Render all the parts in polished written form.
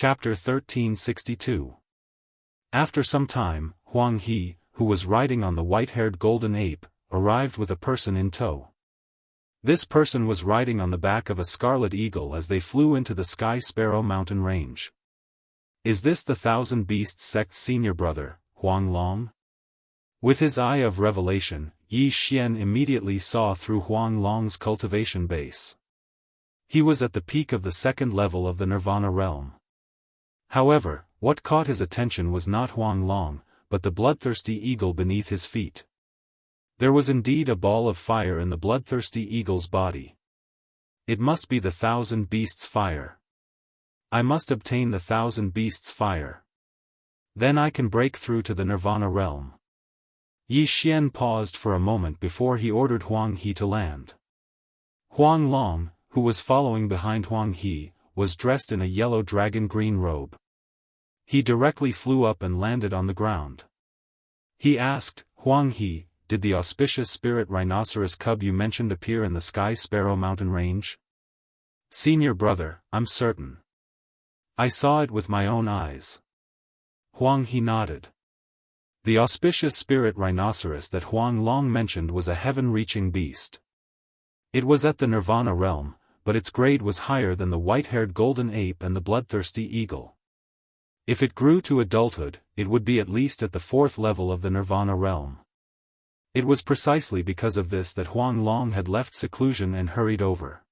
Chapter 1362. After some time, Huang He, who was riding on the white-haired golden ape, arrived with a person in tow. This person was riding on the back of a scarlet eagle as they flew into the Sky Sparrow mountain range. "Is this the Thousand Beasts sect's senior brother, Huang Long?" With his eye of revelation, Yi Xian immediately saw through Huang Long's cultivation base. He was at the peak of the second level of the Nirvana realm. However, what caught his attention was not Huang Long, but the bloodthirsty eagle beneath his feet. There was indeed a ball of fire in the bloodthirsty eagle's body. It must be the Thousand Beasts' fire. I must obtain the Thousand Beasts' fire. Then I can break through to the Nirvana realm. Yi Xian paused for a moment before he ordered Huang He to land. Huang Long, who was following behind Huang He, was dressed in a yellow dragon-green robe. He directly flew up and landed on the ground. He asked, "Huang He, did the auspicious spirit rhinoceros cub you mentioned appear in the Sky Sparrow mountain range?" "Senior brother, I'm certain. I saw it with my own eyes." Huang He nodded. The auspicious spirit rhinoceros that Huang Long mentioned was a heaven-reaching beast. It was at the Nirvana realm, but its grade was higher than the white-haired golden ape and the bloodthirsty eagle. If it grew to adulthood, it would be at least at the fourth level of the Nirvana realm. It was precisely because of this that Huang Long had left seclusion and hurried over.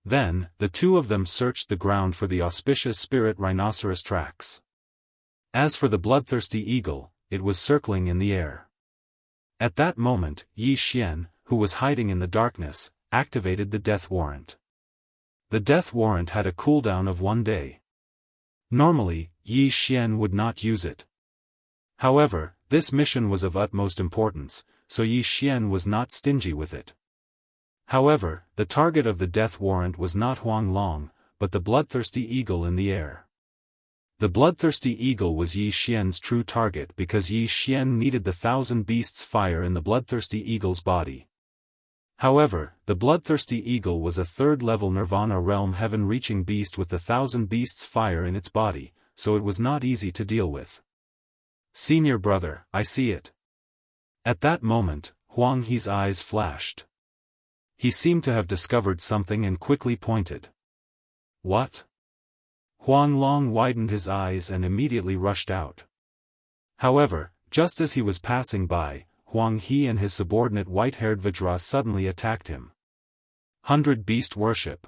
Then, the two of them searched the ground for the auspicious spirit rhinoceros tracks. As for the bloodthirsty eagle, it was circling in the air. At that moment, Yi Xian, who was hiding in the darkness, activated the death warrant. The death warrant had a cooldown of 1 day. Normally, Yi Xian would not use it. However, this mission was of utmost importance, so Yi Xian was not stingy with it. However, the target of the death warrant was not Huang Long, but the bloodthirsty eagle in the air. The bloodthirsty eagle was Yi Xian's true target because Yi Xian needed the Thousand Beasts' fire in the bloodthirsty eagle's body. However, the bloodthirsty eagle was a third-level Nirvana realm heaven-reaching beast with the Thousand Beasts' fire in its body, so it was not easy to deal with. "Senior brother, I see it." At that moment, Huang He's eyes flashed. He seemed to have discovered something and quickly pointed. "What?" Huang Long widened his eyes and immediately rushed out. However, just as he was passing by, Huang He and his subordinate white-haired Vajra suddenly attacked him. 100 Beast Worship.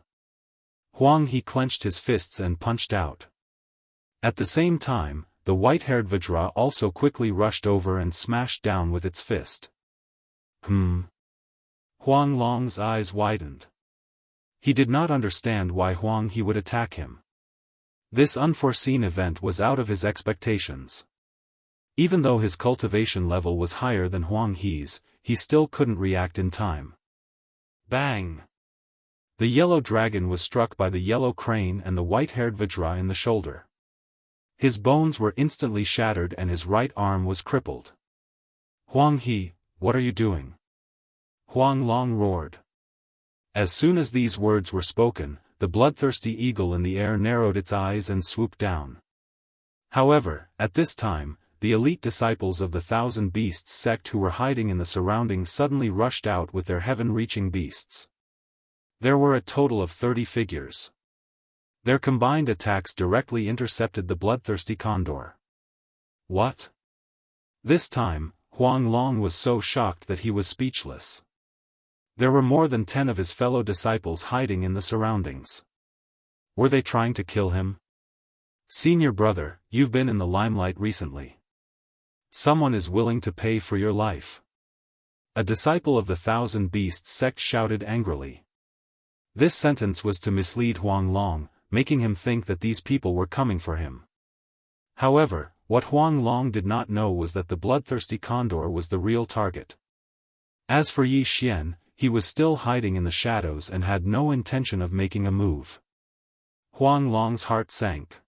Huang He clenched his fists and punched out. At the same time, the white-haired Vajra also quickly rushed over and smashed down with its fist. Huang Long's eyes widened. He did not understand why Huang He would attack him. This unforeseen event was out of his expectations. Even though his cultivation level was higher than Huang He's, he still couldn't react in time. Bang! The yellow dragon was struck by the yellow crane and the white-haired Vajra in the shoulder. His bones were instantly shattered and his right arm was crippled. "Huang He, what are you doing?" Huang Long roared. As soon as these words were spoken, the bloodthirsty eagle in the air narrowed its eyes and swooped down. However, at this time, the elite disciples of the Thousand Beasts sect who were hiding in the surroundings suddenly rushed out with their heaven-reaching beasts. There were a total of 30 figures. Their combined attacks directly intercepted the bloodthirsty condor. What? This time, Huang Long was so shocked that he was speechless. There were more than 10 of his fellow disciples hiding in the surroundings. Were they trying to kill him? "Senior brother, you've been in the limelight recently. Someone is willing to pay for your life." A disciple of the Thousand Beasts sect shouted angrily. This sentence was to mislead Huang Long, making him think that these people were coming for him. However, what Huang Long did not know was that the bloodthirsty condor was the real target. As for Yi Xian, he was still hiding in the shadows and had no intention of making a move. Huang Long's heart sank.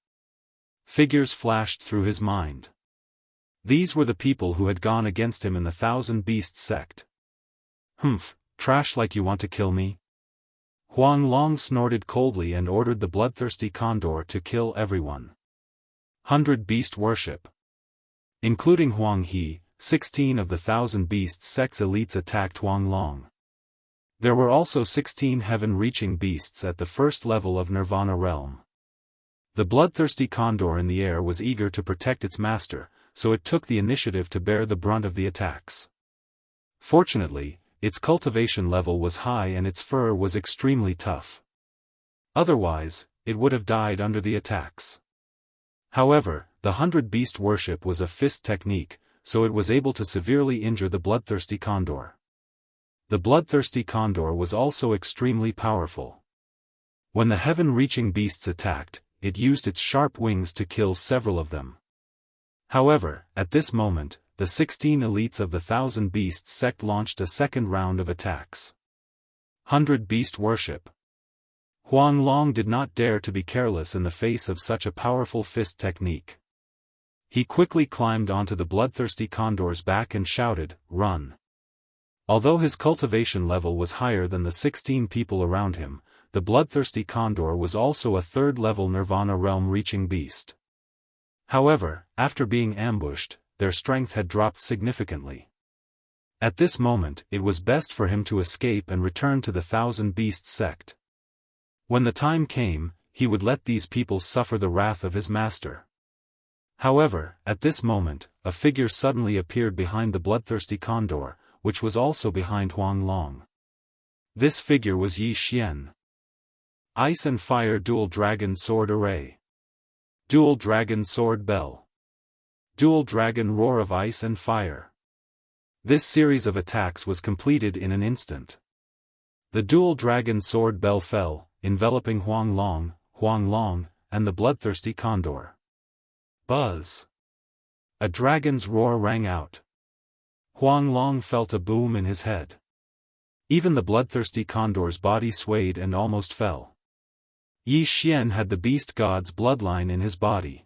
Figures flashed through his mind. These were the people who had gone against him in the Thousand Beasts sect. "Humph, trash like you want to kill me?" Huang Long snorted coldly and ordered the bloodthirsty condor to kill everyone. 100 Beast Worship. Including Huang He, 16 of the 1,000 Beasts sect's elites attacked Huang Long. There were also 16 heaven-reaching beasts at the first level of Nirvana realm. The bloodthirsty condor in the air was eager to protect its master, so it took the initiative to bear the brunt of the attacks. Fortunately, its cultivation level was high and its fur was extremely tough. Otherwise, it would have died under the attacks. However, the 100 Beast Worship was a fist technique, so it was able to severely injure the bloodthirsty condor. The bloodthirsty condor was also extremely powerful. When the heaven-reaching beasts attacked, it used its sharp wings to kill several of them. However, at this moment, the 16 elites of the 1,000 Beasts sect launched a second round of attacks. 100 Beast Worship. Huang Long did not dare to be careless in the face of such a powerful fist technique. He quickly climbed onto the bloodthirsty condor's back and shouted, "Run!" Although his cultivation level was higher than the 16 people around him, the bloodthirsty condor was also a third-level Nirvana realm-reaching beast. However, after being ambushed, their strength had dropped significantly. At this moment, it was best for him to escape and return to the 1,000 Beasts sect. When the time came, he would let these people suffer the wrath of his master. However, at this moment, a figure suddenly appeared behind the bloodthirsty condor, which was also behind Huang Long. This figure was Yi Xian. Ice and Fire Dual Dragon Sword Array. Dual Dragon Sword Bell. Dual Dragon Roar of Ice and Fire. This series of attacks was completed in an instant. The Dual Dragon Sword Bell fell, enveloping Huang Long, and the bloodthirsty condor. Buzz! A dragon's roar rang out. Huang Long felt a boom in his head. Even the bloodthirsty condor's body swayed and almost fell. Yi Xian had the beast god's bloodline in his body.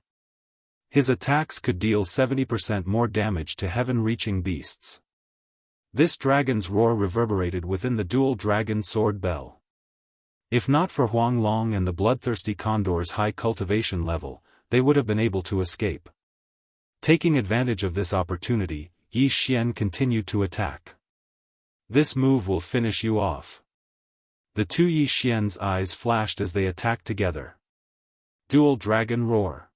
His attacks could deal 70% more damage to heaven-reaching beasts. This dragon's roar reverberated within the dual dragon sword bell. If not for Huang Long and the bloodthirsty condor's high cultivation level, they would have been able to escape. Taking advantage of this opportunity, Yi Xian continued to attack. This move will finish you off. The two Yi Xian's eyes flashed as they attacked together. Dual Dragon Roar.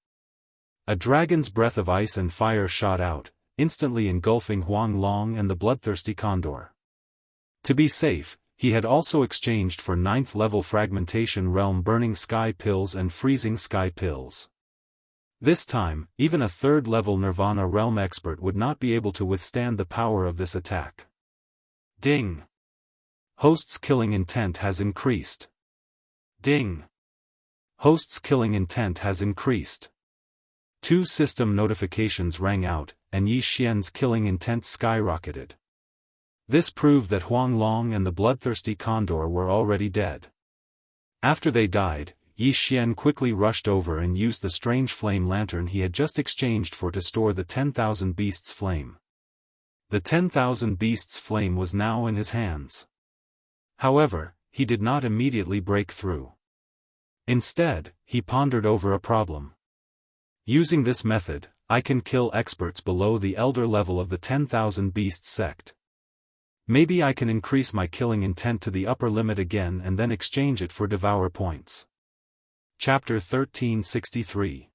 A dragon's breath of ice and fire shot out, instantly engulfing Huang Long and the bloodthirsty condor. To be safe, he had also exchanged for 9th-level fragmentation realm burning sky pills and freezing sky pills. This time, even a 3rd-level Nirvana realm expert would not be able to withstand the power of this attack. Ding! Host's killing intent has increased. Ding! Host's killing intent has increased. 2 system notifications rang out, and Yi Xian's killing intent skyrocketed. This proved that Huang Long and the bloodthirsty condor were already dead. After they died, Yi Xian quickly rushed over and used the strange flame lantern he had just exchanged for to store the 10,000 beasts' flame. The 10,000 beasts' flame was now in his hands. However, he did not immediately break through. Instead, he pondered over a problem. Using this method, I can kill experts below the elder level of the 10,000 beasts sect. Maybe I can increase my killing intent to the upper limit again and then exchange it for devour points. Chapter 1363.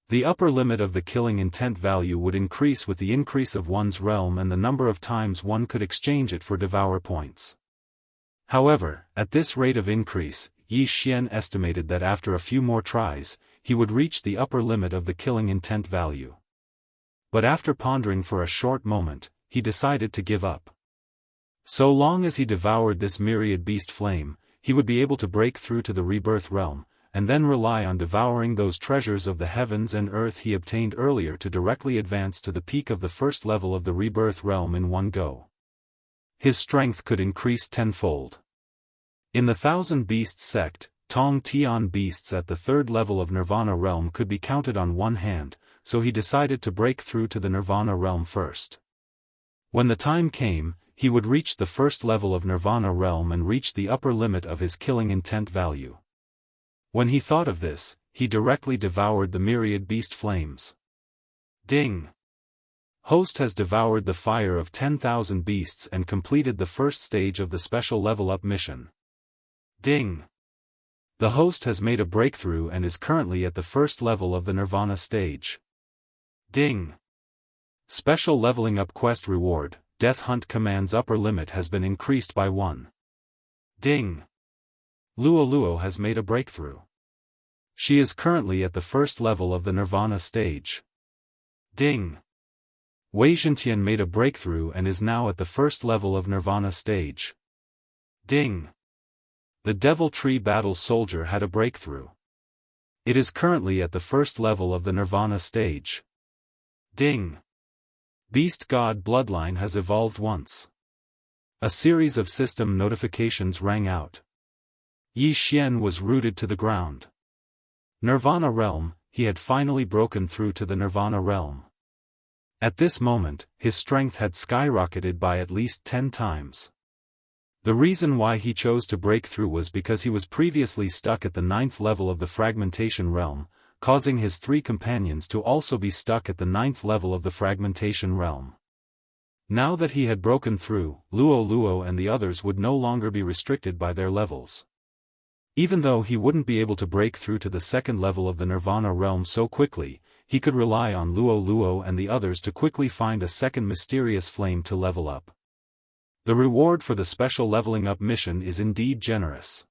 The upper limit of the killing intent value would increase with the increase of one's realm and the number of times one could exchange it for devour points. However, at this rate of increase, Yi Xian estimated that after a few more tries, he would reach the upper limit of the killing intent value. But after pondering for a short moment, he decided to give up. So long as he devoured this myriad beast flame, he would be able to break through to the rebirth realm, and then rely on devouring those treasures of the heavens and earth he obtained earlier to directly advance to the peak of the first level of the rebirth realm in one go. His strength could increase tenfold. In the 1,000 Beasts sect, Tong Tian beasts at the 3rd level of Nirvana realm could be counted on one hand, so he decided to break through to the Nirvana realm first. When the time came, he would reach the first level of Nirvana realm and reach the upper limit of his killing intent value. When he thought of this, he directly devoured the myriad beast flames. Ding! Host has devoured the fire of 10,000 beasts and completed the first stage of the special level up mission. Ding! The host has made a breakthrough and is currently at the first level of the Nirvana stage. Ding! Special leveling up quest reward, Death Hunt Command's upper limit has been increased by 1. Ding! Luo Luo has made a breakthrough. She is currently at the first level of the Nirvana stage. Ding! Wei Zhentian made a breakthrough and is now at the first level of Nirvana stage. Ding! The Devil Tree Battle Soldier had a breakthrough. It is currently at the first level of the Nirvana stage. Ding! Beast God Bloodline has evolved once. A series of system notifications rang out. Yi Xian was rooted to the ground. Nirvana realm, he had finally broken through to the Nirvana realm. At this moment, his strength had skyrocketed by at least 10 times. The reason why he chose to break through was because he was previously stuck at the 9th level of the fragmentation realm, causing his 3 companions to also be stuck at the 9th level of the fragmentation realm. Now that he had broken through, Luo Luo and the others would no longer be restricted by their levels. Even though he wouldn't be able to break through to the 2nd level of the Nirvana realm so quickly, he could rely on Luo Luo and the others to quickly find a second mysterious flame to level up. The reward for the special leveling up mission is indeed generous.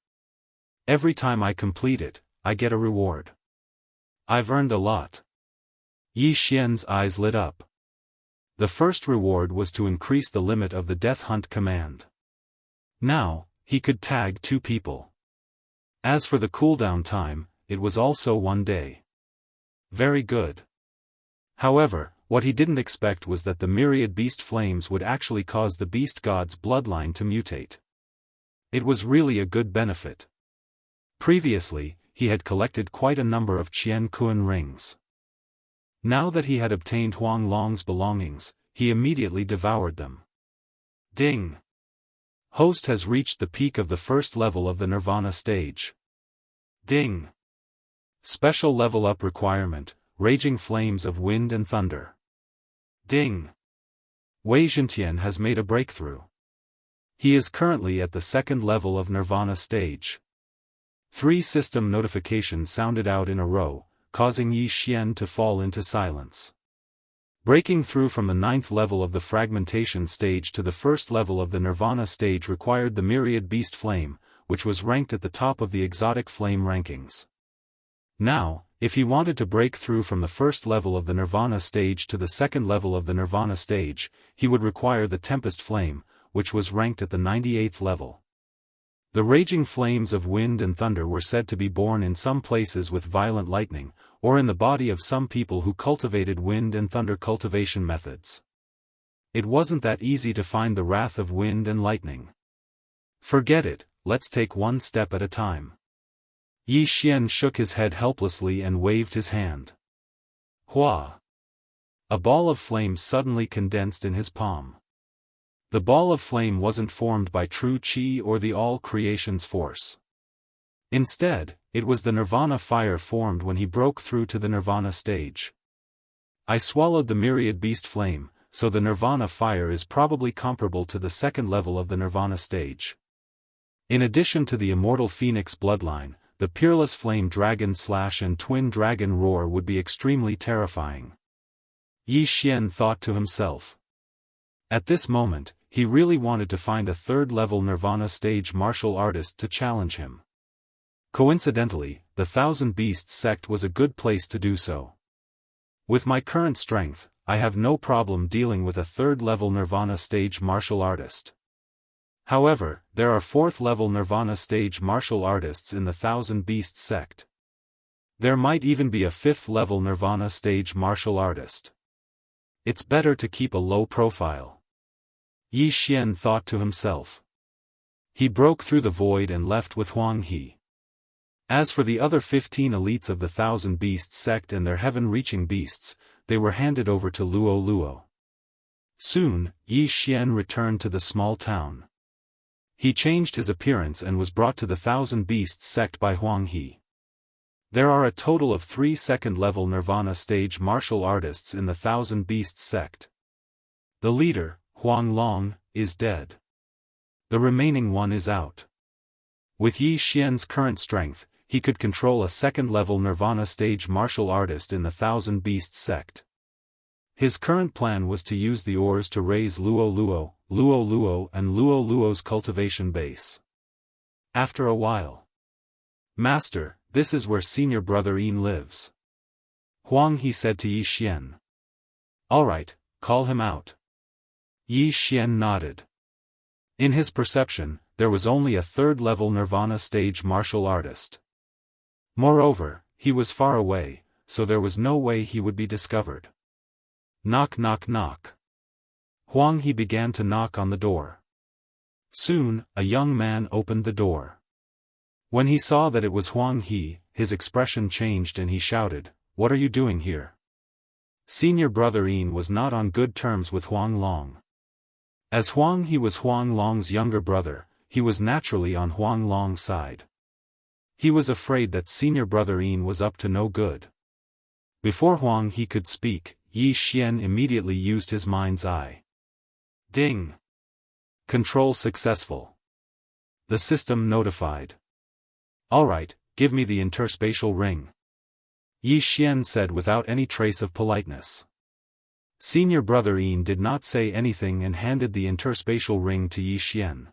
Every time I complete it, I get a reward. I've earned a lot. Yi Xian's eyes lit up. The first reward was to increase the limit of the Death Hunt command. Now, he could tag 2 people. As for the cooldown time, it was also 1 day. Very good. However, what he didn't expect was that the myriad beast flames would actually cause the beast god's bloodline to mutate. It was really a good benefit. Previously, he had collected quite a number of Qian Kuan rings. Now that he had obtained Huang Long's belongings, he immediately devoured them. Ding! Host has reached the peak of the first level of the Nirvana stage. Ding! Special level up requirement, Raging Flames of Wind and Thunder. Ding! Wei Zhentian has made a breakthrough. He is currently at the 2nd level of Nirvana stage. 3 system notifications sounded out in a row, causing Yi Xian to fall into silence. Breaking through from the 9th level of the fragmentation stage to the 1st level of the Nirvana stage required the myriad beast flame, which was ranked at the top of the exotic flame rankings. Now, if he wanted to break through from the 1st level of the Nirvana stage to the 2nd level of the Nirvana stage, he would require the Tempest Flame, which was ranked at the 98th level. The raging flames of wind and thunder were said to be born in some places with violent lightning, or in the body of some people who cultivated wind and thunder cultivation methods. It wasn't that easy to find the wrath of wind and lightning. Forget it, let's take one step at a time. Yi Xian shook his head helplessly and waved his hand. Hua! A ball of flame suddenly condensed in his palm. The ball of flame wasn't formed by true qi or the all-creation's force. Instead, it was the Nirvana fire formed when he broke through to the Nirvana stage. I swallowed the myriad beast flame, so the Nirvana fire is probably comparable to the 2nd level of the Nirvana stage. In addition to the immortal phoenix bloodline, the peerless flame dragon slash and twin dragon roar would be extremely terrifying. Yi Xian thought to himself. At this moment, he really wanted to find a 3rd-level Nirvana stage martial artist to challenge him. Coincidentally, the Thousand Beasts sect was a good place to do so. With my current strength, I have no problem dealing with a 3rd-level Nirvana stage martial artist. However, there are 4th-level Nirvana stage martial artists in the Thousand Beasts sect. There might even be a 5th-level Nirvana stage martial artist. It's better to keep a low profile. Yi Xian thought to himself. He broke through the void and left with Huang He. As for the other 15 elites of the Thousand Beasts sect and their heaven-reaching beasts, they were handed over to Luo Luo. Soon, Yi Xian returned to the small town. He changed his appearance and was brought to the Thousand Beasts sect by Huang He. There are a total of 3 second-level Nirvana stage martial artists in the Thousand Beasts sect. The leader, Huang Long, is dead. The remaining one is out. With Yi Xian's current strength, he could control a second-level Nirvana stage martial artist in the Thousand Beasts sect. His current plan was to use the ores to raise Luo Luo, and Luo Luo's cultivation base. After a while. Master, this is where senior brother Yin lives. Huang He said to Yi Xian. Alright, call him out. Yi Xian nodded. In his perception, there was only a third-level Nirvana stage martial artist. Moreover, he was far away, so there was no way he would be discovered. Knock knock knock. Huang He began to knock on the door. Soon, a young man opened the door. When he saw that it was Huang He, his expression changed and he shouted, "What are you doing here?" Senior brother Yin was not on good terms with Huang Long. As Huang He was Huang Long's younger brother, he was naturally on Huang Long's side. He was afraid that senior brother Yin was up to no good. Before Huang He could speak, Yi Xian immediately used his mind's eye. Ding! Control successful. The system notified. Alright, give me the interspatial ring. Yi Xian said without any trace of politeness. Senior brother Yin did not say anything and handed the interspatial ring to Yi Xian.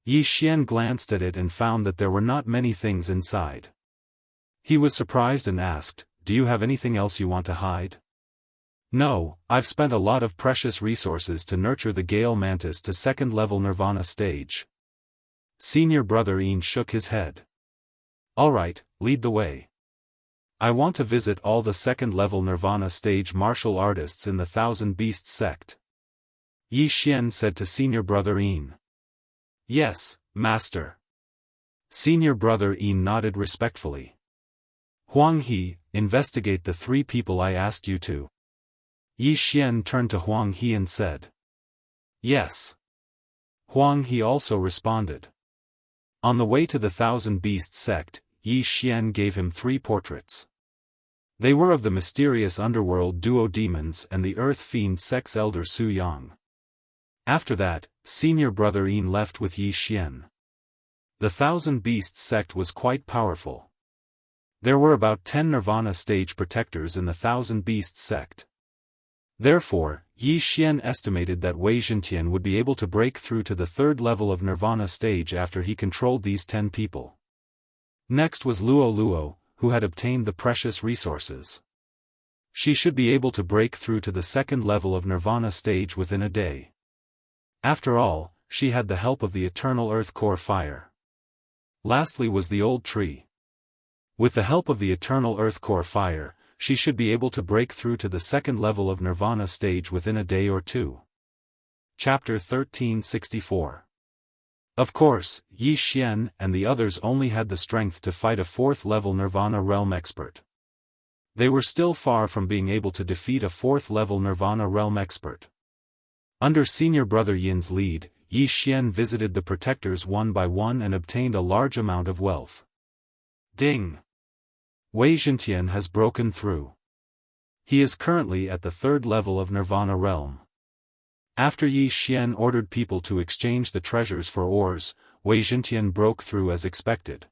Yi Xian glanced at it and found that there were not many things inside. He was surprised and asked, "Do you have anything else you want to hide?" "No, I've spent a lot of precious resources to nurture the Gale Mantis to second-level Nirvana stage." Senior brother Yin shook his head. "Alright, lead the way. I want to visit all the second-level Nirvana stage martial artists in the Thousand Beasts sect." Yi Xian said to senior brother Yin. "Yes, master." Senior brother Yin nodded respectfully. "Huang He, investigate the 3 people I asked you to." Yi Xian turned to Huang He and said. "Yes." Huang He also responded. On the way to the Thousand Beasts sect, Yi Xian gave him 3 portraits. They were of the mysterious underworld duo demons and the earth fiend sect's elder Su Yang. After that, senior brother Yin left with Yi Xian. The Thousand Beasts sect was quite powerful. There were about 10 Nirvana stage protectors in the Thousand Beasts sect. Therefore, Yi Xian estimated that Wei Zhentian would be able to break through to the 3rd level of Nirvana stage after he controlled these 10 people. Next was Luo Luo, who had obtained the precious resources. She should be able to break through to the 2nd level of Nirvana stage within a day. After all, she had the help of the eternal earth core fire. Lastly was the old tree. With the help of the eternal earth core fire, she should be able to break through to the 2nd level of Nirvana stage within a day or 2. Chapter 1364. Of course, Yi Xian and the others only had the strength to fight a 4th level Nirvana realm expert. They were still far from being able to defeat a 4th level Nirvana realm expert. Under senior brother Yin's lead, Yi Xian visited the protectors one by one and obtained a large amount of wealth. Ding! Wei Zhentian has broken through. He is currently at the 3rd level of Nirvana realm. After Yi Xian ordered people to exchange the treasures for ores, Wei Zhentian broke through as expected.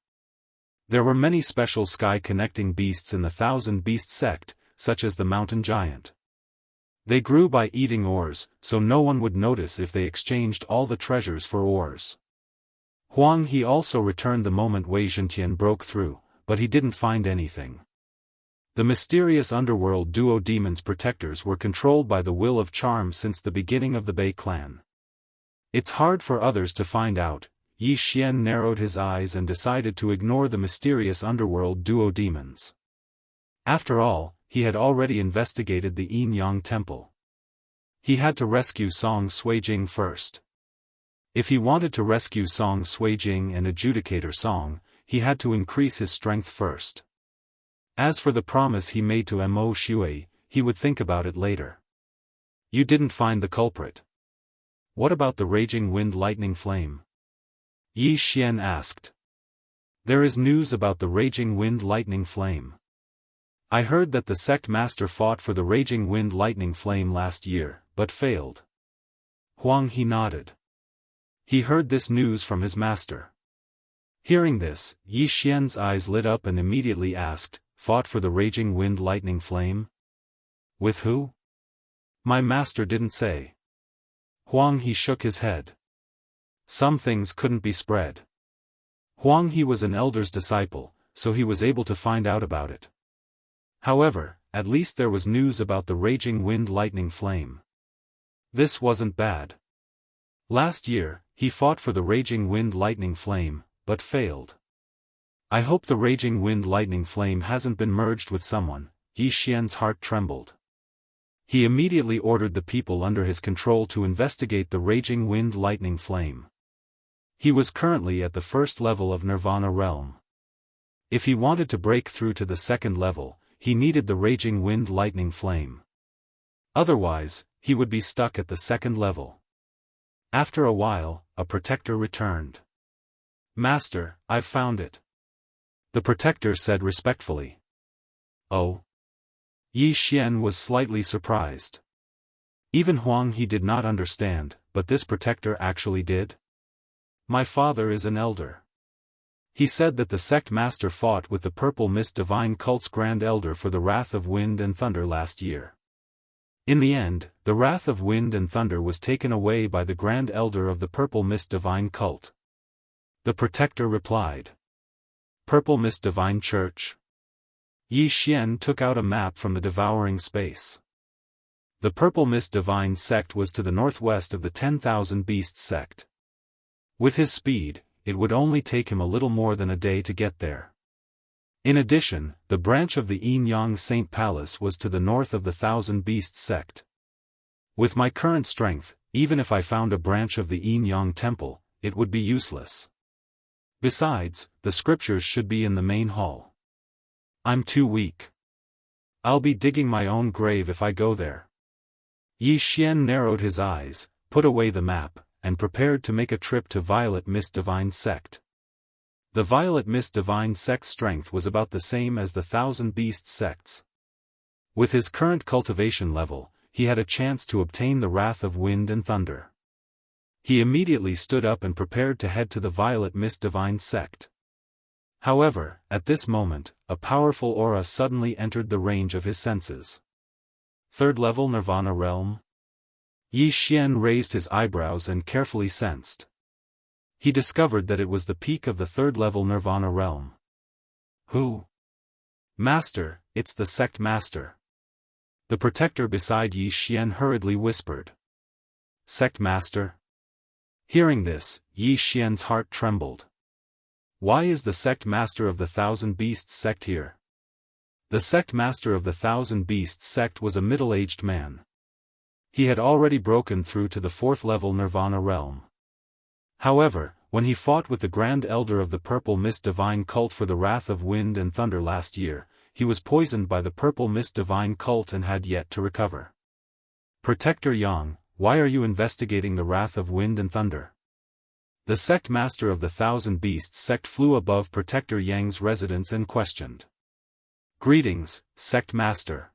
There were many special sky-connecting beasts in the Thousand Beast sect, such as the mountain giant. They grew by eating ores, so no one would notice if they exchanged all the treasures for ores. Huang He also returned the moment Wei Zhentian broke through, but he didn't find anything. The mysterious underworld duo demons protectors were controlled by the will of charm since the beginning of the Bei clan. It's hard for others to find out. Yi Xian narrowed his eyes and decided to ignore the mysterious underworld duo demons. After all, he had already investigated the Yin Yang temple. He had to rescue Song Suijing first. If he wanted to rescue Song Suijing and Adjudicator Song, he had to increase his strength first. As for the promise he made to Mo Shui, he would think about it later. You didn't find the culprit. What about the raging wind lightning flame? Yi Xian asked. There is news about the raging wind lightning flame. I heard that the sect master fought for the raging wind lightning flame last year, but failed. Huang He nodded. He heard this news from his master. Hearing this, Yi Xian's eyes lit up and immediately asked, fought for the raging wind lightning flame? With who? My master didn't say. Huang He shook his head. Some things couldn't be spread. Huang He was an elder's disciple, so he was able to find out about it. However, at least there was news about the raging wind lightning flame. This wasn't bad. Last year, he fought for the raging wind lightning flame, but failed. I hope the raging wind lightning flame hasn't been merged with someone. Yi Xian's heart trembled. He immediately ordered the people under his control to investigate the raging wind lightning flame. He was currently at the first level of Nirvana realm. If he wanted to break through to the second level, he needed the raging wind lightning flame. Otherwise, he would be stuck at the second level. After a while, a protector returned. Master, I've found it. The protector said respectfully. Oh? Yi Xian was slightly surprised. Even Huang He did not understand, but this protector actually did. My father is an elder. He said that the sect master fought with the Purple Mist Divine Cult's Grand Elder for the Wrath of Wind and Thunder last year. In the end, the Wrath of Wind and Thunder was taken away by the Grand Elder of the Purple Mist Divine Cult. The protector replied. Purple Mist Divine Church? Yi Xian took out a map from the Devouring space. The Purple Mist Divine Sect was to the northwest of the 10,000 Beasts Sect. With his speed, it would only take him a little more than a day to get there. In addition, the branch of the Yin Yang Saint Palace was to the north of the Thousand Beasts Sect. With my current strength, even if I found a branch of the Yin Yang Temple, it would be useless. Besides, the scriptures should be in the main hall. I'm too weak. I'll be digging my own grave if I go there. Yi Xian narrowed his eyes, put away the map, and prepared to make a trip to Violet Mist Divine Sect. The Violet Mist Divine Sect's strength was about the same as the Thousand Beasts Sects. With his current cultivation level, he had a chance to obtain the Wrath of Wind and Thunder. He immediately stood up and prepared to head to the Violet Mist Divine Sect. However, at this moment, a powerful aura suddenly entered the range of his senses. Third level Nirvana realm? Yi Xian raised his eyebrows and carefully sensed. He discovered that it was the peak of the third level Nirvana realm. Who? Master, it's the sect master. The protector beside Yi Xian hurriedly whispered. Sect master? Hearing this, Yi Xian's heart trembled. Why is the sect master of the Thousand Beasts Sect here? The sect master of the Thousand Beasts Sect was a middle-aged man. He had already broken through to the fourth level Nirvana realm. However, when he fought with the Grand Elder of the Purple Mist Divine Cult for the Wrath of Wind and Thunder last year, he was poisoned by the Purple Mist Divine Cult and had yet to recover. Protector Yang, why are you investigating the Wrath of Wind and Thunder? The sect master of the Thousand Beasts Sect flew above Protector Yang's residence and questioned. Greetings, sect master.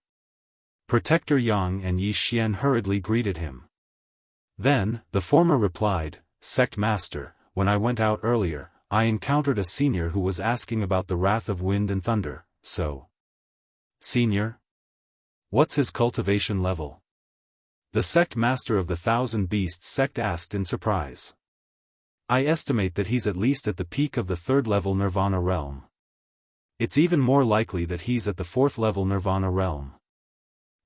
Protector Yang and Yi Xian hurriedly greeted him. Then, the former replied, Sect master, when I went out earlier, I encountered a senior who was asking about the Wrath of Wind and Thunder, so. Senior? What's his cultivation level? The sect master of the Thousand Beasts Sect asked in surprise. I estimate that he's at least at the peak of the third level Nirvana realm. It's even more likely that he's at the fourth level Nirvana realm.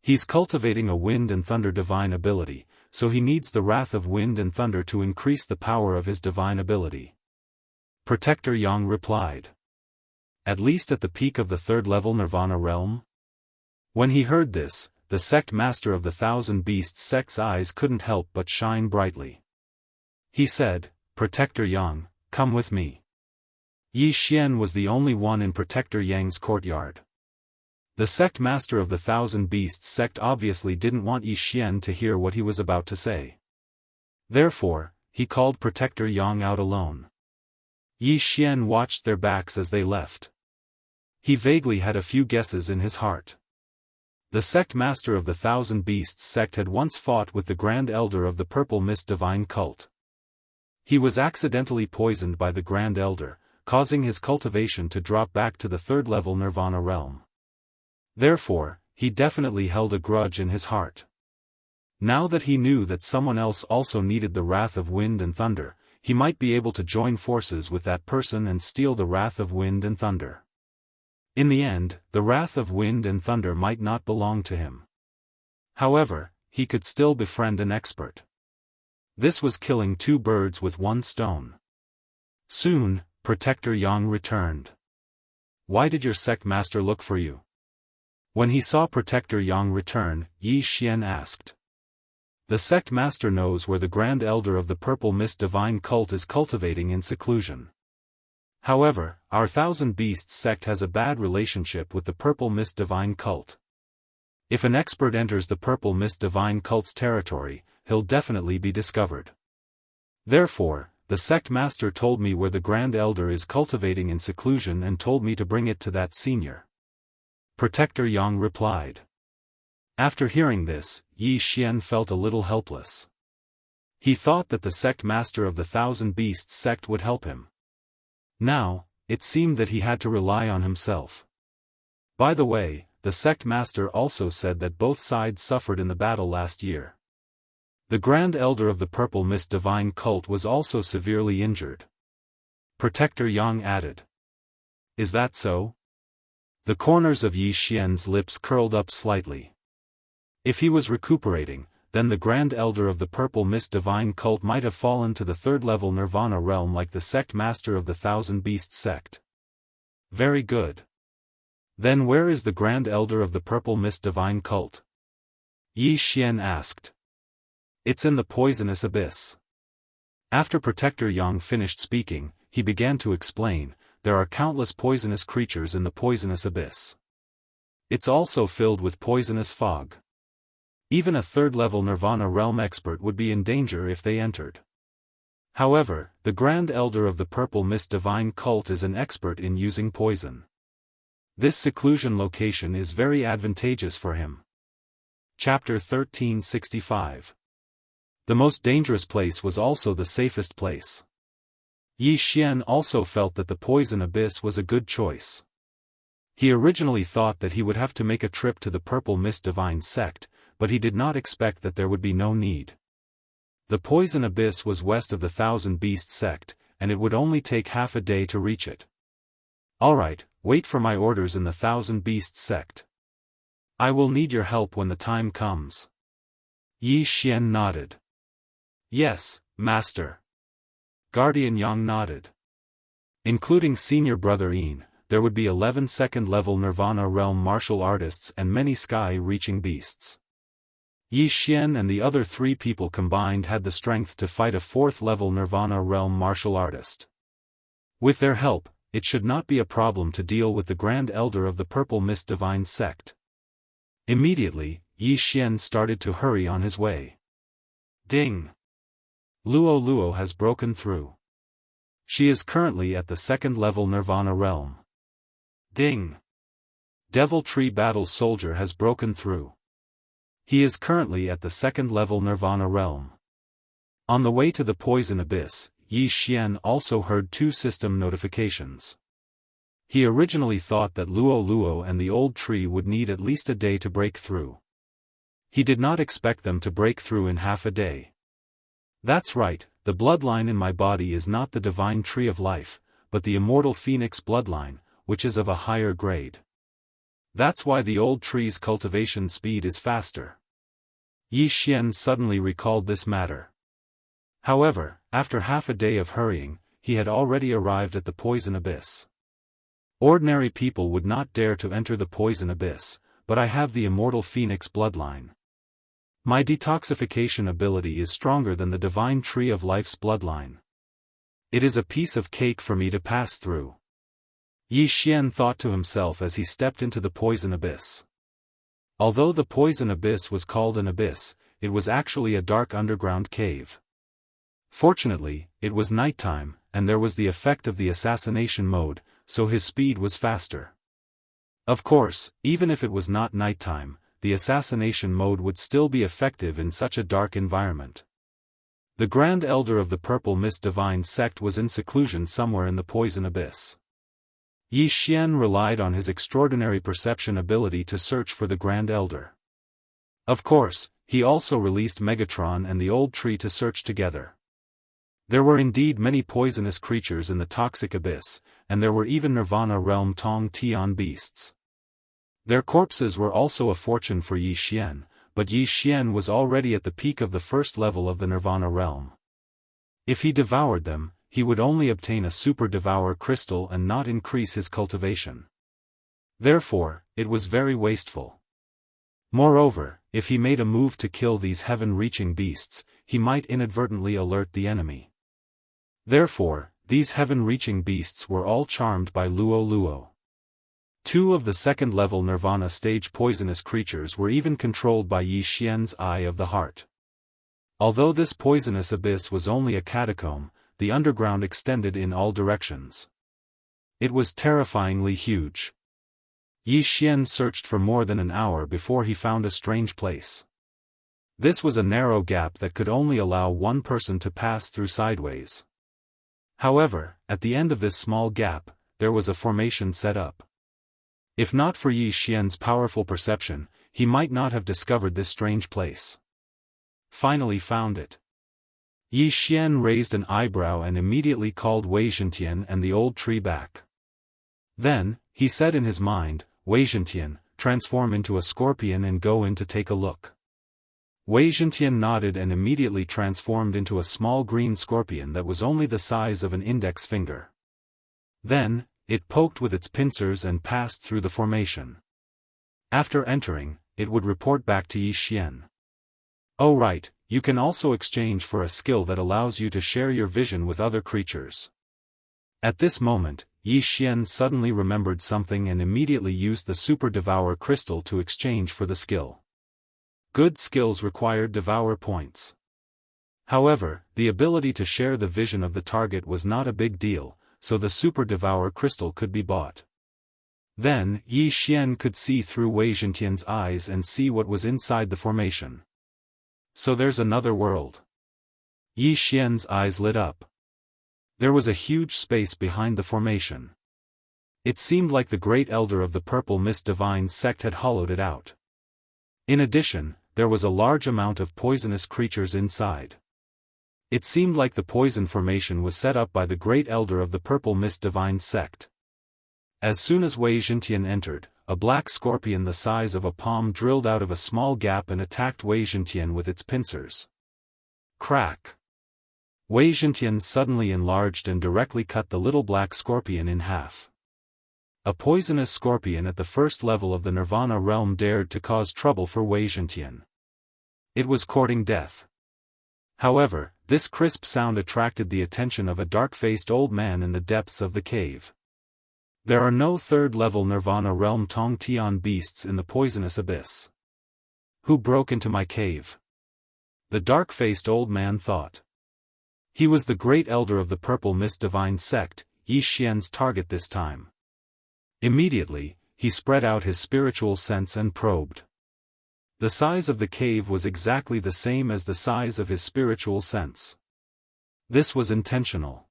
He's cultivating a Wind and Thunder divine ability, so he needs the Wrath of Wind and Thunder to increase the power of his divine ability. Protector Yang replied. At least at the peak of the third level Nirvana realm? When he heard this, the sect master of the Thousand Beasts Sect's eyes couldn't help but shine brightly. He said, Protector Yang, come with me. Yi Xian was the only one in Protector Yang's courtyard. The sect master of the Thousand Beasts sect obviously didn't want Yi Xian to hear what he was about to say. Therefore, he called Protector Yang out alone. Yi Xian watched their backs as they left. He vaguely had a few guesses in his heart. The sect master of the Thousand Beasts sect had once fought with the Grand Elder of the Purple Mist Divine Cult. He was accidentally poisoned by the Grand Elder, causing his cultivation to drop back to the third-level Nirvana realm. Therefore, he definitely held a grudge in his heart. Now that he knew that someone else also needed the Wrath of Wind and Thunder, he might be able to join forces with that person and steal the Wrath of Wind and Thunder. In the end, the Wrath of Wind and Thunder might not belong to him. However, he could still befriend an expert. This was killing two birds with one stone. Soon, Protector Yang returned. "Why did your sect master look for you?" When he saw Protector Yang return, Yi Xian asked. The sect master knows where the Grand Elder of the Purple Mist Divine Cult is cultivating in seclusion. However, our Thousand Beasts sect has a bad relationship with the Purple Mist Divine Cult. If an expert enters the Purple Mist Divine Cult's territory, he'll definitely be discovered. Therefore, the sect master told me where the Grand Elder is cultivating in seclusion and told me to bring it to that senior. Protector Yang replied. After hearing this, Yi Xian felt a little helpless. He thought that the sect master of the Thousand Beasts sect would help him. Now, it seemed that he had to rely on himself. By the way, the sect master also said that both sides suffered in the battle last year. The Grand Elder of the Purple Mist Divine Cult was also severely injured. Protector Yang added. Is that so? The corners of Yi Xian's lips curled up slightly. If he was recuperating, then the Grand Elder of the Purple Mist Divine Cult might have fallen to the third-level Nirvana realm like the sect master of the Thousand Beasts sect. Very good. Then where is the Grand Elder of the Purple Mist Divine Cult? Yi Xian asked. It's in the poisonous abyss. After Protector Yang finished speaking, he began to explain, there are countless poisonous creatures in the poisonous abyss. It's also filled with poisonous fog. Even a third-level Nirvana realm expert would be in danger if they entered. However, the Grand Elder of the Purple Mist Divine Cult is an expert in using poison. This seclusion location is very advantageous for him. Chapter 1365. The most dangerous place was also the safest place. Yi Xian also felt that the poison abyss was a good choice. He originally thought that he would have to make a trip to the Purple Mist Divine sect, but he did not expect that there would be no need. The poison abyss was west of the Thousand Beasts sect, and it would only take half a day to reach it. Alright, wait for my orders in the Thousand Beasts sect. I will need your help when the time comes. Yi Xian nodded. Yes, Master. Guardian Yang nodded. Including senior brother Yin, there would be 11 second-level Nirvana realm martial artists and many sky-reaching beasts. Yi Xian and the other 3 people combined had the strength to fight a 4th-level Nirvana realm martial artist. With their help, it should not be a problem to deal with the Grand Elder of the Purple Mist Divine sect. Immediately, Yi Xian started to hurry on his way. Ding! Luo Luo has broken through. She is currently at the 2nd-level Nirvana realm. Ding! Devil Tree Battle Soldier has broken through. He is currently at the 2nd-level Nirvana realm. On the way to the Poison Abyss, Yi Xian also heard 2 system notifications. He originally thought that Luo Luo and the old tree would need at least a day to break through. He did not expect them to break through in half a day. That's right, the bloodline in my body is not the divine tree of life, but the immortal phoenix bloodline, which is of a higher grade. That's why the old tree's cultivation speed is faster. Yi Xian suddenly recalled this matter. However, after half a day of hurrying, he had already arrived at the poison abyss. Ordinary people would not dare to enter the poison abyss, but I have the immortal phoenix bloodline. My detoxification ability is stronger than the divine tree of life's bloodline. It is a piece of cake for me to pass through. Yi Xian thought to himself as he stepped into the poison abyss. Although the poison abyss was called an abyss, it was actually a dark underground cave. Fortunately, it was nighttime, and there was the effect of the assassination mode, so his speed was faster. Of course, even if it was not nighttime, the assassination mode would still be effective in such a dark environment. The Grand Elder of the Purple Mist Divine Sect was in seclusion somewhere in the poison abyss. Yi Xian relied on his extraordinary perception ability to search for the Grand Elder. Of course, he also released Megatron and the Old Tree to search together. There were indeed many poisonous creatures in the toxic abyss, and there were even Nirvana Realm Tong Tian beasts. Their corpses were also a fortune for Yi Xian, but Yi Xian was already at the peak of the first level of the Nirvana realm. If he devoured them, he would only obtain a Super Devour crystal and not increase his cultivation. Therefore, it was very wasteful. Moreover, if he made a move to kill these heaven-reaching beasts, he might inadvertently alert the enemy. Therefore, these heaven-reaching beasts were all charmed by Luo Luo. Two of the second-level Nirvana stage poisonous creatures were even controlled by Yi Xian's Eye of the Heart. Although this poisonous abyss was only a catacomb, the underground extended in all directions. It was terrifyingly huge. Yi Xian searched for more than an hour before he found a strange place. This was a narrow gap that could only allow one person to pass through sideways. However, at the end of this small gap, there was a formation set up. If not for Yi Xian's powerful perception, he might not have discovered this strange place. Finally found it. Yi Xian raised an eyebrow and immediately called Wei Zhentian and the Old Tree back. Then, he said in his mind, Wei Zhentian, transform into a scorpion and go in to take a look. Wei Zhentian nodded and immediately transformed into a small green scorpion that was only the size of an index finger. Then, it poked with its pincers and passed through the formation. After entering, it would report back to Yi Xian. Oh right, you can also exchange for a skill that allows you to share your vision with other creatures. At this moment, Yi Xian suddenly remembered something and immediately used the Super Devour crystal to exchange for the skill. Good skills required Devour points. However, the ability to share the vision of the target was not a big deal, so the Super Devour crystal could be bought. Then, Yi Xian could see through Wei Zhentian's eyes and see what was inside the formation. So there's another world. Yi Xian's eyes lit up. There was a huge space behind the formation. It seemed like the Great Elder of the Purple Mist Divine Sect had hollowed it out. In addition, there was a large amount of poisonous creatures inside. It seemed like the poison formation was set up by the Great Elder of the Purple Mist Divine Sect. As soon as Wei Zhentian entered, a black scorpion the size of a palm drilled out of a small gap and attacked Wei Zhentian with its pincers. Crack! Wei Zhentian suddenly enlarged and directly cut the little black scorpion in half. A poisonous scorpion at the first level of the Nirvana realm dared to cause trouble for Wei Zhentian. It was courting death. However, this crisp sound attracted the attention of a dark-faced old man in the depths of the cave. There are no third-level Nirvana realm Tong Tian beasts in the poisonous abyss. Who broke into my cave? The dark-faced old man thought. He was the Great Elder of the Purple Mist Divine Sect, Yi Xian's target this time. Immediately, he spread out his spiritual sense and probed. The size of the cave was exactly the same as the size of his spiritual sense. This was intentional.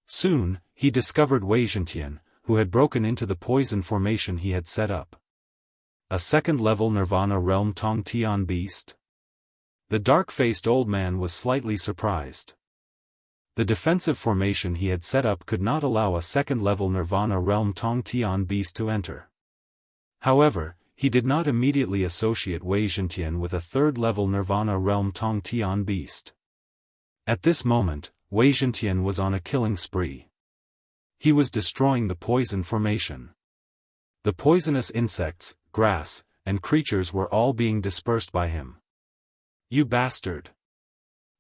Soon, he discovered Wei Zhentian, who had broken into the poison formation he had set up. A second-level Nirvana realm Tong Tian beast? The dark-faced old man was slightly surprised. The defensive formation he had set up could not allow a second-level Nirvana realm Tong Tian beast to enter. However, he did not immediately associate Wei Zhentian with a third-level Nirvana realm Tong Tian beast. At this moment, Wei Zhentian was on a killing spree. He was destroying the poison formation. The poisonous insects, grass, and creatures were all being dispersed by him. You bastard!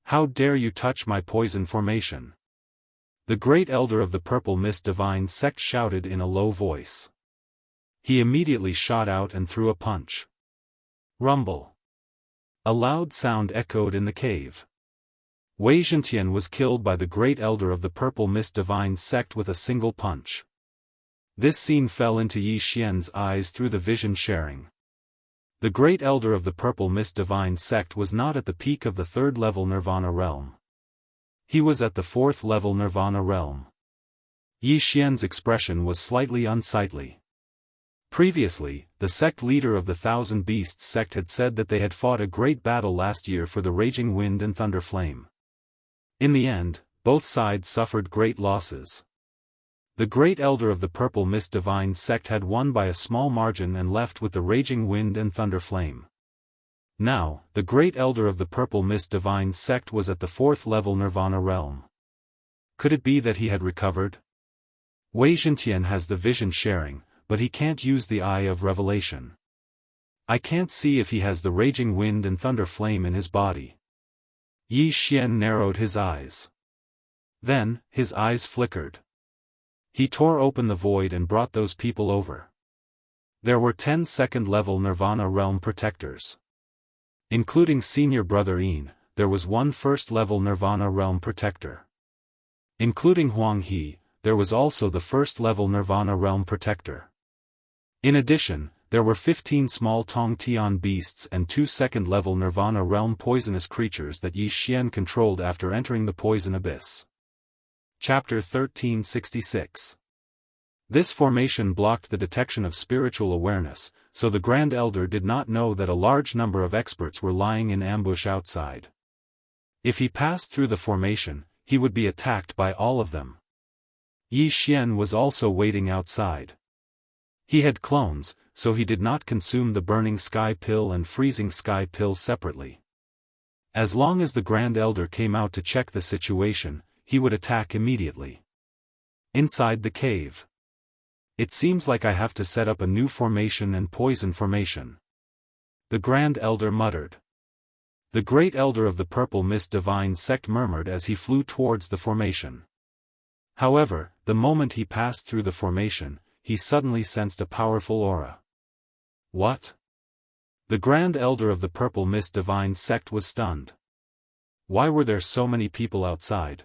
How dare you touch my poison formation? The great elder of the Purple Mist Divine Sect shouted in a low voice. He immediately shot out and threw a punch. Rumble. A loud sound echoed in the cave. Wei Zhentian was killed by the great elder of the Purple Mist Divine Sect with a single punch. This scene fell into Yi Xian's eyes through the vision sharing. The great elder of the Purple Mist Divine Sect was not at the peak of the 3rd level Nirvana realm. He was at the 4th level Nirvana realm. Yi Xian's expression was slightly unsightly. Previously, the sect leader of the Thousand Beasts sect had said that they had fought a great battle last year for the Raging Wind and Thunder Flame. In the end, both sides suffered great losses. The great elder of the Purple Mist Divine Sect had won by a small margin and left with the Raging Wind and Thunder Flame. Now, the great elder of the Purple Mist Divine Sect was at the 4th level Nirvana realm. Could it be that he had recovered? Wei Zhentian has the vision sharing, but he can't use the Eye of Revelation. I can't see if he has the Raging Wind and Thunder Flame in his body. Yi Xian narrowed his eyes. Then, his eyes flickered. He tore open the void and brought those people over. There were 10 second-level Nirvana Realm Protectors. Including Senior Brother Yin, there was one first-level Nirvana Realm Protector. Including Huang He, there was also the first-level Nirvana Realm Protector. In addition, there were 15 small Tong Tian beasts and 2 second-level Nirvana Realm poisonous creatures that Yi Xian controlled after entering the Poison Abyss. Chapter 1366. This formation blocked the detection of spiritual awareness, so the Grand Elder did not know that a large number of experts were lying in ambush outside. If he passed through the formation, he would be attacked by all of them. Yi Xian was also waiting outside. He had clones, so he did not consume the Burning Sky Pill and Freezing Sky Pill separately. As long as the Grand Elder came out to check the situation, he would attack immediately. Inside the cave. It seems like I have to set up a new formation and poison formation. The Grand Elder muttered. The Great Elder of the Purple Mist Divine Sect murmured as he flew towards the formation. However, the moment he passed through the formation, he suddenly sensed a powerful aura. What? The Grand Elder of the Purple Mist Divine Sect was stunned. Why were there so many people outside?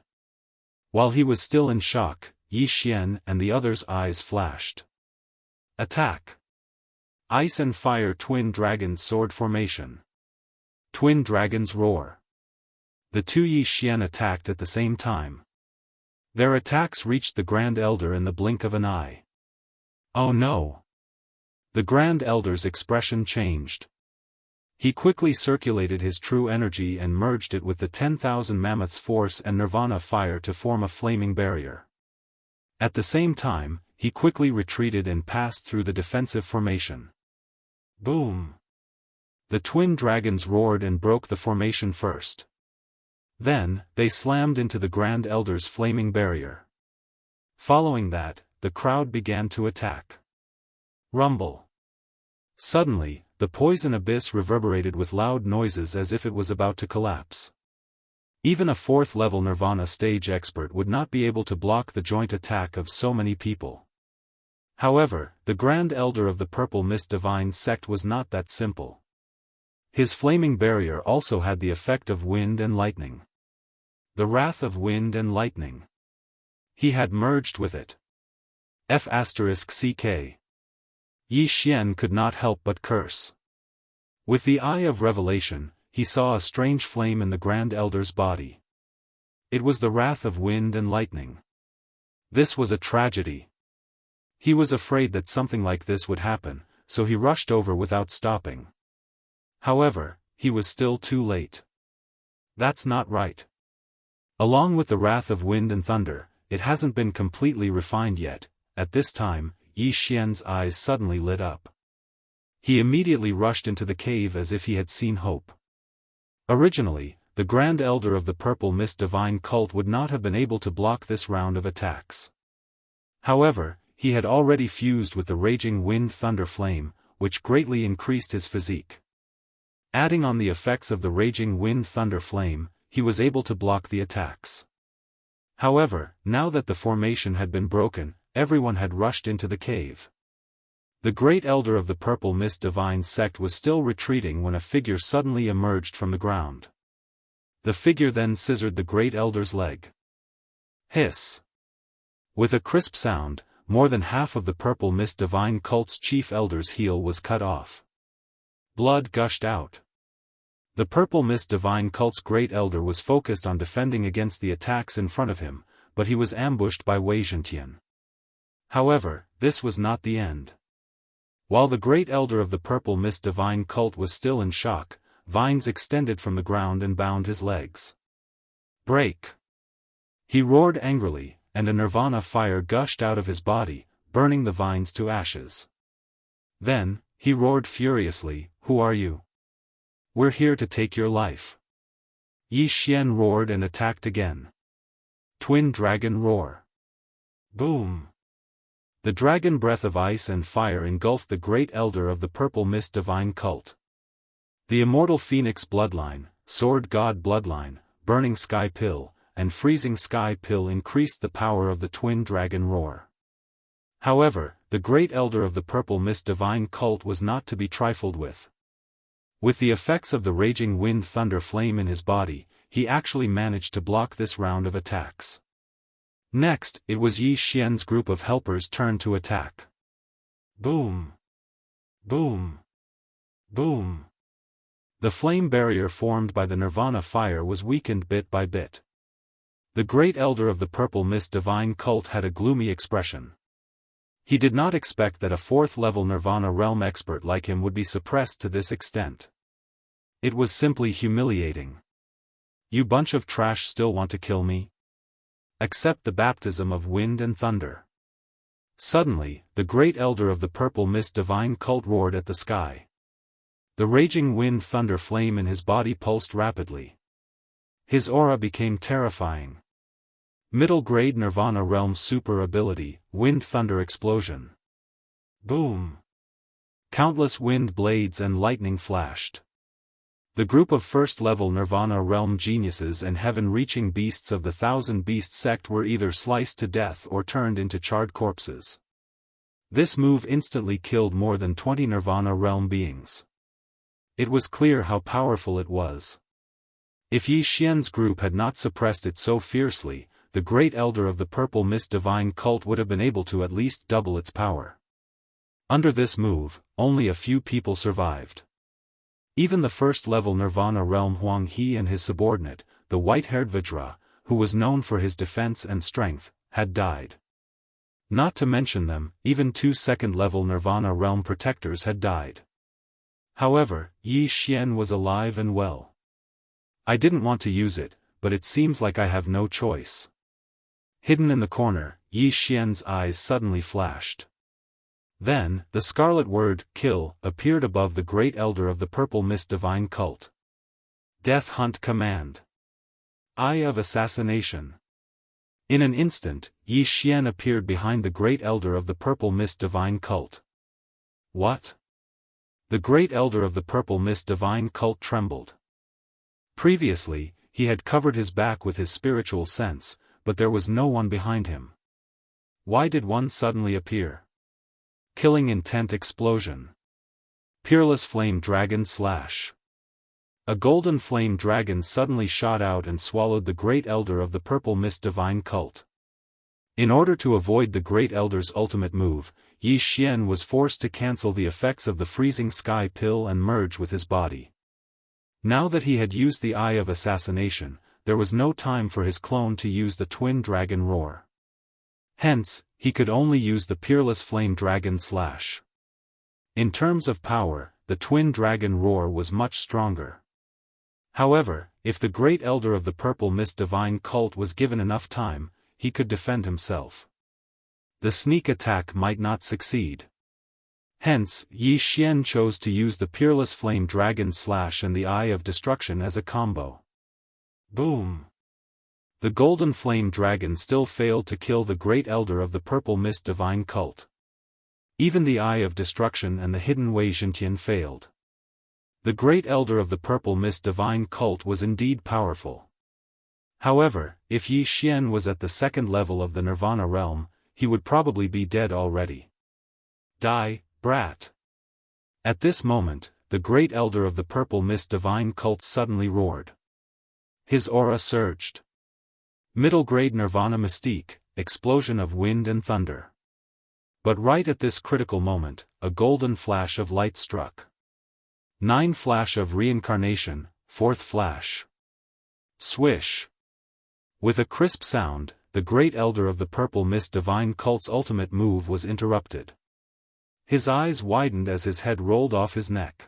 While he was still in shock, Yi Xian and the others' eyes flashed. Attack! Ice and Fire Twin Dragons Sword Formation. Twin Dragons Roar. The two Yi Xian attacked at the same time. Their attacks reached the Grand Elder in the blink of an eye. Oh no! The Grand Elder's expression changed. He quickly circulated his true energy and merged it with the 10,000 Mammoth's force and Nirvana fire to form a flaming barrier. At the same time, he quickly retreated and passed through the defensive formation. Boom! The twin dragons roared and broke the formation first. Then, they slammed into the Grand Elder's flaming barrier. Following that, the crowd began to attack. Rumble! Suddenly, the poison abyss reverberated with loud noises as if it was about to collapse. Even a 4th-level Nirvana stage expert would not be able to block the joint attack of so many people. However, the Grand Elder of the Purple Mist Divine Sect was not that simple. His flaming barrier also had the effect of wind and lightning. The wrath of wind and lightning. He had merged with it. F***CK. Yi Xian could not help but curse. With the Eye of Revelation, he saw a strange flame in the Grand Elder's body. It was the wrath of wind and lightning. This was a tragedy. He was afraid that something like this would happen, so he rushed over without stopping. However, he was still too late. That's not right. Along with the wrath of wind and thunder, it hasn't been completely refined yet. At this time, Yi Xian's eyes suddenly lit up. He immediately rushed into the cave as if he had seen hope. Originally, the Grand Elder of the Purple Mist Divine Cult would not have been able to block this round of attacks. However, he had already fused with the Raging Wind Thunder Flame, which greatly increased his physique. Adding on the effects of the Raging Wind Thunder Flame, he was able to block the attacks. However, now that the formation had been broken, everyone had rushed into the cave. The great elder of the Purple Mist Divine sect was still retreating when a figure suddenly emerged from the ground. The figure then scissored the great elder's leg. Hiss! With a crisp sound, more than half of the Purple Mist Divine cult's chief elder's heel was cut off. Blood gushed out. The Purple Mist Divine cult's great elder was focused on defending against the attacks in front of him, but he was ambushed by Wei Zhentian. However, this was not the end. While the great elder of the Purple Mist Divine cult was still in shock, vines extended from the ground and bound his legs. Break! He roared angrily, and a nirvana fire gushed out of his body, burning the vines to ashes. Then, he roared furiously, "Who are you? We're here to take your life." Yi Xian roared and attacked again. Twin Dragon Roar. Boom! The dragon breath of ice and fire engulfed the great elder of the Purple Mist Divine cult. The immortal Phoenix bloodline, Sword God bloodline, Burning Sky Pill, and Freezing Sky Pill increased the power of the Twin Dragon Roar. However, the great elder of the Purple Mist Divine cult was not to be trifled with. With the effects of the raging wind thunder flame in his body, he actually managed to block this round of attacks. Next, it was Yi Xian's group of helpers' turn to attack. Boom! Boom! Boom! The flame barrier formed by the nirvana fire was weakened bit by bit. The great elder of the Purple Mist Divine cult had a gloomy expression. He did not expect that a fourth-level nirvana realm expert like him would be suppressed to this extent. It was simply humiliating. "You bunch of trash still want to kill me? Accept the baptism of wind and thunder." Suddenly, the great elder of the Purple Mist Divine cult roared at the sky. The raging wind thunder flame in his body pulsed rapidly. His aura became terrifying. Middle-grade Nirvana Realm super ability, Wind Thunder Explosion. Boom! Countless wind blades and lightning flashed. The group of first-level Nirvana Realm geniuses and heaven-reaching beasts of the Thousand Beast sect were either sliced to death or turned into charred corpses. This move instantly killed more than 20 Nirvana Realm beings. It was clear how powerful it was. If Yi Xian's group had not suppressed it so fiercely, the great elder of the Purple Mist Divine cult would have been able to at least double its power. Under this move, only a few people survived. Even the first-level Nirvana Realm Huang He and his subordinate, the white-haired Vajra, who was known for his defense and strength, had died. Not to mention them, even 2 second-level Nirvana Realm protectors had died. However, Yi Xian was alive and well. "I didn't want to use it, but it seems like I have no choice." Hidden in the corner, Yi Xian's eyes suddenly flashed. Then, the scarlet word, "Kill," appeared above the great elder of the Purple Mist Divine cult. Death Hunt Command. Eye of Assassination. In an instant, Yi Xian appeared behind the great elder of the Purple Mist Divine cult. What? The great elder of the Purple Mist Divine cult trembled. Previously, he had covered his back with his spiritual sense, but there was no one behind him. Why did one suddenly appear? Killing Intent Explosion. Peerless Flame Dragon Slash. A golden flame dragon suddenly shot out and swallowed the great elder of the Purple Mist Divine cult. In order to avoid the great elder's ultimate move, Yi Xian was forced to cancel the effects of the Freezing Sky Pill and merge with his body. Now that he had used the Eye of Assassination, there was no time for his clone to use the Twin Dragon Roar. Hence, he could only use the Peerless Flame Dragon Slash. In terms of power, the Twin Dragon Roar was much stronger. However, if the great elder of the Purple Mist Divine cult was given enough time, he could defend himself. The sneak attack might not succeed. Hence, Yi Xian chose to use the Peerless Flame Dragon Slash and the Eye of Destruction as a combo. Boom! The Golden Flame Dragon still failed to kill the great elder of the Purple Mist Divine cult. Even the Eye of Destruction and the hidden Wei Zhentian failed. The great elder of the Purple Mist Divine cult was indeed powerful. However, if Yi Xian was at the second level of the Nirvana realm, he would probably be dead already. Die, brat! At this moment, the great elder of the Purple Mist Divine Cult suddenly roared. His aura surged. Middle-grade Nirvana mystique, explosion of wind and thunder. But right at this critical moment, a golden flash of light struck. 9 flash of reincarnation, 4th flash. Swish! With a crisp sound, the great elder of the Purple Mist Divine Cult's ultimate move was interrupted. His eyes widened as his head rolled off his neck.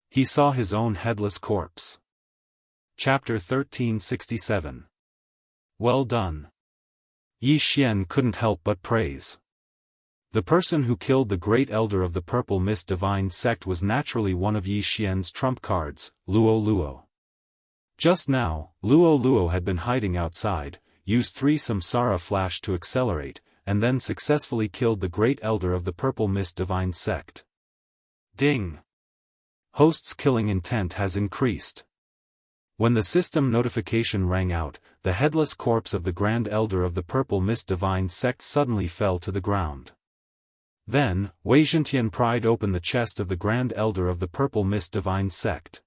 He saw his own headless corpse. Chapter 1367. Well done. Yi Xian couldn't help but praise. The person who killed the great elder of the Purple Mist Divine Sect was naturally one of Yi Xian's trump cards, Luo Luo. Just now, Luo Luo had been hiding outside, used 3 Samsara Flash to accelerate, and then successfully killed the great elder of the Purple Mist Divine Sect. Ding! Host's killing intent has increased. When the system notification rang out, the headless corpse of the Grand Elder of the Purple Mist Divine Sect suddenly fell to the ground. Then, Wei Zhentian pried open the chest of the Grand Elder of the Purple Mist Divine Sect.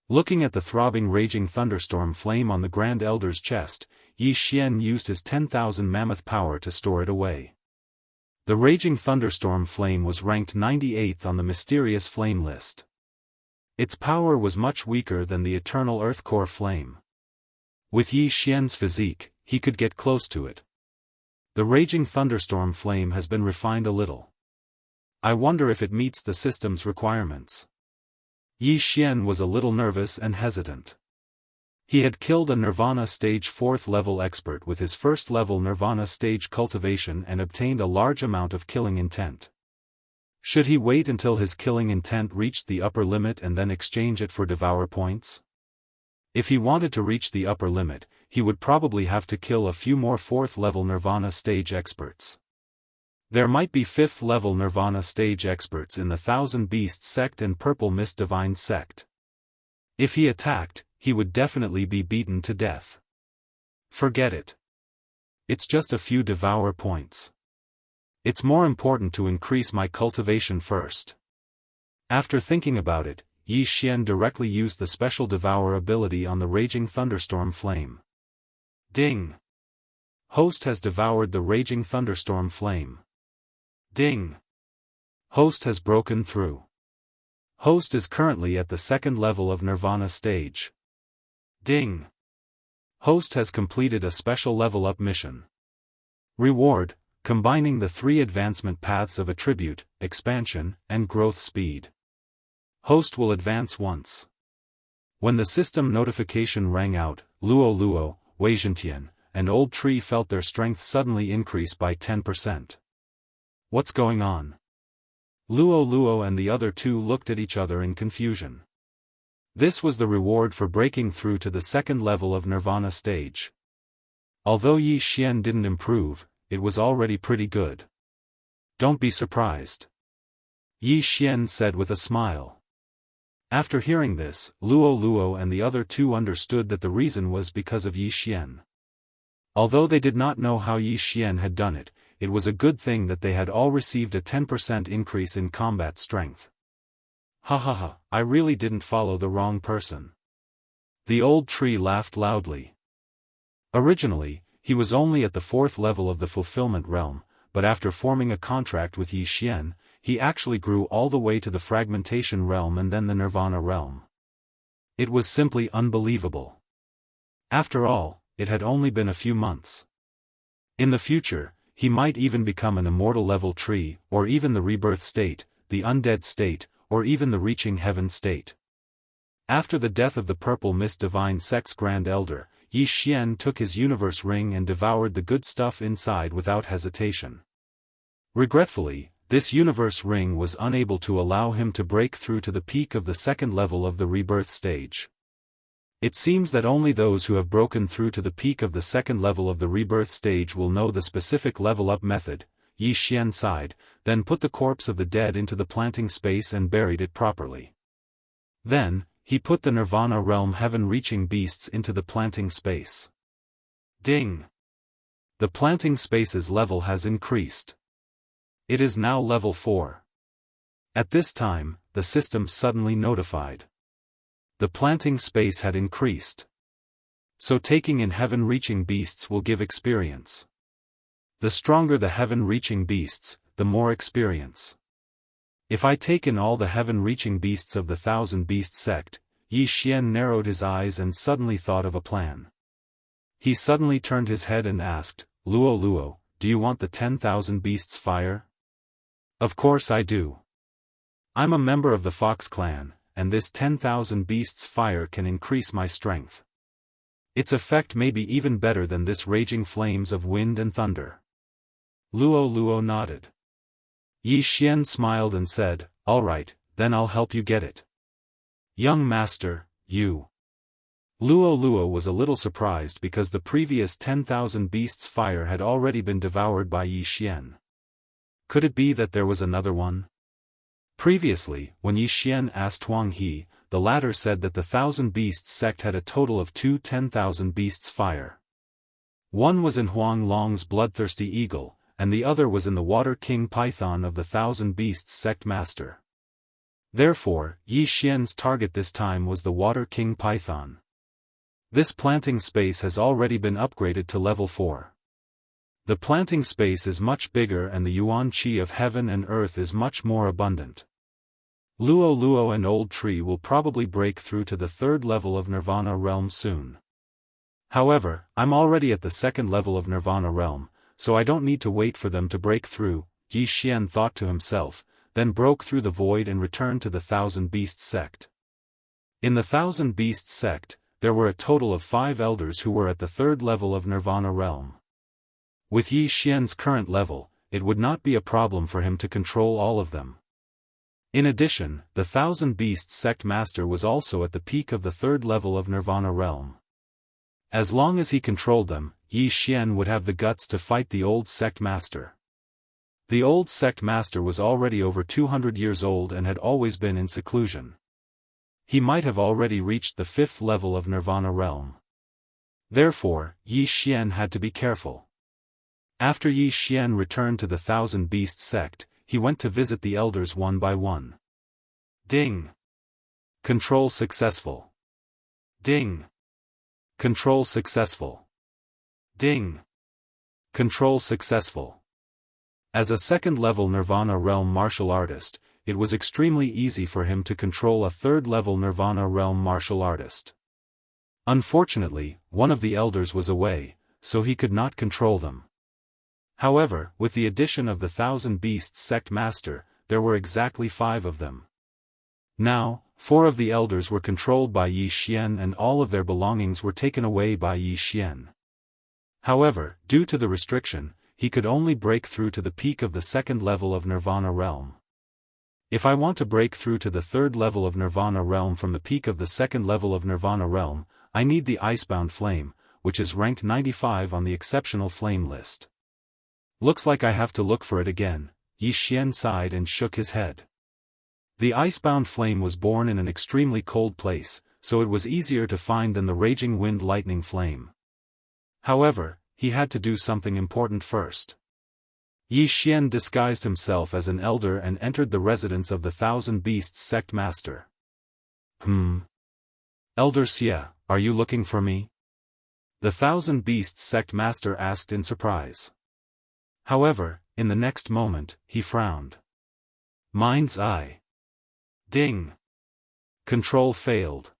Looking at the throbbing raging thunderstorm flame on the Grand Elder's chest, Yi Xian used his 10,000 mammoth power to store it away. The raging thunderstorm flame was ranked 98th on the mysterious flame list. Its power was much weaker than the eternal earth core flame. With Yi Xian's physique, he could get close to it. The raging thunderstorm flame has been refined a little. I wonder if it meets the system's requirements. Yi Xian was a little nervous and hesitant. He had killed a Nirvana Stage 4th level expert with his first level Nirvana Stage cultivation and obtained a large amount of killing intent. Should he wait until his killing intent reached the upper limit and then exchange it for devour points? If he wanted to reach the upper limit, he would probably have to kill a few more 4th level Nirvana Stage experts. There might be 5th level Nirvana Stage experts in the Thousand Beasts Sect and Purple Mist Divine Sect. If he attacked, he would definitely be beaten to death. Forget it. It's just a few devour points. It's more important to increase my cultivation first. After thinking about it, Yi Xian directly used the special devour ability on the raging thunderstorm flame. Ding! Host has devoured the raging thunderstorm flame. Ding! Host has broken through. Host is currently at the 2nd level of Nirvana Stage. Ding! Host has completed a special level up mission. Reward, combining the 3 advancement paths of attribute, expansion, and growth speed. Host will advance once. When the system notification rang out, Luo Luo, Wei Zhentian, and Old Tree felt their strength suddenly increase by 10%. What's going on? Luo Luo and the other 2 looked at each other in confusion. This was the reward for breaking through to the 2nd level of Nirvana Stage. Although Yi Xian didn't improve, it was already pretty good. Don't be surprised. Yi Xian said with a smile. After hearing this, Luo Luo and the other 2 understood that the reason was because of Yi Xian. Although they did not know how Yi Xian had done it, it was a good thing that they had all received a 10% increase in combat strength. Ha ha ha, I really didn't follow the wrong person. The Old Tree laughed loudly. Originally, he was only at the 4th level of the Fulfillment Realm, but after forming a contract with Yi Xian, he actually grew all the way to the Fragmentation Realm and then the Nirvana Realm. It was simply unbelievable. After all, it had only been a few months. In the future, he might even become an immortal level tree, or even the rebirth state, the undead state, or even the reaching heaven state. After the death of the Purple Mist Divine Sect's Grand Elder, Yi Xian took his universe ring and devoured the good stuff inside without hesitation. Regretfully, this universe ring was unable to allow him to break through to the peak of the 2nd level of the rebirth stage. It seems that only those who have broken through to the peak of the 2nd level of the rebirth stage will know the specific level-up method. Yi Xian sighed, then put the corpse of the dead into the planting space and buried it properly. Then, he put the Nirvana realm heaven-reaching beasts into the planting space. Ding! The planting space's level has increased. It is now level 4. At this time, the system suddenly notified. The planting space had increased. So taking in heaven-reaching beasts will give experience. The stronger the heaven-reaching beasts, the more experience. If I take in all the heaven-reaching beasts of the Thousand Beast sect, Yi Xian narrowed his eyes and suddenly thought of a plan. He suddenly turned his head and asked, Luo Luo, do you want the 10,000 beasts fire? Of course I do. I'm a member of the Fox clan, and this 10,000 beasts fire can increase my strength. Its effect may be even better than this raging flames of wind and thunder. Luo Luo nodded. Yi Xian smiled and said, all right, then I'll help you get it. Young master, you. Luo Luo was a little surprised because the previous 10,000 beasts fire had already been devoured by Yi Xian. Could it be that there was another one? Previously, when Yi Xian asked Huang He, the latter said that the Thousand Beasts sect had a total of 10,000 beasts fire. One was in Huang Long's bloodthirsty eagle, and the other was in the Water King Python of the Thousand Beasts sect master. Therefore, Yi Xian's target this time was the Water King Python. This planting space has already been upgraded to level 4. The planting space is much bigger and the yuan qi of heaven and earth is much more abundant. Luo Luo and Old Tree will probably break through to the 3rd level of Nirvana realm soon. However, I'm already at the 2nd level of Nirvana realm, so I don't need to wait for them to break through, Yi Xian thought to himself, then broke through the void and returned to the Thousand Beasts sect. In the Thousand Beasts sect, there were a total of 5 elders who were at the 3rd level of Nirvana realm. With Yi Xian's current level, it would not be a problem for him to control all of them. In addition, the Thousand Beasts sect master was also at the peak of the 3rd level of Nirvana realm. As long as he controlled them, Yi Xian would have the guts to fight the old sect master. The old sect master was already over 200 years old and had always been in seclusion. He might have already reached the 5th level of Nirvana realm. Therefore, Yi Xian had to be careful. After Yi Xian returned to the Thousand Beasts sect, he went to visit the elders one by one. Ding! Control successful. Ding! Control successful. Ding! Control successful. As a 2nd-level Nirvana realm martial artist, it was extremely easy for him to control a 3rd-level Nirvana realm martial artist. Unfortunately, one of the elders was away, so he could not control them. However, with the addition of the Thousand Beasts sect master, there were exactly 5 of them. Now, 4 of the elders were controlled by Yi Xian and all of their belongings were taken away by Yi Xian. However, due to the restriction, he could only break through to the peak of the 2nd level of Nirvana realm. If I want to break through to the 3rd level of Nirvana realm from the peak of the 2nd level of Nirvana realm, I need the Icebound Flame, which is ranked 95 on the exceptional flame list. Looks like I have to look for it again, Yi Xian sighed and shook his head. The Icebound Flame was born in an extremely cold place, so it was easier to find than the Raging Wind Lightning Flame. However, he had to do something important first. Yi Xian disguised himself as an elder and entered the residence of the Thousand Beasts sect master. Elder Xia, are you looking for me? The Thousand Beasts sect master asked in surprise. However, in the next moment, he frowned. Mind's eye. Ding! Control failed.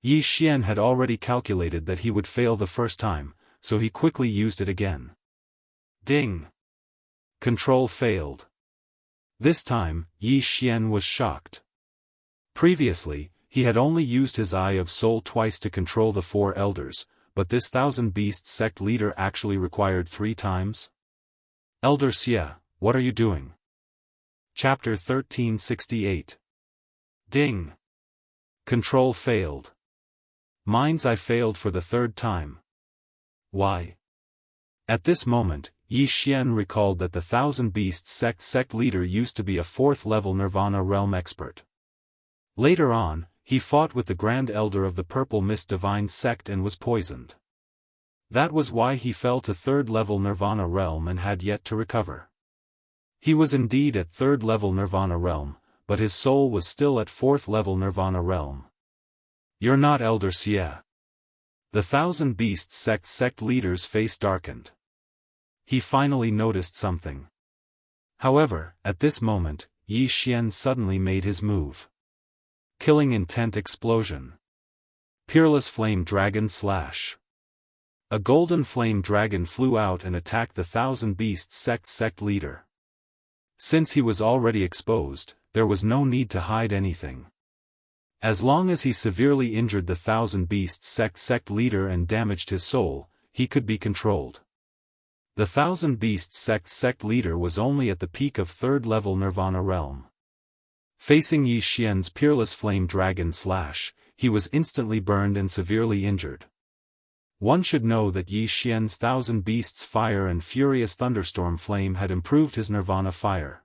Yi Xian had already calculated that he would fail the first time, so he quickly used it again. Ding! Control failed. This time, Yi Xian was shocked. Previously, he had only used his Eye of Soul twice to control the 4 elders, but this Thousand Beasts sect leader actually required 3 times? Elder Xia, what are you doing? Chapter 1368. Ding! Control failed. Mind's Eye failed for the 3rd time. Why? At this moment, Yi Xian recalled that the Thousand Beasts sect leader used to be a 4th-level Nirvana realm expert. Later on, He fought with the Grand Elder of the Purple Mist Divine Sect and was poisoned. That was why he fell to 3rd level Nirvana realm and had yet to recover. He was indeed at 3rd level Nirvana realm, but his soul was still at 4th level Nirvana realm. You're not Elder Xie. The Thousand Beasts sect leader's face darkened. He finally noticed something. However, at this moment, Yi Xian suddenly made his move. Killing intent explosion. Peerless flame dragon slash. A golden flame dragon flew out and attacked the Thousand Beasts sect leader. Since he was already exposed, there was no need to hide anything. As long as he severely injured the Thousand Beasts sect leader and damaged his soul, he could be controlled. The Thousand Beasts sect leader was only at the peak of 3rd level Nirvana realm. Facing Yi Xian's peerless flame dragon slash, he was instantly burned and severely injured. One should know that Yi Xian's Thousand Beasts fire and furious thunderstorm flame had improved his Nirvana fire.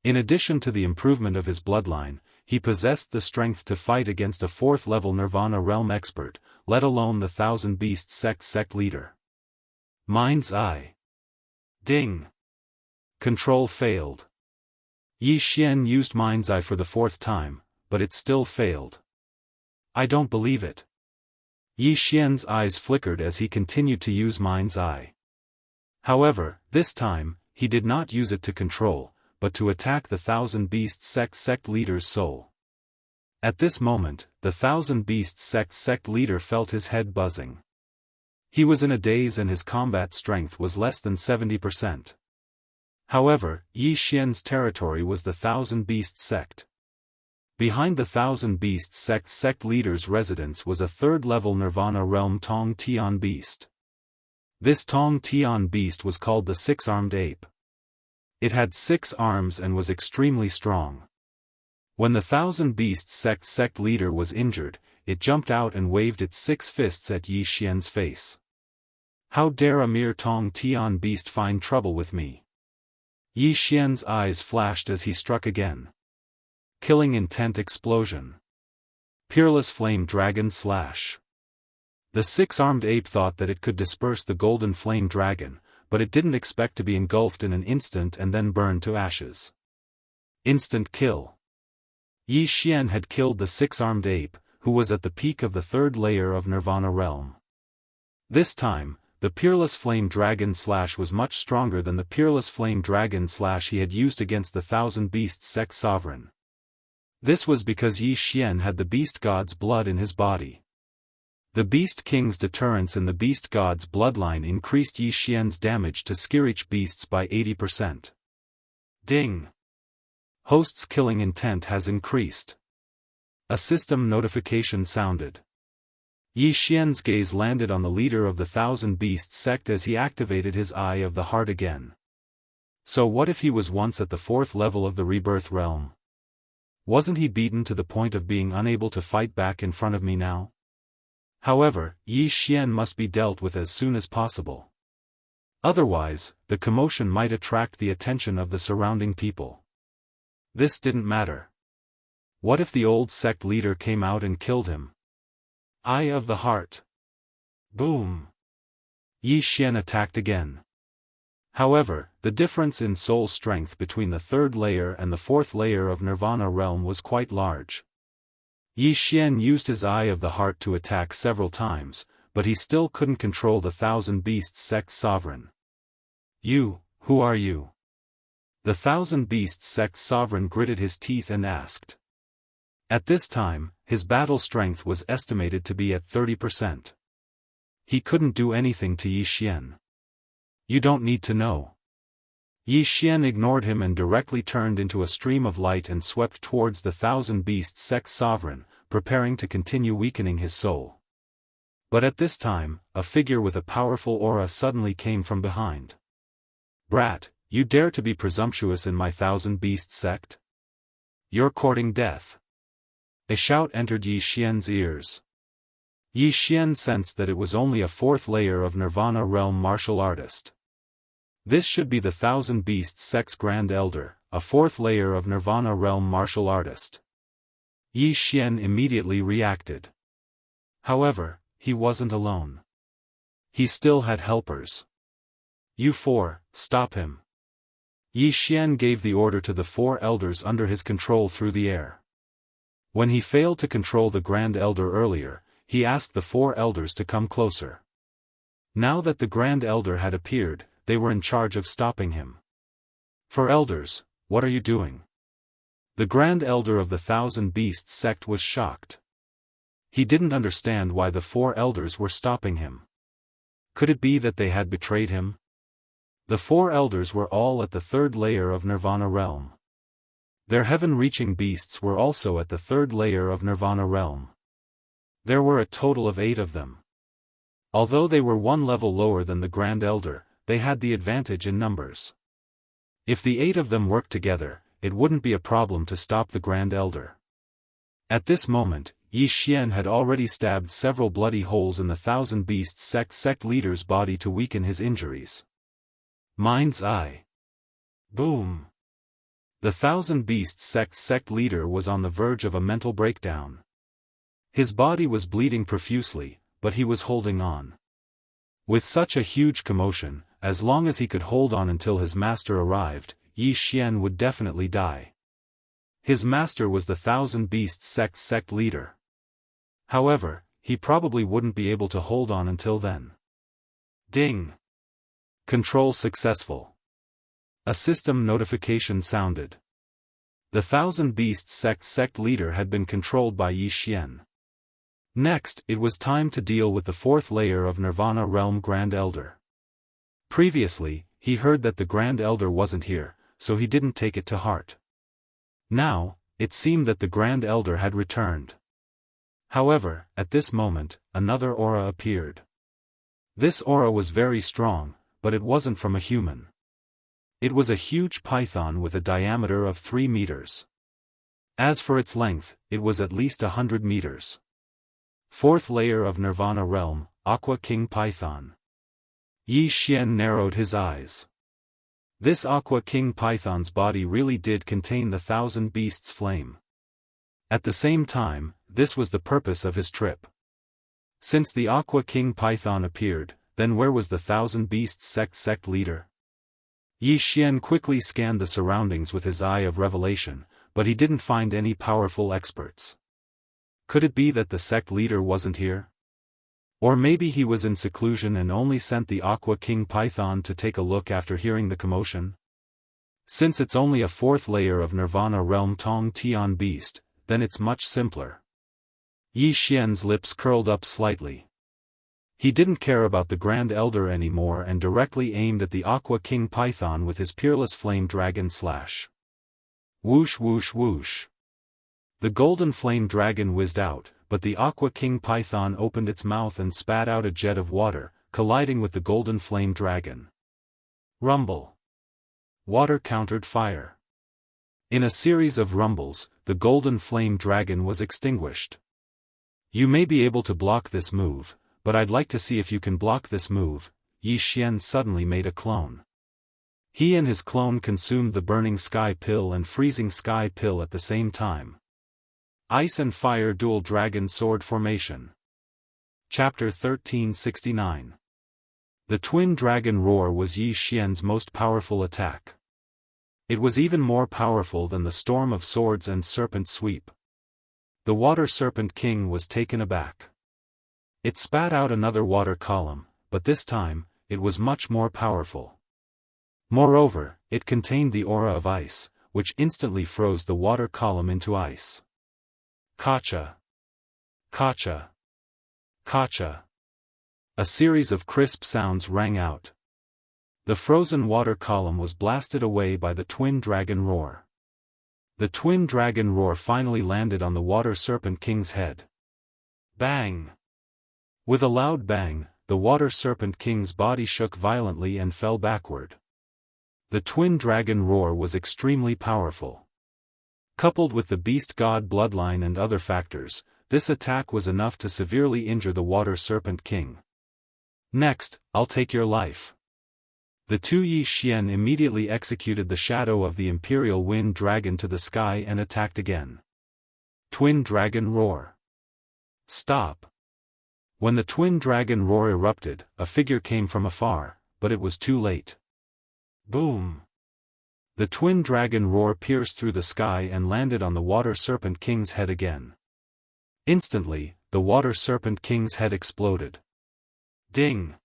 In addition to the improvement of his bloodline, he possessed the strength to fight against a 4th level Nirvana realm expert, let alone the Thousand Beasts sect leader. Mind's Eye. Ding. Control failed. Yi Xian used Mind's Eye for the 4th time, but it still failed. I don't believe it. Yi Xian's eyes flickered as he continued to use Mind's Eye. However, this time, he did not use it to control, but to attack the Thousand Beasts sect leader's soul. At this moment, the Thousand Beasts sect leader felt his head buzzing. He was in a daze and his combat strength was less than 70%. However, Yi Xian's territory was the Thousand Beasts sect. Behind the Thousand Beasts sect leader's residence was a 3rd level Nirvana realm Tong Tian beast. This Tong Tian beast was called the 6-armed ape. It had 6 arms and was extremely strong. When the Thousand Beasts sect leader was injured, it jumped out and waved its 6 fists at Yi Xian's face. How dare a mere Tong Tian beast find trouble with me? Yi Xian's eyes flashed as he struck again. Killing intent explosion. Peerless flame dragon slash. The 6-armed ape thought that it could disperse the golden flame dragon, but it didn't expect to be engulfed in an instant and then burned to ashes. Instant kill. Yi Xian had killed the 6-armed ape, who was at the peak of the 3rd layer of Nirvana realm. This time, the peerless flame dragon slash was much stronger than the peerless flame dragon slash he had used against the Thousand Beasts sect sovereign. This was because Yi Xian had the beast god's blood in his body. The beast king's deterrence in the beast god's bloodline increased Yi Xian's damage to Skirich beasts by 80%. Ding! Host's killing intent has increased. A system notification sounded. Yi Xian's gaze landed on the leader of the Thousand Beasts sect as he activated his Eye of the Heart again. So what if he was once at the 4th level of the Rebirth realm? Wasn't he beaten to the point of being unable to fight back in front of me now? However, Yi Xian must be dealt with as soon as possible. Otherwise, the commotion might attract the attention of the surrounding people. This didn't matter. What if the old sect leader came out and killed him? Eye of the Heart. Boom! Yi Xian attacked again. However, the difference in soul strength between the 3rd layer and the 4th layer of Nirvana realm was quite large. Yi Xian used his Eye of the Heart to attack several times, but he still couldn't control the Thousand Beasts sect sovereign. You, who are you? The Thousand Beasts sect sovereign gritted his teeth and asked. At this time, his battle strength was estimated to be at 30%. He couldn't do anything to Yi Xian. You don't need to know. Yi Xian ignored him and directly turned into a stream of light and swept towards the Thousand Beasts sect sovereign, preparing to continue weakening his soul. But at this time, a figure with a powerful aura suddenly came from behind. Brat, you dare to be presumptuous in my Thousand Beasts sect? You're courting death. A shout entered Yi Xian's ears. Yi Xian sensed that it was only a 4th layer of Nirvana realm martial artist. This should be the Thousand Beasts sect's Grand Elder, a 4th layer of Nirvana realm martial artist. Yi Xian immediately reacted. However, he wasn't alone. He still had helpers. You four, stop him. Yi Xian gave the order to the 4 elders under his control through the air. When he failed to control the Grand Elder earlier, he asked the 4 elders to come closer. Now that the Grand Elder had appeared, they were in charge of stopping him. 4 elders, what are you doing? The Grand Elder of the Thousand Beasts sect was shocked. He didn't understand why the 4 elders were stopping him. Could it be that they had betrayed him? The 4 elders were all at the 3rd layer of Nirvana realm. Their heaven-reaching beasts were also at the 3rd layer of Nirvana realm. There were a total of 8 of them. Although they were 1 level lower than the Grand Elder, they had the advantage in numbers. If the 8 of them worked together, it wouldn't be a problem to stop the Grand Elder. At this moment, Yi Xian had already stabbed several bloody holes in the Thousand Beasts sect leader's body to weaken his injuries. Mind's eye. Boom. The Thousand Beasts sect leader was on the verge of a mental breakdown. His body was bleeding profusely, but he was holding on. With such a huge commotion, as long as he could hold on until his master arrived, Yi Xian would definitely die. His master was the Thousand Beasts sect leader. However, he probably wouldn't be able to hold on until then. Ding! Control successful. A system notification sounded. The Thousand Beasts sect leader had been controlled by Yi Xian. Next, it was time to deal with the 4th layer of Nirvana realm Grand Elder. Previously, he heard that the Grand Elder wasn't here, so he didn't take it to heart. Now, it seemed that the Grand Elder had returned. However, at this moment, another aura appeared. This aura was very strong, but it wasn't from a human. It was a huge python with a diameter of 3 meters. As for its length, it was at least 100 meters. 4th layer of Nirvana realm, Aqua King Python. Yi Xian narrowed his eyes. This Aqua King Python's body really did contain the Thousand Beasts flame. At the same time, this was the purpose of his trip. Since the Aqua King Python appeared, then where was the Thousand Beasts sect leader? Yi Xian quickly scanned the surroundings with his eye of revelation, but he didn't find any powerful experts. Could it be that the sect leader wasn't here? Or maybe he was in seclusion and only sent the Aqua King Python to take a look after hearing the commotion? Since it's only a 4th layer of Nirvana realm Tong Tian beast, then it's much simpler. Yi Xian's lips curled up slightly. He didn't care about the Grand Elder anymore and directly aimed at the Aqua King Python with his peerless flame dragon slash. Whoosh whoosh whoosh. The golden flame dragon whizzed out, but the Aqua King Python opened its mouth and spat out a jet of water, colliding with the golden flame dragon. Rumble. Water countered fire. In a series of rumbles, the golden flame dragon was extinguished. You may be able to block this move, but I'd like to see if you can block this move. Yi Xian suddenly made a clone. He and his clone consumed the burning sky pill and freezing sky pill at the same time. Ice and Fire Dual Dragon Sword Formation. Chapter 1369. The Twin Dragon Roar was Yi Xian's most powerful attack. It was even more powerful than the Storm of Swords and Serpent Sweep. The Water Serpent King was taken aback. It spat out another water column, but this time, it was much more powerful. Moreover, it contained the aura of ice, which instantly froze the water column into ice. Kacha. Kacha. Kacha. A series of crisp sounds rang out. The frozen water column was blasted away by the Twin Dragon Roar. The Twin Dragon Roar finally landed on the Water Serpent King's head. Bang! With a loud bang, the Water Serpent King's body shook violently and fell backward. The Twin Dragon Roar was extremely powerful. Coupled with the Beast God bloodline and other factors, this attack was enough to severely injure the Water Serpent King. Next, I'll take your life. The two Yi Xian immediately executed the shadow of the Imperial Wind Dragon to the sky and attacked again. Twin Dragon Roar. Stop. When the twin dragon roar erupted, a figure came from afar, but it was too late. Boom! The twin dragon roar pierced through the sky and landed on the Water Serpent King's head again. Instantly, the Water Serpent King's head exploded. Ding!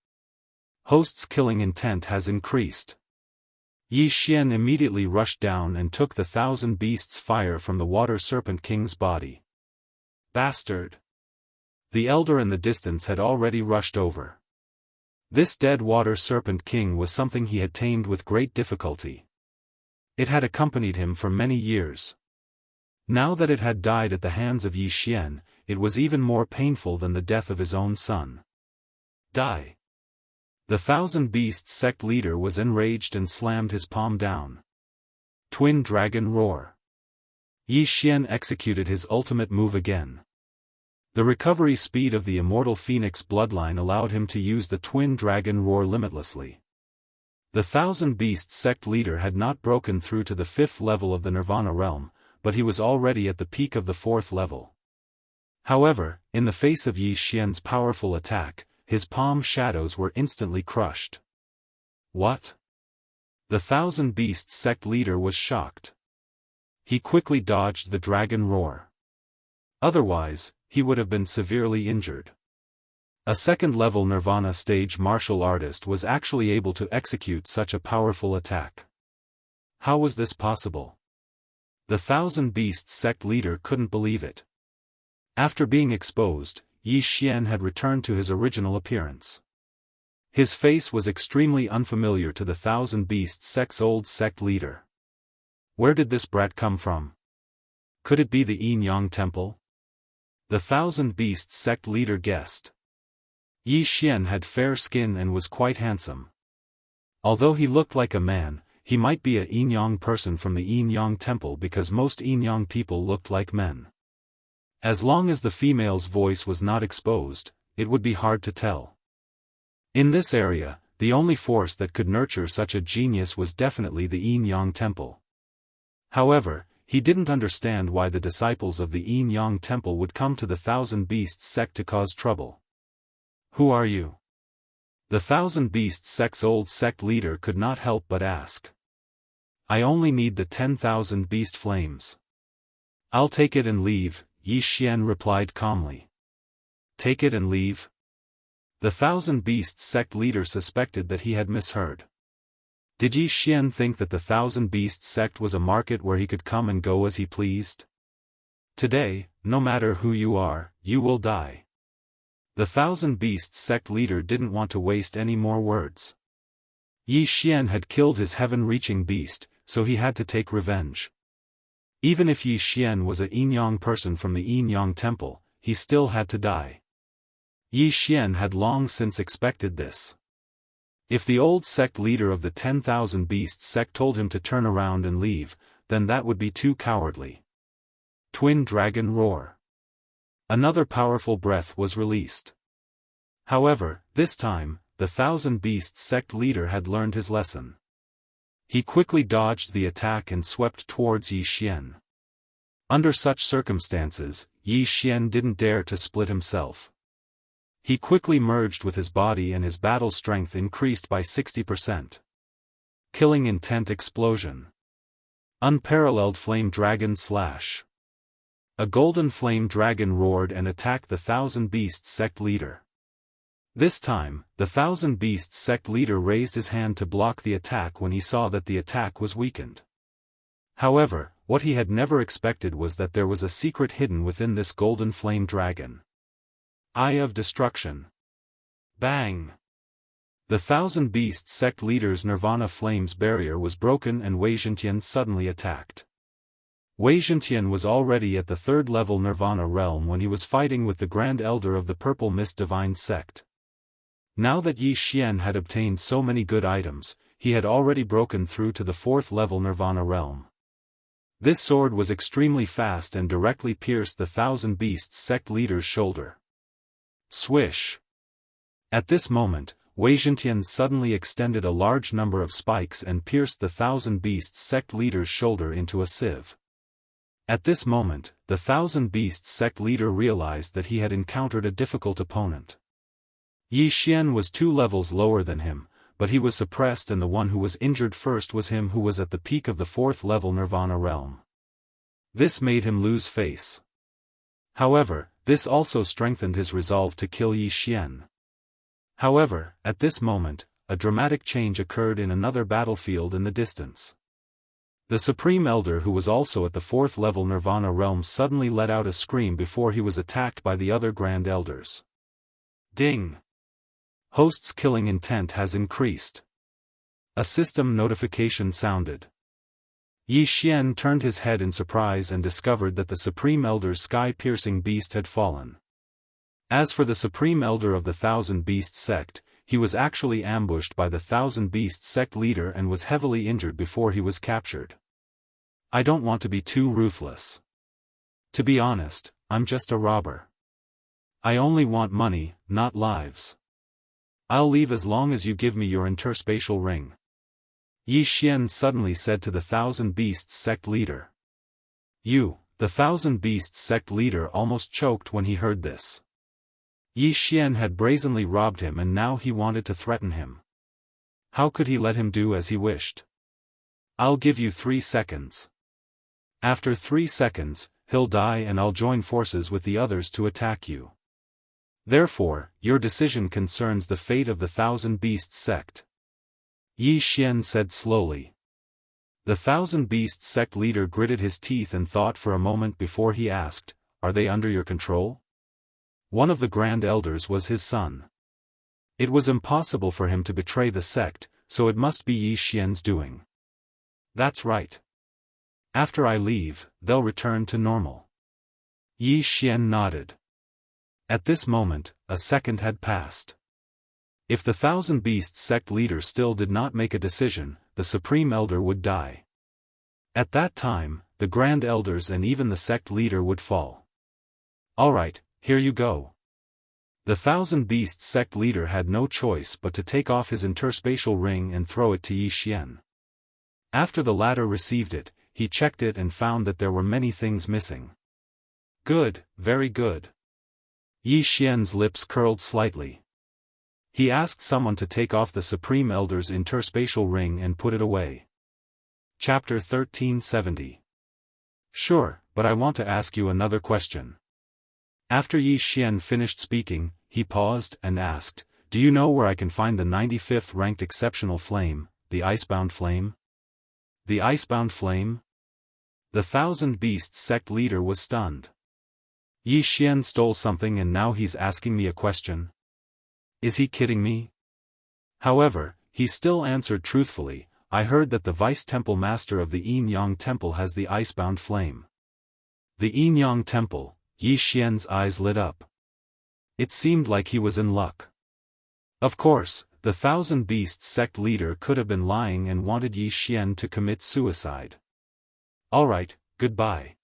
Host's killing intent has increased. Yi Xian immediately rushed down and took the 1,000 beasts' fire from the Water Serpent King's body. Bastard! The elder in the distance had already rushed over. This dead Water Serpent King was something he had tamed with great difficulty. It had accompanied him for many years. Now that it had died at the hands of Yi Xian, it was even more painful than the death of his own son. Die! The 1,000 Beasts sect leader was enraged and slammed his palm down. Twin Dragon Roar. Yi Xian executed his ultimate move again. The recovery speed of the Immortal Phoenix bloodline allowed him to use the Twin Dragon Roar limitlessly. The 1,000 Beasts sect leader had not broken through to the 5th level of the Nirvana realm, but he was already at the peak of the 4th level. However, in the face of Yi Xian's powerful attack, his palm shadows were instantly crushed. What? The 1,000 Beasts sect leader was shocked. He quickly dodged the dragon roar. Otherwise, he would have been severely injured. A second-level Nirvana stage martial artist was actually able to execute such a powerful attack. How was this possible? The 1,000 Beasts sect leader couldn't believe it. After being exposed, Yi Xian had returned to his original appearance. His face was extremely unfamiliar to the 1,000 Beasts sect's old sect leader. Where did this brat come from? Could it be the Yin Yang Temple? The 1,000 Beasts sect leader guessed. Yi Xian had fair skin and was quite handsome. Although he looked like a man, he might be a Yin Yang person from the Yin Yang Temple because most Yin Yang people looked like men. As long as the female's voice was not exposed, it would be hard to tell. In this area, the only force that could nurture such a genius was definitely the Yin Yang Temple. However, he didn't understand why the disciples of the Yin Yang Temple would come to the 1,000 Beasts sect to cause trouble. Who are you? The 1,000 Beasts sect's old sect leader could not help but ask. I only need the 10,000 beast flames. I'll take it and leave, Yi Xian replied calmly. Take it and leave? The 1,000 Beasts sect leader suspected that he had misheard. Did Yi Xian think that the 1,000 Beasts sect was a market where he could come and go as he pleased? Today, no matter who you are, you will die. The 1,000 Beasts sect leader didn't want to waste any more words. Yi Xian had killed his heaven-reaching beast, so he had to take revenge. Even if Yi Xian was a Yin Yang person from the Yin Yang Temple, he still had to die. Yi Xian had long since expected this. If the old sect leader of the 10,000 Beasts sect told him to turn around and leave, then that would be too cowardly. Twin Dragon Roar. Another powerful breath was released. However, this time, the 1,000 Beasts sect leader had learned his lesson. He quickly dodged the attack and swept towards Yi Xian. Under such circumstances, Yi Xian didn't dare to split himself. He quickly merged with his body and his battle strength increased by 60%. Killing intent explosion. Unparalleled flame dragon slash. A golden flame dragon roared and attacked the 1,000 Beasts sect leader. This time, the 1,000 Beasts sect leader raised his hand to block the attack when he saw that the attack was weakened. However, what he had never expected was that there was a secret hidden within this golden flame dragon. Eye of Destruction. Bang! The 1,000 Beasts sect leader's Nirvana Flames barrier was broken and Wei Zhentian suddenly attacked. Wei Zhentian was already at the 3rd level Nirvana realm when he was fighting with the Grand Elder of the Purple Mist Divine Sect. Now that Yi Xian had obtained so many good items, he had already broken through to the 4th level Nirvana realm. This sword was extremely fast and directly pierced the 1,000 Beasts sect leader's shoulder. Swish! At this moment, Wei Zhentian suddenly extended a large number of spikes and pierced the 1,000 Beasts sect leader's shoulder into a sieve. At this moment, the Thousand Beasts sect leader realized that he had encountered a difficult opponent. Yi Xian was 2 levels lower than him, but he was suppressed, and the one who was injured first was him who was at the peak of the 4th level Nirvana realm. This made him lose face. However, this also strengthened his resolve to kill Yi Xian. However, at this moment, a dramatic change occurred in another battlefield in the distance. The Supreme Elder, who was also at the 4th level Nirvana realm, suddenly let out a scream before he was attacked by the other Grand Elders. Ding! Host's killing intent has increased. A system notification sounded. Yi Xian turned his head in surprise and discovered that the Supreme Elder's sky-piercing beast had fallen. As for the Supreme Elder of the Thousand Beasts sect, he was actually ambushed by the Thousand Beasts sect leader and was heavily injured before he was captured. I don't want to be too ruthless. To be honest, I'm just a robber. I only want money, not lives. I'll leave as long as you give me your interspatial ring. Yi Xian suddenly said to the Thousand Beasts sect leader. The Thousand Beasts sect leader almost choked when he heard this. Yi Xian had brazenly robbed him, and now he wanted to threaten him. How could he let him do as he wished? I'll give you 3 seconds. After 3 seconds, he'll die and I'll join forces with the others to attack you. Therefore, your decision concerns the fate of the Thousand Beasts sect. Yi Xian said slowly. The Thousand Beasts sect leader gritted his teeth and thought for a moment before he asked, "Are they under your control?" One of the Grand Elders was his son. It was impossible for him to betray the sect, so it must be Yi Xian's doing. That's right. After I leave, they'll return to normal. Yi Xian nodded. At this moment, a second had passed. If the Thousand Beasts sect leader still did not make a decision, the Supreme Elder would die. At that time, the Grand Elders and even the sect leader would fall. Alright, here you go. The Thousand Beasts sect leader had no choice but to take off his interspatial ring and throw it to Yi Xian. After the latter received it, he checked it and found that there were many things missing. Good, very good. Yi Xian's lips curled slightly. He asked someone to take off the Supreme Elder's interspatial ring and put it away. Chapter 1370. Sure, but I want to ask you another question. After Yi Xian finished speaking, he paused and asked, "Do you know where I can find the 95th ranked exceptional flame, the Icebound Flame?" The Icebound Flame? The Thousand Beasts sect leader was stunned. Yi Xian stole something and now he's asking me a question? Is he kidding me? However, he still answered truthfully, "I heard that the Vice-Temple Master of the Yin-Yang Temple has the Icebound Flame." The Yin-Yang Temple, Yi Xian's eyes lit up. It seemed like he was in luck. Of course, the Thousand Beasts sect leader could have been lying and wanted Yi Xian to commit suicide. Alright, goodbye.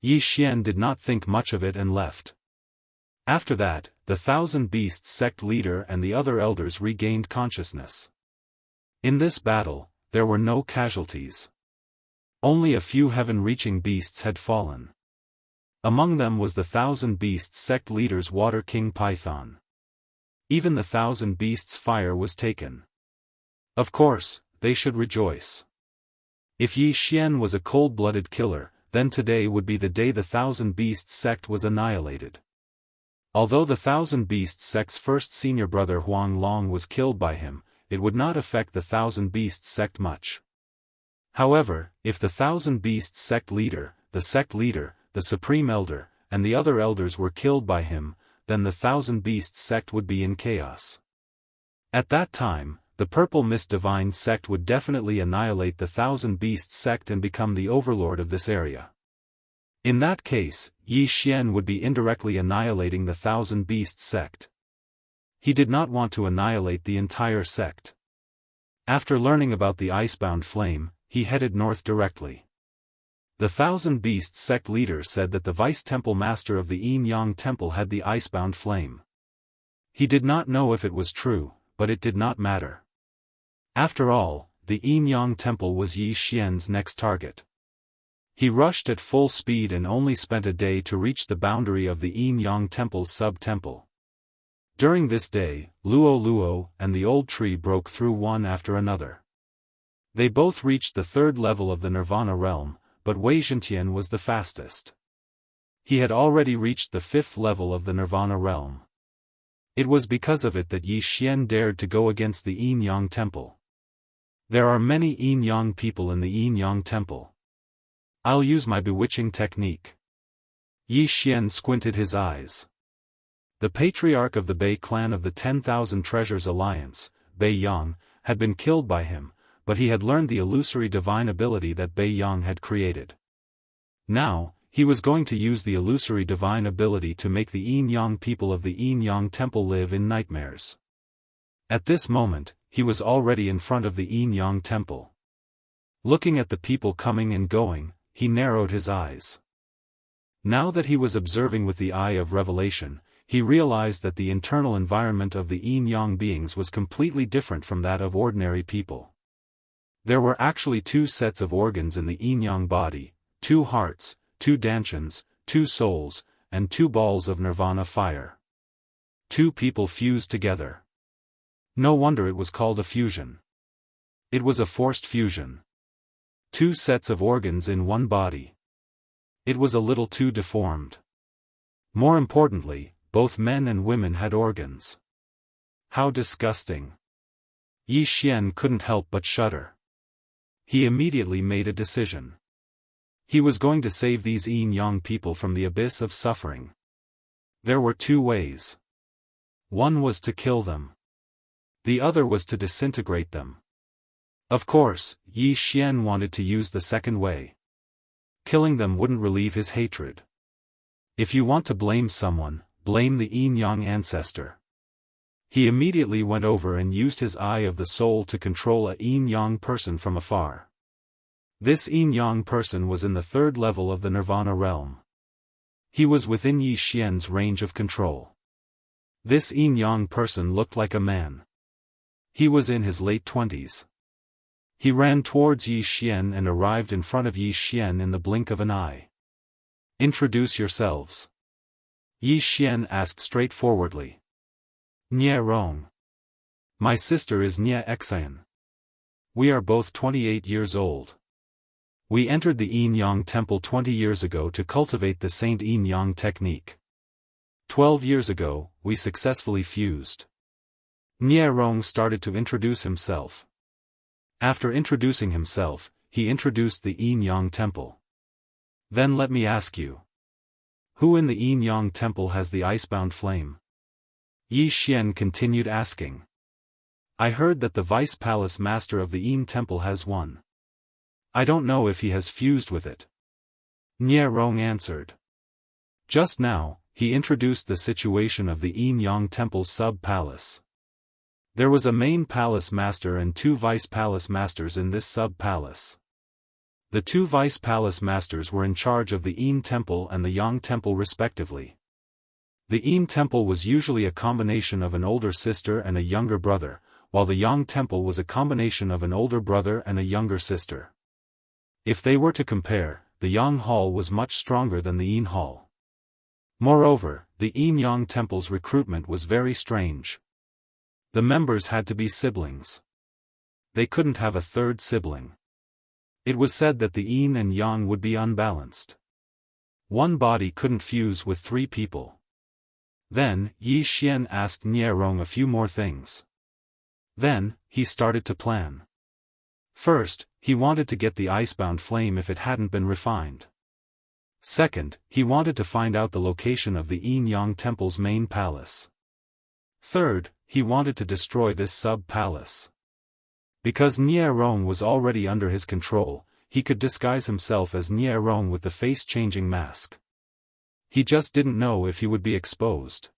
Yi Xian did not think much of it and left. After that, the Thousand Beasts sect leader and the other elders regained consciousness. In this battle, there were no casualties. Only a few heaven-reaching beasts had fallen. Among them was the Thousand Beasts sect leader's Water King Python. Even the Thousand Beasts' fire was taken. Of course, they should rejoice. If Yi Xian was a cold-blooded killer, then today would be the day the Thousand Beasts sect was annihilated. Although the Thousand Beasts sect's first senior brother Huang Long was killed by him, it would not affect the Thousand Beasts sect much. However, if the Thousand Beasts sect leader, the Supreme Elder, and the other elders were killed by him, then the Thousand Beasts sect would be in chaos. At that time, the Purple Mist Divine sect would definitely annihilate the Thousand Beasts sect and become the overlord of this area. In that case, Yi Xian would be indirectly annihilating the Thousand Beasts sect. He did not want to annihilate the entire sect. After learning about the Icebound Flame, he headed north directly. The Thousand Beasts sect leader said that the Vice-Temple Master of the Yin-Yang Temple had the Icebound Flame. He did not know if it was true, but it did not matter. After all, the Yin-Yang Temple was Yi Xian's next target. He rushed at full speed and only spent a day to reach the boundary of the Yin Yang Temple's sub-temple. During this day, Luo and the old tree broke through one after another. They both reached the third level of the Nirvana realm, but Wei Zhentian was the fastest. He had already reached the fifth level of the Nirvana realm. It was because of it that Yi Xian dared to go against the Yin Yang Temple. There are many Yin Yang people in the Yin Yang Temple. I'll use my bewitching technique. Yi Xian squinted his eyes. The patriarch of the Bei clan of the 10,000 Treasures Alliance, Bei Yang, had been killed by him, but he had learned the illusory divine ability that Bei Yang had created. Now, he was going to use the illusory divine ability to make the Yin Yang people of the Yin Yang Temple live in nightmares. At this moment, he was already in front of the Yin Yang Temple. Looking at the people coming and going, he narrowed his eyes. Now that he was observing with the eye of revelation, he realized that the internal environment of the Yin Yang beings was completely different from that of ordinary people. There were actually two sets of organs in the Yin Yang body, 2 hearts, 2 dantians, 2 souls, and 2 balls of nirvana fire. 2 people fused together. No wonder it was called a fusion. It was a forced fusion. 2 sets of organs in one body. It was a little too deformed. More importantly, both men and women had organs. How disgusting. Yi Xian couldn't help but shudder. He immediately made a decision. He was going to save these Yin Yang people from the abyss of suffering. There were 2 ways. One was to kill them. The other was to disintegrate them. Of course, Yi Xian wanted to use the second way. Killing them wouldn't relieve his hatred. If you want to blame someone, blame the Yin Yang ancestor. He immediately went over and used his eye of the soul to control a Yin Yang person from afar. This Yin Yang person was in the third level of the Nirvana realm. He was within Yi Xian's range of control. This Yin Yang person looked like a man. He was in his late 20s. He ran towards Yi Xian and arrived in front of Yi Xian in the blink of an eye. Introduce yourselves. Yi Xian asked straightforwardly. Nie Rong. My sister is Nie Xian. We are both 28 years old. We entered the Yin Yang Temple 20 years ago to cultivate the Saint Yin Yang technique. 12 years ago, we successfully fused. Nie Rong started to introduce himself. After introducing himself, he introduced the Yin Yang Temple. Then let me ask you. Who in the Yin Yang Temple has the icebound flame? Yi Xian continued asking. I heard that the Vice Palace Master of the Yin Temple has one. I don't know if he has fused with it. Nie Rong answered. Just now, he introduced the situation of the Yin Yang Temple sub-palace. There was a main palace master and 2 vice palace masters in this sub-palace. The 2 vice palace masters were in charge of the Yin Temple and the Yang Temple respectively. The Yin Temple was usually a combination of an older sister and a younger brother, while the Yang Temple was a combination of an older brother and a younger sister. If they were to compare, the Yang Hall was much stronger than the Yin Hall. Moreover, the Yin Yang Temple's recruitment was very strange. The members had to be siblings. They couldn't have a third sibling. It was said that the Yin and Yang would be unbalanced. One body couldn't fuse with 3 people. Then, Yi Xian asked Nie Rong a few more things. Then, he started to plan. First, he wanted to get the icebound flame if it hadn't been refined. Second, he wanted to find out the location of the Yin Yang Temple's main palace. Third, he wanted to destroy this sub-palace. Because Nie Rong was already under his control, he could disguise himself as Nie Rong with the face-changing mask. He just didn't know if he would be exposed.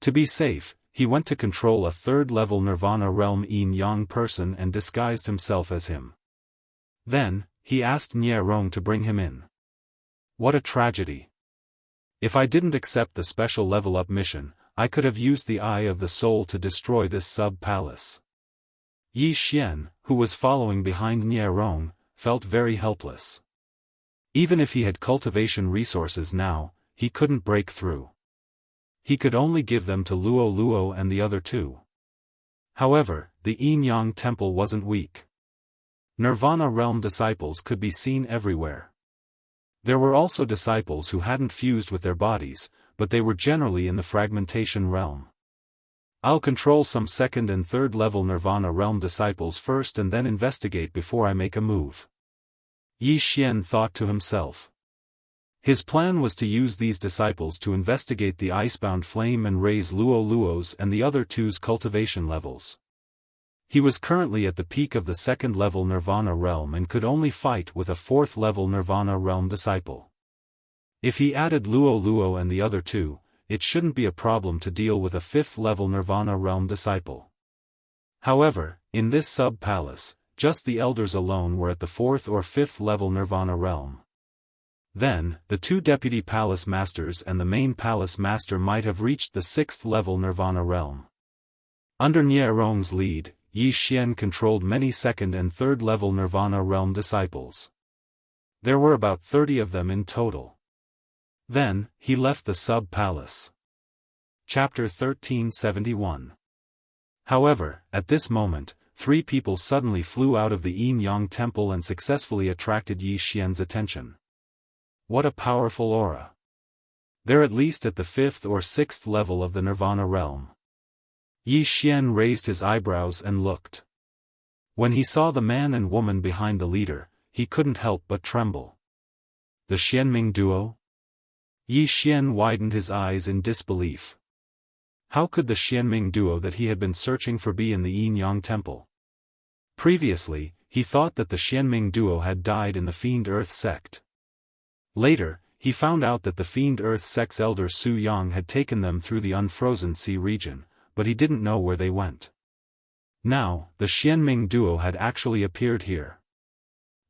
To be safe, he went to control a third-level Nirvana realm Yin Yang person and disguised himself as him. Then, he asked Nie Rong to bring him in. What a tragedy. If I didn't accept the special level-up mission, I could have used the Eye of the Soul to destroy this sub-palace. Yi Xian, who was following behind Nie Rong, felt very helpless. Even if he had cultivation resources now, he couldn't break through. He could only give them to Luo Luo and the other two. However, the Yin-Yang Temple wasn't weak. Nirvana Realm disciples could be seen everywhere. There were also disciples who hadn't fused with their bodies, but they were generally in the fragmentation realm. I'll control some second and third level Nirvana Realm disciples first and then investigate before I make a move. Yi Xian thought to himself. His plan was to use these disciples to investigate the icebound flame and raise Luo Luo's and the other two's cultivation levels. He was currently at the peak of the second level Nirvana Realm and could only fight with a fourth level Nirvana Realm disciple. If he added Luo Luo and the other two, it shouldn't be a problem to deal with a fifth level Nirvana Realm disciple. However, in this sub-palace, just the elders alone were at the fourth or fifth level Nirvana Realm. Then, the two deputy palace masters and the main palace master might have reached the sixth level Nirvana Realm. Under Nierong's lead, Yi Xian controlled many second and third level Nirvana Realm disciples. There were about 30 of them in total. Then, he left the sub-palace. Chapter 1371. However, at this moment, 3 people suddenly flew out of the Yin-Yang Temple and successfully attracted Yi Xian's attention. What a powerful aura! They're at least at the 5th or 6th level of the Nirvana Realm. Yi Xian raised his eyebrows and looked. When he saw the man and woman behind the leader, he couldn't help but tremble. The Xianming duo? Yi Xian widened his eyes in disbelief. How could the Xianming duo that he had been searching for be in the Yin-Yang Temple? Previously, he thought that the Xianming duo had died in the Fiend Earth sect. Later, he found out that the Fiend Earth sect's elder Su Yang had taken them through the Unfrozen Sea region, but he didn't know where they went. Now, the Xianming duo had actually appeared here.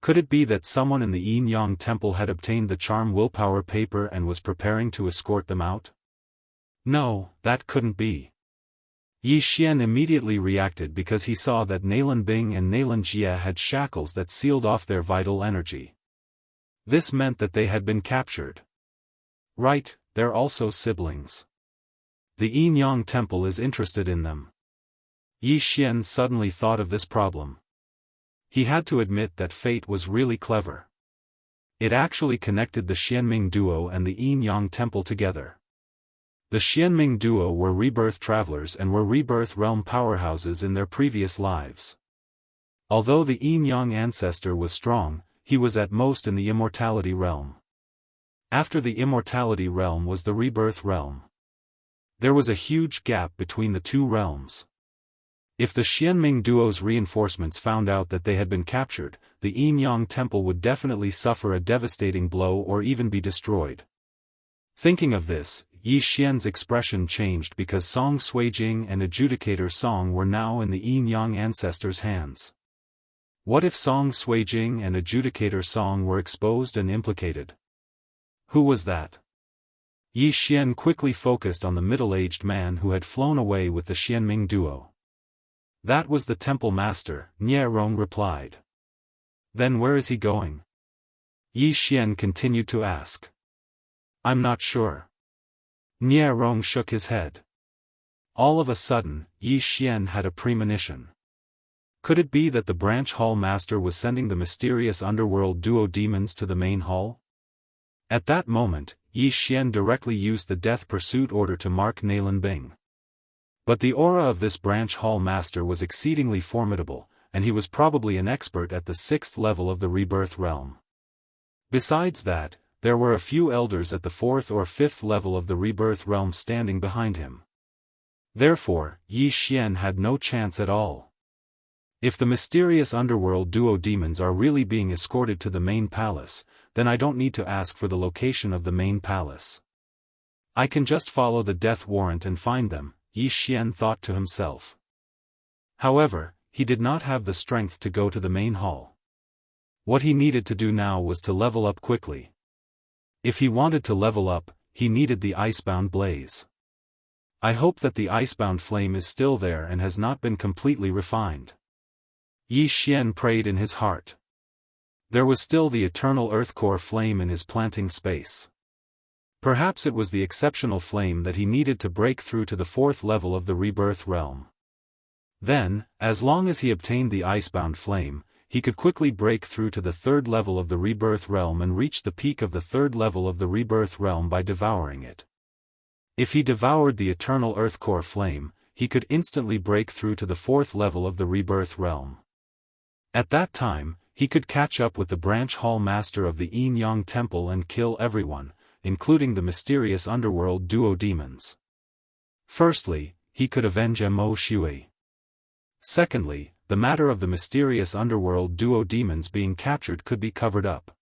Could it be that someone in the Yin-Yang Temple had obtained the charm willpower paper and was preparing to escort them out? No, that couldn't be. Yi Xian immediately reacted because he saw that Nalan Bing and Nalan Jie had shackles that sealed off their vital energy. This meant that they had been captured. Right, they're also siblings. The Yin-Yang Temple is interested in them. Yi Xian suddenly thought of this problem. He had to admit that fate was really clever. It actually connected the Xianming duo and the Yin-Yang Temple together. The Xianming duo were rebirth travelers and were rebirth realm powerhouses in their previous lives. Although the Yin-Yang ancestor was strong, he was at most in the immortality realm. After the immortality realm was the rebirth realm. There was a huge gap between the two realms. If the Xianming duo's reinforcements found out that they had been captured, the Yin-Yang Temple would definitely suffer a devastating blow or even be destroyed. Thinking of this, Yi Xian's expression changed because Song Suijing and Adjudicator Song were now in the Yin-Yang ancestors' hands. What if Song Suijing and Adjudicator Song were exposed and implicated? Who was that? Yi Xian quickly focused on the middle-aged man who had flown away with the Xianming duo. That was the temple master, Nierong replied. Then where is he going? Yi Xian continued to ask. I'm not sure. Nierong shook his head. All of a sudden, Yi Xian had a premonition. Could it be that the branch hall master was sending the mysterious underworld duo demons to the main hall? At that moment, Yi Xian directly used the death pursuit order to mark Nalan Bing. But the aura of this branch hall master was exceedingly formidable, and he was probably an expert at the 6th level of the rebirth realm. Besides that, there were a few elders at the 4th or 5th level of the rebirth realm standing behind him. Therefore, Yi Xian had no chance at all. If the mysterious underworld duo demons are really being escorted to the main palace, then I don't need to ask for the location of the main palace. I can just follow the death warrant and find them, Yi Xian thought to himself. However, he did not have the strength to go to the main hall. What he needed to do now was to level up quickly. If he wanted to level up, he needed the icebound blaze. I hope that the icebound flame is still there and has not been completely refined. Yi Xian prayed in his heart. There was still the eternal earth core flame in his planting space. Perhaps it was the exceptional flame that he needed to break through to the fourth level of the rebirth realm. Then, as long as he obtained the icebound flame, he could quickly break through to the third level of the rebirth realm and reach the peak of the third level of the rebirth realm by devouring it. If he devoured the eternal earth core flame, he could instantly break through to the fourth level of the rebirth realm. At that time, he could catch up with the branch hall master of the Yin-Yang temple and kill everyone, including the mysterious underworld duo demons. Firstly, he could avenge Mo Shui. Secondly, the matter of the mysterious underworld duo demons being captured could be covered up.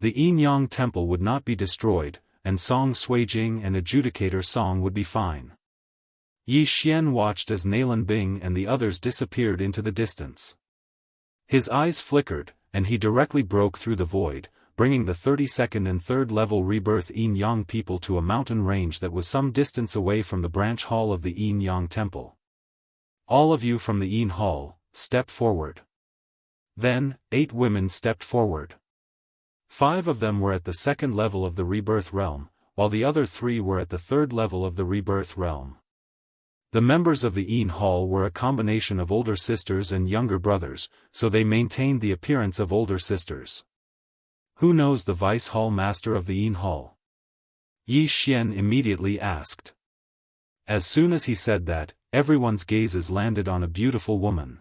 The Yin-Yang temple would not be destroyed, and Song Suijing and Adjudicator Song would be fine. Yi Xian watched as Nalan Bing and the others disappeared into the distance. His eyes flickered, and he directly broke through the void, bringing the 32nd and 3rd level rebirth Yin-Yang people to a mountain range that was some distance away from the branch hall of the Yin-Yang temple. All of you from the Yin hall, step forward. Then, 8 women stepped forward. 5 of them were at the 2nd level of the rebirth realm, while the other 3 were at the 3rd level of the rebirth realm. The members of the Yin hall were a combination of older sisters and younger brothers, so they maintained the appearance of older sisters. Who knows the vice hall master of the Yin hall? Yi Xian immediately asked. As soon as he said that, everyone's gazes landed on a beautiful woman.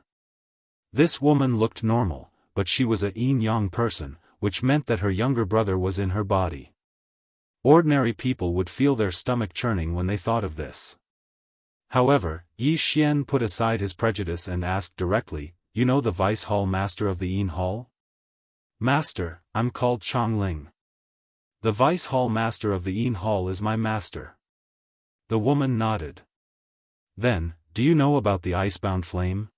This woman looked normal, but she was a Yin-Yang person, which meant that her younger brother was in her body. Ordinary people would feel their stomach churning when they thought of this. However, Yi Xian put aside his prejudice and asked directly, "You know the vice hall master of the Yin hall?" "Master, I'm called Chong Ling. The vice hall master of the Yin hall is my master." The woman nodded. "Then, do you know about the icebound flame?"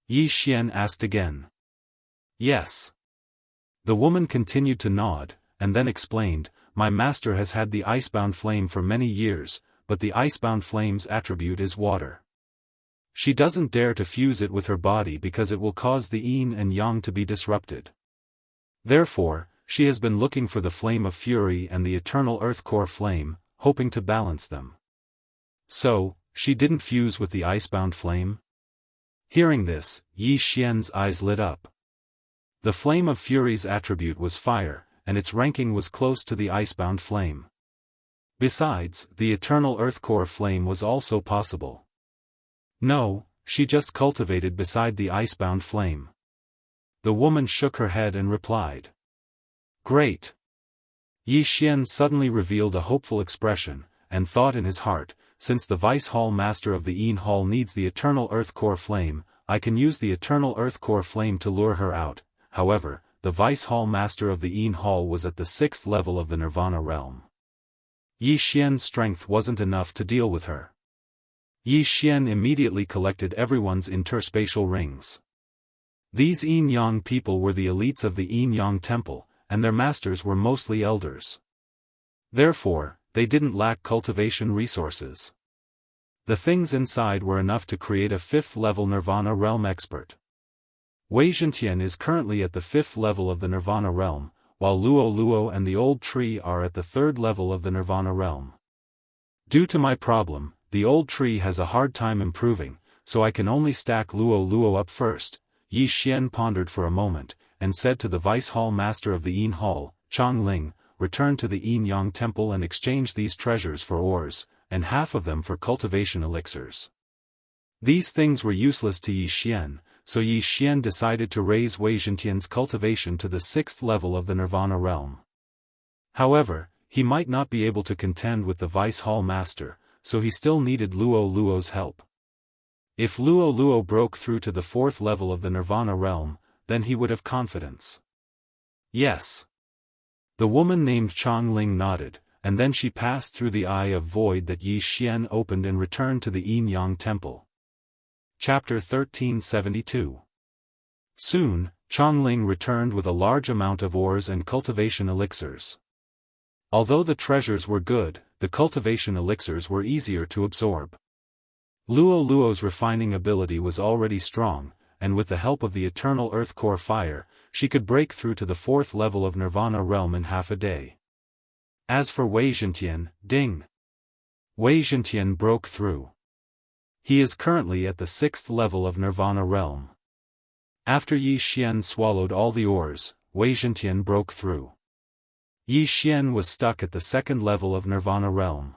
Yi Xian asked again. "Yes." The woman continued to nod, and then explained, "My master has had the icebound flame for many years, but the icebound flame's attribute is water. She doesn't dare to fuse it with her body because it will cause the Yin and Yang to be disrupted. Therefore, she has been looking for the flame of fury and the eternal earth core flame, hoping to balance them. So, she didn't fuse with the icebound flame?" Hearing this, Yi Xian's eyes lit up. The flame of fury's attribute was fire, and its ranking was close to the icebound flame. Besides, the eternal earth core flame was also possible. No, she just cultivated beside the icebound flame. The woman shook her head and replied. "Great." Yi Xian suddenly revealed a hopeful expression, and thought in his heart, since the vice hall master of the Yin hall needs the eternal earth core flame, I can use the eternal earth core flame to lure her out. However, the vice hall master of the Yin hall was at the 6th level of the Nirvana realm. Yi Xian's strength wasn't enough to deal with her. Yi Xian immediately collected everyone's interspatial rings. These Yin-Yang people were the elites of the Yin-Yang temple, and their masters were mostly elders. Therefore, they didn't lack cultivation resources. The things inside were enough to create a 5th level Nirvana realm expert. Wei Zhentian is currently at the 5th level of the Nirvana realm, while Luo Luo and the old tree are at the 3rd level of the Nirvana realm. Due to my problem, the old tree has a hard time improving, so I can only stack Luo Luo up first. Yi Xian pondered for a moment, and said to the vice hall master of the Yin hall, Chong Ling, "Return to the Yin-Yang temple and exchange these treasures for ores, and half of them for cultivation elixirs." These things were useless to Yi Xian, so Yi Xian decided to raise Wei Zhentian's cultivation to the 6th level of the Nirvana realm. However, he might not be able to contend with the vice hall master, so he still needed Luo Luo's help. If Luo Luo broke through to the 4th level of the Nirvana realm, then he would have confidence. Yes. The woman named Chong Ling nodded, and then she passed through the eye of void that Yi Xian opened and returned to the Yin-Yang temple. Chapter 1372. Soon, Chong Ling returned with a large amount of ores and cultivation elixirs. Although the treasures were good, the cultivation elixirs were easier to absorb. Luo Luo's refining ability was already strong, and with the help of the eternal earth core fire, she could break through to the 4th level of Nirvana realm in half a day. As for Wei Zhentian, ding! Wei Zhentian broke through. He is currently at the 6th level of Nirvana realm. After Yi Xian swallowed all the ores, Wei Zhentian broke through. Yi Xian was stuck at the 2nd level of Nirvana realm.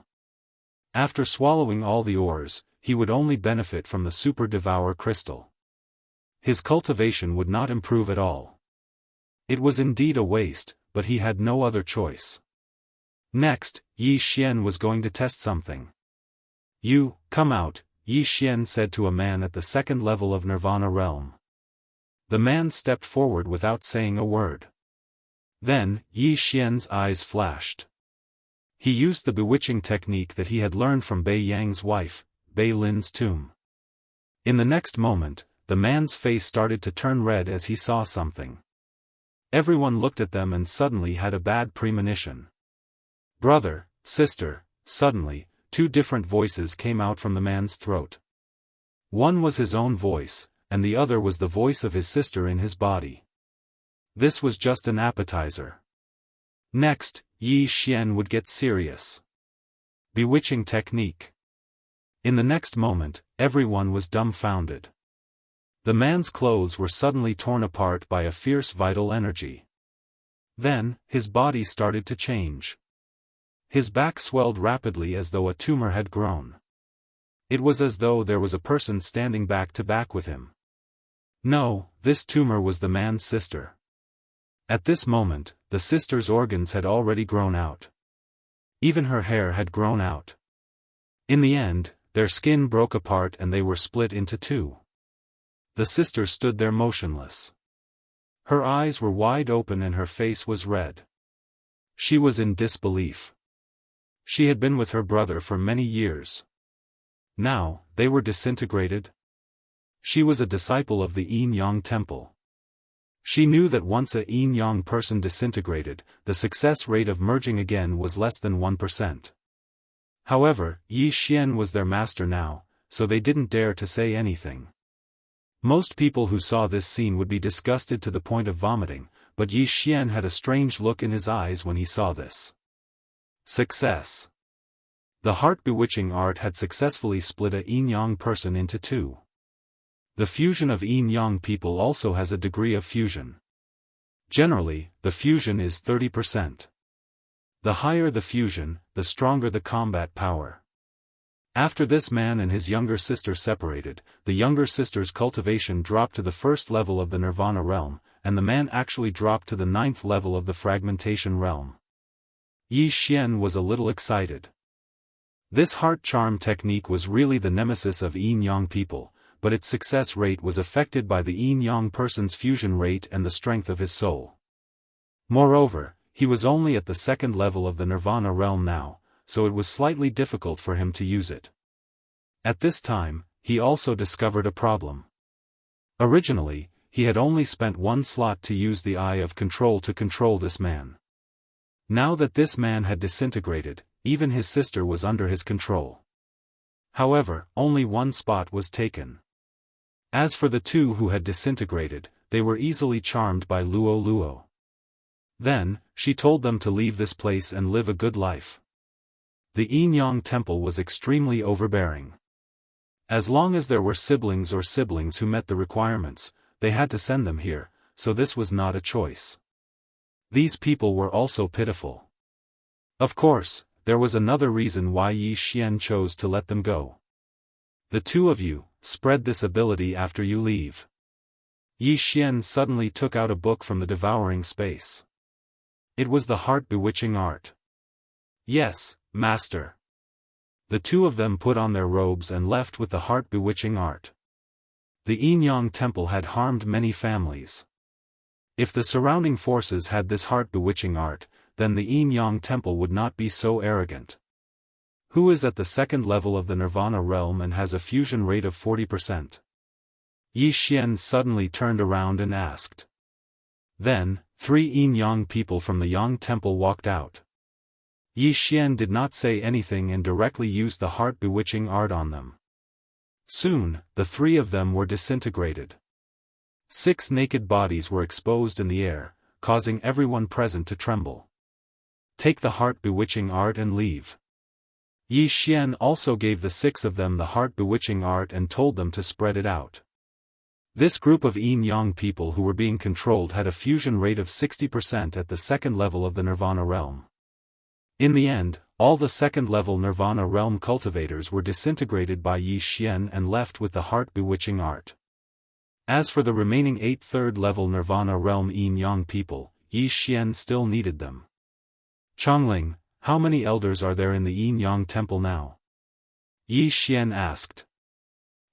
After swallowing all the ores, he would only benefit from the Super Devour crystal. His cultivation would not improve at all. It was indeed a waste, but he had no other choice. Next, Yi Xian was going to test something. "You, come out," Yi Xian said to a man at the 2nd level of Nirvana realm. The man stepped forward without saying a word. Then, Yi Xian's eyes flashed. He used the bewitching technique that he had learned from Bei Yang's wife, Bei Lin's tomb. In the next moment, the man's face started to turn red as he saw something. Everyone looked at them and suddenly had a bad premonition. "Brother, sister," suddenly, 2 different voices came out from the man's throat. One was his own voice, and the other was the voice of his sister in his body. This was just an appetizer. Next, Yi Xian would get serious. Bewitching technique. In the next moment, everyone was dumbfounded. The man's clothes were suddenly torn apart by a fierce vital energy. Then, his body started to change. His back swelled rapidly as though a tumor had grown. It was as though there was a person standing back to back with him. No, this tumor was the man's sister. At this moment, the sister's organs had already grown out. Even her hair had grown out. In the end, their skin broke apart and they were split into 2. The sister stood there motionless. Her eyes were wide open and her face was red. She was in disbelief. She had been with her brother for many years. Now, they were disintegrated? She was a disciple of the Yin-Yang Temple. She knew that once a Yin-Yang person disintegrated, the success rate of merging again was less than 1%. However, Yi Xian was their master now, so they didn't dare to say anything. Most people who saw this scene would be disgusted to the point of vomiting, but Yi Xian had a strange look in his eyes when he saw this. Success. The heart-bewitching art had successfully split a Yin-Yang person into 2. The fusion of Yin-Yang people also has a degree of fusion. Generally, the fusion is 30%. The higher the fusion, the stronger the combat power. After this man and his younger sister separated, the younger sister's cultivation dropped to the 1st level of the Nirvana realm, and the man actually dropped to the 9th level of the fragmentation realm. Yi Xian was a little excited. This heart charm technique was really the nemesis of Yin-Yang people, but its success rate was affected by the Yin-Yang person's fusion rate and the strength of his soul. Moreover, he was only at the 2nd level of the Nirvana realm now, so it was slightly difficult for him to use it. At this time, he also discovered a problem. Originally, he had only spent 1 slot to use the Eye of Control to control this man. Now that this man had disintegrated, even his sister was under his control. However, only 1 spot was taken. As for the 2 who had disintegrated, they were easily charmed by Luo Luo. Then, she told them to leave this place and live a good life. The Yin-Yang Temple was extremely overbearing. As long as there were siblings who met the requirements, they had to send them here, so this was not a choice. These people were also pitiful. Of course, there was another reason why Yi Xian chose to let them go. "The 2 of you, spread this ability after you leave." Yi Xian suddenly took out a book from the devouring space. It was the heart-bewitching art. "Yes, master." The 2 of them put on their robes and left with the heart-bewitching art. The Yin-Yang Temple had harmed many families. If the surrounding forces had this heart-bewitching art, then the Yin-Yang Temple would not be so arrogant. Who is at the 2nd level of the Nirvana realm and has a fusion rate of 40%? Yi Xian suddenly turned around and asked. Then, 3 Yin-Yang people from the Yang Temple walked out. Yi Xian did not say anything and directly used the heart-bewitching art on them. Soon, the 3 of them were disintegrated. 6 naked bodies were exposed in the air, causing everyone present to tremble. Take the heart-bewitching art and leave. Yi Xian also gave the 6 of them the heart-bewitching art and told them to spread it out. This group of yin-yang people who were being controlled had a fusion rate of 60% at the second level of the Nirvana realm. In the end, all the second-level Nirvana realm cultivators were disintegrated by Yi Xian and left with the heart-bewitching art. As for the remaining 8 third-level Nirvana realm yin-yang people, Yi Xian still needed them. Chongling, how many elders are there in the yin-yang temple now? Yi Xian asked.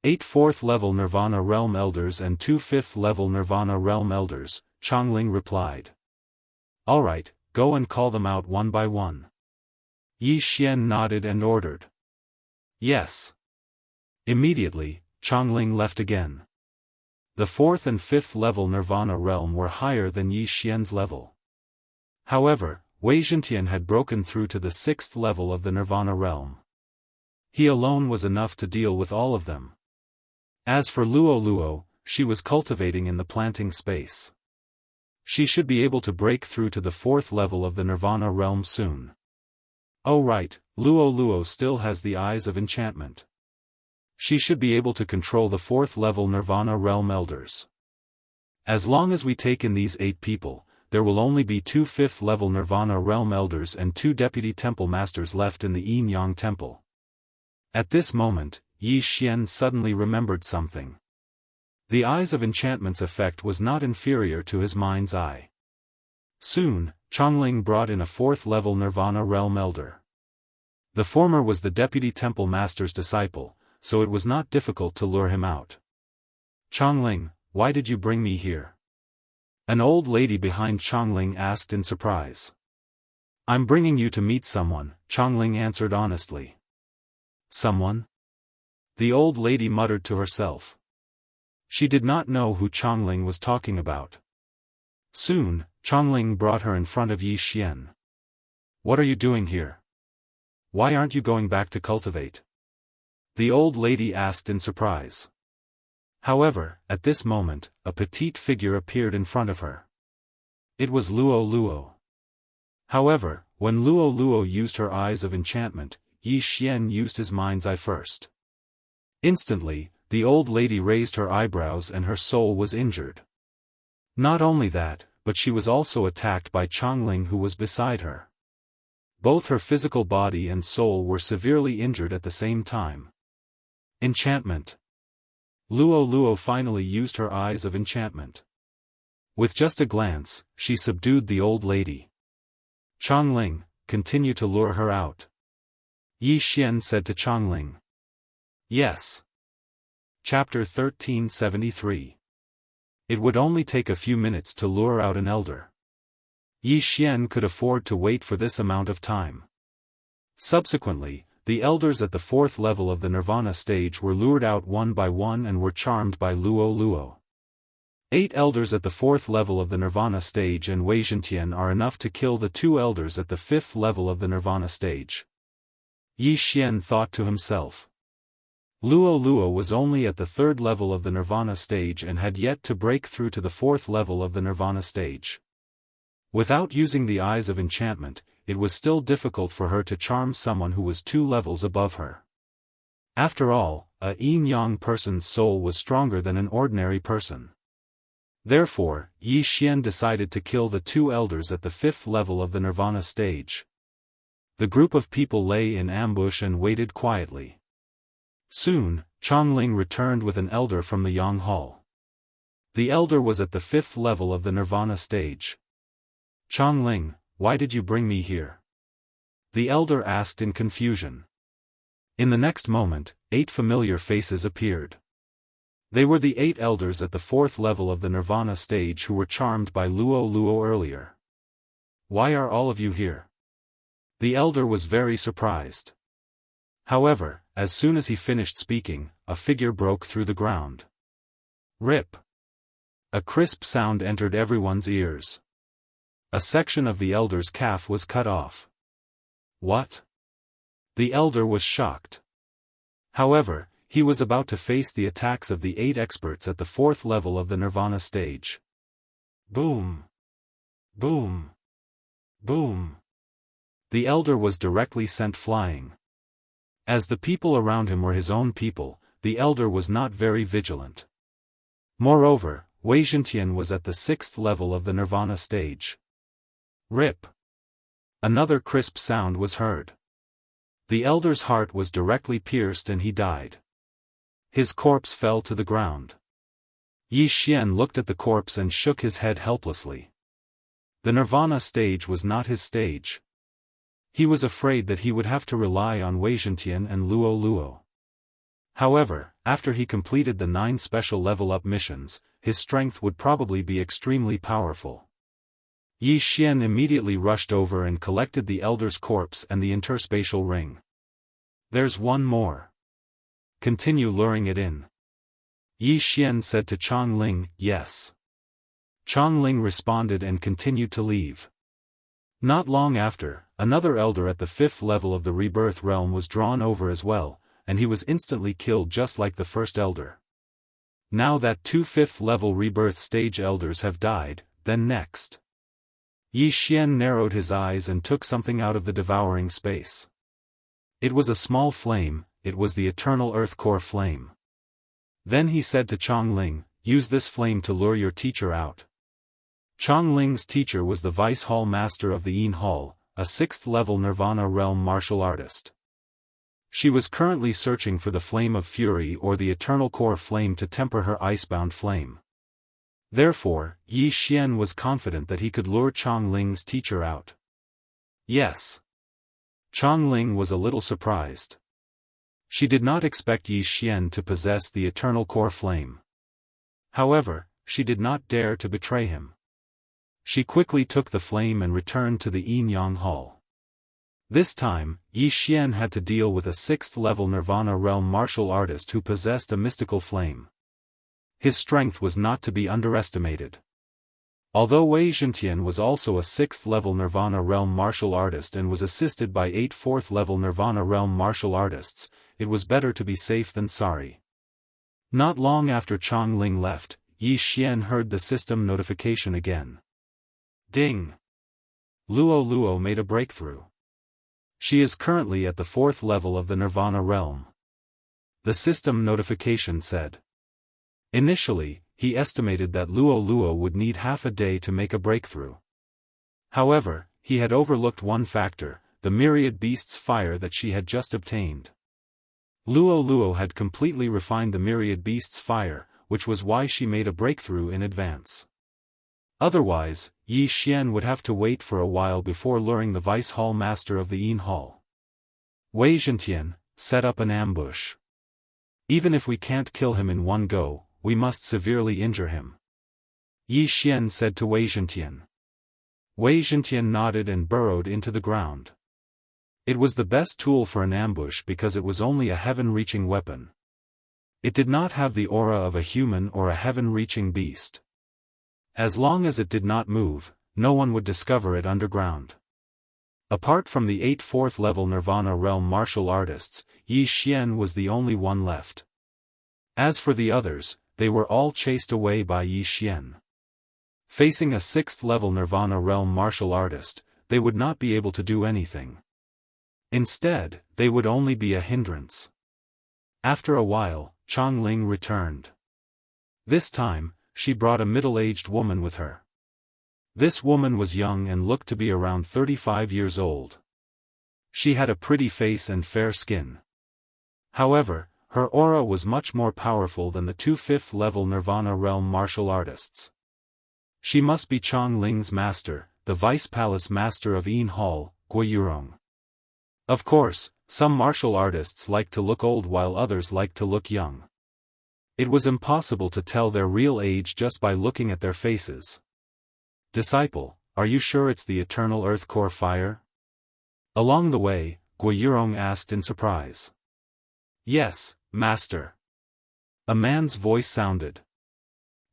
8 fourth-level Nirvana realm elders and 2 fifth-level Nirvana realm elders, Chongling replied. Alright, go and call them out one by one. Yi Xian nodded and ordered. Yes. Immediately, Chongling left again. The 4th and 5th level Nirvana realm were higher than Yi Xian's level. However, Wei Zhentian had broken through to the 6th level of the Nirvana realm. He alone was enough to deal with all of them. As for Luo, she was cultivating in the planting space. She should be able to break through to the 4th level of the Nirvana realm soon. Oh right, Luo still has the eyes of enchantment. She should be able to control the 4th level Nirvana realm elders. As long as we take in these 8 people, there will only be 2 5th level Nirvana realm elders and 2 deputy temple masters left in the yin-yang temple. At this moment, Yi Xian suddenly remembered something. The Eyes of Enchantment's effect was not inferior to his mind's eye. Soon, Chongling brought in a 4th level Nirvana realm elder. The former was the deputy temple master's disciple, so it was not difficult to lure him out. Chongling, why did you bring me here? An old lady behind Chongling asked in surprise. I'm bringing you to meet someone, Chongling answered honestly. Someone? The old lady muttered to herself. She did not know who Chongling was talking about. Soon, Chongling brought her in front of Yi Xian. What are you doing here? Why aren't you going back to cultivate? The old lady asked in surprise. However, at this moment, a petite figure appeared in front of her. It was Luo. However, when Luo used her Eyes of Enchantment, Yi Xian used his mind's eye first. Instantly, the old lady raised her eyebrows and her soul was injured. Not only that, but she was also attacked by Chongling who was beside her. Both her physical body and soul were severely injured at the same time. Enchantment. Luo finally used her Eyes of Enchantment. With just a glance, she subdued the old lady. Chongling, continue to lure her out. Yi Xian said to Chongling. Yes. Chapter 1373. It would only take a few minutes to lure out an elder. Yi Xian could afford to wait for this amount of time. Subsequently, the elders at the 4th level of the Nirvana stage were lured out one by one and were charmed by Luo. 8 elders at the 4th level of the Nirvana stage and Wei Zhentian are enough to kill the 2 elders at the 5th level of the Nirvana stage. Yi Xian thought to himself. Luo was only at the 3rd level of the Nirvana stage and had yet to break through to the 4th level of the Nirvana stage. Without using the Eyes of Enchantment, it was still difficult for her to charm someone who was 2 levels above her. After all, a yin-yang person's soul was stronger than an ordinary person. Therefore, Yi Xian decided to kill the 2 elders at the 5th level of the Nirvana stage. The group of people lay in ambush and waited quietly. Soon, Chongling returned with an elder from the Yang Hall. The elder was at the 5th level of the Nirvana stage. Chongling, why did you bring me here? The elder asked in confusion. In the next moment, 8 familiar faces appeared. They were the 8 elders at the 4th level of the Nirvana stage who were charmed by Luo earlier. Why are all of you here? The elder was very surprised. However, as soon as he finished speaking, a figure broke through the ground. Rip! A crisp sound entered everyone's ears. A section of the elder's calf was cut off. What? The elder was shocked. However, He was about to face the attacks of the 8 experts at the 4th level of the Nirvana stage. Boom! Boom! Boom! The elder was directly sent flying. As the people around him were his own people, the elder was not very vigilant. Moreover, Wei Zhentian was at the 6th level of the Nirvana stage. Rip! Another crisp sound was heard. The elder's heart was directly pierced and he died. His corpse fell to the ground. Yi Xian looked at the corpse and shook his head helplessly. The Nirvana stage was not his stage. He was afraid that he would have to rely on Wei Zhentian and Luo Luo. However, after he completed the 9 special level-up missions, his strength would probably be extremely powerful. Yi Xian immediately rushed over and collected the elder's corpse and the interspatial ring. There's one more. Continue luring it in. Yi Xian said to Chong Ling, yes. Chong Ling responded and continued to leave. Not long after, another elder at the 5th level of the rebirth realm was drawn over as well, and he was instantly killed just like the first elder. Now that 2 5th level rebirth stage elders have died, then next. Yi Xian narrowed his eyes and took something out of the devouring space. It was a small flame, it was the eternal earth core flame. Then he said to Chong Ling, use this flame to lure your teacher out. Chong Ling's teacher was the Vice Hall Master of the Yin Hall, a 6th level Nirvana realm martial artist. She was currently searching for the Flame of Fury or the Eternal Core Flame to temper her icebound flame. Therefore, Yi Xian was confident that he could lure Chong Ling's teacher out. Yes. Chong Ling was a little surprised. She did not expect Yi Xian to possess the Eternal Core Flame. However, she did not dare to betray him. She quickly took the flame and returned to the Yin Yang Hall. This time, Yi Xian had to deal with a 6th level Nirvana realm martial artist who possessed a mystical flame. His strength was not to be underestimated. Although Wei Zhentian was also a 6th level Nirvana realm martial artist and was assisted by 8 4th level Nirvana realm martial artists, it was better to be safe than sorry. Not long after Chong Ling left, Yi Xian heard the system notification again. Ding! Luo Luo made a breakthrough. She is currently at the 4th level of the Nirvana realm. The system notification said. Initially, he estimated that Luo Luo would need half a day to make a breakthrough. However, he had overlooked one factor, the myriad beasts' fire that she had just obtained. Luo Luo had completely refined the myriad beasts' fire, which was why she made a breakthrough in advance. Otherwise, Yi Xian would have to wait for a while before luring the Vice Hall Master of the Yin Hall. Wei Zhentian, set up an ambush. Even if we can't kill him in one go, we must severely injure him. Yi Xian said to Wei Zhentian. Wei Zhentian nodded and burrowed into the ground. It was the best tool for an ambush because it was only a heaven-reaching weapon. It did not have the aura of a human or a heaven-reaching beast. As long as it did not move, no one would discover it underground. Apart from the 8 4th level Nirvana realm martial artists, Yi Xian was the only one left. As for the others, they were all chased away by Yi Xian. Facing a 6th level Nirvana realm martial artist, they would not be able to do anything. Instead, they would only be a hindrance. After a while, Chong Ling returned. This time, she brought a middle-aged woman with her. This woman was young and looked to be around 35 years old. She had a pretty face and fair skin. However, her aura was much more powerful than the 2 5th level Nirvana realm martial artists. She must be Chong Ling's master, the Vice Palace Master of Yin Hall, Guiyurong. Of course, some martial artists like to look old while others like to look young. It was impossible to tell their real age just by looking at their faces. Disciple, are you sure it's the eternal earth core fire? Along the way, Guiyurong asked in surprise. Yes, master. A man's voice sounded.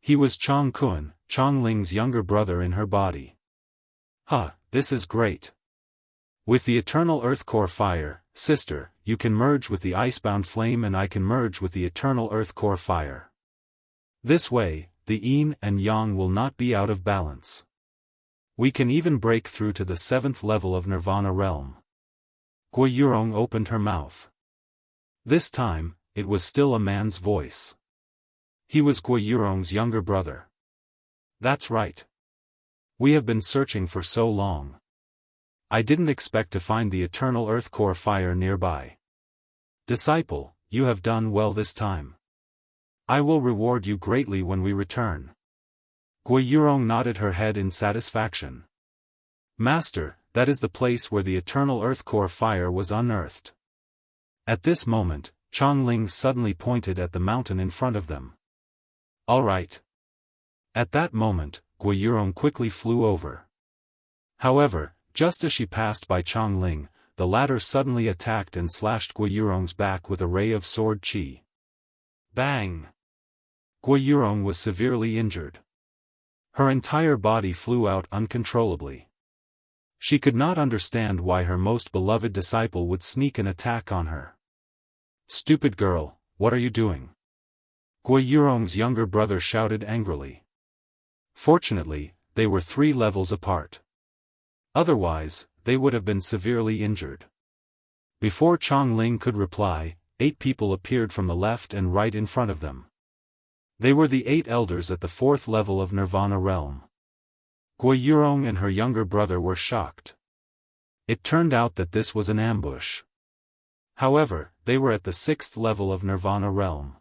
He was Chong Kun, Chong Ling's younger brother in her body. Huh, this is great. With the eternal earth core fire, sister, you can merge with the icebound flame and I can merge with the eternal earth core fire. This way, the yin and yang will not be out of balance. We can even break through to the 7th level of Nirvana realm. Guo Yurong opened her mouth. This time, it was still a man's voice. He was Guo Yurong's younger brother. That's right. We have been searching for so long. I didn't expect to find the eternal earth core fire nearby. Disciple, you have done well this time. I will reward you greatly when we return. Guo Yurong nodded her head in satisfaction. Master, that is the place where the eternal earth core fire was unearthed. At this moment, Chongling suddenly pointed at the mountain in front of them. All right. At that moment, Guo Yurong quickly flew over. However, just as she passed by Chongling, the latter suddenly attacked and slashed Guo Yurong's back with a ray of sword qi. Bang! Guo Yurong was severely injured. Her entire body flew out uncontrollably. She could not understand why her most beloved disciple would sneak an attack on her. Stupid girl, what are you doing? Guo Yurong's younger brother shouted angrily. Fortunately, they were 3 levels apart. Otherwise, they would have been severely injured. Before Chongling could reply, 8 people appeared from the left and right in front of them. They were the 8 elders at the 4th level of Nirvana realm. Guo Yurong and her younger brother were shocked. It turned out that this was an ambush. However, they were at the 6th level of Nirvana realm.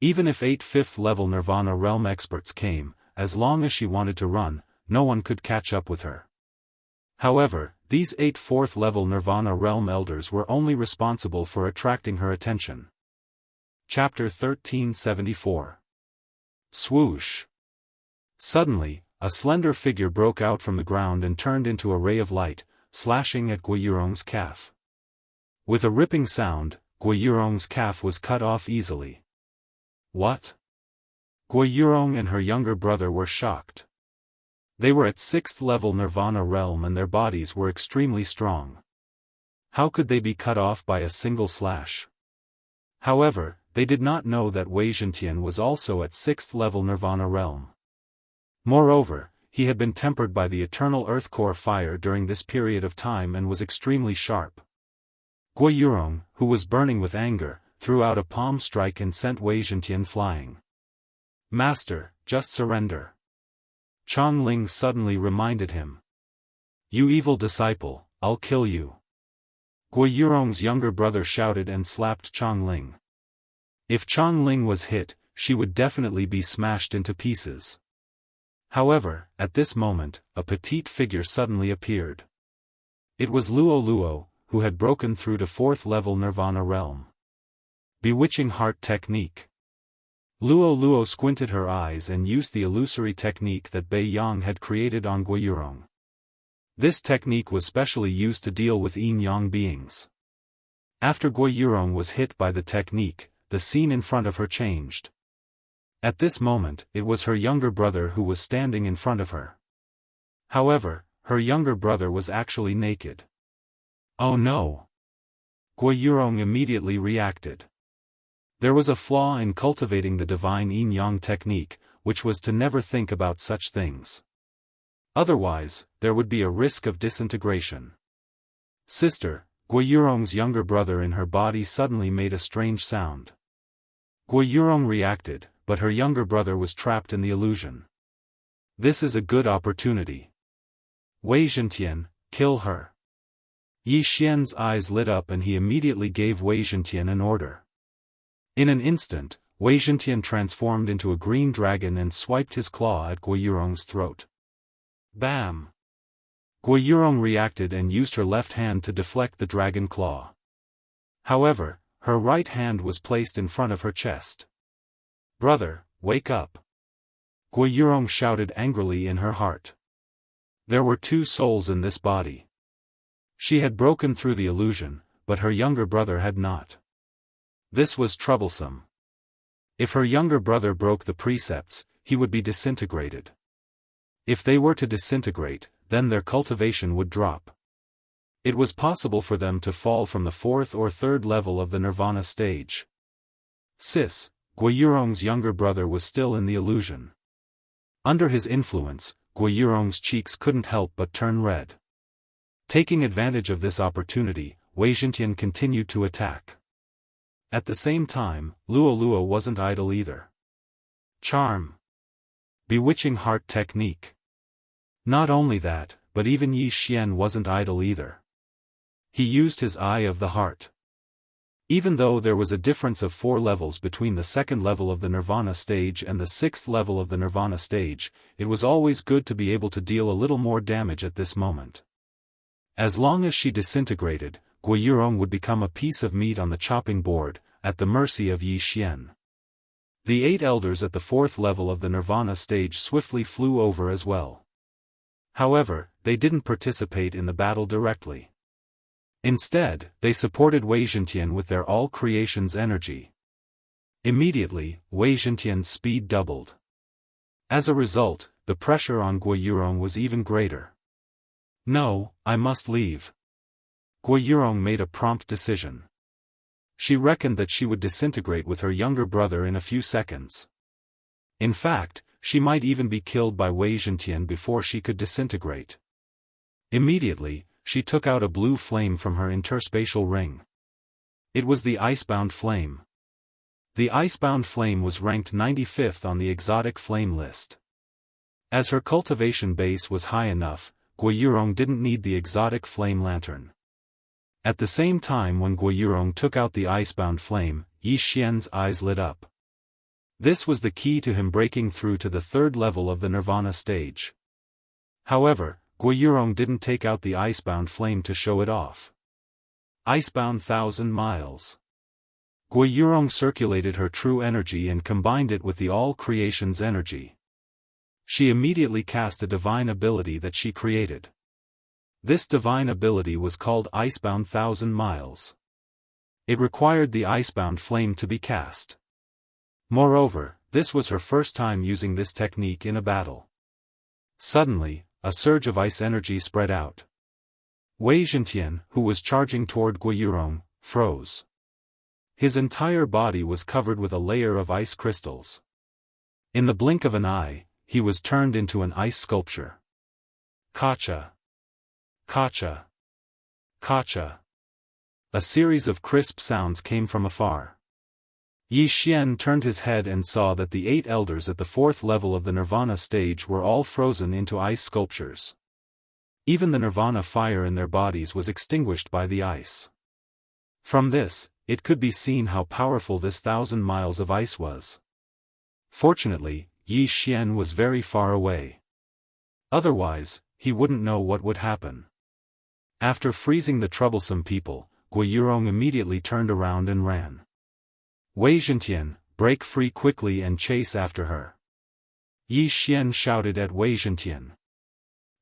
Even if 8 5th level Nirvana realm experts came, as long as she wanted to run, no one could catch up with her. However, these 8 4th level Nirvana realm elders were only responsible for attracting her attention. Chapter 1374. Swoosh! Suddenly, a slender figure broke out from the ground and turned into a ray of light, slashing at Guo Yurong's calf. With a ripping sound, Guo Yurong's calf was cut off easily. What? Guo Yurong and her younger brother were shocked. They were at 6th level Nirvana realm and their bodies were extremely strong. How could they be cut off by a single slash? However, they did not know that Wei Zhentian was also at 6th level Nirvana realm. Moreover, he had been tempered by the eternal earth core fire during this period of time and was extremely sharp. Guo Yurong, who was burning with anger, threw out a palm strike and sent Wei Zhentian flying. Master, just surrender. Chongling suddenly reminded him. You evil disciple, I'll kill you. Guo Yurong's younger brother shouted and slapped Chongling. If Chongling was hit, she would definitely be smashed into pieces. However, at this moment, a petite figure suddenly appeared. It was Luo Luo, who had broken through to 4th level Nirvana realm. Bewitching Heart Technique. Luo Luo squinted her eyes and used the illusory technique that Bei Yang had created on Guo Yurong. This technique was specially used to deal with yin-yang beings. After Guo Yurong was hit by the technique, the scene in front of her changed. At this moment, it was her younger brother who was standing in front of her. However, her younger brother was actually naked. Oh no! Guo Yurong immediately reacted. There was a flaw in cultivating the divine yin-yang technique, which was to never think about such things. Otherwise, there would be a risk of disintegration. Sister, Guo Yurong's younger brother in her body suddenly made a strange sound. Guo Yurong reacted, but her younger brother was trapped in the illusion. This is a good opportunity. Wei Zhentian, kill her. Yi Xian's eyes lit up and he immediately gave Wei Zhentian an order. In an instant, Wei Zhentian transformed into a green dragon and swiped his claw at Guo Yurong's throat. Bam! Guo Yurong reacted and used her left hand to deflect the dragon claw. However, her right hand was placed in front of her chest. Brother, wake up! Guo Yurong shouted angrily in her heart. There were 2 souls in this body. She had broken through the illusion, but her younger brother had not. This was troublesome. If her younger brother broke the precepts, he would be disintegrated. If they were to disintegrate, then their cultivation would drop. It was possible for them to fall from the 4th or 3rd level of the Nirvana stage. Guiyurong's younger brother was still in the illusion. Under his influence, Guiyurong's cheeks couldn't help but turn red. Taking advantage of this opportunity, Wei Xintian continued to attack. At the same time, Luo wasn't idle either. Charm. Bewitching heart technique. Not only that, but even Yi Xian wasn't idle either. He used his Eye of the Heart. Even though there was a difference of 4 levels between the 2nd level of the Nirvana stage and the 6th level of the Nirvana stage, it was always good to be able to deal a little more damage at this moment. As long as she disintegrated, Guiyurong would become a piece of meat on the chopping board, at the mercy of Yi Xian. The 8 elders at the 4th level of the Nirvana stage swiftly flew over as well. However, they didn't participate in the battle directly. Instead, they supported Wei Xintian with their all-creations energy. Immediately, Wei Xintian's speed doubled. As a result, the pressure on Guiyurong was even greater. No, I must leave. Guiyurong made a prompt decision. She reckoned that she would disintegrate with her younger brother in a few seconds. In fact, she might even be killed by Wei Xintian before she could disintegrate. Immediately, she took out a blue flame from her interspatial ring. It was the Icebound Flame. The Icebound Flame was ranked 95th on the exotic flame list. As her cultivation base was high enough, Guiyurong didn't need the exotic flame lantern. At the same time when Guiyurong took out the Icebound Flame, Yi Xian's eyes lit up. This was the key to him breaking through to the 3rd level of the Nirvana stage. However, Guiyurong didn't take out the Icebound Flame to show it off. Icebound 1,000 miles. Guiyurong circulated her true energy and combined it with the all-creations energy. She immediately cast a divine ability that she created. This divine ability was called Icebound 1,000 miles. It required the Icebound Flame to be cast. Moreover, this was her first time using this technique in a battle. Suddenly, a surge of ice energy spread out. Wei Xintian, who was charging toward Guiyurong, froze. His entire body was covered with a layer of ice crystals. In the blink of an eye, he was turned into an ice sculpture. Kacha. Kacha. Kacha. A series of crisp sounds came from afar. Yi Xian turned his head and saw that the 8 elders at the 4th level of the Nirvana stage were all frozen into ice sculptures. Even the Nirvana fire in their bodies was extinguished by the ice. From this, it could be seen how powerful this 1,000 miles of ice was. Fortunately, Yi Xian was very far away. Otherwise, he wouldn't know what would happen. After freezing the troublesome people, Guiyurong immediately turned around and ran. Wei Xintian, break free quickly and chase after her. Yi Xian shouted at Wei Xintian.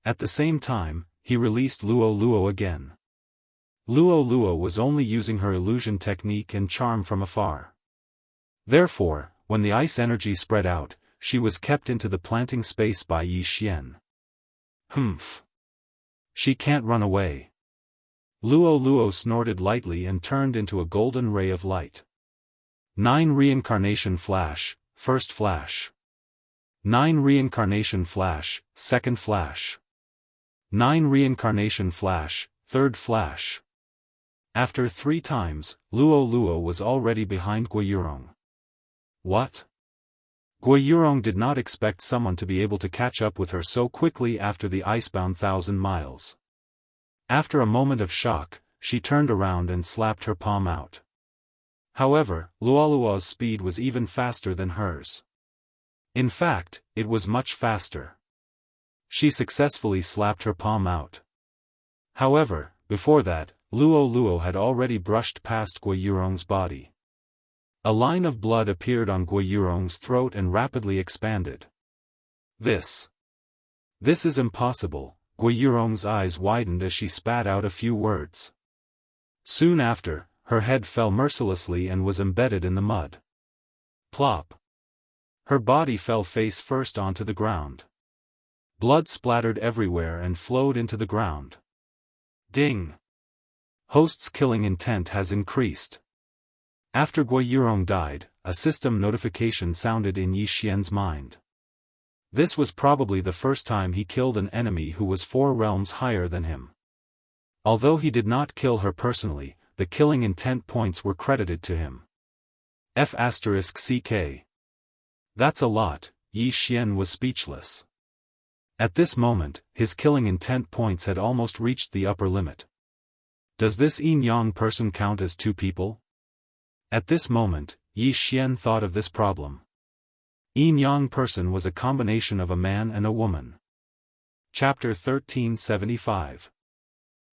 At the same time, he released Luo again. Luo was only using her illusion technique and charm from afar. Therefore, when the ice energy spread out, she was kept into the planting space by Yi Xian. Humph. She can't run away. Luo snorted lightly and turned into a golden ray of light. 9 Reincarnation Flash, First Flash. 9 Reincarnation Flash, Second Flash. 9 Reincarnation Flash, Third Flash. After 3 times, Luo was already behind Guiyurong. What? Guiyurong did not expect someone to be able to catch up with her so quickly after the Icebound 1,000 miles. After a moment of shock, she turned around and slapped her palm out. However, Luo's speed was even faster than hers. In fact, it was much faster. She successfully slapped her palm out. However, before that, Luo had already brushed past Guiyurong's body. A line of blood appeared on Guiyurong's throat and rapidly expanded. This is impossible. Guiyurong's eyes widened as she spat out a few words. Soon after, her head fell mercilessly and was embedded in the mud. Plop. Her body fell face first onto the ground. Blood splattered everywhere and flowed into the ground. Ding. Host's killing intent has increased. After Guiyurong died, a system notification sounded in Yi Xian's mind. This was probably the first time he killed an enemy who was 4 realms higher than him. Although he did not kill her personally, the killing intent points were credited to him. F***ck. That's a lot. Yi Xian was speechless. At this moment, his killing intent points had almost reached the upper limit. Does this yin-yang person count as 2 people? At this moment, Yi Xian thought of this problem. Yin-yang person was a combination of a man and a woman. Chapter 1375.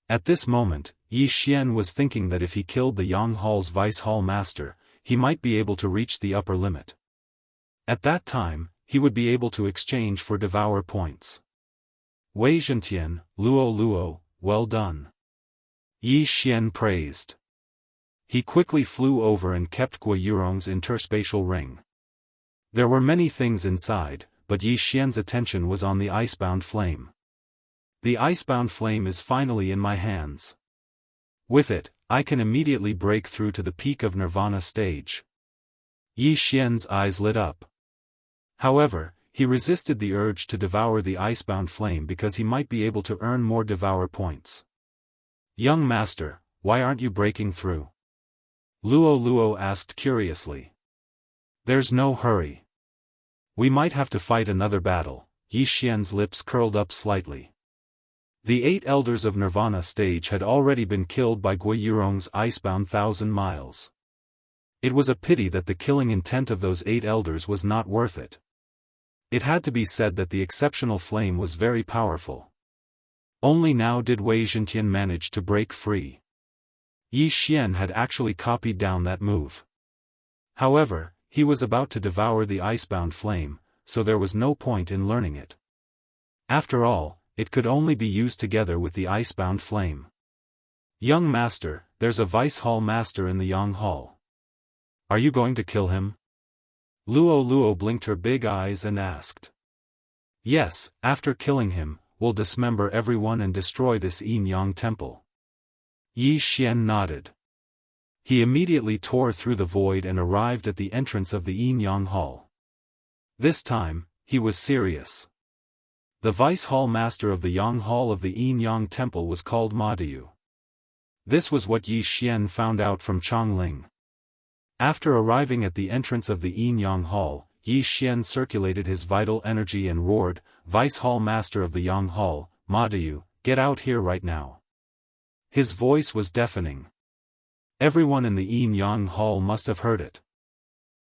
At this moment, Yi Xian was thinking that if he killed the Yang Hall's Vice Hall Master, he might be able to reach the upper limit. At that time, he would be able to exchange for devour points. Wei Zhentian, Luo, well done. Yi Xian praised. He quickly flew over and kept Guiyurong's interspatial ring. There were many things inside, but Yi Xian's attention was on the icebound flame. The icebound flame is finally in my hands. With it, I can immediately break through to the peak of Nirvana stage. Yi Xian's eyes lit up. However, he resisted the urge to devour the icebound flame because he might be able to earn more devour points. Young master, why aren't you breaking through? Luo asked curiously. There's no hurry. We might have to fight another battle. Yi Xian's lips curled up slightly. The 8 elders of Nirvana stage had already been killed by Guiyurong's icebound 1,000 miles. It was a pity that the killing intent of those 8 elders was not worth it. It had to be said that the exceptional flame was very powerful. Only now did Wei Zhentian manage to break free. Yi Xian had actually copied down that move. However, he was about to devour the icebound flame, so there was no point in learning it. After all, it could only be used together with the icebound flame. Young master, there's a Vice Hall Master in the Yang Hall. Are you going to kill him? Luo blinked her big eyes and asked. Yes, after killing him, we'll dismember everyone and destroy this yin-yang temple. Yi Xian nodded. He immediately tore through the void and arrived at the entrance of the yin-yang hall. This time, he was serious. The Vice Hall Master of the Yang Hall of the yin-yang temple was called Ma Diu. This was what Yi Xian found out from Chongling. After arriving at the entrance of the yin-yang hall, Yi Xian circulated his vital energy and roared, Vice Hall Master of the Yang Hall, Ma Diu, get out here right now. His voice was deafening. Everyone in the yin-yang hall must have heard it.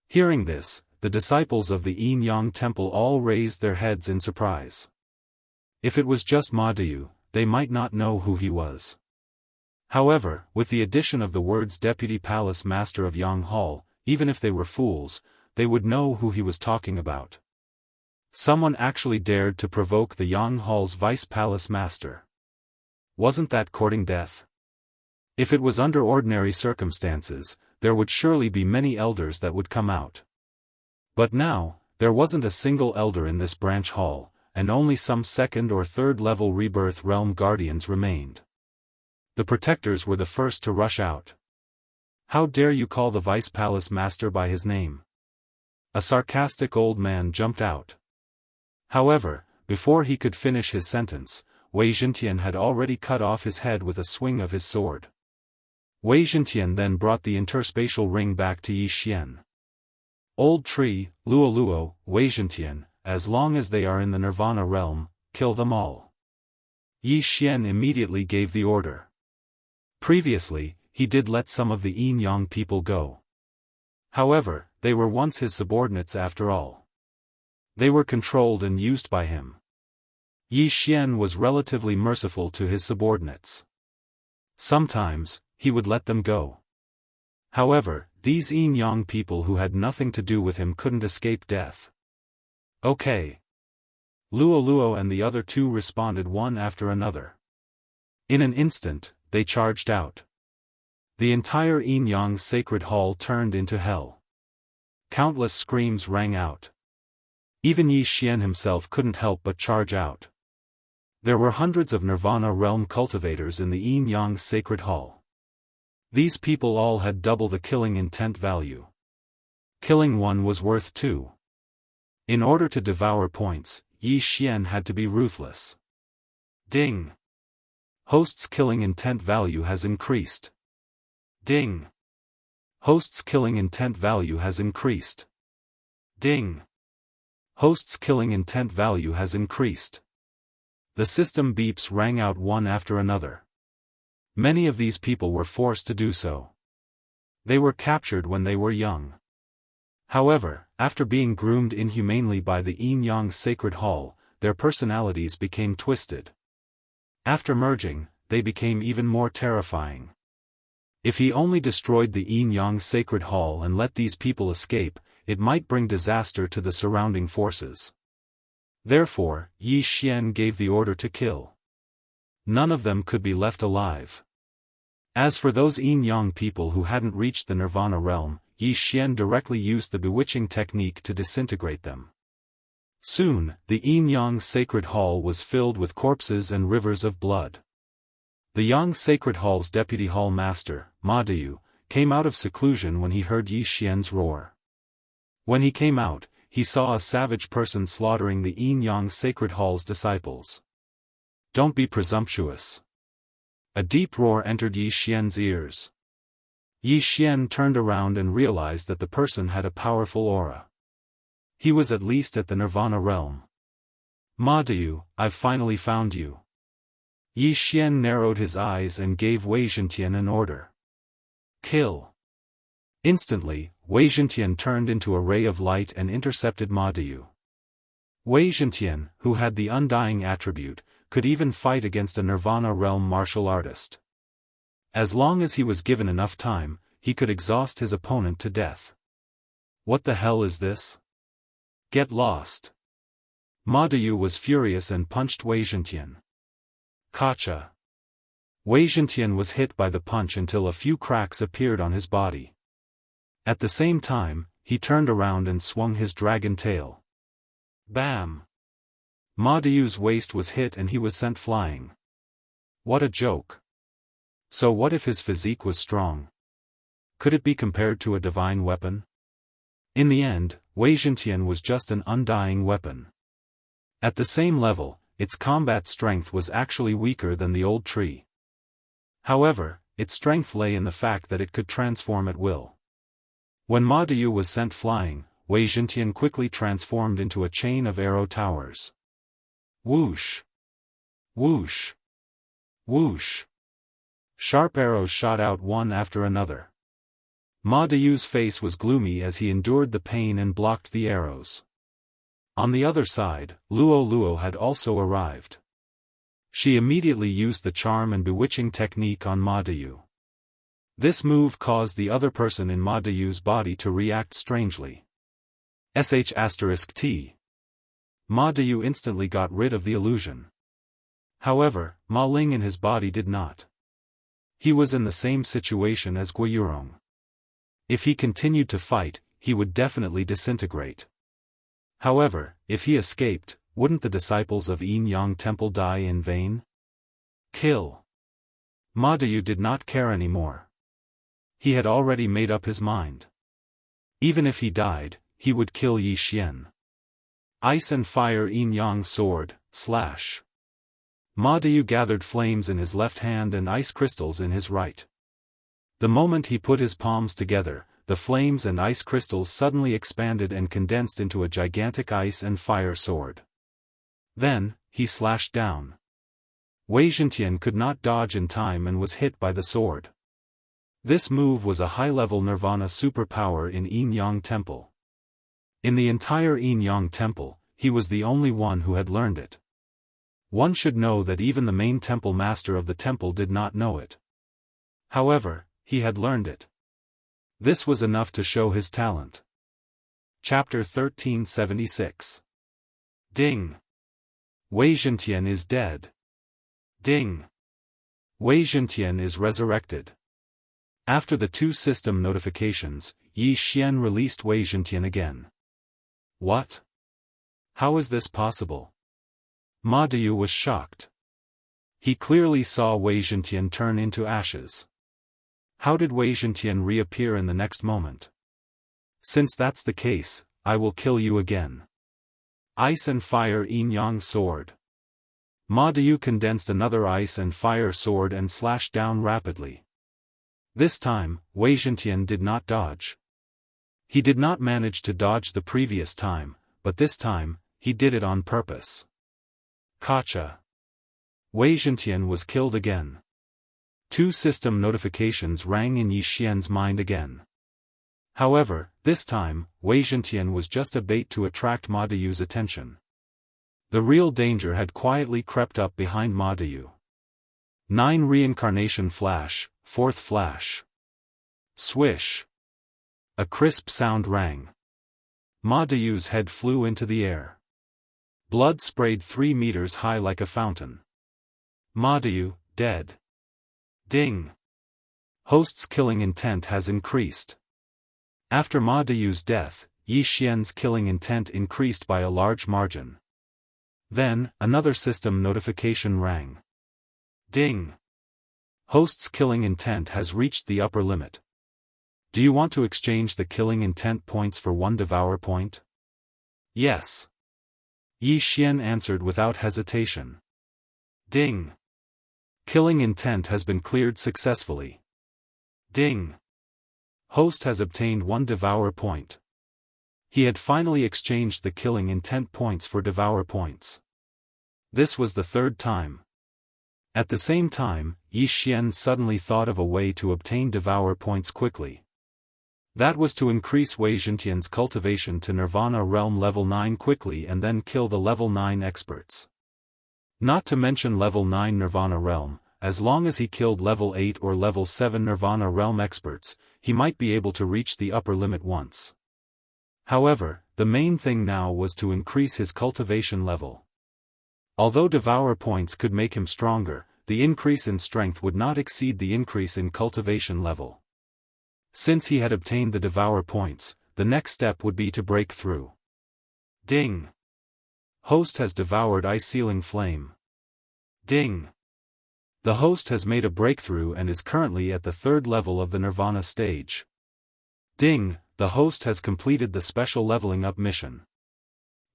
Hearing this, the disciples of the yin-yang temple all raised their heads in surprise. If it was just Ma Diu, they might not know who he was. However, with the addition of the words Deputy Palace Master of Yang Hall, even if they were fools, they would know who he was talking about. Someone actually dared to provoke the Yang Hall's Vice Palace Master. Wasn't that courting death? If it was under ordinary circumstances, there would surely be many elders that would come out. But now, there wasn't a single elder in this branch hall, and only some 2nd or 3rd level rebirth realm guardians remained. The protectors were the first to rush out. How dare you call the Vice Palace Master by his name? A sarcastic old man jumped out. However, before he could finish his sentence, Wei Zhentian had already cut off his head with a swing of his sword. Wei Zhentian then brought the interspatial ring back to Yi Xian. Old tree, Luo, Wei Zhentian, as long as they are in the Nirvana realm, kill them all. Yi Xian immediately gave the order. Previously, he did let some of the yin-yang people go. However, they were once his subordinates after all. They were controlled and used by him. Yi Xian was relatively merciful to his subordinates. Sometimes, he would let them go. However, these yin-yang people who had nothing to do with him couldn't escape death. Okay. Luo and the other 2 responded one after another. In an instant, they charged out. The entire yin-yang sacred hall turned into hell. Countless screams rang out. Even Yi Xian himself couldn't help but charge out. There were hundreds of Nirvana realm cultivators in the yin-yang sacred hall. These people all had double the killing intent value. Killing one was worth 2. In order to devour points, Yi Xian had to be ruthless. Ding! Host's killing intent value has increased. Ding! Host's killing intent value has increased. Ding! Host's killing intent value has increased. The system beeps rang out one after another. Many of these people were forced to do so. They were captured when they were young. However, after being groomed inhumanely by the Yin-Yang Sacred Hall, their personalities became twisted. After merging, they became even more terrifying. If he only destroyed the Yin-Yang Sacred Hall and let these people escape, it might bring disaster to the surrounding forces. Therefore, Yi Xian gave the order to kill. None of them could be left alive. As for those Yin-Yang people who hadn't reached the Nirvana realm, Yi Xian directly used the bewitching technique to disintegrate them. Soon, the Yin-Yang Sacred Hall was filled with corpses and rivers of blood. The Yang Sacred Hall's deputy hall master, Ma Diyu, came out of seclusion when he heard Yi Xian's roar. When he came out, he saw a savage person slaughtering the Yin-Yang Sacred Hall's disciples. "Don't be presumptuous." A deep roar entered Yi Xian's ears. Yi Xian turned around and realized that the person had a powerful aura. He was at least at the Nirvana realm. "Ma Diyu, I've finally found you." Yi Xian narrowed his eyes and gave Wei Zhentian an order. "Kill." Instantly, Wei Zhentian turned into a ray of light and intercepted Ma Diyu. Wei Zhentian, who had the undying attribute, could even fight against a Nirvana realm martial artist. As long as he was given enough time, he could exhaust his opponent to death. "What the hell is this? Get lost." Ma Diyu was furious and punched Wei Zhentian. Gotcha. Wei Zhentian was hit by the punch until a few cracks appeared on his body. At the same time, he turned around and swung his dragon tail. Bam! Ma Diyu's waist was hit and he was sent flying. What a joke. So what if his physique was strong? Could it be compared to a divine weapon? In the end, Wei Zhentian was just an undying weapon. At the same level, its combat strength was actually weaker than the old tree. However, its strength lay in the fact that it could transform at will. When Ma Diyu was sent flying, Wei Zhentian quickly transformed into a chain of arrow towers. Whoosh! Whoosh! Whoosh! Sharp arrows shot out one after another. Ma Diyu's face was gloomy as he endured the pain and blocked the arrows. On the other side, Luo Luo had also arrived. She immediately used the charm and bewitching technique on Ma Diyu. This move caused the other person in Ma Diyu's body to react strangely. **T. Ma Diyu instantly got rid of the illusion. However, Ma Ling in his body did not. He was in the same situation as Guiyurong. If he continued to fight, he would definitely disintegrate. However, if he escaped, wouldn't the disciples of Yin-Yang Temple die in vain? Kill. Ma Diyu did not care anymore. He had already made up his mind. Even if he died, he would kill Yi Xian. Ice and fire Yin-Yang sword, slash. Ma Diyu gathered flames in his left hand and ice crystals in his right. The moment he put his palms together, the flames and ice crystals suddenly expanded and condensed into a gigantic ice and fire sword. Then, he slashed down. Wei Zhentian could not dodge in time and was hit by the sword. This move was a high-level Nirvana superpower in Yin-Yang Temple. In the entire Yin-Yang Temple, he was the only one who had learned it. One should know that even the main temple master of the temple did not know it. However, he had learned it. This was enough to show his talent. Chapter 1376. Ding! Wei Zhentian is dead. Ding! Wei Zhentian is resurrected. After the 2 system notifications, Yi Xian released Wei Zhentian again. What? How is this possible? Ma Diyu was shocked. He clearly saw Wei Zhentian turn into ashes. How did Wei Zhentian reappear in the next moment? Since that's the case, I will kill you again. Ice and Fire Yin-Yang Sword. Ma Diu condensed another ice and fire sword and slashed down rapidly. This time, Wei Zhentian did not dodge. He did not manage to dodge the previous time, but this time, he did it on purpose. Gotcha. Wei Zhentian was killed again. 2 system notifications rang in Yi Xian's mind again. However, this time, Wei Zhentian was just a bait to attract Ma Diu's attention. The real danger had quietly crept up behind Ma Diu. 9 Reincarnation Flash, 4th Flash. Swish. A crisp sound rang. Ma Diu's head flew into the air. Blood sprayed 3 meters high like a fountain. Ma Diu, dead. Ding. Host's killing intent has increased. After Ma Diu's death, Yi Xian's killing intent increased by a large margin. Then, another system notification rang. Ding. Host's killing intent has reached the upper limit. Do you want to exchange the killing intent points for 1 devour point? Yes. Yi Xian answered without hesitation. Ding. Killing intent has been cleared successfully. Ding. Host has obtained 1 devour point. He had finally exchanged the killing intent points for devour points. This was the 3rd time. At the same time, Yi Xian suddenly thought of a way to obtain devour points quickly. That was to increase Wei Zhentian's cultivation to Nirvana realm level 9 quickly and then kill the level 9 experts. Not to mention level 9 Nirvana realm, as long as he killed level 8 or level 7 Nirvana realm experts, he might be able to reach the upper limit once. However, the main thing now was to increase his cultivation level. Although devour points could make him stronger, the increase in strength would not exceed the increase in cultivation level. Since he had obtained the devour points, the next step would be to break through. Ding. Host has devoured Ice Sealing Flame. Ding. The host has made a breakthrough and is currently at the 3rd level of the Nirvana stage. Ding, the host has completed the special leveling up mission.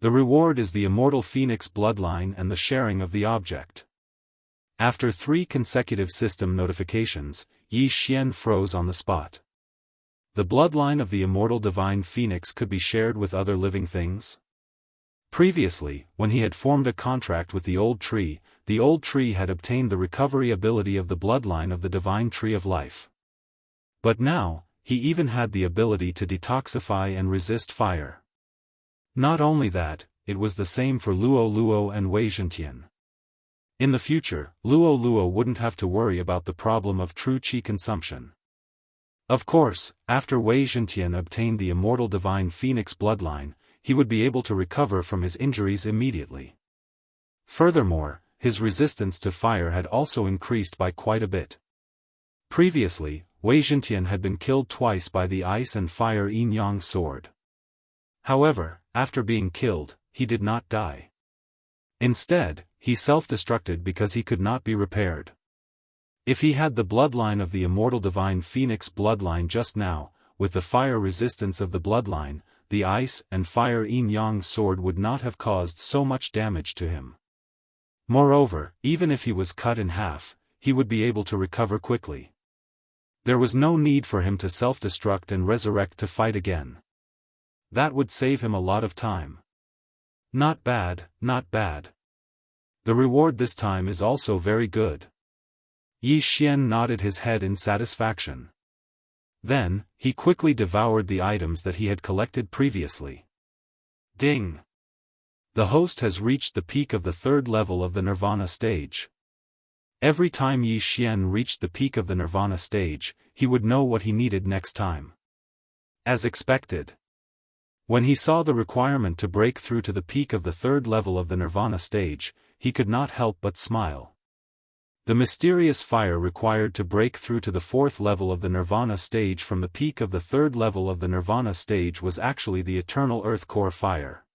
The reward is the Immortal Phoenix bloodline and the sharing of the object. After 3 consecutive system notifications, Yi Xian froze on the spot. The bloodline of the Immortal Divine Phoenix could be shared with other living things? Previously, when he had formed a contract with the old tree had obtained the recovery ability of the bloodline of the Divine Tree of Life. But now, he even had the ability to detoxify and resist fire. Not only that, it was the same for Luo Luo and Wei Zhentian. In the future, Luo Luo wouldn't have to worry about the problem of true qi consumption. Of course, after Wei Zhentian obtained the Immortal Divine Phoenix bloodline, he would be able to recover from his injuries immediately. Furthermore, his resistance to fire had also increased by quite a bit. Previously, Wei Zhentian had been killed twice by the Ice and Fire Yin-Yang sword. However, after being killed, he did not die. Instead, he self-destructed because he could not be repaired. If he had the bloodline of the Immortal Divine Phoenix bloodline just now, with the fire resistance of the bloodline, the Ice and Fire Yin-Yang sword would not have caused so much damage to him. Moreover, even if he was cut in half, he would be able to recover quickly. There was no need for him to self-destruct and resurrect to fight again. That would save him a lot of time. Not bad, not bad. The reward this time is also very good. Yi Xian nodded his head in satisfaction. Then, he quickly devoured the items that he had collected previously. Ding! The host has reached the peak of the 3rd level of the Nirvana stage. Every time Yi Xian reached the peak of the Nirvana stage, he would know what he needed next time. As expected. When he saw the requirement to break through to the peak of the 3rd level of the Nirvana stage, he could not help but smile. The mysterious fire required to break through to the 4th level of the Nirvana stage from the peak of the 3rd level of the Nirvana stage was actually the eternal earth core fire.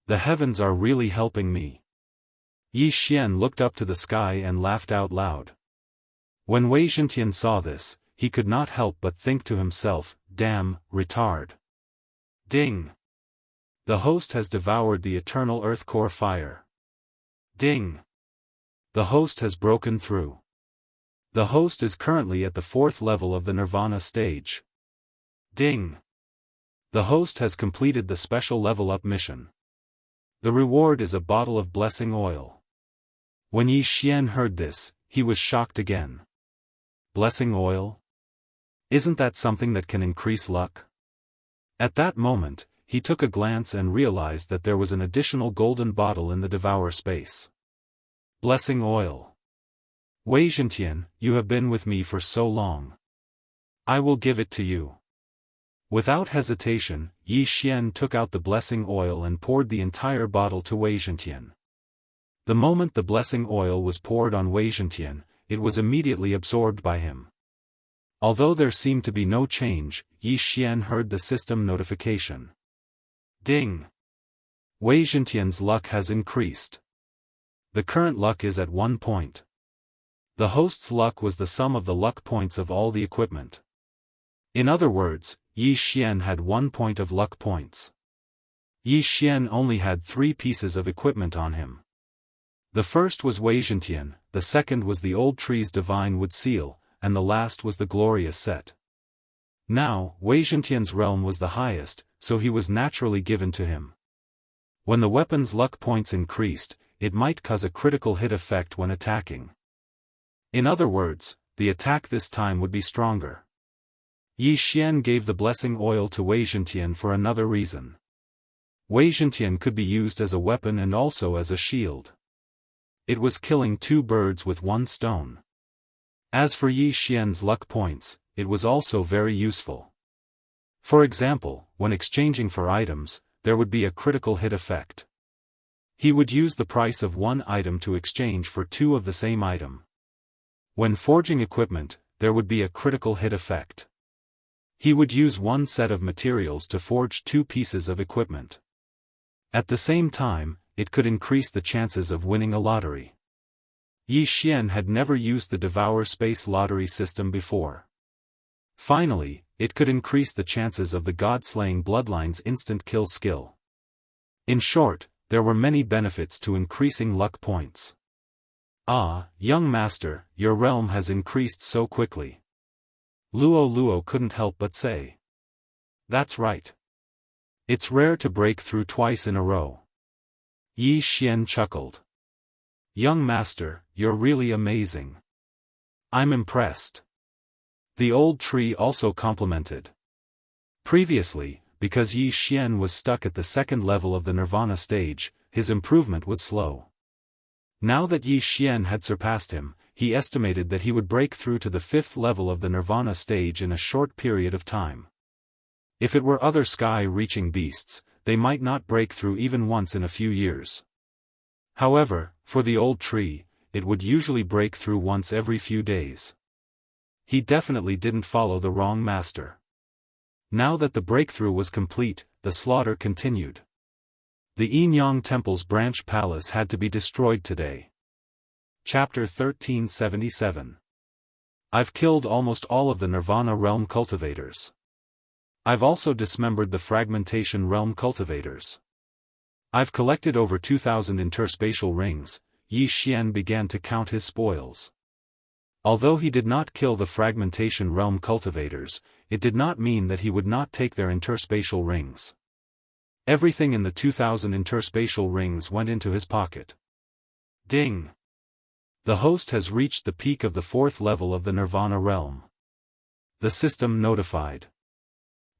The heavens are really helping me. Yi Xian looked up to the sky and laughed out loud. When Wei Zhentian saw this, he could not help but think to himself, damn, retard. Ding! The host has devoured the eternal earth core fire. Ding! The host has broken through. The host is currently at the 4th level of the Nirvana stage. Ding! The host has completed the special level up mission. The reward is a bottle of blessing oil. When Yi Xian heard this, he was shocked again. Blessing oil? Isn't that something that can increase luck? At that moment, he took a glance and realized that there was an additional golden bottle in the Devour space. Blessing oil. Wei Zhentian, you have been with me for so long. I will give it to you. Without hesitation, Yi Xian took out the blessing oil and poured the entire bottle to Wei Zhentian. The moment the blessing oil was poured on Wei Zhentian, it was immediately absorbed by him. Although there seemed to be no change, Yi Xian heard the system notification. Ding! Wei Zhentian's luck has increased. The current luck is at 1 point. The host's luck was the sum of the luck points of all the equipment. In other words, Yi Xian had 1 point of luck points. Yi Xian only had 3 pieces of equipment on him. The first was Wei Zhentian, the second was the old tree's divine wood seal, and the last was the glorious set. Now, Wei Zhentian's realm was the highest, so he was naturally given to him. When the weapon's luck points increased, it might cause a critical hit effect when attacking. In other words, the attack this time would be stronger. Yi Xian gave the blessing oil to Wei Zhentian for another reason. Wei Zhentian could be used as a weapon and also as a shield. It was killing 2 birds with 1 stone. As for Yi Xian's luck points, it was also very useful. For example, when exchanging for items, there would be a critical hit effect. He would use the price of 1 item to exchange for 2 of the same item. When forging equipment, there would be a critical hit effect. He would use 1 set of materials to forge 2 pieces of equipment. At the same time, it could increase the chances of winning a lottery. Yi Xian had never used the Devour Space lottery system before. Finally, it could increase the chances of the God-slaying bloodline's instant kill skill. In short, there were many benefits to increasing luck points. Ah, young master, your realm has increased so quickly. Luo couldn't help but say. That's right. It's rare to break through twice in a row. Yi Xian chuckled. Young master, you're really amazing. I'm impressed. The old tree also complimented. Previously, because Yi Xian was stuck at the 2nd level of the Nirvana stage, his improvement was slow. Now that Yi Xian had surpassed him, he estimated that he would break through to the 5th level of the Nirvana stage in a short period of time. If it were other sky-reaching beasts, they might not break through even once in a few years. However, for the old tree, it would usually break through once every few days. He definitely didn't follow the wrong master. Now that the breakthrough was complete, the slaughter continued. The Yinyang Temple's branch palace had to be destroyed today. Chapter 1377. I've killed almost all of the Nirvana realm cultivators. I've also dismembered the Fragmentation realm cultivators. I've collected over 2,000 interspatial rings. Yi Xian began to count his spoils. Although he did not kill the Fragmentation realm cultivators, it did not mean that he would not take their interspatial rings. Everything in the 2,000 interspatial rings went into his pocket. Ding! The host has reached the peak of the 4th level of the Nirvana realm. The system notified.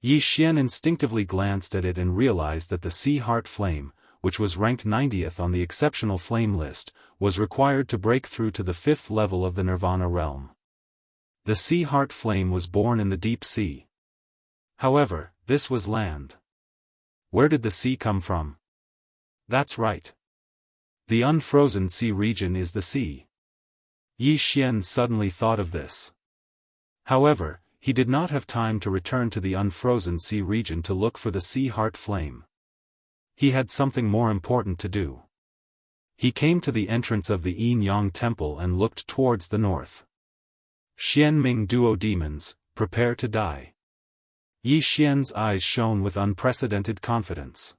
Yi Xian instinctively glanced at it and realized that the Sea Heart Flame, which was ranked 90th on the exceptional flame list, was required to break through to the 5th level of the Nirvana realm. The Sea Heart Flame was born in the deep sea. However, this was land. Where did the sea come from? That's right. The unfrozen sea region is the sea. Yi Xian suddenly thought of this. However, he did not have time to return to the unfrozen sea region to look for the Sea Heart Flame. He had something more important to do. He came to the entrance of the Yinyang Temple and looked towards the north. Xianming Duo Demons, prepare to die. Yi Xian's eyes shone with unprecedented confidence.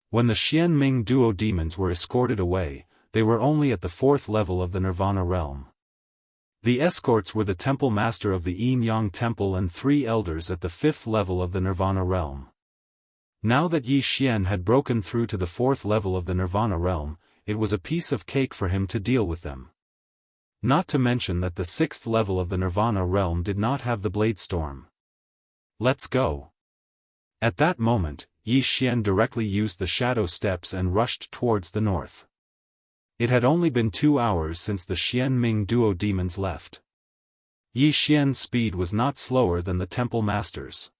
When the Xianming Duo Demons were escorted away, they were only at the 4th level of the Nirvana realm. The escorts were the temple master of the Yin Yang Temple and 3 elders at the 5th level of the Nirvana realm. Now that Yi Xian had broken through to the 4th level of the Nirvana realm, it was a piece of cake for him to deal with them. Not to mention that the 6th level of the Nirvana realm did not have the Blade Storm. Let's go. At that moment, Yi Xian directly used the shadow steps and rushed towards the north. It had only been 2 hours since the Xianming Duo Demons left. Yi Xian's speed was not slower than the temple master's.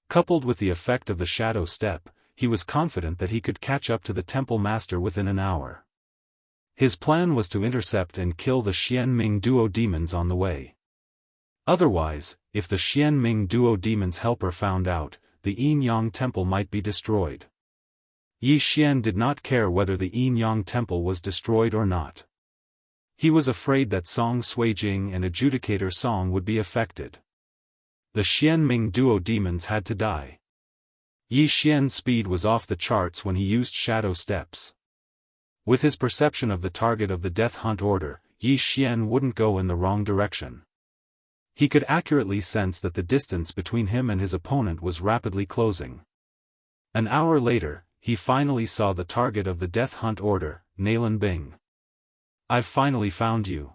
Coupled with the effect of the shadow step, he was confident that he could catch up to the temple master within an hour. His plan was to intercept and kill the Xianming Duo Demons on the way. Otherwise, if the Xianming Duo Demons' helper found out, the Yin Yang Temple might be destroyed. Yi Xian did not care whether the Yin Yang Temple was destroyed or not. He was afraid that Song Suijing and Adjudicator Song would be affected. The Xianming Duo Demons had to die. Yi Xian's speed was off the charts when he used shadow steps. With his perception of the target of the Death Hunt order, Yi Xian wouldn't go in the wrong direction. He could accurately sense that the distance between him and his opponent was rapidly closing. An hour later, he finally saw the target of the Death Hunt order, Nalan Bing. I've finally found you.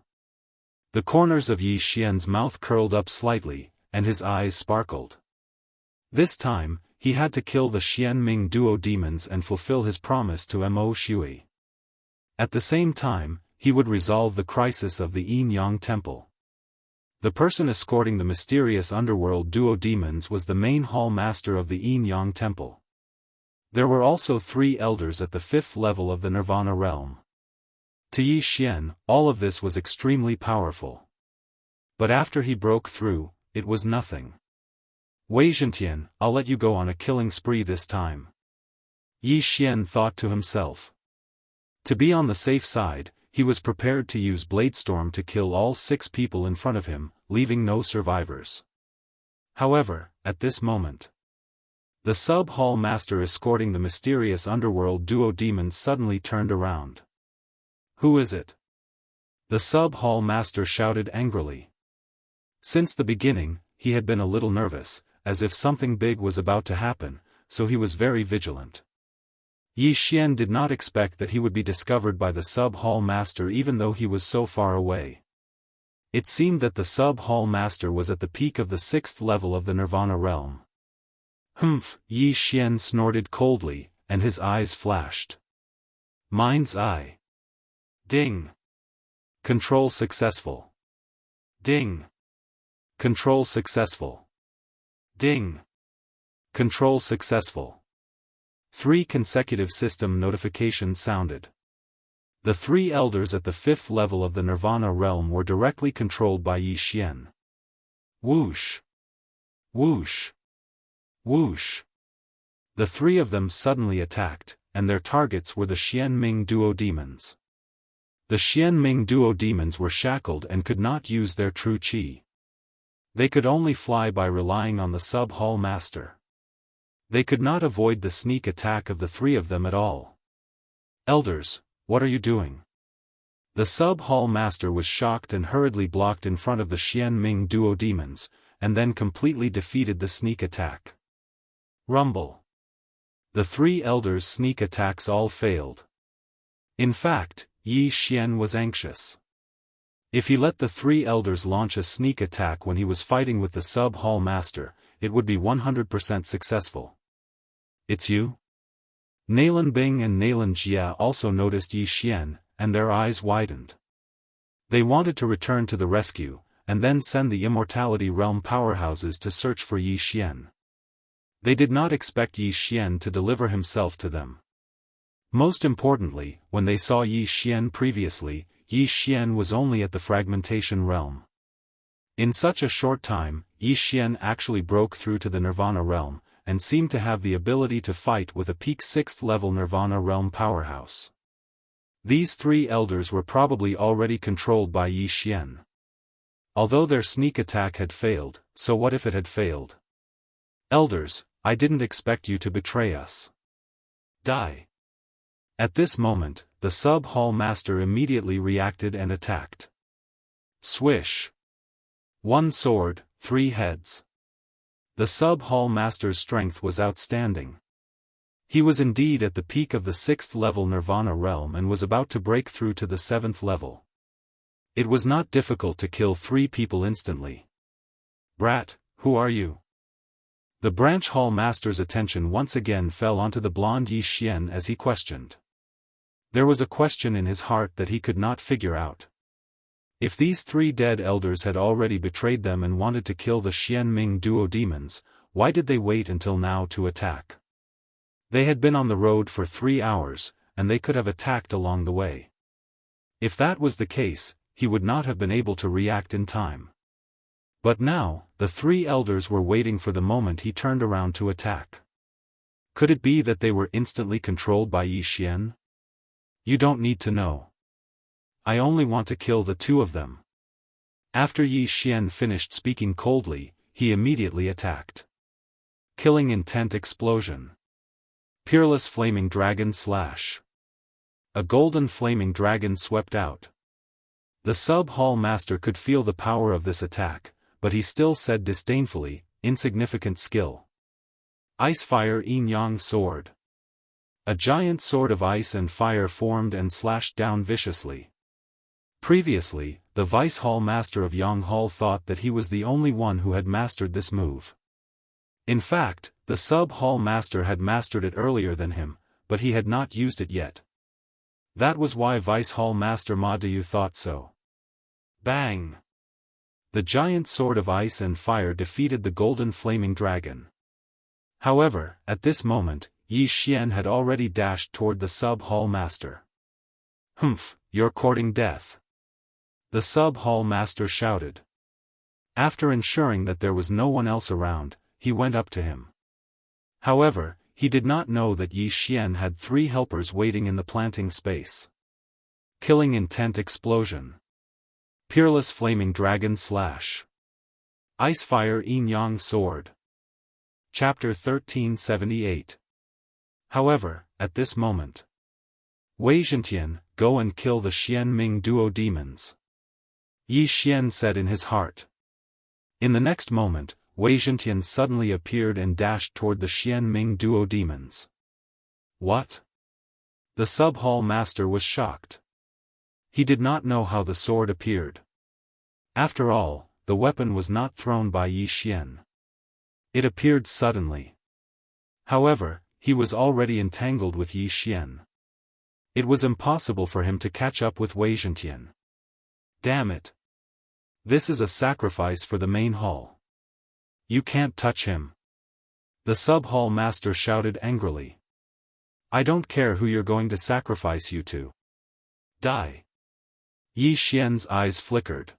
The corners of Yi Xian's mouth curled up slightly, and his eyes sparkled. This time, he had to kill the Xianming Duo Demons and fulfill his promise to Mo Shui. At the same time, he would resolve the crisis of the Yin Yang Temple. The person escorting the mysterious underworld Duo Demons was the main hall master of the Yin Yang Temple. There were also 3 elders at the 5th level of the Nirvana realm. To Yi Xian, all of this was extremely powerful. But after he broke through, it was nothing. Wei Zhentian, I'll let you go on a killing spree this time. Yi Xian thought to himself. To be on the safe side, he was prepared to use Bladestorm to kill all 6 people in front of him, leaving no survivors. However, at this moment, the sub-hall master escorting the mysterious underworld Duo Demons suddenly turned around. Who is it? The sub-hall master shouted angrily. Since the beginning, he had been a little nervous, as if something big was about to happen, so he was very vigilant. Yi Xian did not expect that he would be discovered by the sub-hall master even though he was so far away. It seemed that the sub-hall master was at the peak of the 6th level of the Nirvana realm. Humph, Yi Xian snorted coldly, and his eyes flashed. Mind's eye. Ding. Control successful. Ding. Control successful. Ding. Control successful. 3 consecutive system notifications sounded. The 3 elders at the 5th level of the Nirvana realm were directly controlled by Yi Xian. Whoosh. Whoosh. Whoosh. The 3 of them suddenly attacked, and their targets were the Xianming Duo Demons. The Xianming Duo Demons were shackled and could not use their true qi. They could only fly by relying on the sub-hall master. They could not avoid the sneak attack of the 3 of them at all. Elders, what are you doing? The sub-hall master was shocked and hurriedly blocked in front of the Xianming Duo Demons, and then completely defeated the sneak attack. Rumble. The 3 elders' sneak attacks all failed. In fact, Yi Xian was anxious. If he let the 3 elders launch a sneak attack when he was fighting with the sub-hall master, it would be 100% successful. It's you? Nalan Bing and Nalan Jia also noticed Yi Xian, and their eyes widened. They wanted to return to the rescue, and then send the Immortality realm powerhouses to search for Yi Xian. They did not expect Yi Xian to deliver himself to them. Most importantly, when they saw Yi Xian previously, Yi Xian was only at the fragmentation realm. In such a short time, Yi Xian actually broke through to the Nirvana realm, and seemed to have the ability to fight with a peak 6th level Nirvana realm powerhouse. These 3 elders were probably already controlled by Yi Xian. Although their sneak attack had failed, so what if it had failed? Elders, I didn't expect you to betray us. Die. At this moment, the sub-hall master immediately reacted and attacked. Swish. 1 sword, 3 heads. The sub-hall master's strength was outstanding. He was indeed at the peak of the 6th level Nirvana realm and was about to break through to the 7th level. It was not difficult to kill 3 people instantly. Brat, who are you? The branch hall master's attention once again fell onto the blonde Yi Xian as he questioned. There was a question in his heart that he could not figure out. If these 3 dead elders had already betrayed them and wanted to kill the Xian Ming duo demons, why did they wait until now to attack? They had been on the road for 3 hours, and they could have attacked along the way. If that was the case, he would not have been able to react in time. But now, the 3 elders were waiting for the moment he turned around to attack. Could it be that they were instantly controlled by Yi Xian? You don't need to know. I only want to kill the 2 of them. After Yi Xian finished speaking coldly, he immediately attacked. Killing intent explosion. Peerless flaming dragon slash. A golden flaming dragon swept out. The sub-hall master could feel the power of this attack, but he still said disdainfully, insignificant skill. Icefire Yin-Yang sword. A giant sword of ice and fire formed and slashed down viciously. Previously, the vice hall master of Yang Hall thought that he was the only one who had mastered this move. In fact, the sub-hall master had mastered it earlier than him, but he had not used it yet. That was why vice hall master Ma Deyu thought so. Bang! The giant sword of ice and fire defeated the golden flaming dragon. However, at this moment, Yi Xian had already dashed toward the sub-hall master. Humph, you're courting death. The sub-hall master shouted. After ensuring that there was no one else around, he went up to him. However, he did not know that Yi Xian had 3 helpers waiting in the planting space. Killing intent explosion. Peerless flaming dragon slash. Icefire Yin-Yang sword. Chapter 1378. However, at this moment. Wei Zhentian, go and kill the Xian Ming duo demons. Yi Xian said in his heart. In the next moment, Wei Zhentian suddenly appeared and dashed toward the Xian Ming duo demons. What? The sub-hall master was shocked. He did not know how the sword appeared. After all, the weapon was not thrown by Yi Xian. It appeared suddenly. However, he was already entangled with Yi Xian. It was impossible for him to catch up with Wei Zhentian. Damn it. This is a sacrifice for the main hall. You can't touch him. The sub-hall master shouted angrily. I don't care who you're going to sacrifice you to. Die. Yi Xian's eyes flickered.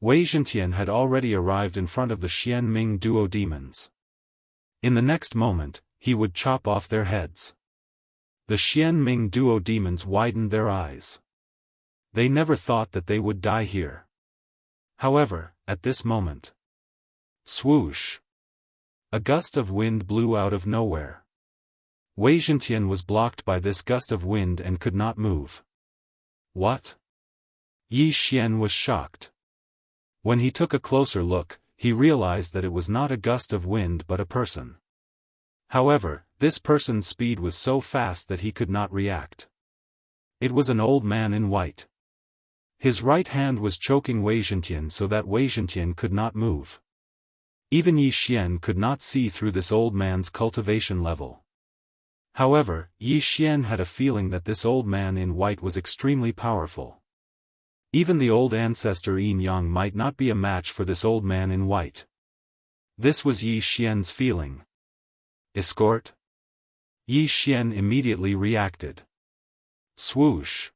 Wei Zhentian had already arrived in front of the Xian Ming duo demons. In the next moment, he would chop off their heads. The Xian Ming duo demons widened their eyes. They never thought that they would die here. However, at this moment. Swoosh! A gust of wind blew out of nowhere. Wei Zhentian was blocked by this gust of wind and could not move. What? Yi Xian was shocked. When he took a closer look, he realized that it was not a gust of wind but a person. However, this person's speed was so fast that he could not react. It was an old man in white. His right hand was choking Wei Zhentian so that Wei Zhentian could not move. Even Yi Xian could not see through this old man's cultivation level. However, Yi Xian had a feeling that this old man in white was extremely powerful. Even the old ancestor Yin Yang might not be a match for this old man in white. This was Yi Xian's feeling. Escort? Yi Xian immediately reacted. Swoosh!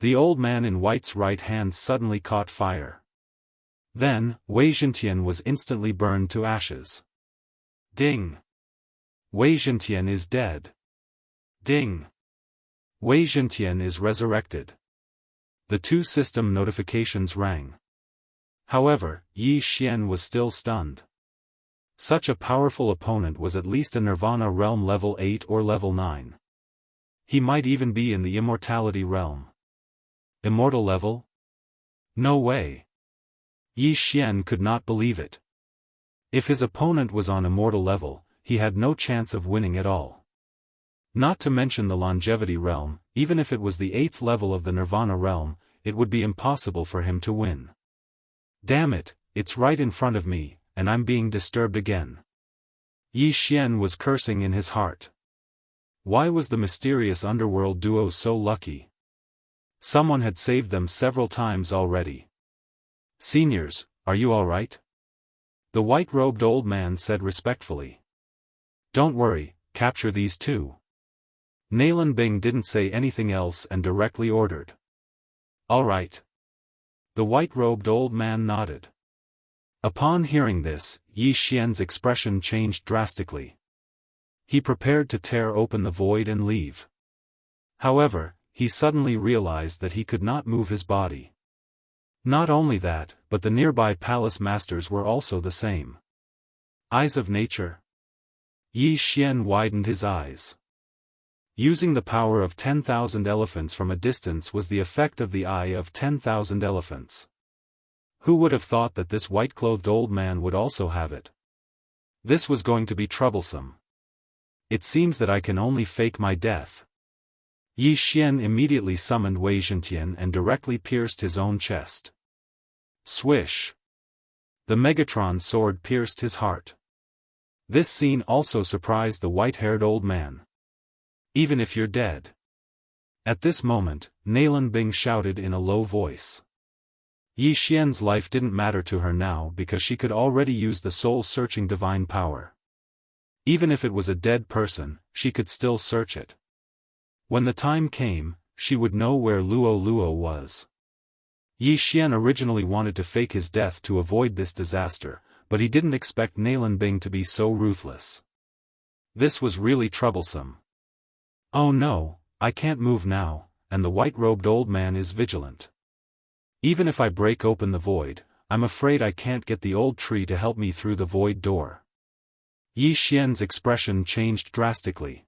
The old man in white's right hand suddenly caught fire. Then, Wei Zhentian was instantly burned to ashes. Ding! Wei Zhentian is dead. Ding! Wei Zhentian is resurrected. The 2 system notifications rang. However, Yi Xian was still stunned. Such a powerful opponent was at least a Nirvana realm level 8 or level 9. He might even be in the immortality realm. Immortal level? No way. Yi Xian could not believe it. If his opponent was on immortal level, he had no chance of winning at all. Not to mention the longevity realm, even if it was the 8th level of the Nirvana realm, it would be impossible for him to win. Damn it, it's right in front of me, and I'm being disturbed again. Yi Xian was cursing in his heart. Why was the mysterious underworld duo so lucky? Someone had saved them several times already. Seniors, are you all right? The white-robed old man said respectfully. Don't worry, capture these two. Nalan Bing didn't say anything else and directly ordered. All right. The white-robed old man nodded. Upon hearing this, Yi Xian's expression changed drastically. He prepared to tear open the void and leave. However, he suddenly realized that he could not move his body. Not only that, but the nearby palace masters were also the same. Eyes of nature? Yi Xian widened his eyes. Using the power of 10,000 elephants from a distance was the effect of the eye of 10,000 elephants. Who would have thought that this white-clothed old man would also have it? This was going to be troublesome. It seems that I can only fake my death. Yi Xian immediately summoned Wei Zhentian and directly pierced his own chest. Swish! The Megatron sword pierced his heart. This scene also surprised the white-haired old man. Even if you're dead. At this moment, Nalan Bing shouted in a low voice. Yi Xian's life didn't matter to her now because she could already use the soul-searching divine power. Even if it was a dead person, she could still search it. When the time came, she would know where Luo Luo was. Yi Xian originally wanted to fake his death to avoid this disaster, but he didn't expect Nalan Bing to be so ruthless. This was really troublesome. Oh no, I can't move now, and the white-robed old man is vigilant. Even if I break open the void, I'm afraid I can't get the old tree to help me through the void door. Yi Xian's expression changed drastically.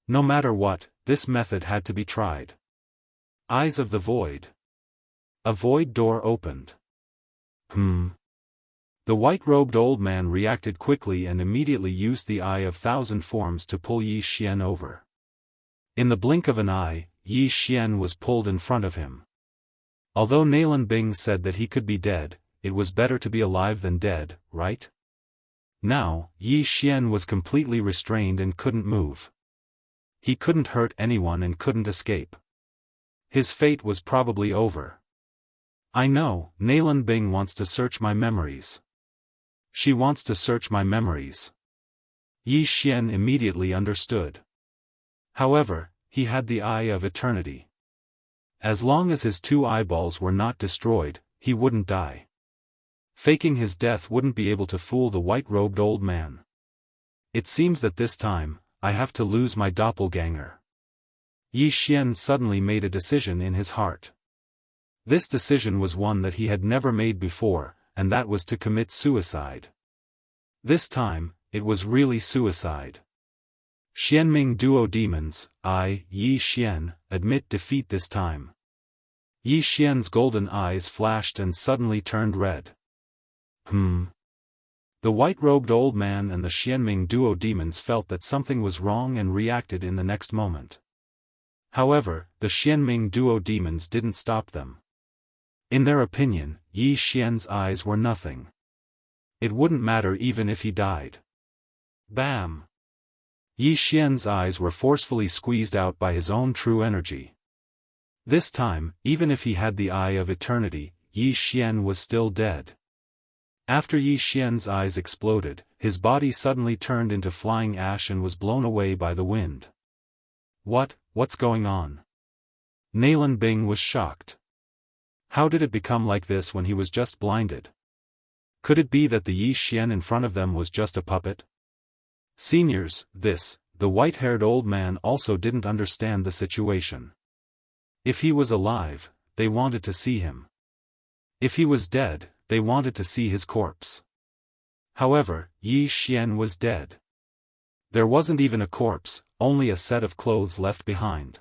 No matter what, this method had to be tried. Eyes of the void. A void door opened. The white-robed old man reacted quickly and immediately used the Eye of Thousand Forms to pull Yi Xian over. In the blink of an eye, Yi Xian was pulled in front of him. Although Nalan Bing said that he could be dead, it was better to be alive than dead, right? Now, Yi Xian was completely restrained and couldn't move. He couldn't hurt anyone and couldn't escape. His fate was probably over. I know, Nalan Bing wants to search my memories. She wants to search my memories. Yi Xian immediately understood. However, he had the Eye of Eternity. As long as his two eyeballs were not destroyed, he wouldn't die. Faking his death wouldn't be able to fool the white-robed old man. It seems that this time, I have to lose my doppelganger. Yi Xian suddenly made a decision in his heart. This decision was one that he had never made before, and that was to commit suicide. This time, it was really suicide. Xianming Duo Demons, I, Yi Xian, admit defeat this time. Yi Xian's golden eyes flashed and suddenly turned red. The white-robed old man and the Xianming Duo Demons felt that something was wrong and reacted in the next moment. However, the Xianming Duo Demons didn't stop them. In their opinion, Yi Xian's eyes were nothing. It wouldn't matter even if he died. Bam! Yi Xian's eyes were forcefully squeezed out by his own true energy. This time, even if he had the Eye of Eternity, Yi Xian was still dead. After Yi Xian's eyes exploded, his body suddenly turned into flying ash and was blown away by the wind. What's going on? Nalan Bing was shocked. How did it become like this when he was just blinded? Could it be that the Yi Xian in front of them was just a puppet? Seniors, the white-haired old man also didn't understand the situation. If he was alive, they wanted to see him. If he was dead, they wanted to see his corpse. However, Yi Xian was dead. There wasn't even a corpse, only a set of clothes left behind.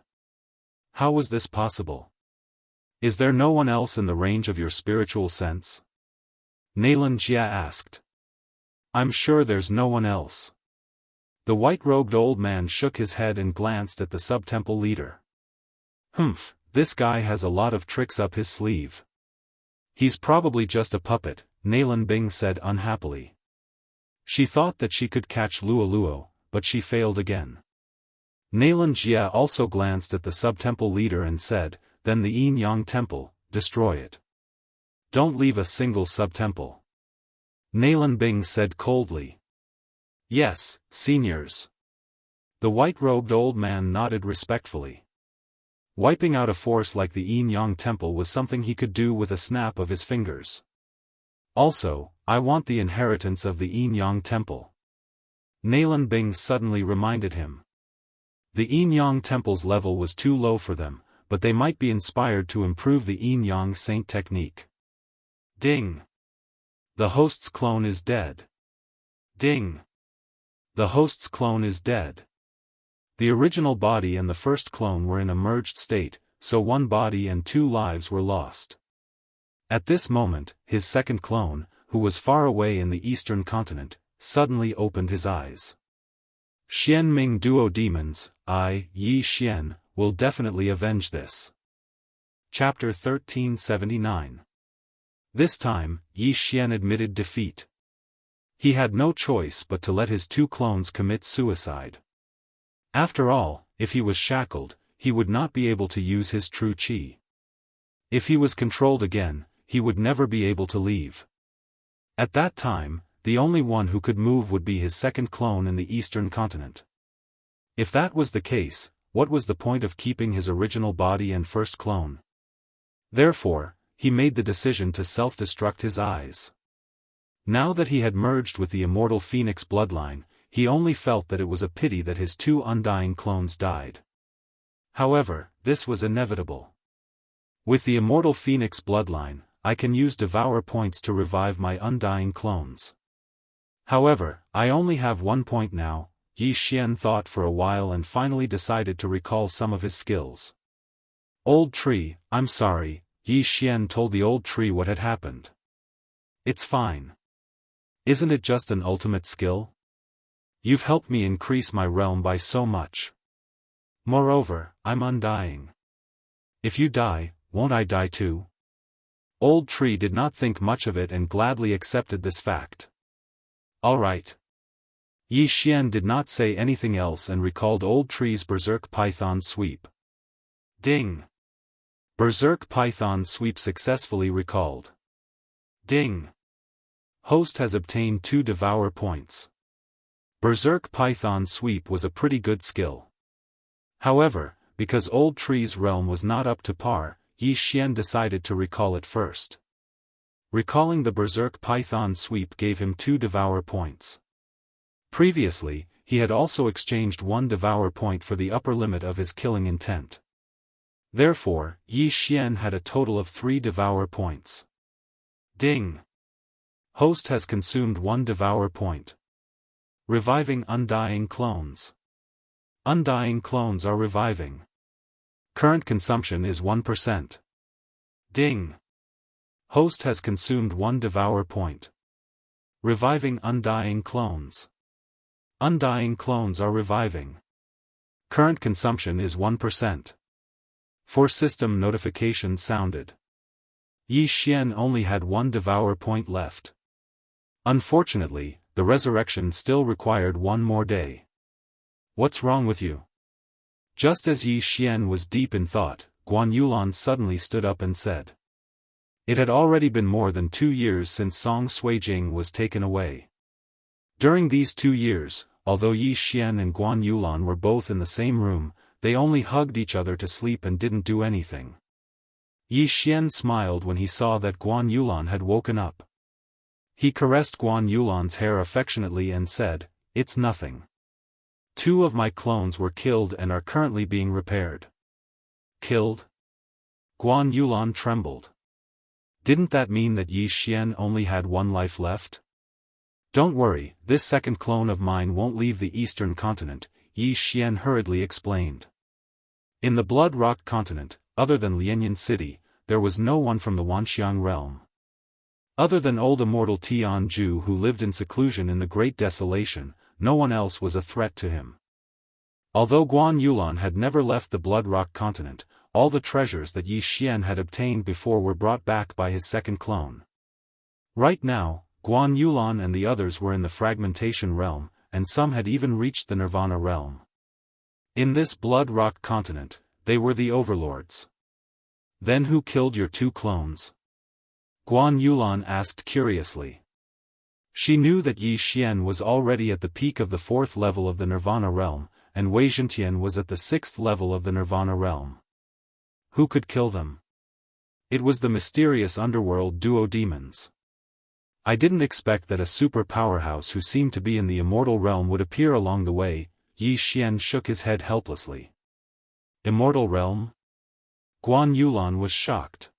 How was this possible? Is there no one else in the range of your spiritual sense? Nalan Jia asked. I'm sure there's no one else. The white-robed old man shook his head and glanced at the sub-temple leader. Humph, this guy has a lot of tricks up his sleeve. He's probably just a puppet, Nalan Bing said unhappily. She thought that she could catch Luo, but she failed again. Nalan Jia also glanced at the sub-temple leader and said, then the Yin Yang temple, destroy it. Don't leave a single sub-temple. Nalan Bing said coldly. Yes, seniors. The white-robed old man nodded respectfully. Wiping out a force like the Yin Yang temple was something he could do with a snap of his fingers. Also, I want the inheritance of the Yin Yang temple. Nalan Bing suddenly reminded him. The Yin Yang temple's level was too low for them, but they might be inspired to improve the Yin Yang saint technique. Ding! The host's clone is dead. Ding! The host's clone is dead. The original body and the first clone were in a merged state, so one body and two lives were lost. At this moment, his second clone, who was far away in the eastern continent, suddenly opened his eyes. Xian Ming Duo Demons, I, Yi Xian, will definitely avenge this. Chapter 1379. This time, Yi Xian admitted defeat. He had no choice but to let his two clones commit suicide. After all, if he was shackled, he would not be able to use his true qi. If he was controlled again, he would never be able to leave. At that time, the only one who could move would be his second clone in the eastern continent. If that was the case, what was the point of keeping his original body and first clone? Therefore, he made the decision to self-destruct his eyes. Now that he had merged with the immortal Phoenix bloodline, he only felt that it was a pity that his two undying clones died. However, this was inevitable. With the immortal Phoenix bloodline, I can use Devour points to revive my undying clones. However, I only have 1 point now. Yi Xian thought for a while and finally decided to recall some of his skills. Old tree, I'm sorry, Yi Xian told the old tree what had happened. It's fine. Isn't it just an ultimate skill? You've helped me increase my realm by so much. Moreover, I'm undying. If you die, won't I die too? Old tree did not think much of it and gladly accepted this fact. All right. Yi Xian did not say anything else and recalled Old Tree's Berserk Python sweep. Ding! Berserk Python sweep successfully recalled. Ding! Host has obtained 2 Devour points. Berserk Python sweep was a pretty good skill. However, because Old Tree's realm was not up to par, Yi Xian decided to recall it first. Recalling the Berserk Python sweep gave him 2 Devour points. Previously, he had also exchanged 1 Devour point for the upper limit of his killing intent. Therefore, Yi Xian had a total of 3 Devour points. Ding! Host has consumed 1 Devour point. Reviving undying clones. Undying clones are reviving. Current consumption is 1%. Ding! Host has consumed 1 Devour point. Reviving undying clones. Undying clones are reviving. Current consumption is 1%. 4 system notification sounded. Yi Xian only had 1 Devour point left. Unfortunately, the resurrection still required 1 more day. What's wrong with you? Just as Yi Xian was deep in thought, Guan Yulan suddenly stood up and said. It had already been more than 2 years since Song Suijing was taken away. During these 2 years, although Yi Xian and Guan Yulan were both in the same room, they only hugged each other to sleep and didn't do anything. Yi Xian smiled when he saw that Guan Yulan had woken up. He caressed Guan Yulan's hair affectionately and said, "It's nothing. 2 of my clones were killed and are currently being repaired." Killed? Guan Yulan trembled. Didn't that mean that Yi Xian only had one life left? Don't worry, this second clone of mine won't leave the eastern continent, Yi Xian hurriedly explained. In the Blood Rock continent, other than Lianyan City, there was no one from the Wanxiang realm. Other than old immortal Tianju who lived in seclusion in the Great Desolation, no one else was a threat to him. Although Guan Yulan had never left the Blood Rock continent, all the treasures that Yi Xian had obtained before were brought back by his second clone. Right now, Guan Yulan and the others were in the Fragmentation realm, and some had even reached the Nirvana realm. In this Blood Rock continent, they were the overlords. Then who killed your two clones? Guan Yulan asked curiously. She knew that Yi Xian was already at the peak of the 4th level of the Nirvana realm, and Wei Zhentian was at the 6th level of the Nirvana realm. Who could kill them? It was the mysterious underworld duo demons. I didn't expect that a super powerhouse who seemed to be in the immortal realm would appear along the way. Yi Xian shook his head helplessly. Immortal realm? Guan Yulan was shocked.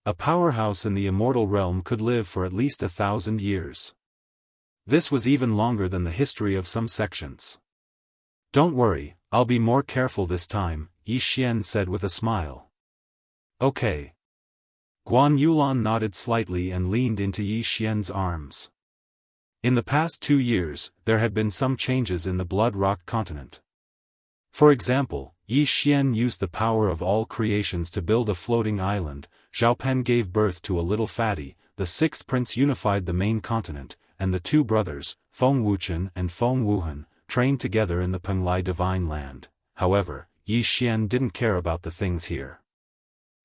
A powerhouse in the immortal realm could live for at least 1,000 years. This was even longer than the history of some sections. Don't worry, I'll be more careful this time, Yi Xian said with a smile. Okay. Guan Yulan nodded slightly and leaned into Yi Xian's arms. In the past 2 years, there had been some changes in the Blood Rock continent. For example, Yi Xian used the power of all creations to build a floating island, Zhao Pen gave birth to a little fatty, the 6th prince unified the main continent, and the 2 brothers, Feng Wuchen and Feng Wuhan, trained together in the Penglai Divine Land. However, Yi Xian didn't care about the things here.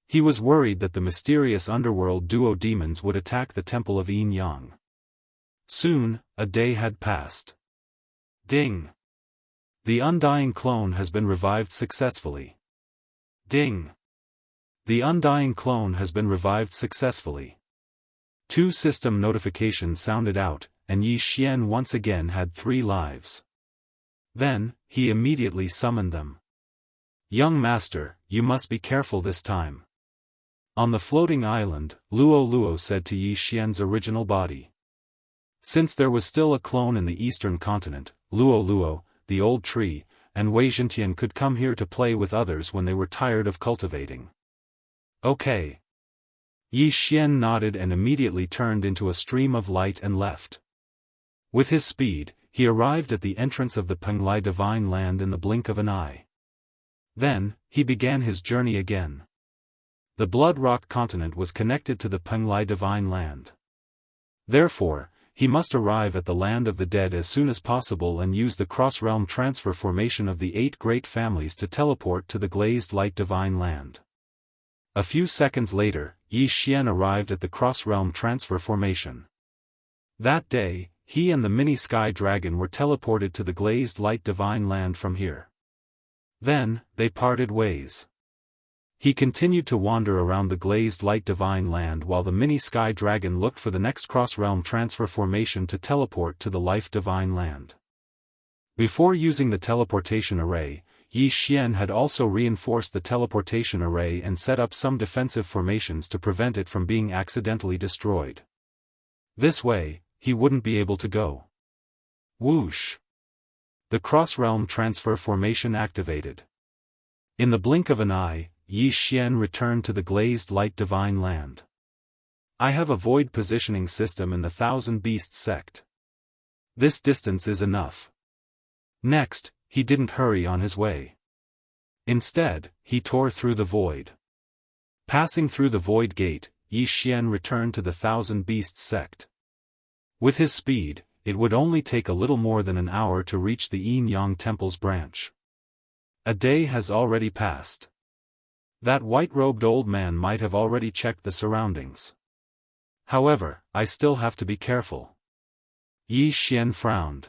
He was worried that the mysterious underworld duo demons would attack the temple of Yin Yang. Soon, a day had passed. Ding! The Undying Clone has been revived successfully. Ding! The Undying Clone has been revived successfully. 2 system notifications sounded out, and Yi Xian once again had 3 lives. Then, he immediately summoned them. Young master, you must be careful this time. On the floating island, Luo Luo said to Yi Xian's original body. Since there was still a clone in the eastern continent, Luo Luo, the old tree, and Wei Zhentian could come here to play with others when they were tired of cultivating. Okay. Yi Xian nodded and immediately turned into a stream of light and left. With his speed, he arrived at the entrance of the Penglai Divine Land in the blink of an eye. Then, he began his journey again. The Blood Rock continent was connected to the Penglai Divine Land. Therefore, he must arrive at the Land of the Dead as soon as possible and use the cross-realm transfer formation of the 8 great families to teleport to the Glazed Light Divine Land. A few seconds later, Yi Xian arrived at the cross-realm transfer formation. That day, he and the mini sky dragon were teleported to the Glazed Light Divine Land from here. Then, they parted ways. He continued to wander around the Glazed Light Divine Land while the mini sky dragon looked for the next cross-realm transfer formation to teleport to the Life Divine Land. Before using the teleportation array, Yi Xian had also reinforced the teleportation array and set up some defensive formations to prevent it from being accidentally destroyed. This way, he wouldn't be able to go. Whoosh! The cross-realm transfer formation activated. In the blink of an eye, Yi Xian returned to the Glazed Light Divine Land. I have a void positioning system in the Thousand Beasts sect. This distance is enough. Next, he didn't hurry on his way. Instead, he tore through the void. Passing through the void gate, Yi Xian returned to the Thousand Beasts sect. With his speed, it would only take a little more than an hour to reach the Yin Yang Temple's branch. A day has already passed. That white-robed old man might have already checked the surroundings. However, I still have to be careful. Yi Xian frowned.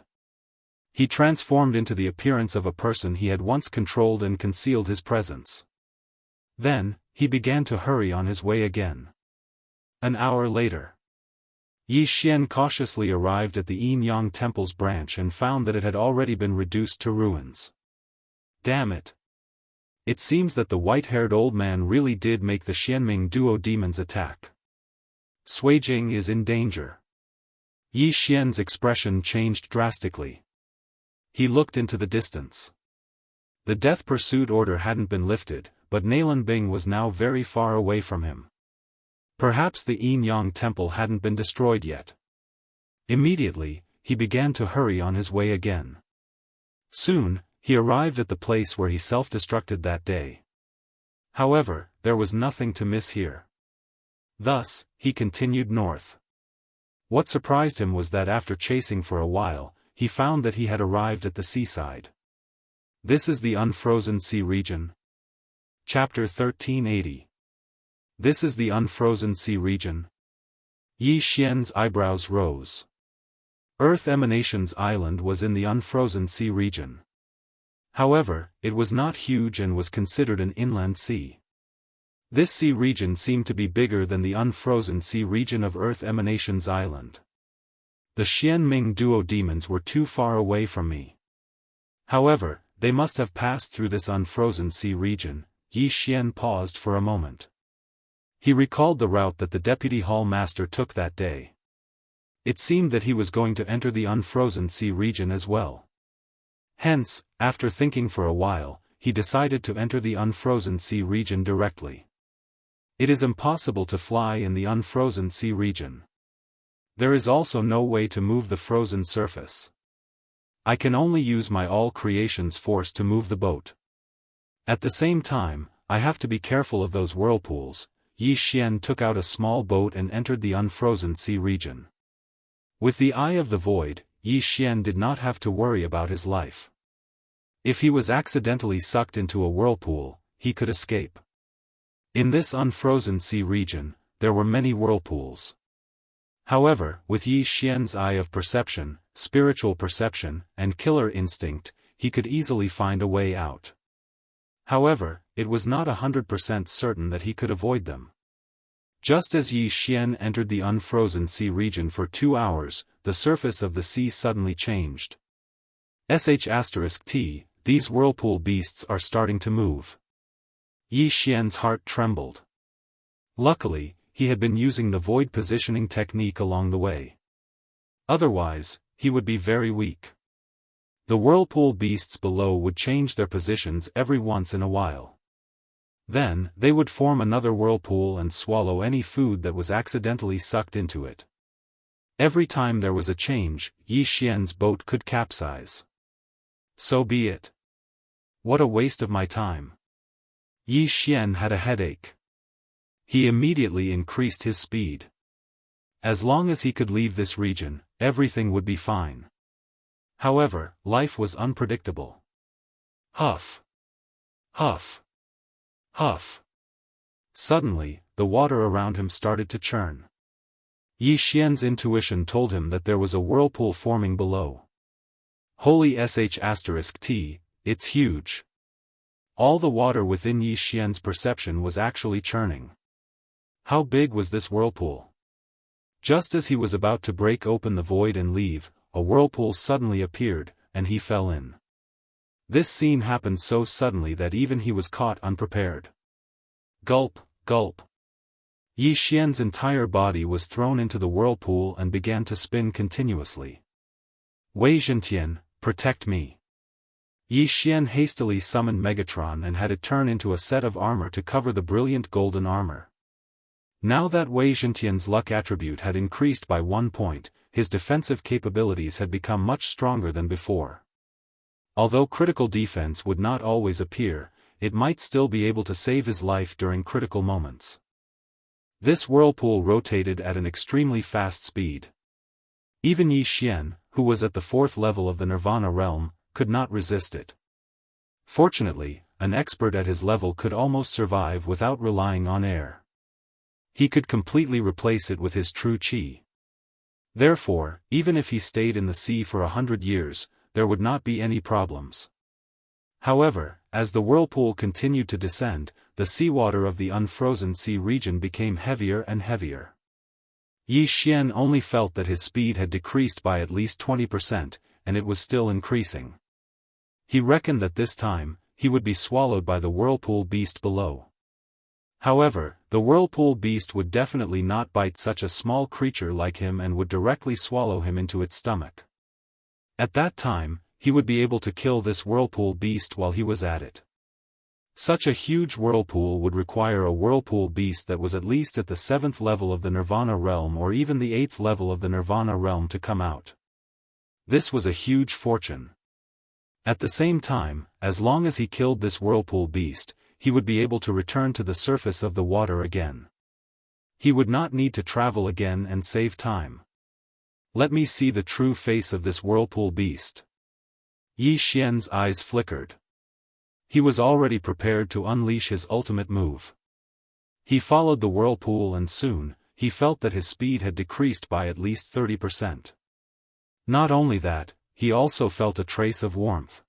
He transformed into the appearance of a person he had once controlled and concealed his presence. Then, he began to hurry on his way again. An hour later, Yi Xian cautiously arrived at the Yin Yang Temple's branch and found that it had already been reduced to ruins. Damn it! It seems that the white-haired old man really did make the Xianming duo demons attack. Suijing is in danger. Yi Xian's expression changed drastically. He looked into the distance. The death pursuit order hadn't been lifted, but Nalanbing was now very far away from him. Perhaps the Yin Yang temple hadn't been destroyed yet. Immediately, he began to hurry on his way again. Soon, he arrived at the place where he self-destructed that day. However, there was nothing to miss here. Thus, he continued north. What surprised him was that after chasing for a while, he found that he had arrived at the seaside. This is the Unfrozen Sea region. Chapter 1380. This is the Unfrozen Sea region. Yi Xian's eyebrows rose. Earth Emanations Island was in the Unfrozen Sea region. However, it was not huge and was considered an inland sea. This sea region seemed to be bigger than the Unfrozen Sea region of Earth Emanations Island. The Xianming duo demons were too far away from me. However, they must have passed through this Unfrozen Sea region. Yi Xian paused for a moment. He recalled the route that the Deputy Hall Master took that day. It seemed that he was going to enter the Unfrozen Sea region as well. Hence, after thinking for a while, he decided to enter the Unfrozen Sea region directly. It is impossible to fly in the Unfrozen Sea region. There is also no way to move the frozen surface. I can only use my all creations force to move the boat. At the same time, I have to be careful of those whirlpools. Yi Xian took out a small boat and entered the Unfrozen Sea region. With the Eye of the Void, Yi Xian did not have to worry about his life. If he was accidentally sucked into a whirlpool, he could escape. In this Unfrozen Sea region, there were many whirlpools. However, with Yi Xian's eye of perception, spiritual perception, and killer instinct, he could easily find a way out. However, it was not 100% certain that he could avoid them. Just as Yi Xian entered the Unfrozen Sea region for 2 hours, the surface of the sea suddenly changed. *T, these whirlpool beasts are starting to move. Yi Xian's heart trembled. Luckily, he had been using the void positioning technique along the way. Otherwise, he would be very weak. The whirlpool beasts below would change their positions every once in a while. Then, they would form another whirlpool and swallow any food that was accidentally sucked into it. Every time there was a change, Yi Xian's boat could capsize. So be it. What a waste of my time. Yi Xian had a headache. He immediately increased his speed. As long as he could leave this region, everything would be fine. However, life was unpredictable. Huff. Huff. Huff. Suddenly, the water around him started to churn. Yi Xian's intuition told him that there was a whirlpool forming below. Holy *T, it's huge. All the water within Yi Xian's perception was actually churning. How big was this whirlpool? Just as he was about to break open the void and leave, a whirlpool suddenly appeared, and he fell in. This scene happened so suddenly that even he was caught unprepared. Gulp, gulp. Yi Xian's entire body was thrown into the whirlpool and began to spin continuously. Wei Zhentian, protect me. Yi Xian hastily summoned Megatron and had it turn into a set of armor to cover the brilliant golden armor. Now that Wei Zhentian's luck attribute had increased by 1 point, his defensive capabilities had become much stronger than before. Although critical defense would not always appear, it might still be able to save his life during critical moments. This whirlpool rotated at an extremely fast speed. Even Yi Xian, who was at the 4th level of the Nirvana realm, could not resist it. Fortunately, an expert at his level could almost survive without relying on air. He could completely replace it with his true qi. Therefore, even if he stayed in the sea for 100 years, there would not be any problems. However, as the whirlpool continued to descend, the seawater of the Unfrozen Sea region became heavier and heavier. Yi Xian only felt that his speed had decreased by at least 20%, and it was still increasing. He reckoned that this time, he would be swallowed by the whirlpool beast below. However, the whirlpool beast would definitely not bite such a small creature like him and would directly swallow him into its stomach. At that time, he would be able to kill this whirlpool beast while he was at it. Such a huge whirlpool would require a whirlpool beast that was at least at the 7th level of the Nirvana realm or even the 8th level of the Nirvana realm to come out. This was a huge fortune. At the same time, as long as he killed this whirlpool beast, he would be able to return to the surface of the water again. He would not need to travel again and save time. Let me see the true face of this whirlpool beast. Yi Xian's eyes flickered. He was already prepared to unleash his ultimate move. He followed the whirlpool and soon, he felt that his speed had decreased by at least 30%. Not only that, he also felt a trace of warmth.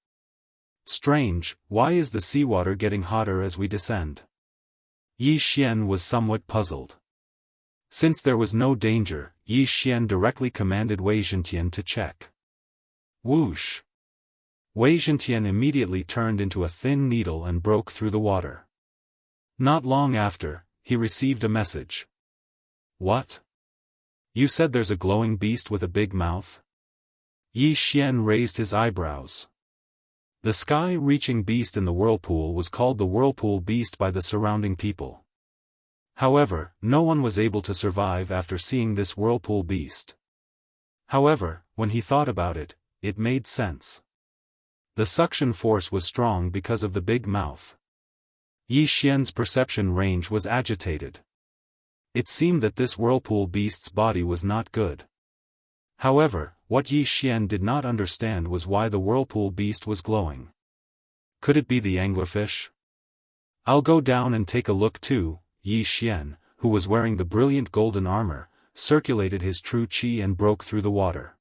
Strange, why is the seawater getting hotter as we descend? Yi Xian was somewhat puzzled. Since there was no danger, Yi Xian directly commanded Wei Zhentian to check. Whoosh! Wei Zhentian immediately turned into a thin needle and broke through the water. Not long after, he received a message. What? You said there's a glowing beast with a big mouth? Yi Xian raised his eyebrows. The sky-reaching beast in the whirlpool was called the whirlpool beast by the surrounding people. However, no one was able to survive after seeing this whirlpool beast. However, when he thought about it, it made sense. The suction force was strong because of the big mouth. Yi Xian's perception range was agitated. It seemed that this whirlpool beast's body was not good. However, what Yi Xian did not understand was why the whirlpool beast was glowing. Could it be the anglerfish? I'll go down and take a look too. Yi Xian, who was wearing the brilliant golden armor, circulated his true qi and broke through the water.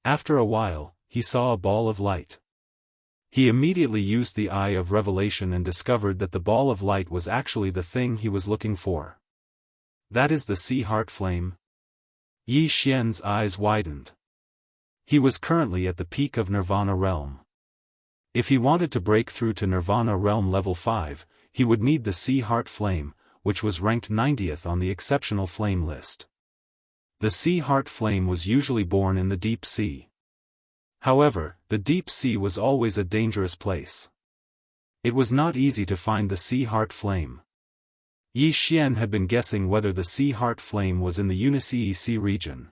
After a while, he saw a ball of light. He immediately used the eye of revelation and discovered that the ball of light was actually the thing he was looking for. That is the sea heart flame. Yi Xian's eyes widened. He was currently at the peak of Nirvana realm. If he wanted to break through to Nirvana realm level 5, he would need the sea heart flame, which was ranked 90th on the exceptional flame list. The sea heart flame was usually born in the deep sea. However, the deep sea was always a dangerous place. It was not easy to find the sea heart flame. Yi Xian had been guessing whether the sea heart flame was in the Unisea Sea region.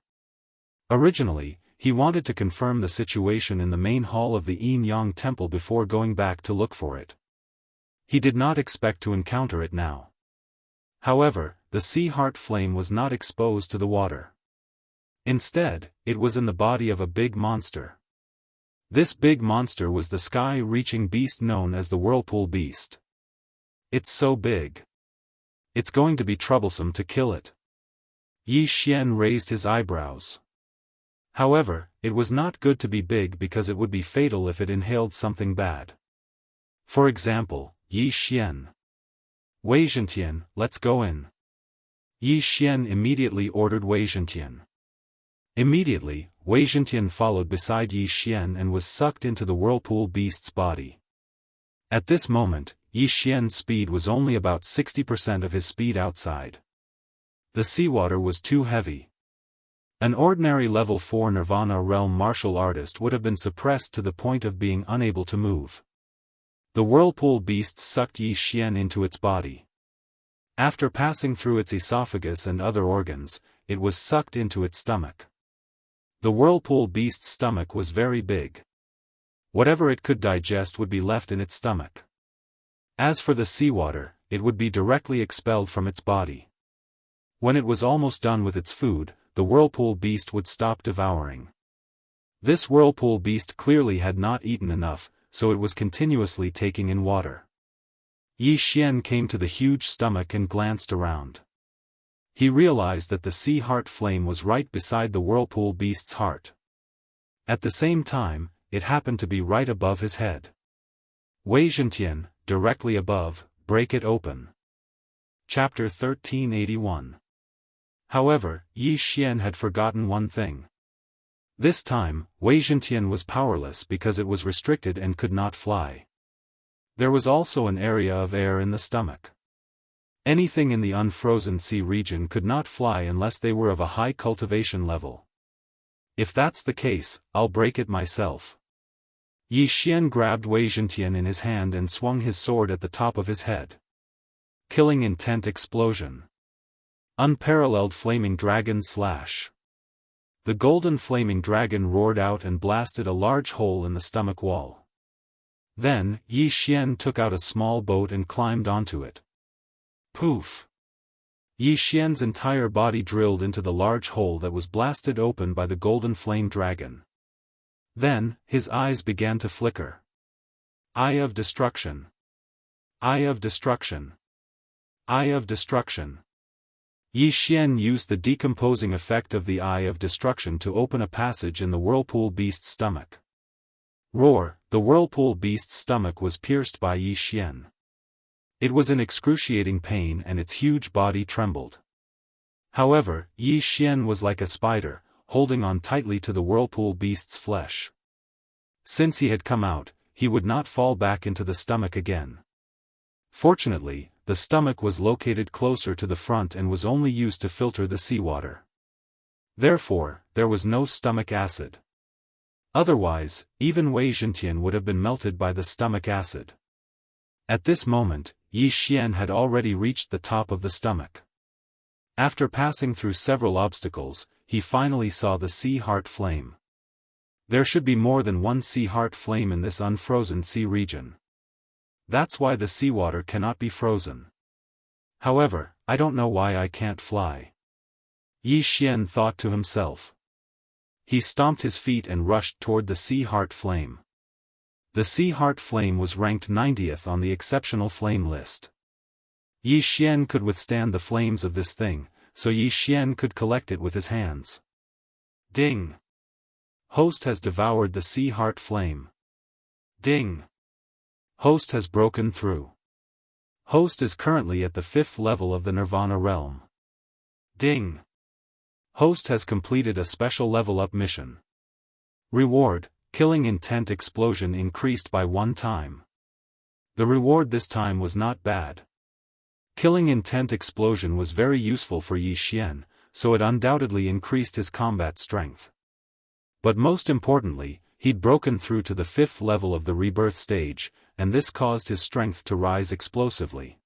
Originally, he wanted to confirm the situation in the main hall of the Yin Yang temple before going back to look for it. He did not expect to encounter it now. However, the sea heart flame was not exposed to the water. Instead, it was in the body of a big monster. This big monster was the sky-reaching beast known as the whirlpool beast. It's so big. It's going to be troublesome to kill it. Yi Xian raised his eyebrows. However, it was not good to be big because it would be fatal if it inhaled something bad. For example, Yi Xian. Wei Zhentian, let's go in. Yi Xian immediately ordered Wei Zhentian. Immediately, Wei Zhentian followed beside Yi Xian and was sucked into the whirlpool beast's body. At this moment, Yi Xian's speed was only about 60% of his speed outside. The seawater was too heavy. An ordinary level 4 Nirvana realm martial artist would have been suppressed to the point of being unable to move. The whirlpool beast sucked Yi Xian into its body. After passing through its esophagus and other organs, it was sucked into its stomach. The whirlpool beast's stomach was very big. Whatever it could digest would be left in its stomach. As for the seawater, it would be directly expelled from its body. When it was almost done with its food, the whirlpool beast would stop devouring. This whirlpool beast clearly had not eaten enough, so it was continuously taking in water. Yi Xian came to the huge stomach and glanced around. He realized that the sea heart flame was right beside the whirlpool beast's heart. At the same time, it happened to be right above his head. Wei Zhentian, directly above, break it open. Chapter 1381. However, Yi Xian had forgotten one thing. This time, Wei Zhentian was powerless because it was restricted and could not fly. There was also an area of air in the stomach. Anything in the unfrozen sea region could not fly unless they were of a high cultivation level. If that's the case, I'll break it myself. Yi Xian grabbed Wei Zhentian in his hand and swung his sword at the top of his head. Killing intent explosion. Unparalleled flaming dragon slash. The golden flaming dragon roared out and blasted a large hole in the stomach wall. Then, Yi Xian took out a small boat and climbed onto it. Poof! Yi Xian's entire body drilled into the large hole that was blasted open by the golden flame dragon. Then, his eyes began to flicker. Eye of destruction. Eye of destruction. Eye of destruction. Yi Xian used the decomposing effect of the Eye of Destruction to open a passage in the whirlpool beast's stomach. Roar! The whirlpool beast's stomach was pierced by Yi Xian. It was in excruciating pain and its huge body trembled. However, Yi Xian was like a spider, holding on tightly to the whirlpool beast's flesh. Since he had come out, he would not fall back into the stomach again. Fortunately, the stomach was located closer to the front and was only used to filter the seawater. Therefore, there was no stomach acid. Otherwise, even Wei Zhentian would have been melted by the stomach acid. At this moment, Yi Xian had already reached the top of the stomach. After passing through several obstacles, he finally saw the sea heart flame. There should be more than one sea heart flame in this unfrozen sea region. That's why the seawater cannot be frozen. However, I don't know why I can't fly. Yi Xian thought to himself. He stomped his feet and rushed toward the sea heart flame. The sea heart flame was ranked 90th on the exceptional flame list. Yi Xian could withstand the flames of this thing, so Yi Xian could collect it with his hands. Ding! Host has devoured the sea heart flame. Ding! Host has broken through. Host is currently at the 5th level of the Nirvana realm. Ding! Host has completed a special level-up mission. Reward, killing intent explosion increased by 1 time. The reward this time was not bad. Killing intent explosion was very useful for Yi Xian, so it undoubtedly increased his combat strength. But most importantly, he'd broken through to the 5th level of the rebirth stage, and this caused his strength to rise explosively.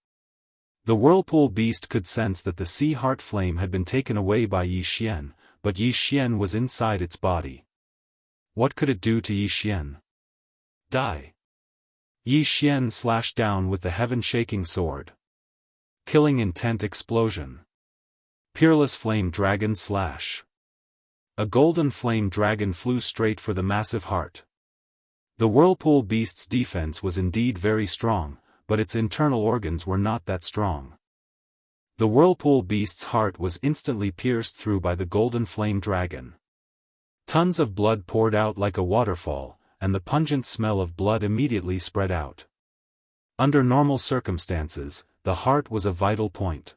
The whirlpool beast could sense that the sea heart flame had been taken away by Yi Xian, but Yi Xian was inside its body. What could it do to Yi Xian? Die! Yi Xian slashed down with the heaven-shaking sword. Killing intent explosion. Peerless flame dragon slash. A golden flame dragon flew straight for the massive heart. The whirlpool beast's defense was indeed very strong, but its internal organs were not that strong. The whirlpool beast's heart was instantly pierced through by the golden flame dragon. Tons of blood poured out like a waterfall, and the pungent smell of blood immediately spread out. Under normal circumstances, the heart was a vital point.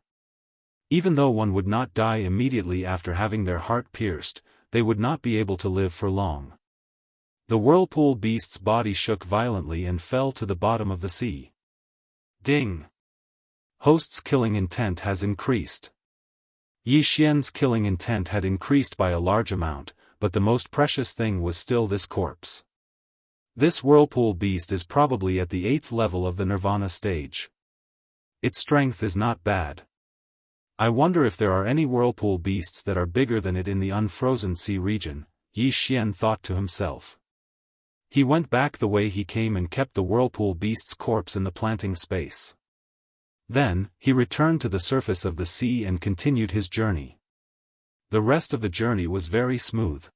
Even though one would not die immediately after having their heart pierced, they would not be able to live for long. The whirlpool beast's body shook violently and fell to the bottom of the sea. Ding! Host's killing intent has increased. Yi Xian's killing intent had increased by a large amount, but the most precious thing was still this corpse. This whirlpool beast is probably at the 8th level of the Nirvana stage. Its strength is not bad. I wonder if there are any whirlpool beasts that are bigger than it in the unfrozen sea region, Yi Xian thought to himself. He went back the way he came and kept the whirlpool beast's corpse in the planting space. Then, he returned to the surface of the sea and continued his journey. The rest of the journey was very smooth.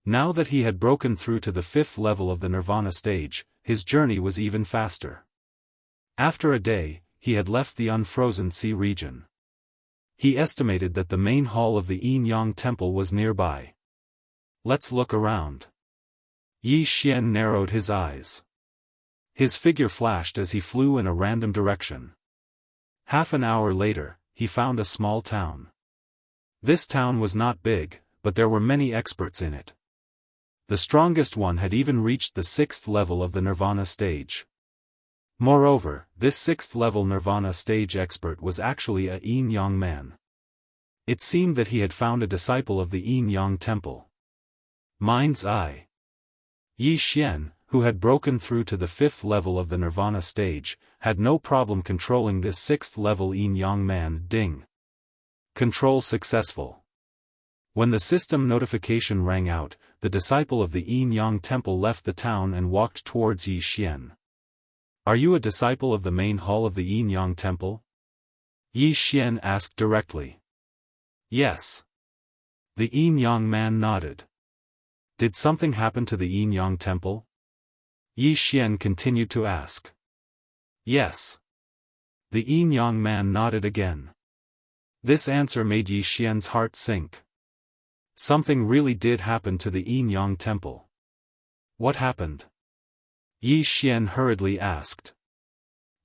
Now that he had broken through to the 5th level of the Nirvana stage, his journey was even faster. After a day, he had left the unfrozen sea region. He estimated that the main hall of the Yin Yang temple was nearby. Let's look around. Yi Xian narrowed his eyes. His figure flashed as he flew in a random direction. Half an hour later, he found a small town. This town was not big, but there were many experts in it. The strongest one had even reached the 6th level of the Nirvana stage. Moreover, this 6th-level Nirvana stage expert was actually a yin-yang man. It seemed that he had found a disciple of the yin-yang temple. Mind's eye. Yi Xian, who had broken through to the 5th level of the Nirvana stage, had no problem controlling this 6th-level yin-yang man. Ding. Control successful. When the system notification rang out, the disciple of the yin-yang temple left the town and walked towards Yi Xian. Are you a disciple of the main hall of the yin-yang temple? Yi Xian asked directly. Yes. The yin-yang man nodded. Did something happen to the yin-yang temple? Yi Xian continued to ask. Yes. The yin-yang man nodded again. This answer made Yi Xian's heart sink. Something really did happen to the yin-yang temple. What happened? Yi Xian hurriedly asked.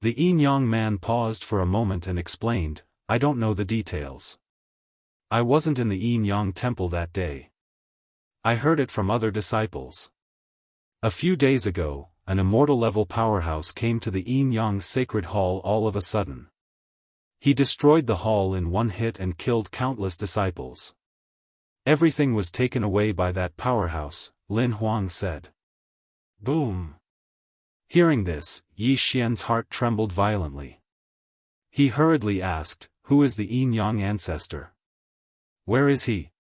The yin-yang man paused for a moment and explained, I don't know the details. I wasn't in the yin-yang temple that day. I heard it from other disciples. A few days ago, an immortal-level powerhouse came to the yin-yang sacred hall all of a sudden. He destroyed the hall in one hit and killed countless disciples. Everything was taken away by that powerhouse, Lin Huang said. Boom. Hearing this, Yi Xian's heart trembled violently. He hurriedly asked, who is the yin-yang ancestor? Where is he?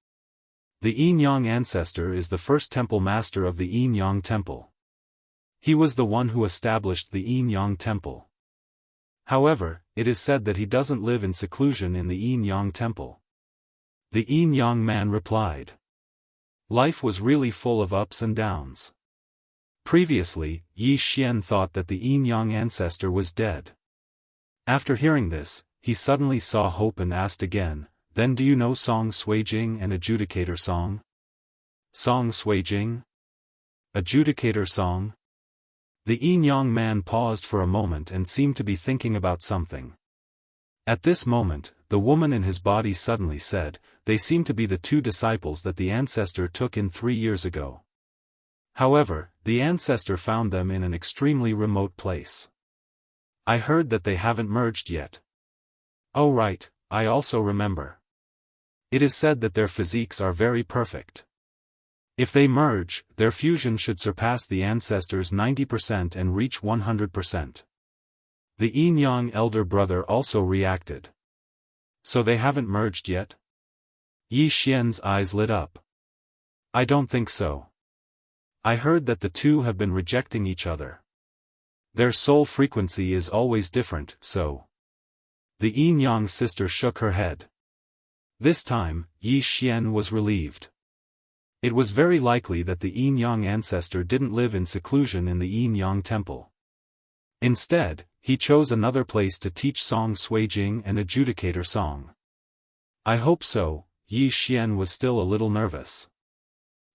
The yin-yang ancestor is the first temple master of the yin-yang temple. He was the one who established the yin-yang temple. However, it is said that he doesn't live in seclusion in the yin-yang temple. The yin-yang man replied. Life was really full of ups and downs. Previously, Yi Xian thought that the yin-yang ancestor was dead. After hearing this, he suddenly saw hope and asked again, then do you know Song Suijing and Adjudicator Song? Song Suijing? Adjudicator Song? The yin-yang man paused for a moment and seemed to be thinking about something. At this moment, the woman in his body suddenly said, they seem to be the two disciples that the ancestor took in 3 years ago. However, the ancestor found them in an extremely remote place. I heard that they haven't merged yet. Oh right, I also remember. It is said that their physiques are very perfect. If they merge, their fusion should surpass the ancestors 90% and reach 100%. The yin-yang elder brother also reacted. So they haven't merged yet? Yi Xian's eyes lit up. I don't think so. I heard that the two have been rejecting each other. Their soul frequency is always different, so. The yin-yang sister shook her head. This time, Yi Xian was relieved. It was very likely that the yin-yang ancestor didn't live in seclusion in the yin-yang temple. Instead, he chose another place to teach Song Suijing and Adjudicator Song. I hope so. Yi Xian was still a little nervous.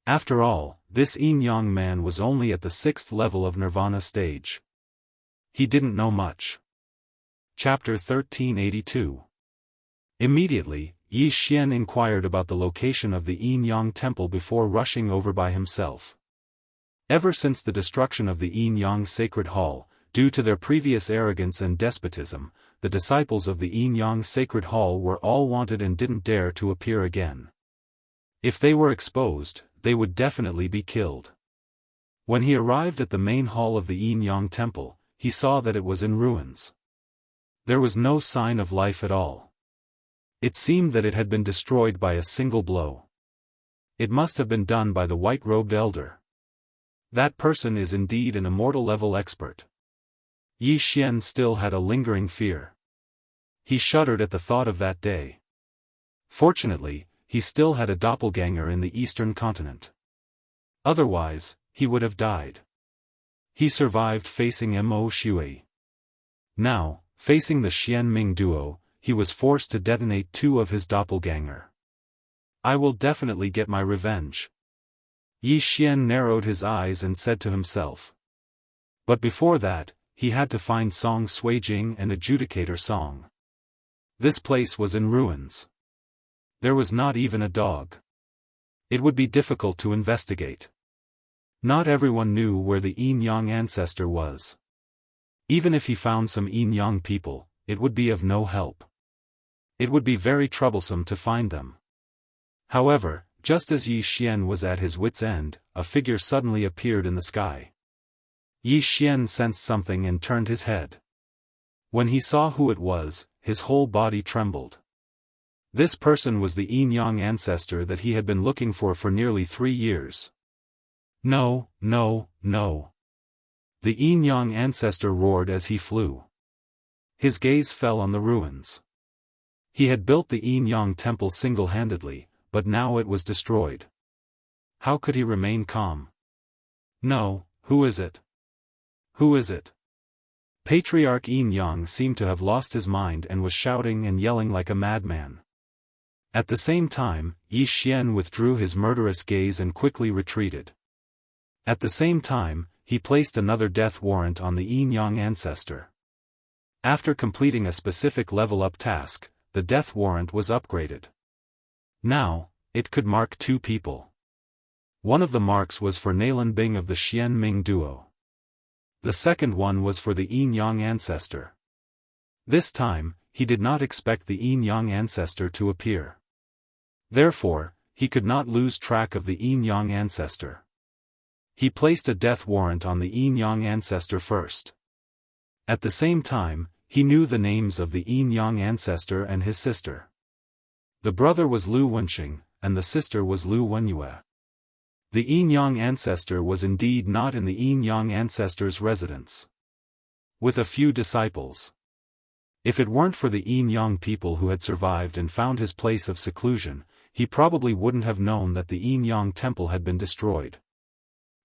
After all, this yin-yang man was only at the 6th level of Nirvana stage. He didn't know much. Chapter 1382. Immediately, Yi Xian inquired about the location of the yin-yang temple before rushing over by himself. Ever since the destruction of the yin-yang sacred hall, due to their previous arrogance and despotism, the disciples of the yin-yang sacred hall were all wanted and didn't dare to appear again. If they were exposed, they would definitely be killed. When he arrived at the main hall of the yin-yang temple, he saw that it was in ruins. There was no sign of life at all. It seemed that it had been destroyed by a single blow. It must have been done by the white-robed elder. That person is indeed an immortal-level expert. Yi Xian still had a lingering fear. He shuddered at the thought of that day. Fortunately, he still had a doppelganger in the eastern continent. Otherwise, he would have died. He survived facing Mo Shui. Now, facing the Xianming duo, he was forced to detonate 2 of his doppelganger. I will definitely get my revenge. Yi Xian narrowed his eyes and said to himself. But before that, he had to find Song Suijing and Adjudicator Song. This place was in ruins. There was not even a dog. It would be difficult to investigate. Not everyone knew where the yin-yang ancestor was. Even if he found some Yin-Yang people, it would be of no help. It would be very troublesome to find them. However, just as Yi Xian was at his wit's end, a figure suddenly appeared in the sky. Yi Xian sensed something and turned his head. When he saw who it was, his whole body trembled. This person was the Yin-Yang ancestor that he had been looking for nearly 3 years. No, no, no. The Yin-Yang ancestor roared as he flew. His gaze fell on the ruins. He had built the Yin-Yang temple single-handedly, but now it was destroyed. How could he remain calm? No, who is it? Who is it? Patriarch Yin-Yang seemed to have lost his mind and was shouting and yelling like a madman. At the same time, Yi Xian withdrew his murderous gaze and quickly retreated. At the same time, he placed another death warrant on the Yin-Yang ancestor. After completing a specific level-up task, the death warrant was upgraded. Now, it could mark 2 people. One of the marks was for Nalan Bing of the Xian Ming duo. The second one was for the Yin-Yang ancestor. This time, he did not expect the Yin-Yang ancestor to appear. Therefore, he could not lose track of the Yin-Yang ancestor. He placed a death warrant on the Yin-Yang ancestor first. At the same time, he knew the names of the Yin-Yang ancestor and his sister. The brother was Lu Wenxing, and the sister was Lu Wenyue. The Yin-Yang ancestor was indeed not in the Yin-Yang ancestor's residence. With a few disciples. If it weren't for the Yin-Yang people who had survived and found his place of seclusion, he probably wouldn't have known that the Yin-Yang temple had been destroyed.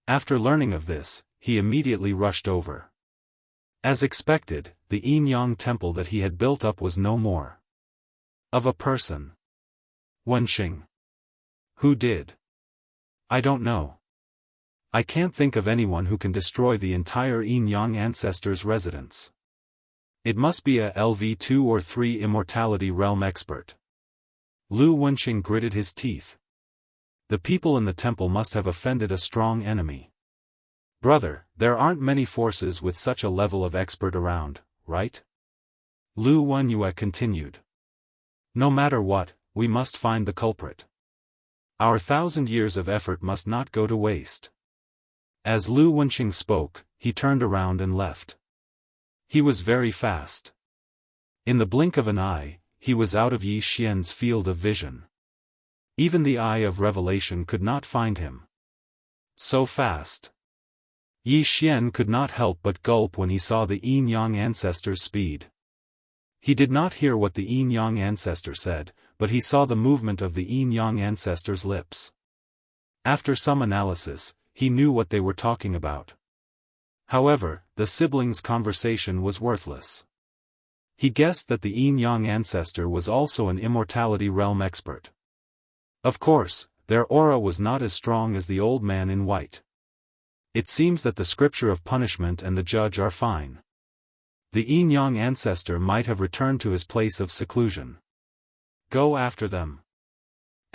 After learning of this, he immediately rushed over. As expected, the Yin-Yang temple that he had built up was no more. Of a person. Wenxing. Who did? I don't know. I can't think of anyone who can destroy the entire Yin-Yang ancestor's residence. It must be a LV2 or 3 immortality realm expert. Lu Wenxing gritted his teeth. The people in the temple must have offended a strong enemy. Brother, there aren't many forces with such a level of expert around, right? Lu Wenyue continued. No matter what, we must find the culprit. Our 1,000 years of effort must not go to waste. As Lu Wenxing spoke, he turned around and left. He was very fast. In the blink of an eye, he was out of Yi Xian's field of vision. Even the eye of revelation could not find him. So fast. Yi Xian could not help but gulp when he saw the Yin-Yang ancestor's speed. He did not hear what the Yin-Yang ancestor said, but he saw the movement of the Yin-Yang ancestor's lips. After some analysis, he knew what they were talking about. However, the siblings' conversation was worthless. He guessed that the Yin-Yang ancestor was also an immortality realm expert. Of course, their aura was not as strong as the old man in white. It seems that the scripture of punishment and the judge are fine. The Yin-Yang ancestor might have returned to his place of seclusion. Go after them.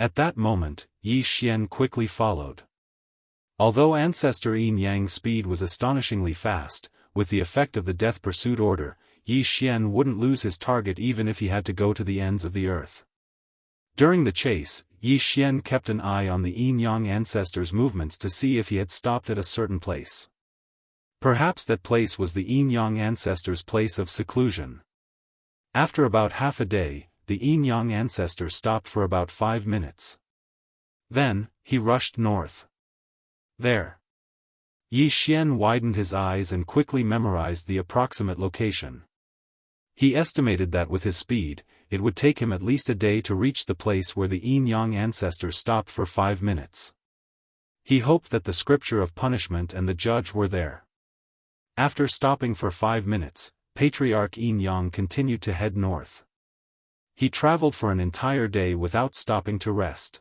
At that moment, Yi Xian quickly followed. Although Ancestor Yin-Yang's speed was astonishingly fast, with the effect of the Death Pursuit Order, Yi Xian wouldn't lose his target even if he had to go to the ends of the earth. During the chase, Yi Xian kept an eye on the Yin-Yang ancestor's movements to see if he had stopped at a certain place. Perhaps that place was the Yin-Yang ancestor's place of seclusion. After about half a day, the Yin-Yang ancestor stopped for about 5 minutes. Then, he rushed north. There. Yi Xian widened his eyes and quickly memorized the approximate location. He estimated that with his speed, it would take him at least a day to reach the place where the Yin-Yang ancestor stopped for 5 minutes. He hoped that the scripture of punishment and the judge were there. After stopping for 5 minutes, Patriarch Yin-Yang continued to head north. He traveled for an entire day without stopping to rest.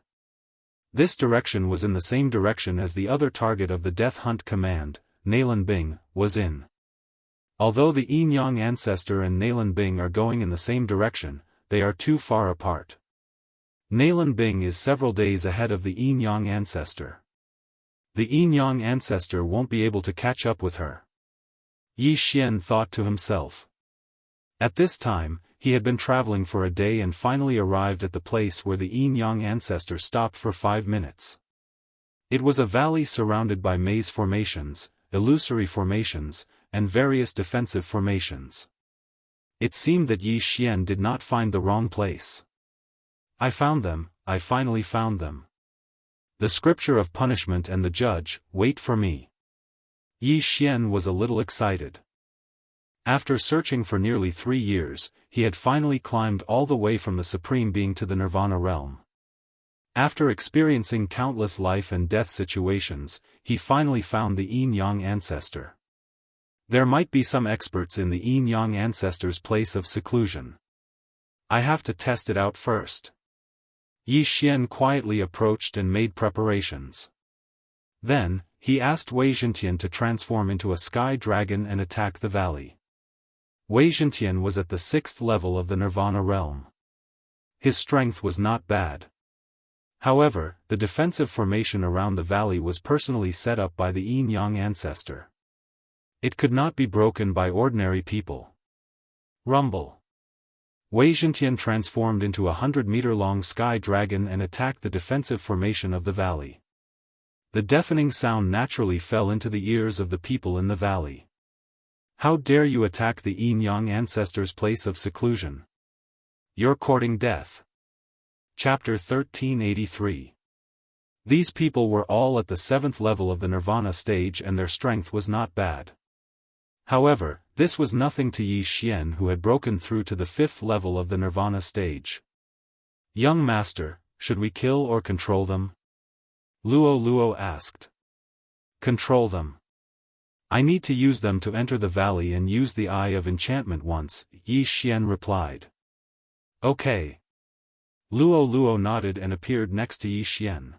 This direction was in the same direction as the other target of the Death Hunt Command, Nalan Bing, was in. Although the Yin-Yang ancestor and Nalan Bing are going in the same direction, they are too far apart. Nalan Bing is several days ahead of the Yin-Yang ancestor. The Yin-Yang ancestor won't be able to catch up with her. Yi Xian thought to himself. At this time, he had been traveling for a day and finally arrived at the place where the yin-yang ancestor stopped for 5 minutes. It was a valley surrounded by maze formations, illusory formations, and various defensive formations. It seemed that Yi Xian did not find the wrong place. I found them, I finally found them. The scripture of punishment and the judge, wait for me. Yi Xian was a little excited. After searching for nearly 3 years, he had finally climbed all the way from the Supreme Being to the Nirvana realm. After experiencing countless life and death situations, he finally found the yin-yang ancestor. There might be some experts in the yin-yang ancestor's place of seclusion. I have to test it out first. Yi Xian quietly approached and made preparations. Then, he asked Wei Zhentian to transform into a sky dragon and attack the valley. Wei Zhentian was at the 6th level of the Nirvana realm. His strength was not bad. However, the defensive formation around the valley was personally set up by the yin-yang ancestor. It could not be broken by ordinary people. Rumble. Wei Zhentian transformed into a 100-meter-long sky dragon and attacked the defensive formation of the valley. The deafening sound naturally fell into the ears of the people in the valley. How dare you attack the yin-yang ancestor's place of seclusion? You're courting death. Chapter 1383. These people were all at the 7th level of the Nirvana stage and their strength was not bad. However, this was nothing to Yi Xian who had broken through to the 5th level of the Nirvana stage. Young master, should we kill or control them? Luo asked. Control them. I need to use them to enter the valley and use the Eye of Enchantment once, Yi Xian replied. Okay. Luo nodded and appeared next to Yi Xian.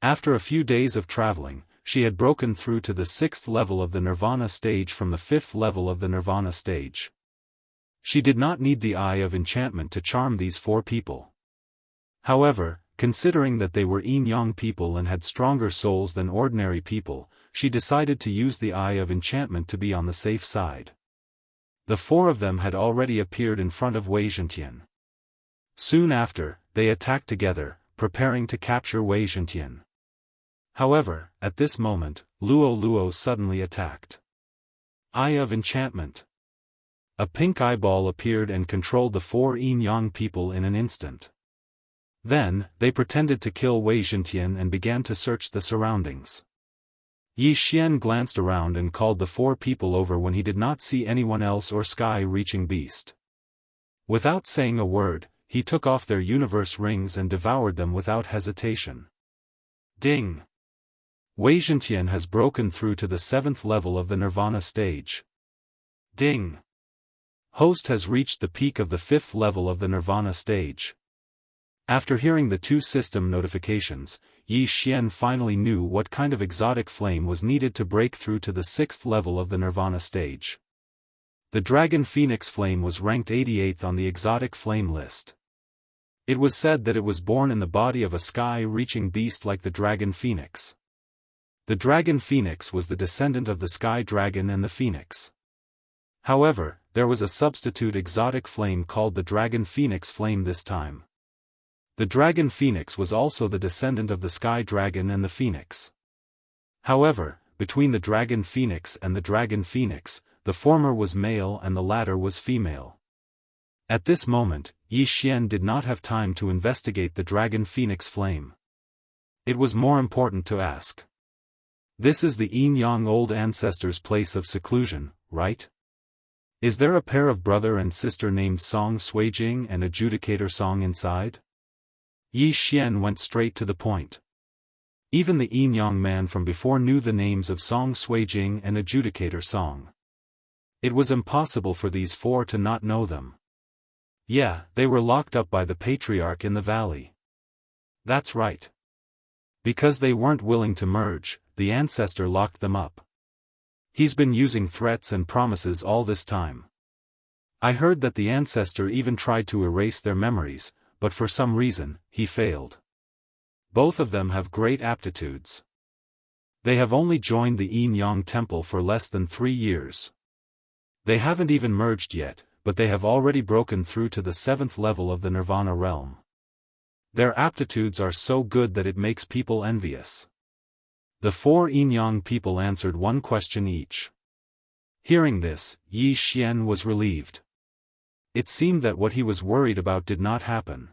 After a few days of traveling, she had broken through to the 6th level of the Nirvana stage from the 5th level of the Nirvana stage. She did not need the Eye of Enchantment to charm these 4 people. However, considering that they were yin-yang people and had stronger souls than ordinary people, she decided to use the Eye of Enchantment to be on the safe side. The 4 of them had already appeared in front of Wei Zhentian. Soon after, they attacked together, preparing to capture Wei Zhentian. However, at this moment, Luo suddenly attacked. Eye of Enchantment. A pink eyeball appeared and controlled the 4 yin-yang people in an instant. Then, they pretended to kill Wei Zhentian and began to search the surroundings. Yi Xian glanced around and called the 4 people over when he did not see anyone else or sky-reaching beast. Without saying a word, he took off their universe rings and devoured them without hesitation. Ding! Wei Zhentian has broken through to the 7th level of the Nirvana stage. Ding! Host has reached the peak of the 5th level of the Nirvana stage. After hearing the 2 system notifications, Yi Xian finally knew what kind of exotic flame was needed to break through to the 6th level of the Nirvana stage. The Dragon Phoenix flame was ranked 88th on the exotic flame list. It was said that it was born in the body of a sky-reaching beast like the Dragon Phoenix. The Dragon Phoenix was the descendant of the Sky Dragon and the Phoenix. However, there was a substitute exotic flame called the Dragon Phoenix flame this time. The Dragon Phoenix was also the descendant of the Sky Dragon and the Phoenix. However, between the Dragon Phoenix and the Dragon Phoenix, the former was male and the latter was female. At this moment, Yi Xian did not have time to investigate the Dragon Phoenix flame. It was more important to ask. This is the yin-yang old ancestor's place of seclusion, right? Is there a pair of brother and sister named Song Suijing and Adjudicator Song inside? Yi Xian went straight to the point. Even the yin-yang man from before knew the names of Song Suijing and Adjudicator Song. It was impossible for these 4 to not know them. Yeah, they were locked up by the Patriarch in the valley. That's right. Because they weren't willing to merge, the ancestor locked them up. He's been using threats and promises all this time. I heard that the ancestor even tried to erase their memories, but for some reason, he failed. Both of them have great aptitudes. They have only joined the yin-yang temple for less than 3 years. They haven't even merged yet, but they have already broken through to the 7th level of the Nirvana realm. Their aptitudes are so good that it makes people envious. The 4 Yinyang people answered one question each. Hearing this, Yi Xian was relieved. It seemed that what he was worried about did not happen.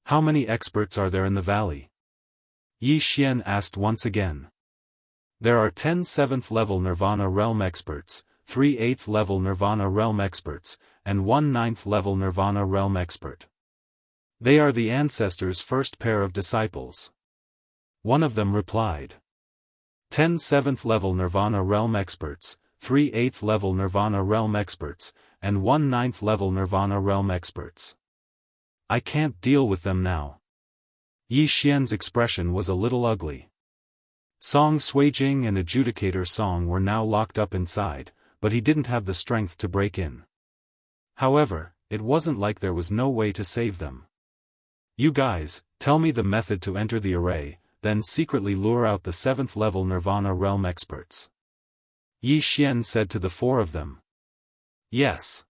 How many experts are there in the valley? Yi Xian asked once again. There are 10 7th level Nirvana realm experts, 3 8th level Nirvana realm experts, and 1 9th level Nirvana realm expert. They are the ancestors' first pair of disciples. One of them replied. 10 7th level Nirvana realm experts, 3 8th level Nirvana realm experts, and 1 9th level Nirvana realm experts. I can't deal with them now. Yi Xian's expression was a little ugly. Song Suijing and Adjudicator Song were now locked up inside, but he didn't have the strength to break in. However, it wasn't like there was no way to save them. You guys, tell me the method to enter the array, then secretly lure out the 7th level Nirvana realm experts. Yi Xian said to the 4 of them. Yes.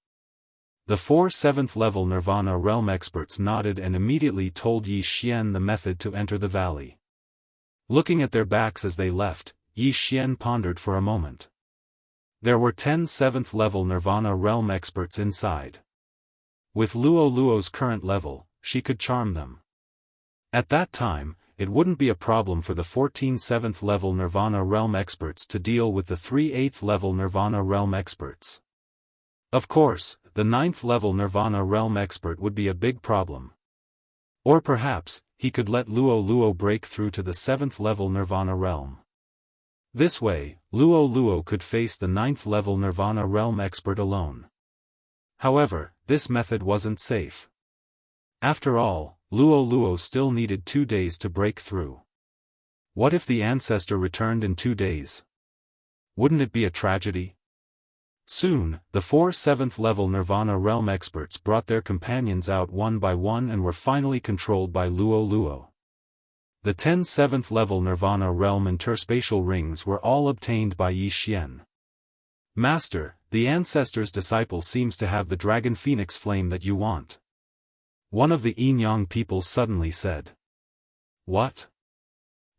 The 4 7th level Nirvana realm experts nodded and immediately told Yi Xian the method to enter the valley. Looking at their backs as they left, Yi Xian pondered for a moment. There were 10 7th level Nirvana realm experts inside. With Luo Luo's current level, she could charm them. At that time, it wouldn't be a problem for the 14 7th level Nirvana realm experts to deal with the 3 8th level Nirvana realm experts. Of course, the 9th level Nirvana realm expert would be a big problem. Or perhaps, he could let Luo Luo break through to the 7th level Nirvana realm. This way, Luo Luo could face the 9th level Nirvana realm expert alone. However, this method wasn't safe. After all, Luo Luo still needed 2 days to break through. What if the ancestor returned in 2 days? Wouldn't it be a tragedy? Soon, the 4 7th level Nirvana realm experts brought their companions out one by one and were finally controlled by Luo Luo. The 10 7th level Nirvana realm interspatial rings were all obtained by Yi Xian. Master, the ancestor's disciple seems to have the dragon phoenix flame that you want. One of the Yinyang people suddenly said. What?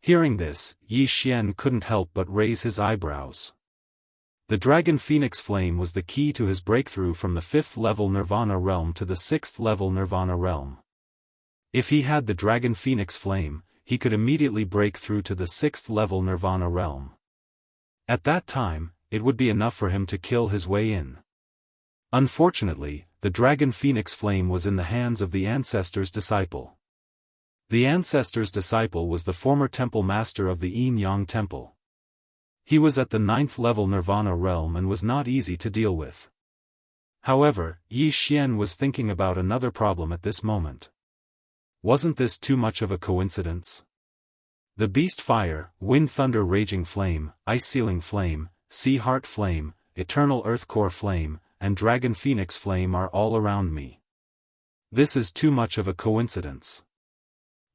Hearing this, Yi Xian couldn't help but raise his eyebrows. The dragon phoenix flame was the key to his breakthrough from the 5th level Nirvana realm to the 6th level Nirvana realm. If he had the dragon phoenix flame, he could immediately break through to the 6th level Nirvana realm. At that time, it would be enough for him to kill his way in. Unfortunately, the dragon phoenix flame was in the hands of the ancestor's disciple. The ancestor's disciple was the former temple master of the Yin-Yang temple. He was at the 9th level Nirvana realm and was not easy to deal with. However, Yi Xian was thinking about another problem at this moment. Wasn't this too much of a coincidence? The beast fire, wind thunder raging flame, ice ceiling flame, sea heart flame, eternal earth core flame, and dragon phoenix flame are all around me. This is too much of a coincidence.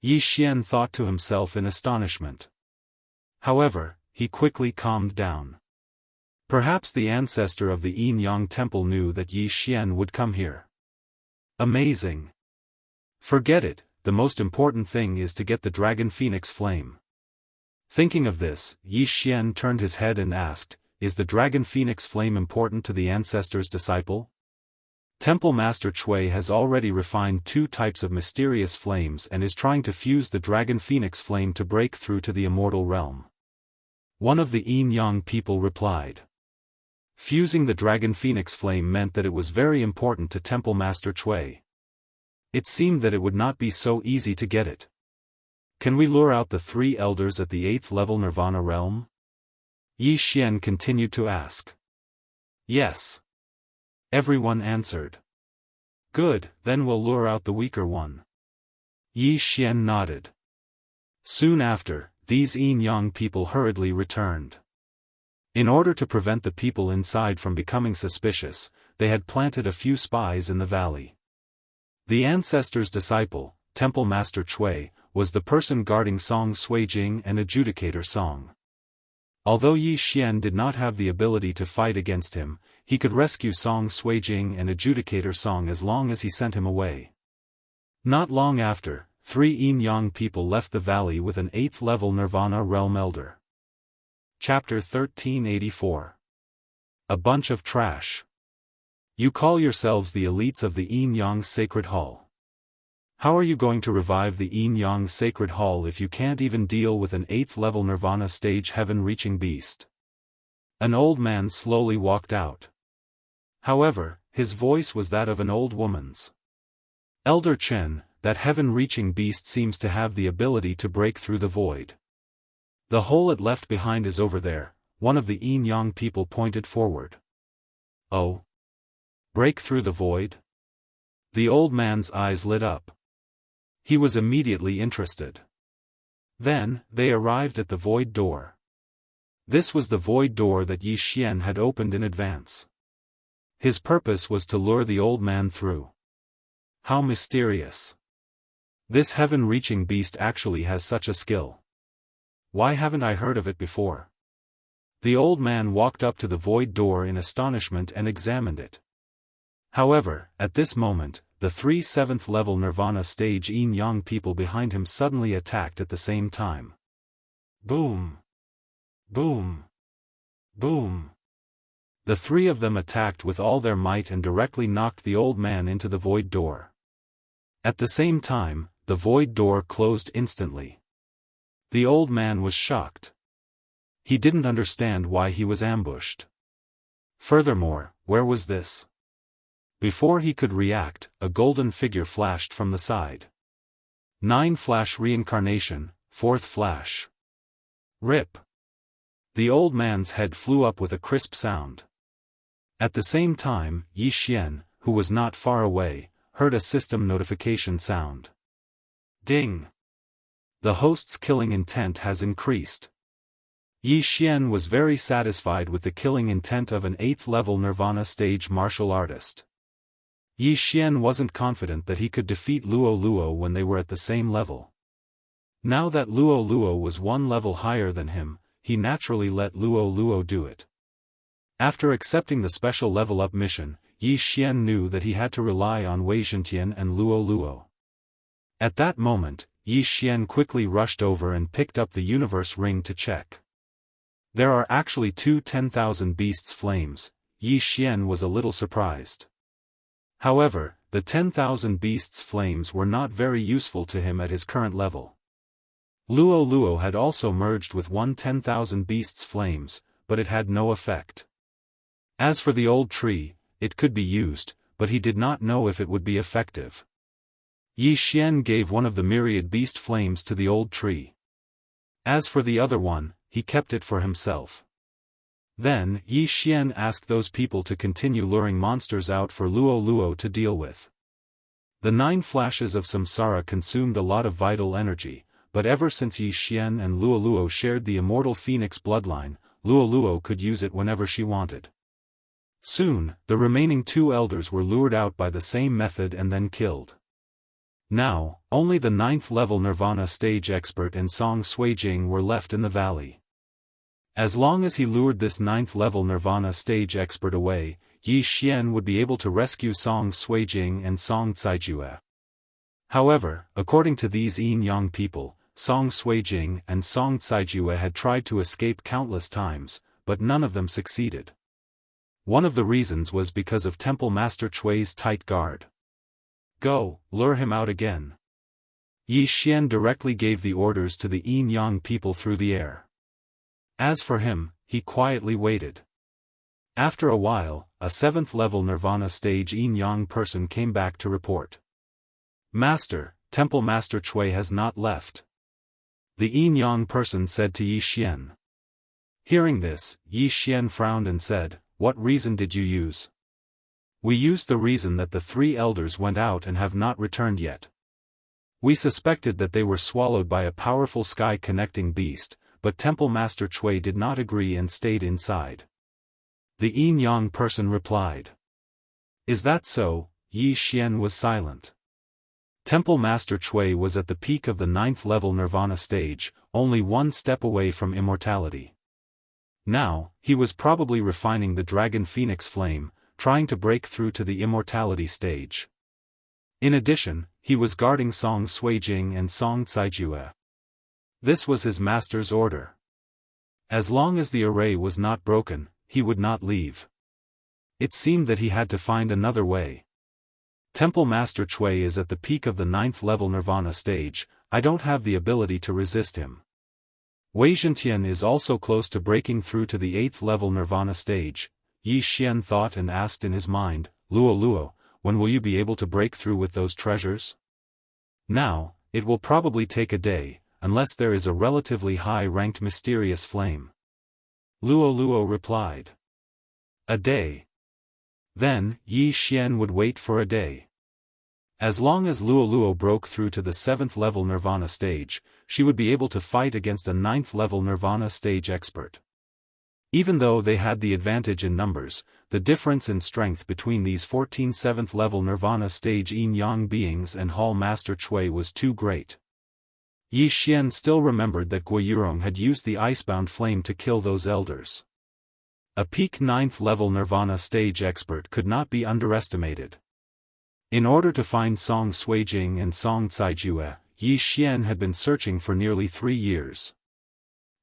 Yi Xian thought to himself in astonishment. However, he quickly calmed down. Perhaps the ancestor of the Yin-Yang temple knew that Yi Xian would come here. Amazing. Forget it, the most important thing is to get the dragon phoenix flame. Thinking of this, Yi Xian turned his head and asked, is the dragon phoenix flame important to the ancestor's disciple? Temple Master Chui has already refined 2 types of mysterious flames and is trying to fuse the dragon phoenix flame to break through to the immortal realm. One of the Yin-Yang people replied. Fusing the dragon phoenix flame meant that it was very important to Temple Master Chui. It seemed that it would not be so easy to get it. Can we lure out the 3 elders at the 8th level Nirvana realm? Yi Xian continued to ask. Yes. Everyone answered. Good, then we'll lure out the weaker one. Yi Xian nodded. Soon after, these Yin-Yang people hurriedly returned. In order to prevent the people inside from becoming suspicious, they had planted a few spies in the valley. The ancestor's disciple, Temple Master Chui, was the person guarding Song Suijing and Adjudicator Song. Although Yi Xian did not have the ability to fight against him, he could rescue Song Suijing and Adjudicator Song as long as he sent him away. Not long after, 3 Yin-Yang people left the valley with an 8th level Nirvana Realm Elder. Chapter 1384. A bunch of trash. You call yourselves the elites of the Yin-Yang Sacred Hall. How are you going to revive the Yin-Yang Sacred Hall if you can't even deal with an 8th level Nirvana stage heaven-reaching beast? An old man slowly walked out. However, his voice was that of an old woman's. Elder Chen, that heaven-reaching beast seems to have the ability to break through the void. The hole it left behind is over there, one of the Yin-Yang people pointed forward. Oh? Break through the void? The old man's eyes lit up. He was immediately interested. Then, they arrived at the void door. This was the void door that Yi Xian had opened in advance. His purpose was to lure the old man through. How mysterious. This heaven-reaching beast actually has such a skill. Why haven't I heard of it before? The old man walked up to the void door in astonishment and examined it. However, at this moment, the 3 7th level Nirvana stage Yin-Yang people behind him suddenly attacked at the same time. Boom! Boom! Boom! The 3 of them attacked with all their might and directly knocked the old man into the void door. At the same time, the void door closed instantly. The old man was shocked. He didn't understand why he was ambushed. Furthermore, where was this? Before he could react, a golden figure flashed from the side. 9 flash reincarnation, 4th flash. Rip. The old man's head flew up with a crisp sound. At the same time, Yi Xian, who was not far away, heard a system notification sound. Ding. The host's killing intent has increased. Yi Xian was very satisfied with the killing intent of an 8th level Nirvana stage martial artist. Yi Xian wasn't confident that he could defeat Luo Luo when they were at the same level. Now that Luo Luo was 1 level higher than him, he naturally let Luo Luo do it. After accepting the special level-up mission, Yi Xian knew that he had to rely on Wei Zhentian and Luo Luo. At that moment, Yi Xian quickly rushed over and picked up the universe ring to check. There are actually 2 10,000 beasts flames. Yi Xian was a little surprised. However, the 10,000 beasts flames were not very useful to him at his current level. Luo Luo had also merged with 10,000 beasts flames, but it had no effect. As for the old tree, it could be used, but he did not know if it would be effective. Yi Xian gave one of the myriad beast flames to the old tree. As for the other one, he kept it for himself. Then, Yi Xian asked those people to continue luring monsters out for Luo Luo to deal with. The 9 flashes of samsara consumed a lot of vital energy, but ever since Yi Xian and Luo Luo shared the immortal phoenix bloodline, Luo Luo could use it whenever she wanted. Soon, the remaining 2 elders were lured out by the same method and then killed. Now, only the 9th level Nirvana stage expert and Song Suijing were left in the valley. As long as he lured this 9th level Nirvana stage expert away, Yi Xian would be able to rescue Song Suijing and Song Caijue. However, according to these Yin-Yang people, Song Suijing and Song Caijue had tried to escape countless times, but none of them succeeded. One of the reasons was because of Temple Master Chui's tight guard. Go, lure him out again. Yi Xian directly gave the orders to the Yin-Yang people through the air. As for him, he quietly waited. After a while, a 7th level Nirvana stage Yin-Yang person came back to report. Master, Temple Master Chui has not left. The Yin-Yang person said to Yi Xian. Hearing this, Yi Xian frowned and said, "What reason did you use?" "We used the reason that the 3 elders went out and have not returned yet. We suspected that they were swallowed by a powerful sky-connecting beast, but Temple Master Chui did not agree and stayed inside." The Yin-Yang person replied. "Is that so?" Yi Xian was silent. Temple Master Chui was at the peak of the 9th level Nirvana stage, only 1 step away from immortality. Now, he was probably refining the dragon phoenix flame, trying to break through to the immortality stage. In addition, he was guarding Song Suijing and Song Caijue. This was his master's order. As long as the array was not broken, he would not leave. It seemed that he had to find another way. Temple Master Chui is at the peak of the 9th level Nirvana stage, I don't have the ability to resist him. Wei Zhentian is also close to breaking through to the 8th level Nirvana stage, Yi Xian thought and asked in his mind, Luo Luo, when will you be able to break through with those treasures? Now, it will probably take a day, unless there is a relatively high-ranked mysterious flame. Luo Luo replied. A day. Then, Yi Xian would wait for a day. As long as Luo Luo broke through to the 7th level Nirvana stage, she would be able to fight against a 9th level Nirvana stage expert. Even though they had the advantage in numbers, the difference in strength between these 14 7th level Nirvana stage yin-yang beings and Hall Master Chui was too great. Yi Xian still remembered that Guoyurong had used the icebound flame to kill those elders. A peak 9th level Nirvana stage expert could not be underestimated. In order to find Song Suijing and Song Caijue, Yi Xian had been searching for nearly 3 years.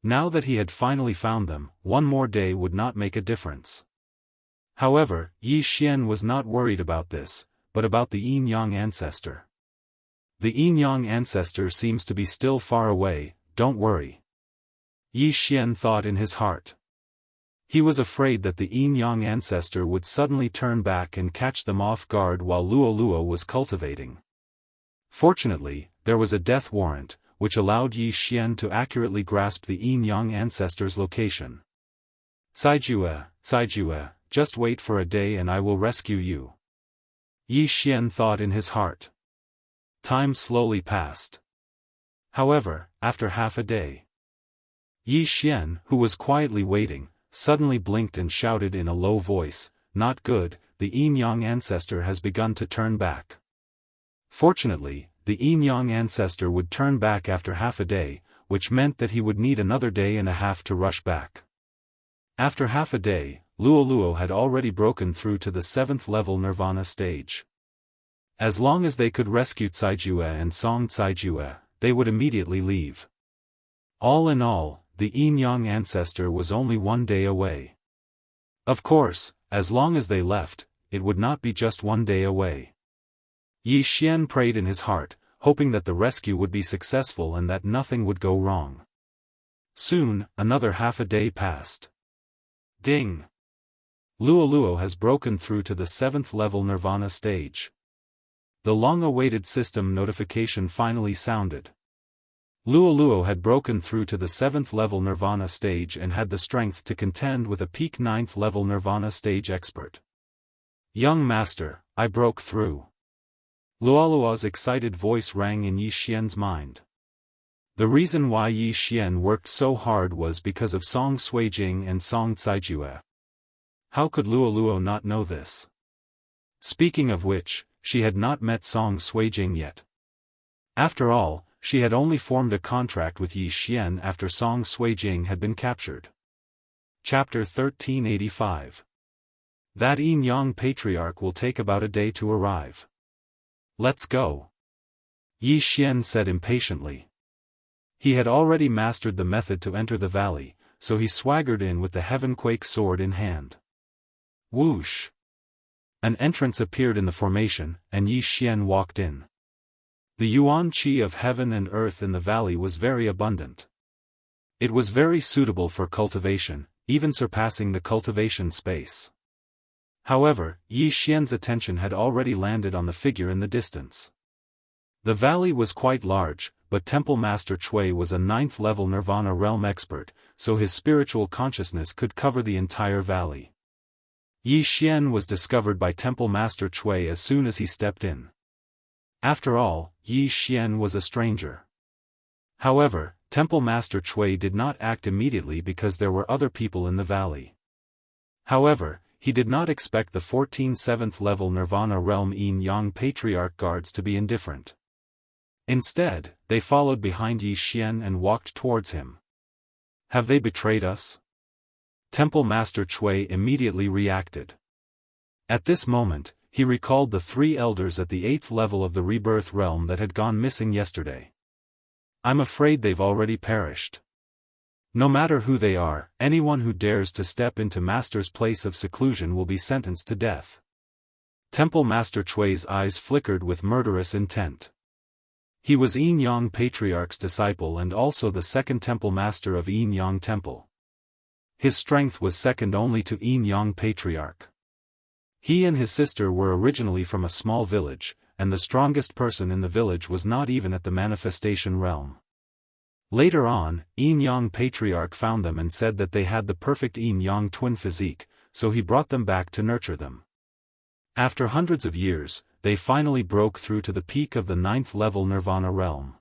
Now that he had finally found them, one more day would not make a difference. However, Yi Xian was not worried about this, but about the yin-yang ancestor. The yin-yang ancestor seems to be still far away, don't worry. Yi Xian thought in his heart. He was afraid that the yin-yang ancestor would suddenly turn back and catch them off guard while Luo Luo was cultivating. Fortunately, there was a death warrant, which allowed Yi Xian to accurately grasp the yin-yang ancestor's location. Caijue, just wait for a day and I will rescue you. Yi Xian thought in his heart. Time slowly passed. However, after half a day, Yi Xian, who was quietly waiting, suddenly blinked and shouted in a low voice, "Not good, the yin-yang ancestor has begun to turn back." Fortunately, the yin-yang ancestor would turn back after half a day, which meant that he would need another day and a half to rush back. After half a day, Luo Luo had already broken through to the 7th level Nirvana stage. As long as they could rescue Caijue and Song Caijue, they would immediately leave. All in all, the yin-yang ancestor was only 1 day away. Of course, as long as they left, it would not be just 1 day away. Yi Xian prayed in his heart, hoping that the rescue would be successful and that nothing would go wrong. Soon, another half a day passed. Ding! Luo Luo has broken through to the 7th level Nirvana stage. The long-awaited system notification finally sounded. Luo Luo had broken through to the 7th level Nirvana stage and had the strength to contend with a peak 9th level Nirvana stage expert. Young master, I broke through. Luo Luo's excited voice rang in Yi Xian's mind. The reason why Yi Xian worked so hard was because of Song Suijing and Song Caijue. How could Luo Luo not know this? Speaking of which, she had not met Song Suijing yet. After all, she had only formed a contract with Yi Xian after Song Suijing had been captured. Chapter 1385. That yin-yang patriarch will take about a day to arrive. Let's go. Yi Xian said impatiently. He had already mastered the method to enter the valley, so he swaggered in with the Heavenquake sword in hand. Whoosh! An entrance appeared in the formation, and Yi Xian walked in. The yuan qi of heaven and earth in the valley was very abundant. It was very suitable for cultivation, even surpassing the cultivation space. However, Yi Xian's attention had already landed on the figure in the distance. The valley was quite large, but Temple Master Chui was a 9th level Nirvana realm expert, so his spiritual consciousness could cover the entire valley. Yi Xian was discovered by Temple Master Chui as soon as he stepped in. After all, Yi Xian was a stranger. However, Temple Master Chui did not act immediately because there were other people in the valley. However, he did not expect the 14 7th level Nirvana realm yin-yang patriarch guards to be indifferent. Instead, they followed behind Yi Xian and walked towards him. Have they betrayed us? Temple Master Chui immediately reacted. At this moment, he recalled the 3 elders at the 8th level of the rebirth realm that had gone missing yesterday. I'm afraid they've already perished. No matter who they are, anyone who dares to step into Master's place of seclusion will be sentenced to death. Temple Master Chui's eyes flickered with murderous intent. He was Yin Yang Patriarch's disciple and also the second Temple Master of Yin Yang Temple. His strength was second only to Yin Yang Patriarch. He and his sister were originally from a small village, and the strongest person in the village was not even at the manifestation realm. Later on, Yin Yang Patriarch found them and said that they had the perfect Yin Yang twin physique, so he brought them back to nurture them. After hundreds of years, they finally broke through to the peak of the 9th level Nirvana realm.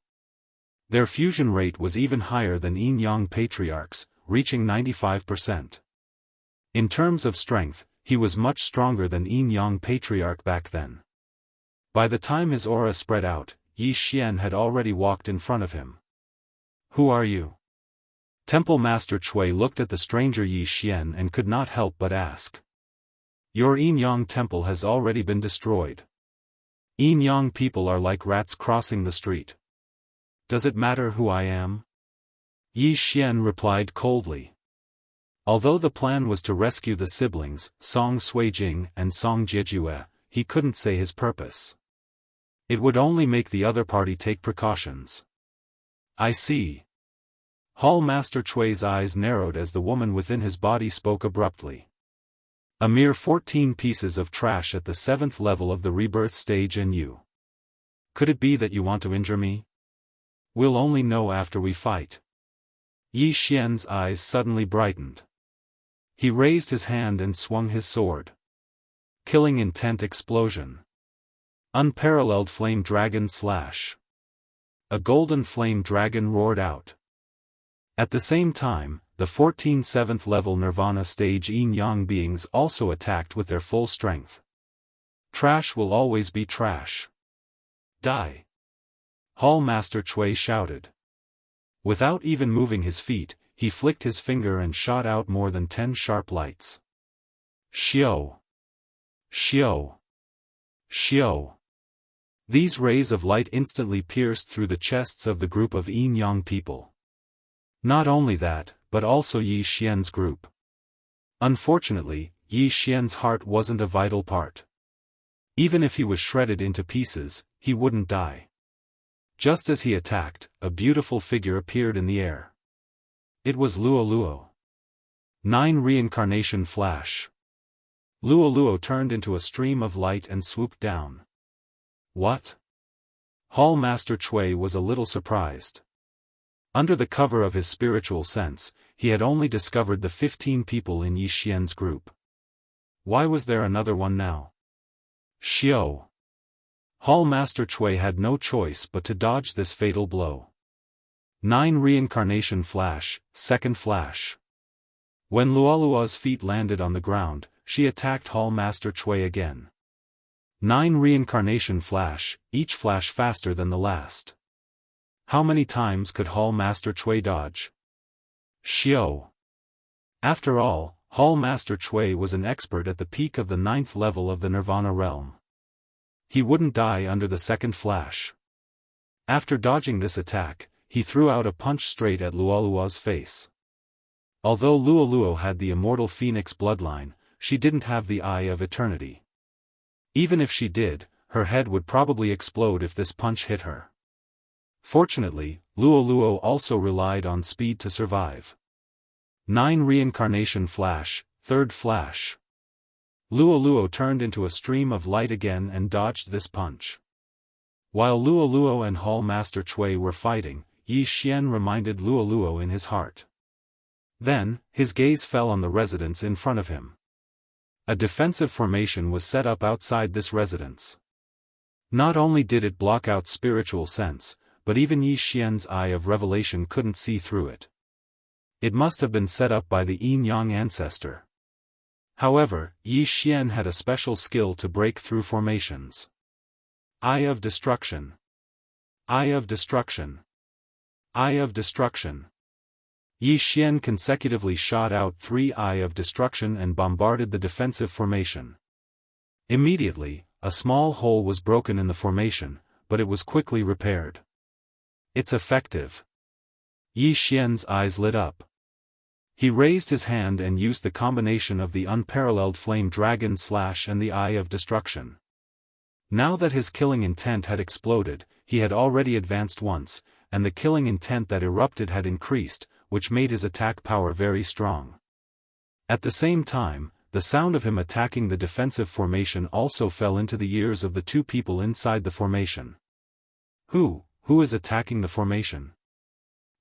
Their fusion rate was even higher than Yin Yang Patriarch's, reaching 95%. In terms of strength, he was much stronger than Yin Yang Patriarch back then. By the time his aura spread out, Yi Xian had already walked in front of him. Who are you? Temple Master Chui looked at the stranger Yi Xian and could not help but ask. Your Yin Yang temple has already been destroyed. Yin Yang people are like rats crossing the street. Does it matter who I am? Yi Xian replied coldly. Although the plan was to rescue the siblings, Song Suijing and Song Jiejue, he couldn't say his purpose. It would only make the other party take precautions. I see. Hall Master Chui's eyes narrowed as the woman within his body spoke abruptly. A mere 14 pieces of trash at the 7th level of the rebirth stage and you. Could it be that you want to injure me? We'll only know after we fight. Yi Xian's eyes suddenly brightened. He raised his hand and swung his sword. Killing intent explosion. Unparalleled flame dragon slash. A golden flame dragon roared out. At the same time, the 14 7th level Nirvana stage Yin Yang beings also attacked with their full strength. Trash will always be trash. Die! Hall Master Chui shouted. Without even moving his feet, he flicked his finger and shot out more than 10 sharp lights. Xiao! Xiao! Xiao! These rays of light instantly pierced through the chests of the group of Yin Yang people. Not only that, but also Yi Xian's group. Unfortunately, Yi Xian's heart wasn't a vital part. Even if he was shredded into pieces, he wouldn't die. Just as he attacked, a beautiful figure appeared in the air. It was Luo Luo. 9 reincarnation flash. Luo Luo turned into a stream of light and swooped down. What? Hall Master Chui was a little surprised. Under the cover of his spiritual sense, he had only discovered the 15 people in Yi Xian's group. Why was there another one now? Xiao! Hall Master Chui had no choice but to dodge this fatal blow. 9 reincarnation flash, second flash. When Luolua's feet landed on the ground, she attacked Hall Master Chui again. 9 reincarnation flash, each flash faster than the last. How many times could Hall Master Chui dodge? Xiao! After all, Hall Master Chui was an expert at the peak of the 9th level of the Nirvana realm. He wouldn't die under the second flash. After dodging this attack, he threw out a punch straight at Luolua's face. Although Luoluo had the immortal phoenix bloodline, she didn't have the eye of eternity. Even if she did, her head would probably explode if this punch hit her. Fortunately, Luoluo also relied on speed to survive. 9 reincarnation flash, third flash. Luoluo turned into a stream of light again and dodged this punch. While Luoluo and Hall Master Chui were fighting, Yi Xian reminded Luoluo in his heart. Then, his gaze fell on the residence in front of him. A defensive formation was set up outside this residence. Not only did it block out spiritual sense, but even Yi Xian's eye of revelation couldn't see through it. It must have been set up by the Yin Yang ancestor. However, Yi Xian had a special skill to break through formations. Eye of Destruction. Eye of Destruction. Eye of Destruction. Yi Xian consecutively shot out 3 Eye of Destruction and bombarded the defensive formation. Immediately, a small hole was broken in the formation, but it was quickly repaired. It's effective. Yi Xian's eyes lit up. He raised his hand and used the combination of the Unparalleled Flame Dragon Slash and the Eye of Destruction. Now that his killing intent had exploded, he had already advanced once, and the killing intent that erupted had increased, which made his attack power very strong. At the same time, the sound of him attacking the defensive formation also fell into the ears of the 2 people inside the formation. Who is attacking the formation?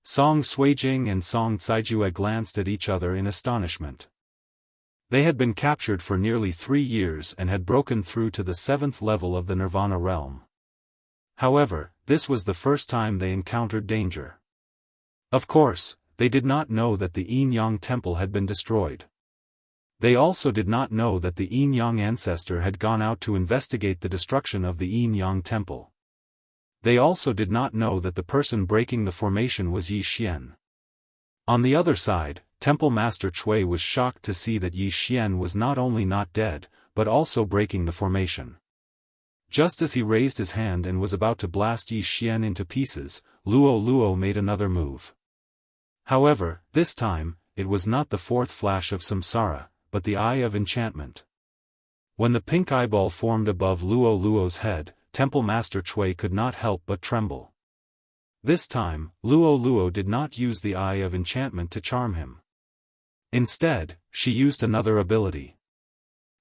Song Suijing and Song Caijue glanced at each other in astonishment. They had been captured for nearly 3 years and had broken through to the 7th level of the Nirvana realm. However, this was the first time they encountered danger. Of course, they did not know that the Yin Yang temple had been destroyed. They also did not know that the Yin Yang ancestor had gone out to investigate the destruction of the Yin Yang temple. They also did not know that the person breaking the formation was Yi Xian. On the other side, Temple Master Chui was shocked to see that Yi Xian was not only not dead, but also breaking the formation. Just as he raised his hand and was about to blast Yi Xian into pieces, Luo made another move. However, this time, it was not the 4th flash of Samsara, but the Eye of Enchantment. When the pink eyeball formed above Luo's head, Temple Master Chui could not help but tremble. This time, Luo did not use the Eye of Enchantment to charm him. Instead, she used another ability.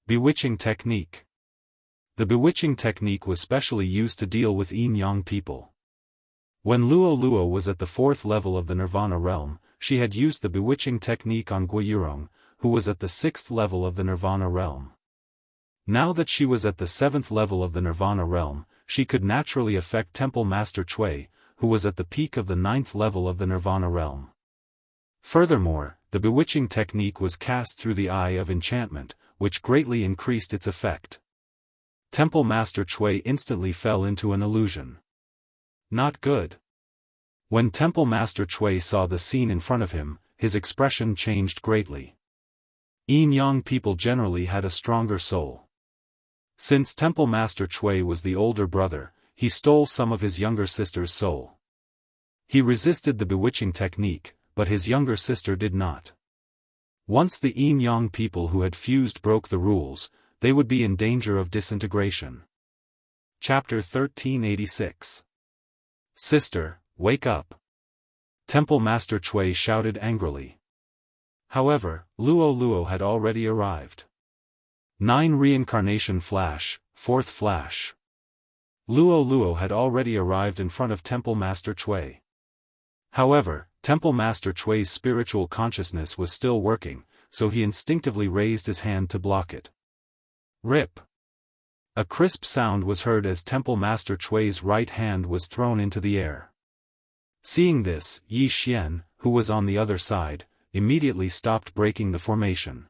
Bewitching Technique. The bewitching technique was specially used to deal with Yin Yang people. When Luo was at the 4th level of the Nirvana realm, she had used the bewitching technique on Guiyurong, who was at the 6th level of the Nirvana realm. Now that she was at the 7th level of the Nirvana realm, she could naturally affect Temple Master Chui, who was at the peak of the 9th level of the Nirvana realm. Furthermore, the bewitching technique was cast through the Eye of Enchantment, which greatly increased its effect. Temple Master Chui instantly fell into an illusion. Not good. When Temple Master Chui saw the scene in front of him, his expression changed greatly. Yin Yang people generally had a stronger soul. Since Temple Master Chui was the older brother, he stole some of his younger sister's soul. He resisted the bewitching technique, but his younger sister did not. Once the Yin Yang people who had fused broke the rules, they would be in danger of disintegration. Chapter 1386. Sister, wake up! Temple Master Chui shouted angrily. However, Luo had already arrived. 9 Reincarnation Flash, 4th Flash. Luo had already arrived in front of Temple Master Chui. However, Temple Master Chui's spiritual consciousness was still working, so he instinctively raised his hand to block it. Rip! A crisp sound was heard as Temple Master Chui's right hand was thrown into the air. Seeing this, Yi Xian, who was on the other side, immediately stopped breaking the formation.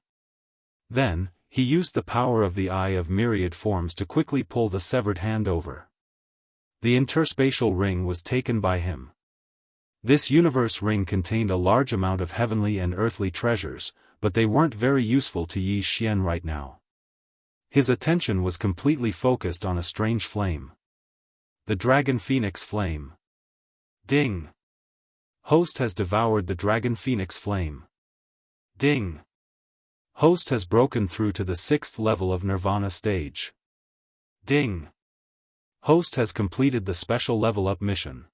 Then, he used the power of the Eye of Myriad Forms to quickly pull the severed hand over. The interspatial ring was taken by him. This universe ring contained a large amount of heavenly and earthly treasures, but they weren't very useful to Yi Xian right now. His attention was completely focused on a strange flame. The Dragon Phoenix Flame. Ding! Host has devoured the Dragon Phoenix Flame. Ding! Host has broken through to the 6th level of Nirvana stage. Ding! Host has completed the special level-up mission.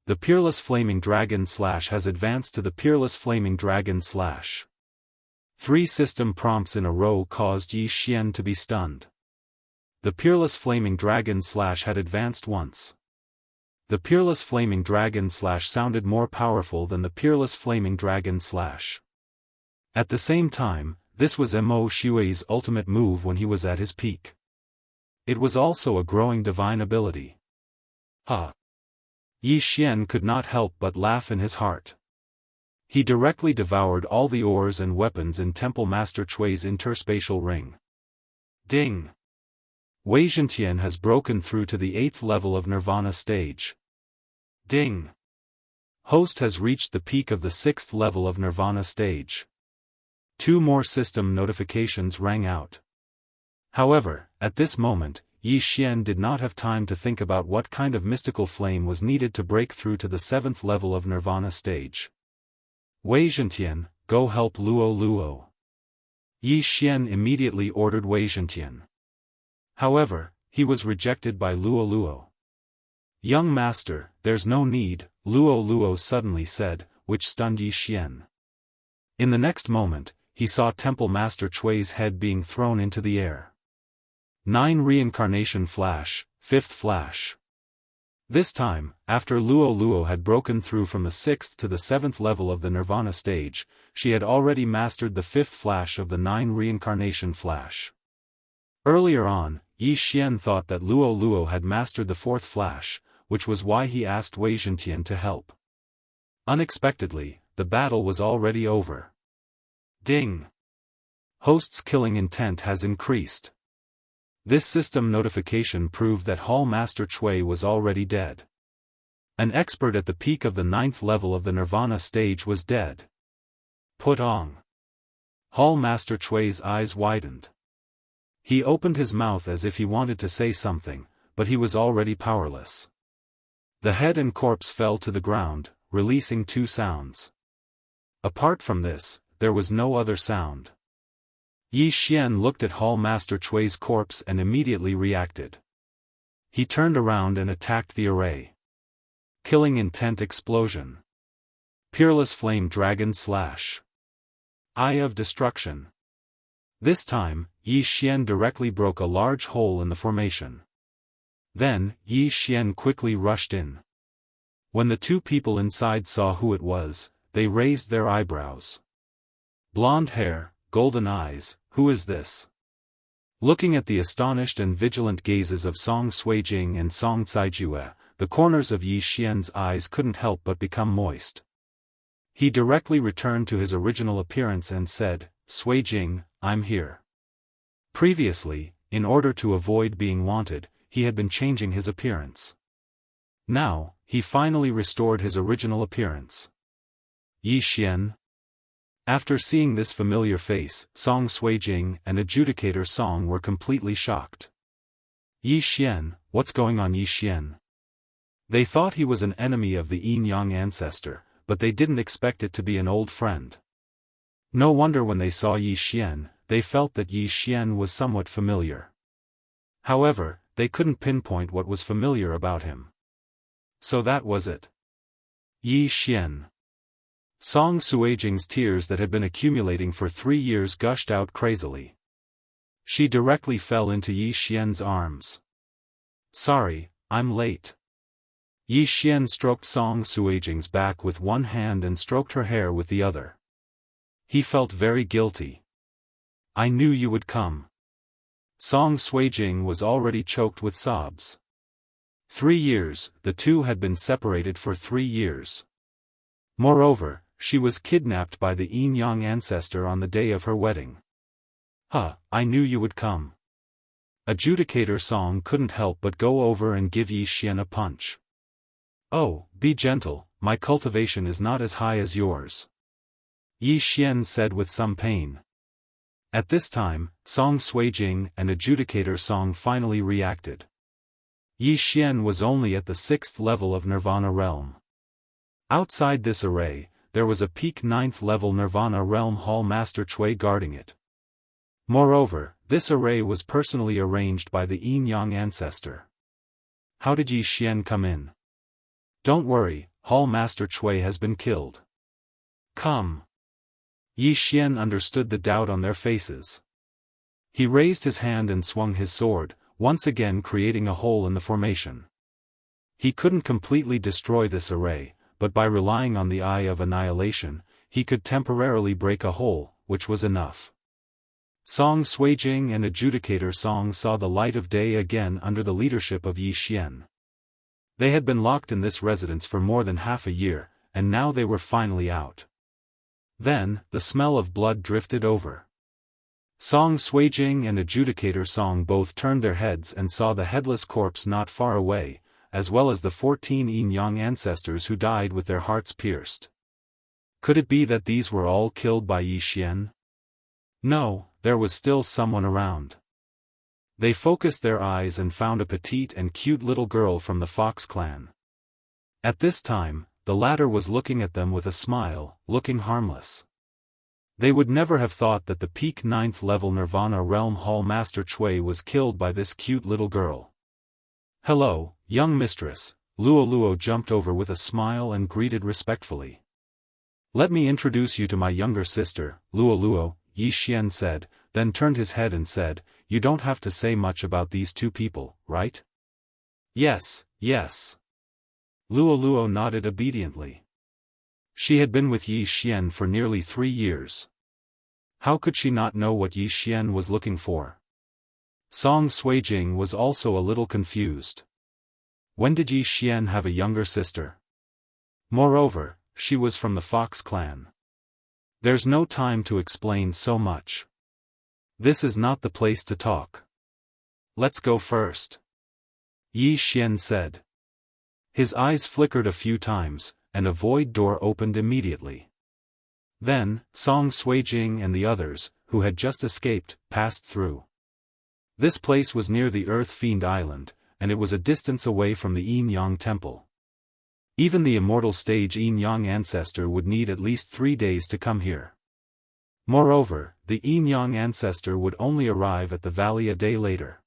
The Peerless Flaming Dragon Slash has advanced to the Peerless Flaming Dragon Slash. 3 system prompts in a row caused Yi Xian to be stunned. The Peerless Flaming Dragon Slash had advanced once. The Peerless Flaming Dragon Slash sounded more powerful than the Peerless Flaming Dragon Slash. At the same time, this was Mo Xue's ultimate move when he was at his peak. It was also a growing divine ability. Ha! Yi Xian could not help but laugh in his heart. He directly devoured all the ores and weapons in Temple Master Chui's interspatial ring. Ding! Wei Zhentian has broken through to the 8th level of Nirvana stage. Ding! Host has reached the peak of the 6th level of Nirvana stage. 2 more system notifications rang out. However, at this moment, Yi Xian did not have time to think about what kind of mystical flame was needed to break through to the 7th level of Nirvana stage. Wei Zhentian, go help Luo Luo. Yi Xian immediately ordered Wei Zhentian. However, he was rejected by Luo Luo. Young master, there's no need, Luo Luo suddenly said, which stunned Yi Xian. In the next moment, he saw Temple Master Chui's head being thrown into the air. 9 Reincarnation Flash, 5th Flash. This time, after Luo Luo had broken through from the 6th to the 7th level of the Nirvana stage, she had already mastered the 5th Flash of the 9 Reincarnation Flash. Earlier on, Yi Xian thought that Luo Luo had mastered the 4th Flash, which was why he asked Wei Zhentian to help. Unexpectedly, the battle was already over. Ding! Host's killing intent has increased. This system notification proved that Hall Master Chui was already dead. An expert at the peak of the 9th level of the Nirvana stage was dead. Put on. Hall Master Chui's eyes widened. He opened his mouth as if he wanted to say something, but he was already powerless. The head and corpse fell to the ground, releasing 2 sounds. Apart from this, there was no other sound. Yi Xian looked at Hall Master Chui's corpse and immediately reacted. He turned around and attacked the array. Killing intent explosion. Peerless flame dragon slash. Eye of destruction. This time, Yi Xian directly broke a large hole in the formation. Then, Yi Xian quickly rushed in. When the 2 people inside saw who it was, they raised their eyebrows. Blonde hair, golden eyes, who is this? Looking at the astonished and vigilant gazes of Song Suijing and Song Caijue, the corners of Yi Xian's eyes couldn't help but become moist. He directly returned to his original appearance and said, Suijing, I'm here. Previously, in order to avoid being wanted, he had been changing his appearance. Now, he finally restored his original appearance. Yi Xian. After seeing this familiar face, Song Suijing and Adjudicator Song were completely shocked. Yi Xian, what's going on Yi Xian? They thought he was an enemy of the Yin-Yang ancestor, but they didn't expect it to be an old friend. No wonder when they saw Yi Xian, they felt that Yi Xian was somewhat familiar. However, they couldn't pinpoint what was familiar about him. So that was it. Yi Xian. Song Suijing's tears that had been accumulating for 3 years gushed out crazily. She directly fell into Yi Xian's arms. Sorry, I'm late. Yi Xian stroked Song Suijing's back with one hand and stroked her hair with the other. He felt very guilty. I knew you would come. Song Suijing was already choked with sobs. 3 years, the two had been separated for 3 years. Moreover, she was kidnapped by the Yin-Yang ancestor on the day of her wedding. I knew you would come. Adjudicator Song couldn't help but go over and give Yi Xian a punch. Oh, be gentle, my cultivation is not as high as yours. Yi Xian said with some pain. At this time, Song Suijing and Adjudicator Song finally reacted. Yi Xian was only at the 6th level of Nirvana realm. Outside this array, there was a peak 9th level Nirvana realm Hall Master Chui guarding it. Moreover, this array was personally arranged by the Yin-Yang ancestor. How did Yi Xian come in? Don't worry, Hall Master Chui has been killed. Come. Yi Xian understood the doubt on their faces. He raised his hand and swung his sword, once again creating a hole in the formation. He couldn't completely destroy this array, but by relying on the Eye of Annihilation, he could temporarily break a hole, which was enough. Song Suijing and Adjudicator Song saw the light of day again under the leadership of Yi Xian. They had been locked in this residence for more than half a year, and now they were finally out. Then, the smell of blood drifted over. Song Suijing and Adjudicator Song both turned their heads and saw the headless corpse not far away, as well as the 14 Yin-Yang ancestors who died with their hearts pierced. Could it be that these were all killed by Yi Xian? No, there was still someone around. They focused their eyes and found a petite and cute little girl from the Fox clan. At this time, the latter was looking at them with a smile, looking harmless. They would never have thought that the peak 9th level Nirvana Realm Hall Master Chui was killed by this cute little girl. "Hello, young mistress," Luo Luo jumped over with a smile and greeted respectfully. "Let me introduce you to my younger sister, Luo Luo," Yi Xian said, then turned his head and said, "You don't have to say much about these two people, right?" "Yes, yes." Luo Luo nodded obediently. She had been with Yi Xian for nearly 3 years. How could she not know what Yi Xian was looking for? Song Suijing was also a little confused. When did Yi Xian have a younger sister? Moreover, she was from the Fox clan. There's no time to explain so much. This is not the place to talk. Let's go first. Yi Xian said. His eyes flickered a few times, and a void door opened immediately. Then, Song Suijing and the others, who had just escaped, passed through. This place was near the Earth Fiend Island, and it was a distance away from the Yin-Yang Temple. Even the immortal stage Yin-Yang ancestor would need at least 3 days to come here. Moreover, the Yin-Yang ancestor would only arrive at the valley a day later.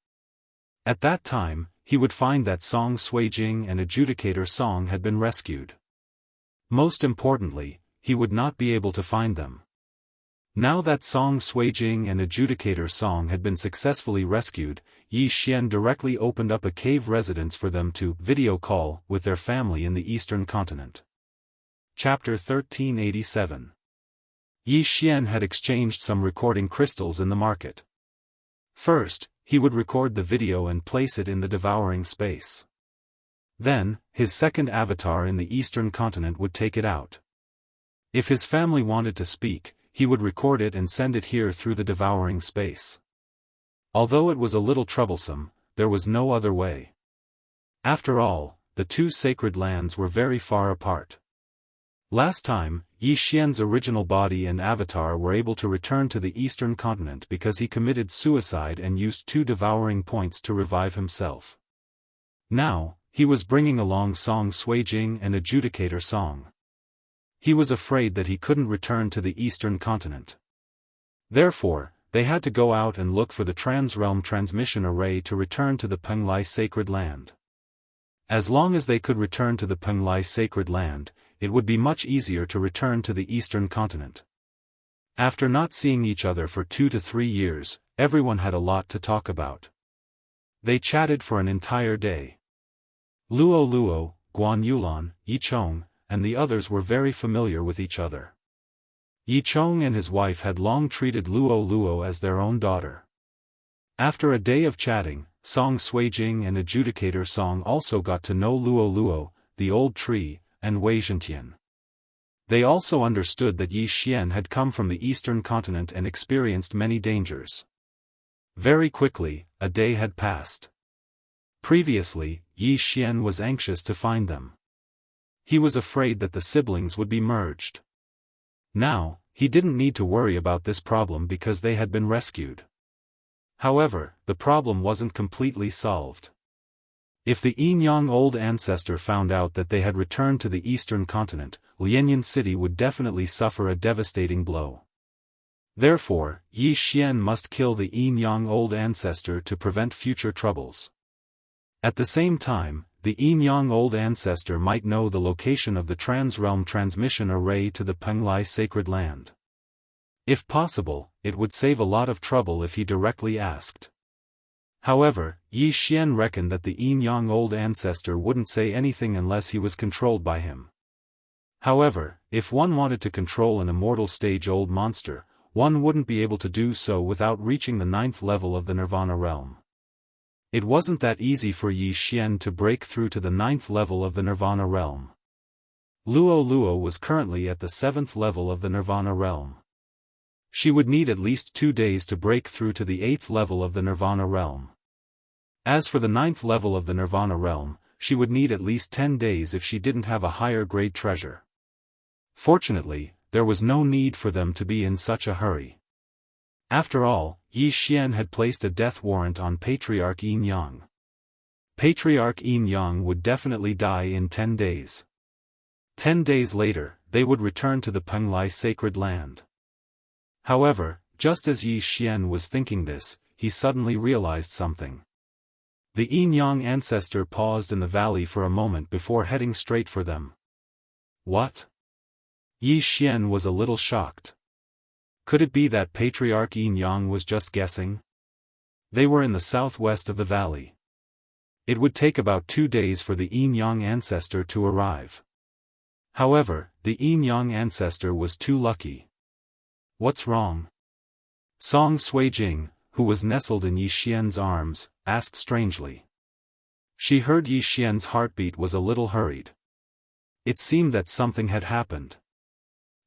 At that time, he would find that Song Suijing and Adjudicator Song had been rescued. Most importantly, he would not be able to find them. Now that Song Suijing and Adjudicator Song had been successfully rescued, Yi Xian directly opened up a cave residence for them to video call with their family in the eastern continent. Chapter 1387. Yi Xian had exchanged some recording crystals in the market. First, he would record the video and place it in the devouring space. Then, his second avatar in the eastern continent would take it out. If his family wanted to speak, he would record it and send it here through the devouring space. Although it was a little troublesome, there was no other way. After all, the two sacred lands were very far apart. Last time, Yi Xian's original body and avatar were able to return to the eastern continent because he committed suicide and used 2 devouring points to revive himself. Now, he was bringing along Song Suijing and Adjudicator Song. He was afraid that he couldn't return to the eastern continent. Therefore, they had to go out and look for the Trans-Realm Transmission Array to return to the Penglai Sacred Land. As long as they could return to the Penglai Sacred Land, it would be much easier to return to the eastern continent. After not seeing each other for 2 to 3 years, everyone had a lot to talk about. They chatted for an entire day. Luo Luo, Guan Yulan, Yi Chong, and the others were very familiar with each other. Yi Chong and his wife had long treated Luo Luo as their own daughter. After a day of chatting, Song Suijing and Adjudicator Song also got to know Luo Luo, the old tree, and Wei Zhentian. They also understood that Yi Xian had come from the eastern continent and experienced many dangers. Very quickly, a day had passed. Previously, Yi Xian was anxious to find them. He was afraid that the siblings would be merged. Now, he didn't need to worry about this problem because they had been rescued. However, the problem wasn't completely solved. If the Yin-Yang old ancestor found out that they had returned to the eastern continent, Lianyan City would definitely suffer a devastating blow. Therefore, Yi Xian must kill the Yin-Yang old ancestor to prevent future troubles. At the same time, the Yin-Yang old ancestor might know the location of the Trans-Realm Transmission Array to the Penglai Sacred Land. If possible, it would save a lot of trouble if he directly asked. However, Yi Xian reckoned that the Yin-Yang old ancestor wouldn't say anything unless he was controlled by him. However, if one wanted to control an immortal stage old monster, one wouldn't be able to do so without reaching the 9th level of the Nirvana realm. It wasn't that easy for Yi Xian to break through to the 9th level of the Nirvana realm. Luo Luo was currently at the 7th level of the Nirvana realm. She would need at least 2 days to break through to the 8th level of the Nirvana realm. As for the 9th level of the Nirvana realm, she would need at least 10 days if she didn't have a higher grade treasure. Fortunately, there was no need for them to be in such a hurry. After all, Yi Xian had placed a death warrant on Patriarch Yin Yang. Patriarch Yin Yang would definitely die in 10 days. 10 days later, they would return to the Penglai sacred land. However, just as Yi Xian was thinking this, he suddenly realized something. The Yin Yang ancestor paused in the valley for a moment before heading straight for them. What? Yi Xian was a little shocked. Could it be that Patriarch Yin Yang was just guessing? They were in the southwest of the valley. It would take about 2 days for the Yin Yang ancestor to arrive. However, the Yin Yang ancestor was too lucky. What's wrong? Song Suijing, who was nestled in Yi Xian's arms, asked strangely. She heard Yi Xian's heartbeat was a little hurried. It seemed that something had happened.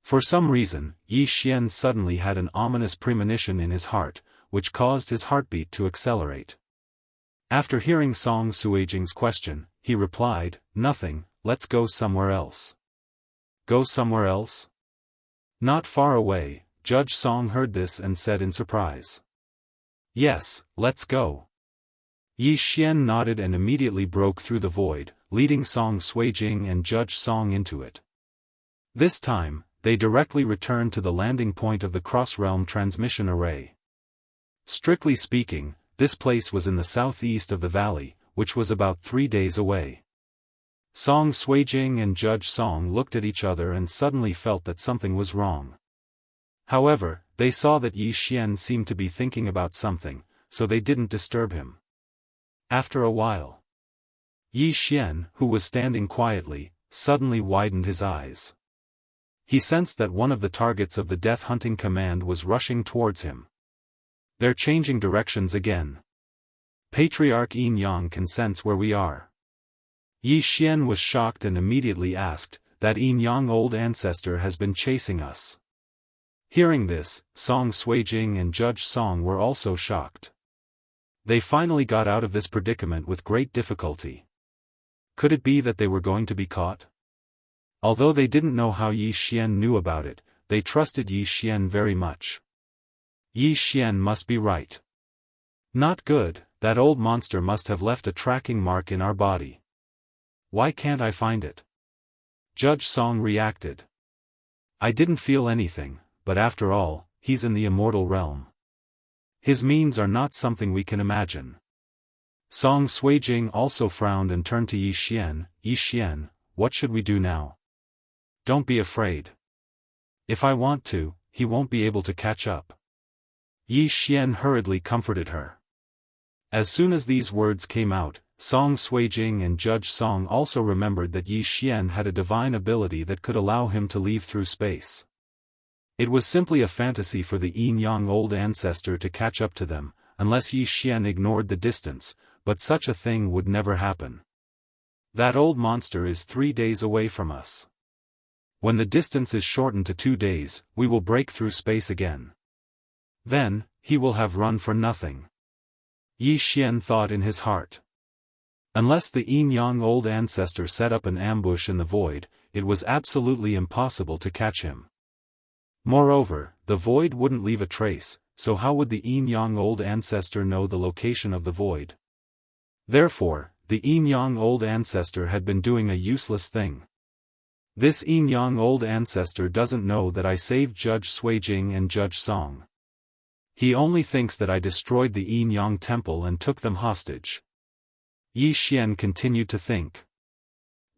For some reason, Yi Xian suddenly had an ominous premonition in his heart, which caused his heartbeat to accelerate. After hearing Song Suijing's question, he replied, "Nothing, let's go somewhere else." Go somewhere else? Not far away, Judge Song heard this and said in surprise. Yes, let's go. Yi Xian nodded and immediately broke through the void, leading Song Suijing and Judge Song into it. This time, they directly returned to the landing point of the cross-realm transmission array. Strictly speaking, this place was in the southeast of the valley, which was about 3 days away. Song Suijing and Judge Song looked at each other and suddenly felt that something was wrong. However, they saw that Yi Xian seemed to be thinking about something, so they didn't disturb him. After a while, Yi Xian, who was standing quietly, suddenly widened his eyes. He sensed that one of the targets of the death hunting command was rushing towards him. They're changing directions again. Patriarch Yin Yang can sense where we are. Yi Xian was shocked and immediately asked, "That Yin Yang old ancestor has been chasing us." Hearing this, Song Suijing and Judge Song were also shocked. They finally got out of this predicament with great difficulty. Could it be that they were going to be caught? Although they didn't know how Yi Xian knew about it, they trusted Yi Xian very much. Yi Xian must be right. Not good, that old monster must have left a tracking mark in our body. Why can't I find it? Judge Song reacted. I didn't feel anything, but after all, he's in the immortal realm. His means are not something we can imagine. Song Suijing also frowned and turned to Yi Xian. Yi Xian, what should we do now? Don't be afraid. If I want to, he won't be able to catch up. Yi Xian hurriedly comforted her. As soon as these words came out, Song Suijing and Judge Song also remembered that Yi Xian had a divine ability that could allow him to leave through space. It was simply a fantasy for the Yin Yang old ancestor to catch up to them, unless Yi Xian ignored the distance, but such a thing would never happen. That old monster is 3 days away from us. When the distance is shortened to 2 days, we will break through space again. Then, he will have run for nothing. Yi Xian thought in his heart. Unless the Yin Yang old ancestor set up an ambush in the void, it was absolutely impossible to catch him. Moreover, the void wouldn't leave a trace, so how would the Yin Yang old ancestor know the location of the void? Therefore, the Yin Yang old ancestor had been doing a useless thing. This Yin Yang old ancestor doesn't know that I saved Judge Suijing and Judge Song. He only thinks that I destroyed the Yin Yang temple and took them hostage. Yi Xian continued to think.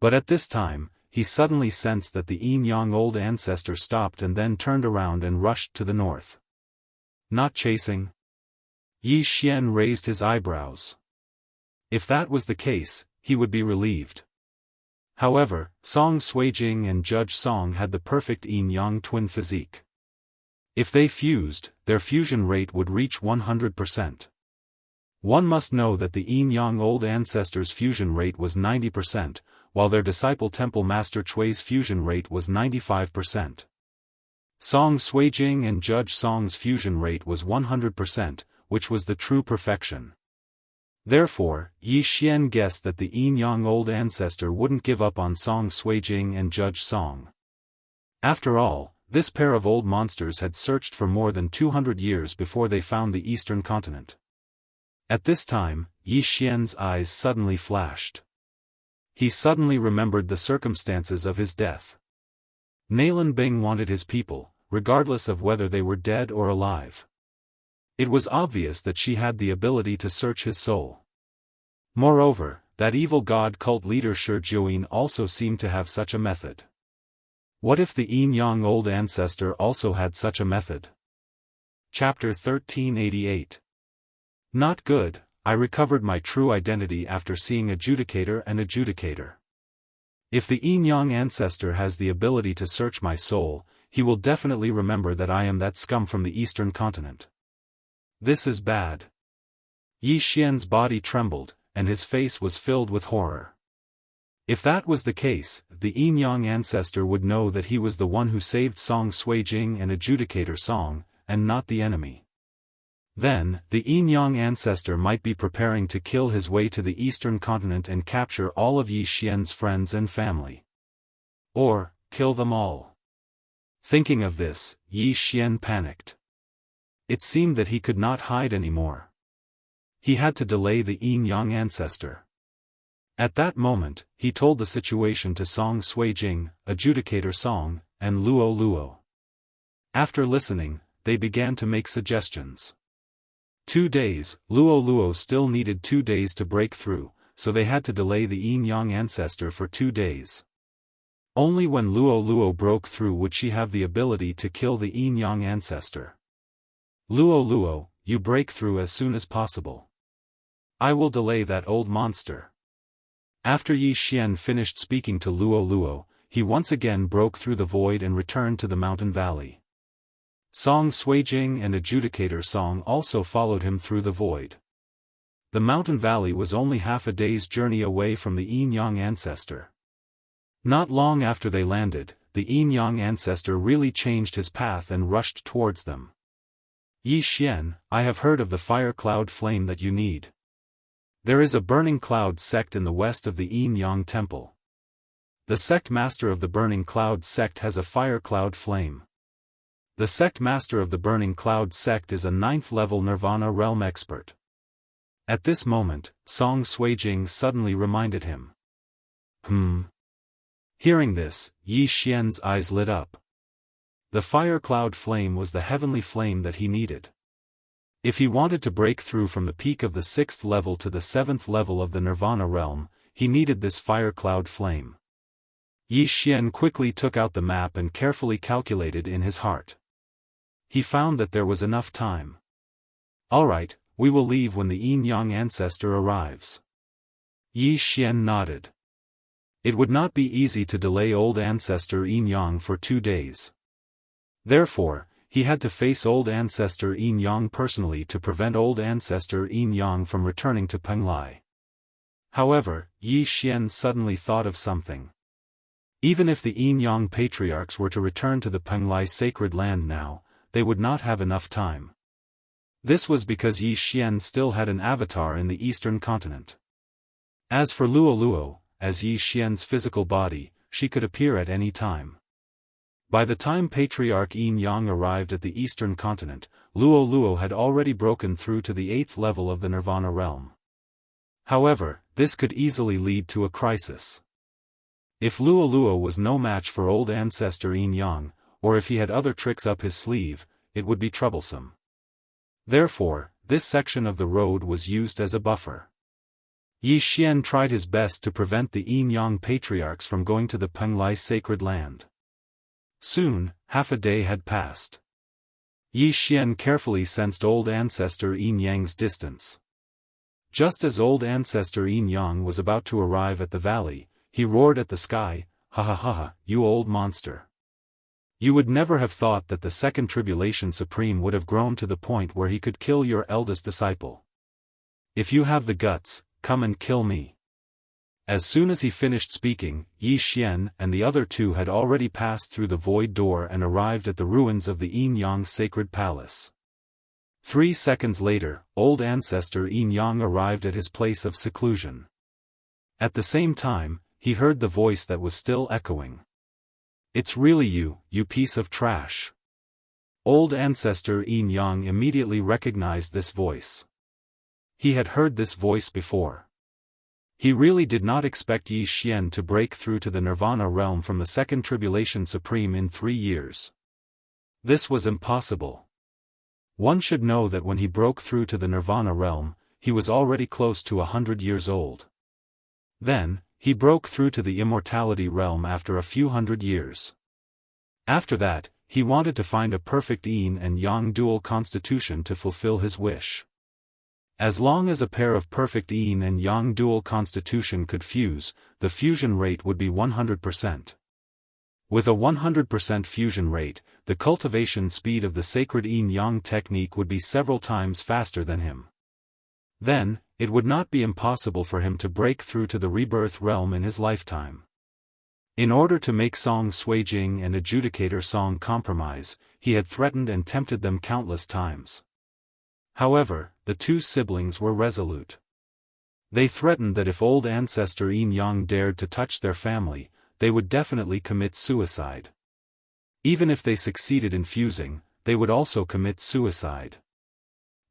But at this time, he suddenly sensed that the Yin Yang old ancestor stopped and then turned around and rushed to the north. Not chasing? Yi Xian raised his eyebrows. If that was the case, he would be relieved. However, Song Suijing and Judge Song had the perfect Yin Yang twin physique. If they fused, their fusion rate would reach 100%. One must know that the Yin Yang old ancestor's fusion rate was 90%, while their disciple Temple Master Chui's fusion rate was 95%. Song Suijing and Judge Song's fusion rate was 100%, which was the true perfection. Therefore, Yi Xian guessed that the Yin-Yang old ancestor wouldn't give up on Song Suijing and Judge Song. After all, this pair of old monsters had searched for more than 200 years before they found the eastern continent. At this time, Yi Xian's eyes suddenly flashed. He suddenly remembered the circumstances of his death. Nalin Bing wanted his people, regardless of whether they were dead or alive. It was obvious that she had the ability to search his soul. Moreover, that evil god cult leader Shi Juin also seemed to have such a method. What if the Yin-Yang old ancestor also had such a method? Chapter 1388. Not good. I recovered my true identity after seeing Adjudicator and Adjudicator. If the Yin-Yang ancestor has the ability to search my soul, he will definitely remember that I am that scum from the eastern continent. This is bad. Yi Xian's body trembled, and his face was filled with horror. If that was the case, the Yin-Yang ancestor would know that he was the one who saved Song Suijing and Adjudicator Song, and not the enemy. Then, the Yin-Yang ancestor might be preparing to kill his way to the eastern continent and capture all of Yi Xian's friends and family. Or, kill them all. Thinking of this, Yi Xian panicked. It seemed that he could not hide anymore. He had to delay the Yin-Yang ancestor. At that moment, he told the situation to Song Suijing, Adjudicator Song, and Luo Luo. After listening, they began to make suggestions. 2 days, Luo Luo still needed 2 days to break through, so they had to delay the Yin-Yang ancestor for 2 days. Only when Luo Luo broke through would she have the ability to kill the Yin-Yang ancestor. Luo Luo, you break through as soon as possible. I will delay that old monster. After Yi Xian finished speaking to Luo Luo, he once again broke through the void and returned to the mountain valley. Song Suijing and Adjudicator Song also followed him through the void. The mountain valley was only half a day's journey away from the Yin-Yang ancestor. Not long after they landed, the Yin-Yang ancestor really changed his path and rushed towards them. Yi Xian, I have heard of the fire cloud flame that you need. There is a burning cloud sect in the west of the Yin-Yang temple. The sect master of the burning cloud sect has a fire cloud flame. The sect master of the burning cloud sect is a 9th level Nirvana realm expert. At this moment, Song Suijing suddenly reminded him. Hearing this, Yi Xian's eyes lit up. The fire cloud flame was the heavenly flame that he needed. If he wanted to break through from the peak of the 6th level to the 7th level of the Nirvana realm, he needed this fire cloud flame. Yi Xian quickly took out the map and carefully calculated in his heart. He found that there was enough time. Alright, we will leave when the Yin-Yang ancestor arrives. Yi Xian nodded. It would not be easy to delay old ancestor Yin-Yang for 2 days. Therefore, he had to face old ancestor Yin-Yang personally to prevent old ancestor Yin-Yang from returning to Penglai. However, Yi Xian suddenly thought of something. Even if the Yin-Yang patriarchs were to return to the Penglai sacred land now, they would not have enough time. This was because Yi Xian still had an avatar in the eastern continent. As for Luo Luo, as Yi Xian's physical body, she could appear at any time. By the time Patriarch Yin-Yang arrived at the eastern continent, Luo Luo had already broken through to the 8th level of the Nirvana realm. However, this could easily lead to a crisis. If Luo Luo was no match for old ancestor Yin-Yang, or if he had other tricks up his sleeve, it would be troublesome. Therefore, this section of the road was used as a buffer. Yi Xian tried his best to prevent the Yin-Yang patriarchs from going to the Penglai sacred land. Soon, half a day had passed. Yi Xian carefully sensed old ancestor Yin-Yang's distance. Just as old ancestor Yin-Yang was about to arrive at the valley, he roared at the sky, "Ha ha ha ha, you old monster. You would never have thought that the second tribulation supreme would have grown to the point where he could kill your eldest disciple. If you have the guts, come and kill me." As soon as he finished speaking, Yi Xian and the other two had already passed through the void door and arrived at the ruins of the Yin-Yang sacred palace. 3 seconds later, old ancestor Yin Yang arrived at his place of seclusion. At the same time, he heard the voice that was still echoing. "It's really you, you piece of trash." Old ancestor Yin Yang immediately recognized this voice. He had heard this voice before. He really did not expect Yi Xian to break through to the Nirvana realm from the Second Tribulation Supreme in 3 years. This was impossible. One should know that when he broke through to the Nirvana realm, he was already close to 100 years old. Then, he broke through to the immortality realm after a few hundred years. After that, he wanted to find a perfect yin and yang dual constitution to fulfill his wish. As long as a pair of perfect yin and yang dual constitution could fuse, the fusion rate would be 100%. With a 100% fusion rate, the cultivation speed of the sacred yin-yang technique would be several times faster than him. Then, it would not be impossible for him to break through to the rebirth realm in his lifetime. In order to make Song Suijing and Adjudicator Song compromise, he had threatened and tempted them countless times. However, the two siblings were resolute. They threatened that if old ancestor Yin-yang dared to touch their family, they would definitely commit suicide. Even if they succeeded in fusing, they would also commit suicide.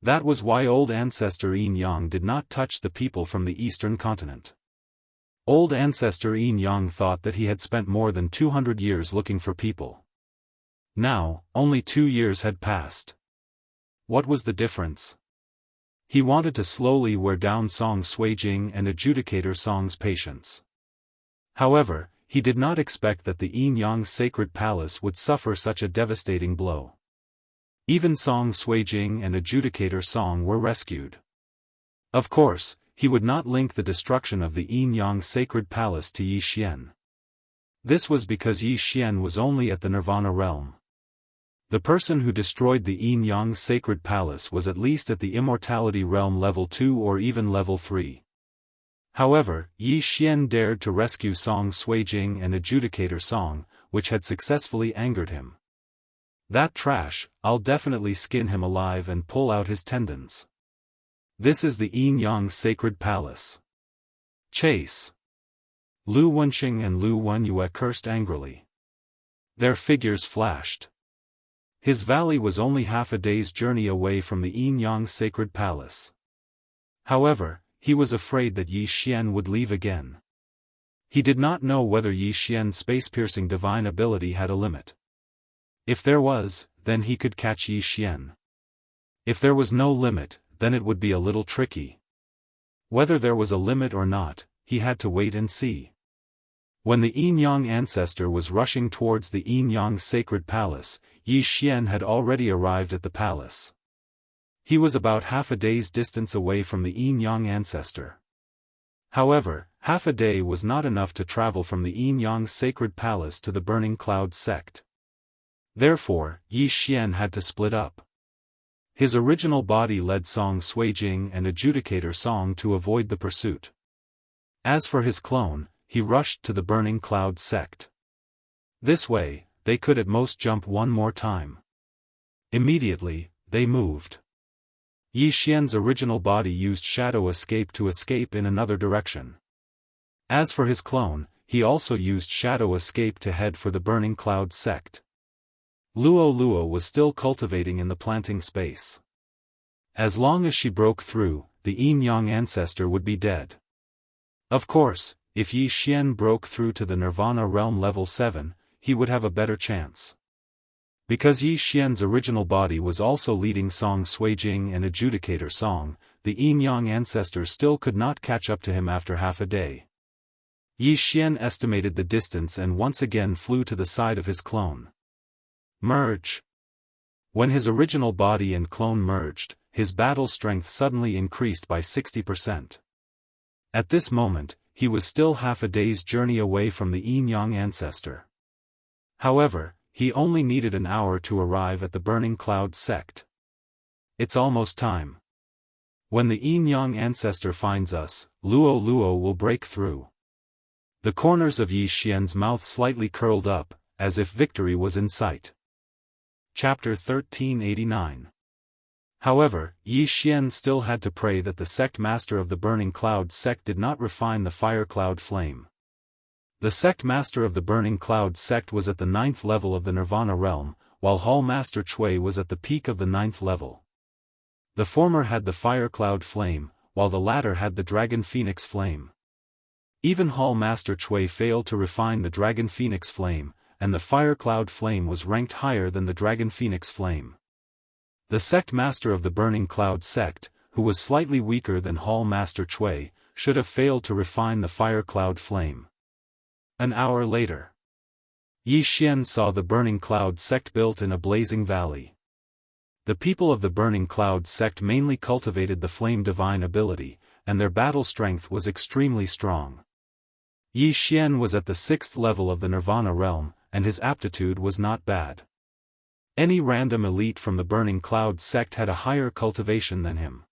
That was why old ancestor Yin-yang did not touch the people from the eastern continent. Old ancestor Yin-yang thought that he had spent more than 200 years looking for people. Now, only 2 years had passed. What was the difference? He wanted to slowly wear down Song Suijing and Adjudicator Song's patience. However, he did not expect that the Yin-Yang sacred palace would suffer such a devastating blow. Even Song Suijing and Adjudicator Song were rescued. Of course, he would not link the destruction of the Yin-Yang sacred palace to Yi Xian. This was because Yi Xian was only at the Nirvana realm. The person who destroyed the Yin-Yang sacred palace was at least at the immortality realm level 2 or even level 3. However, Yi Xian dared to rescue Song Suijing and Adjudicator Song, which had successfully angered him. That trash, I'll definitely skin him alive and pull out his tendons. This is the Yin-Yang sacred palace. Chase. Lu Wenxing and Lu Wenyue cursed angrily. Their figures flashed. His valley was only half a day's journey away from the Yin-Yang sacred palace. However, he was afraid that Yi Xian would leave again. He did not know whether Yi Xian's space-piercing divine ability had a limit. If there was, then he could catch Yi Xian. If there was no limit, then it would be a little tricky. Whether there was a limit or not, he had to wait and see. When the Yin-Yang ancestor was rushing towards the Yin-Yang sacred palace, Yi Xian had already arrived at the palace. He was about half a day's distance away from the Yin-Yang ancestor. However, half a day was not enough to travel from the Yin-Yang sacred palace to the Burning Cloud sect. Therefore, Yi Xian had to split up. His original body led Song Suijing and Adjudicator Song to avoid the pursuit. As for his clone, he rushed to the Burning Cloud sect. This way, they could at most jump one more time. Immediately, they moved. Yi Xian's original body used shadow escape to escape in another direction. As for his clone, he also used shadow escape to head for the Burning Cloud sect. Luo was still cultivating in the planting space. As long as she broke through, the Yin-Yang ancestor would be dead. Of course, if Yi Xian broke through to the Nirvana realm level 7, he would have a better chance. Because Yi Xian's original body was also leading Song Suijing and Adjudicator Song, the Yin-Yang ancestor still could not catch up to him after half a day. Yi Xian estimated the distance and once again flew to the side of his clone. Merge. When his original body and clone merged, his battle strength suddenly increased by 60%. At this moment, he was still half a day's journey away from the Yin-Yang ancestor. However, he only needed an hour to arrive at the Burning Cloud sect. It's almost time. When the Yin-Yang ancestor finds us, Luo will break through. The corners of Yi Xian's mouth slightly curled up, as if victory was in sight. Chapter 1389. However, Yi Xian still had to pray that the sect master of the Burning Cloud sect did not refine the fire cloud flame. The sect master of the Burning Cloud sect was at the 9th level of the Nirvana realm, while Hall Master Chui was at the peak of the 9th level. The former had the fire cloud flame, while the latter had the dragon phoenix flame. Even Hall Master Chui failed to refine the dragon phoenix flame, and the fire cloud flame was ranked higher than the dragon phoenix flame. The sect master of the Burning Cloud sect, who was slightly weaker than Hall Master Chui, should have failed to refine the fire cloud flame. An hour later, Yi Xian saw the Burning Cloud sect built in a blazing valley. The people of the Burning Cloud sect mainly cultivated the flame divine ability, and their battle strength was extremely strong. Yi Xian was at the 6th level of the Nirvana realm, and his aptitude was not bad. Any random elite from the Burning Cloud sect had a higher cultivation than him.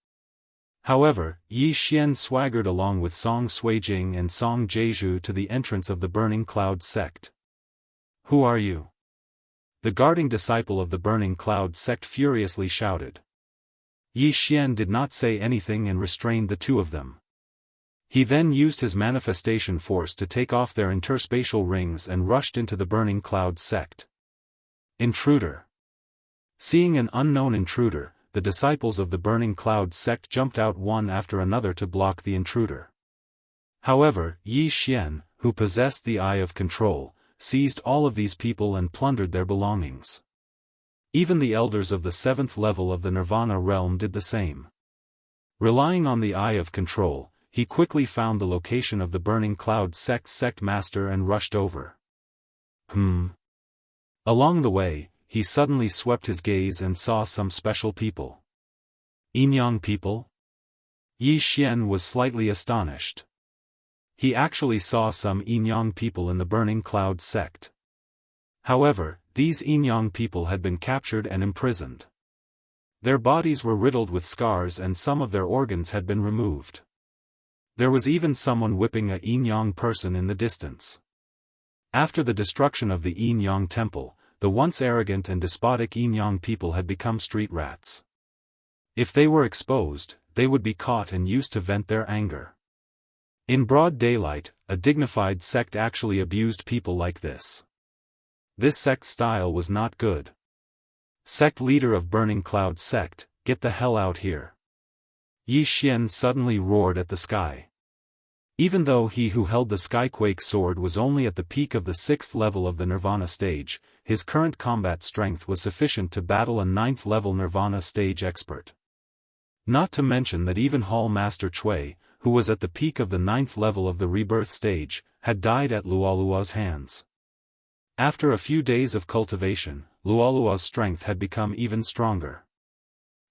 However, Yi Xian swaggered along with Song Suijing and Song Jiezhu to the entrance of the Burning Cloud sect. "Who are you?" the guarding disciple of the Burning Cloud sect furiously shouted. Yi Xian did not say anything and restrained the two of them. He then used his manifestation force to take off their interspatial rings and rushed into the Burning Cloud sect. Intruder. Seeing an unknown intruder, the disciples of the Burning Cloud sect jumped out one after another to block the intruder. However, Yi Xian, who possessed the eye of control, seized all of these people and plundered their belongings. Even the elders of the 7th level of the Nirvana realm did the same. Relying on the eye of control, he quickly found the location of the Burning Cloud sect master and rushed over. Along the way, he suddenly swept his gaze and saw some special people. Inyang people? Yi Xian was slightly astonished. He actually saw some Inyang people in the Burning Cloud sect. However, these Inyang people had been captured and imprisoned. Their bodies were riddled with scars and some of their organs had been removed. There was even someone whipping a Inyang person in the distance. After the destruction of the Inyang temple, the once arrogant and despotic Inyang people had become street rats. If they were exposed, they would be caught and used to vent their anger. In broad daylight, a dignified sect actually abused people like this. This sect style was not good. Sect leader of Burning Cloud sect, get the hell out here. Yi Xian suddenly roared at the sky. Even though he who held the Skyquake sword was only at the peak of the 6th level of the Nirvana stage, his current combat strength was sufficient to battle a 9th level Nirvana stage expert. Not to mention that even Hall Master Chui, who was at the peak of the 9th level of the rebirth stage, had died at Luoluo's hands. After a few days of cultivation, Luoluo's strength had become even stronger.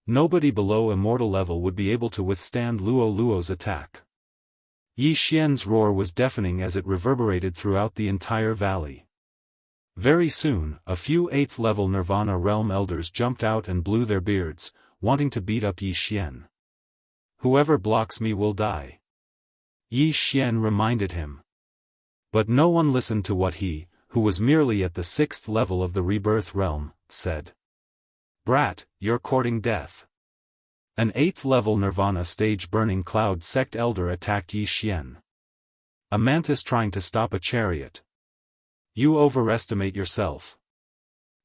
Nobody below immortal level would be able to withstand Luoluo's attack. Yi Xian's roar was deafening as it reverberated throughout the entire valley. Very soon, a few 8th level Nirvana realm elders jumped out and blew their beards, wanting to beat up Yi Xian. "Whoever blocks me will die," Yi Xian reminded him. But no one listened to what he, who was merely at the 6th level of the rebirth realm, said. "Brat, you're courting death." An 8th level Nirvana stage Burning Cloud sect elder attacked Yi Xian. A mantis trying to stop a chariot. "You overestimate yourself."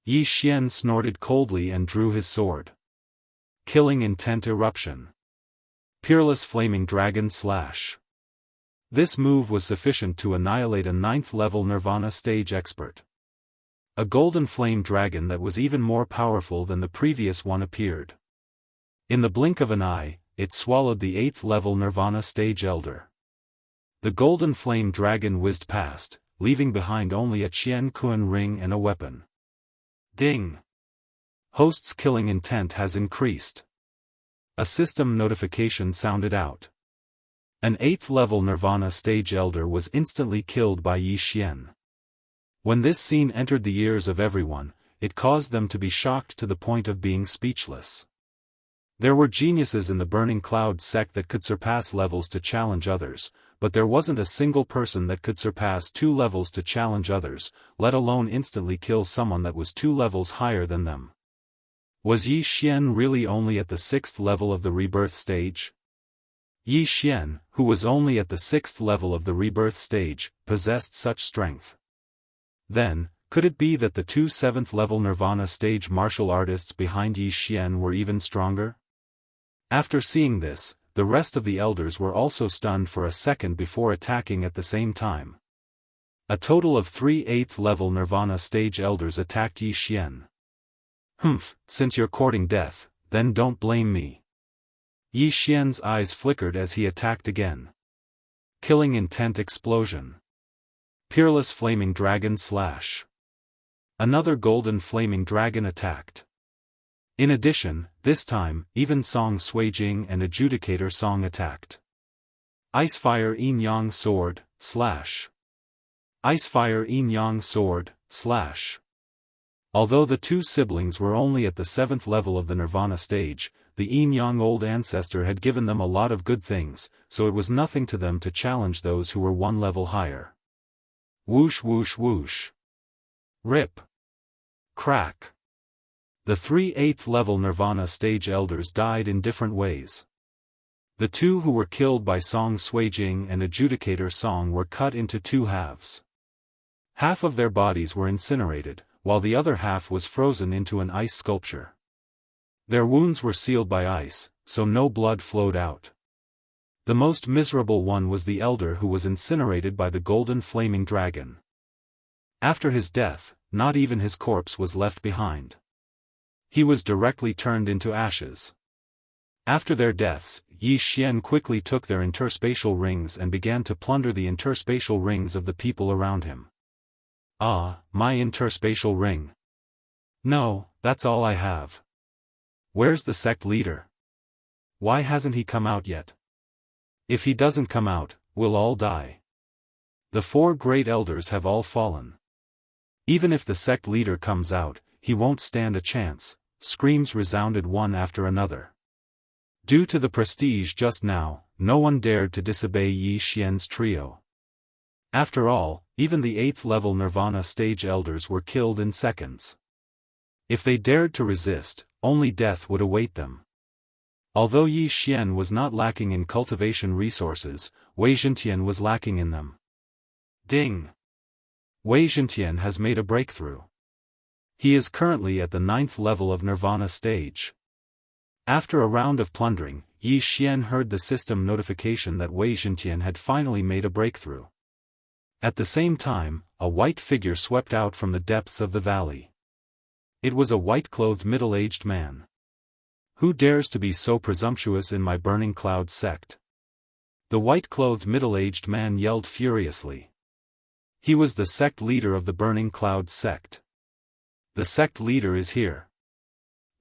Yi Xian snorted coldly and drew his sword. Killing intent eruption. Peerless flaming dragon slash. This move was sufficient to annihilate a 9th level Nirvana stage expert. A golden flame dragon that was even more powerful than the previous one appeared. In the blink of an eye, it swallowed the 8th level Nirvana stage elder. The golden flame dragon whizzed past, leaving behind only a Qian Kun ring and a weapon. Ding! Host's killing intent has increased. A system notification sounded out. An 8th level Nirvana stage elder was instantly killed by Yi Xian. When this scene entered the ears of everyone, it caused them to be shocked to the point of being speechless. There were geniuses in the Burning Cloud sect that could surpass levels to challenge others, but there wasn't a single person that could surpass 2 levels to challenge others, let alone instantly kill someone that was 2 levels higher than them. Was Yi Xian really only at the 6th level of the rebirth stage? Yi Xian, who was only at the 6th level of the rebirth stage, possessed such strength. Then, could it be that the two 7th level Nirvana stage martial artists behind Yi Xian were even stronger? After seeing this, the rest of the elders were also stunned for a second before attacking at the same time. A total of 3 8th level Nirvana stage elders attacked Yi Xian. Since you're courting death, then don't blame me. Yi Xian's eyes flickered as he attacked again. Killing intent explosion. Peerless flaming dragon slash. Another golden flaming dragon attacked. In addition, this time, even Song Suijing and Adjudicator Song attacked. Icefire Yin Yang sword, slash. Icefire Yin Yang sword, slash. Although the two siblings were only at the 7th level of the Nirvana stage, the Yin-Yang old ancestor had given them a lot of good things, so it was nothing to them to challenge those who were one level higher. Whoosh whoosh whoosh. Rip. Crack. The 3 8th level Nirvana stage elders died in different ways. The two who were killed by Song Suijing and Adjudicator Song were cut into two halves. Half of their bodies were incinerated, while the other half was frozen into an ice sculpture. Their wounds were sealed by ice, so no blood flowed out. The most miserable one was the elder who was incinerated by the golden flaming dragon. After his death, not even his corpse was left behind. He was directly turned into ashes. After their deaths, Yi Xian quickly took their interspatial rings and began to plunder the interspatial rings of the people around him. Ah, my interspatial ring. No, that's all I have. Where's the sect leader? Why hasn't he come out yet? If he doesn't come out, we'll all die. The 4 great elders have all fallen. Even if the sect leader comes out, he won't stand a chance. Screams resounded one after another. Due to the prestige just now, no one dared to disobey Yi Xian's trio. After all, even the 8th level Nirvana stage elders were killed in seconds. If they dared to resist, only death would await them. Although Yi Xian was not lacking in cultivation resources, Wei Zhentian was lacking in them. Ding! Wei Zhentian has made a breakthrough. He is currently at the 9th level of Nirvana stage. After a round of plundering, Yi Xian heard the system notification that Wei Zhentian had finally made a breakthrough. At the same time, a white figure swept out from the depths of the valley. It was a white-clothed middle-aged man. Who dares to be so presumptuous in my Burning Cloud sect? The white-clothed middle-aged man yelled furiously. He was the sect leader of the Burning Cloud sect. The sect leader is here.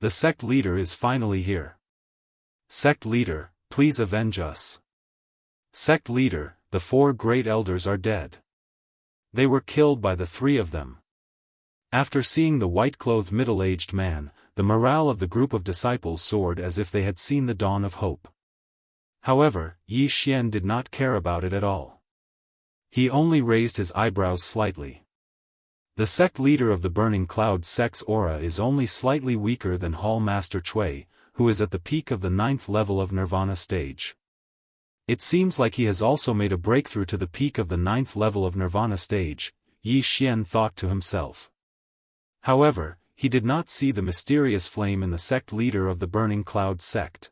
The sect leader is finally here. Sect leader, please avenge us. Sect leader, the 4 great elders are dead. They were killed by the 3 of them. After seeing the white-clothed middle-aged man, the morale of the group of disciples soared as if they had seen the dawn of hope. However, Yi Xian did not care about it at all. He only raised his eyebrows slightly. The sect leader of the Burning Cloud sect's aura is only slightly weaker than Hall Master Cui, who is at the peak of the 9th level of Nirvana stage. It seems like he has also made a breakthrough to the peak of the 9th level of Nirvana stage, Yi Xian thought to himself. However, he did not see the mysterious flame in the sect leader of the Burning Cloud sect.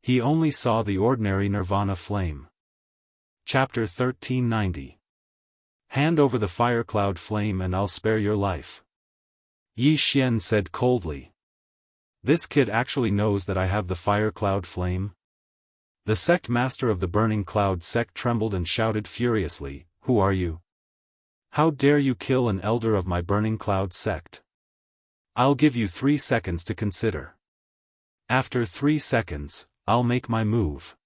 He only saw the ordinary Nirvana flame. Chapter 1390. Hand over the fire cloud flame and I'll spare your life. Yi Xian said coldly. This kid actually knows that I have the fire cloud flame? The sect master of the Burning Cloud sect trembled and shouted furiously, Who are you? How dare you kill an elder of my Burning Cloud sect? I'll give you 3 seconds to consider. After 3 seconds, I'll make my move.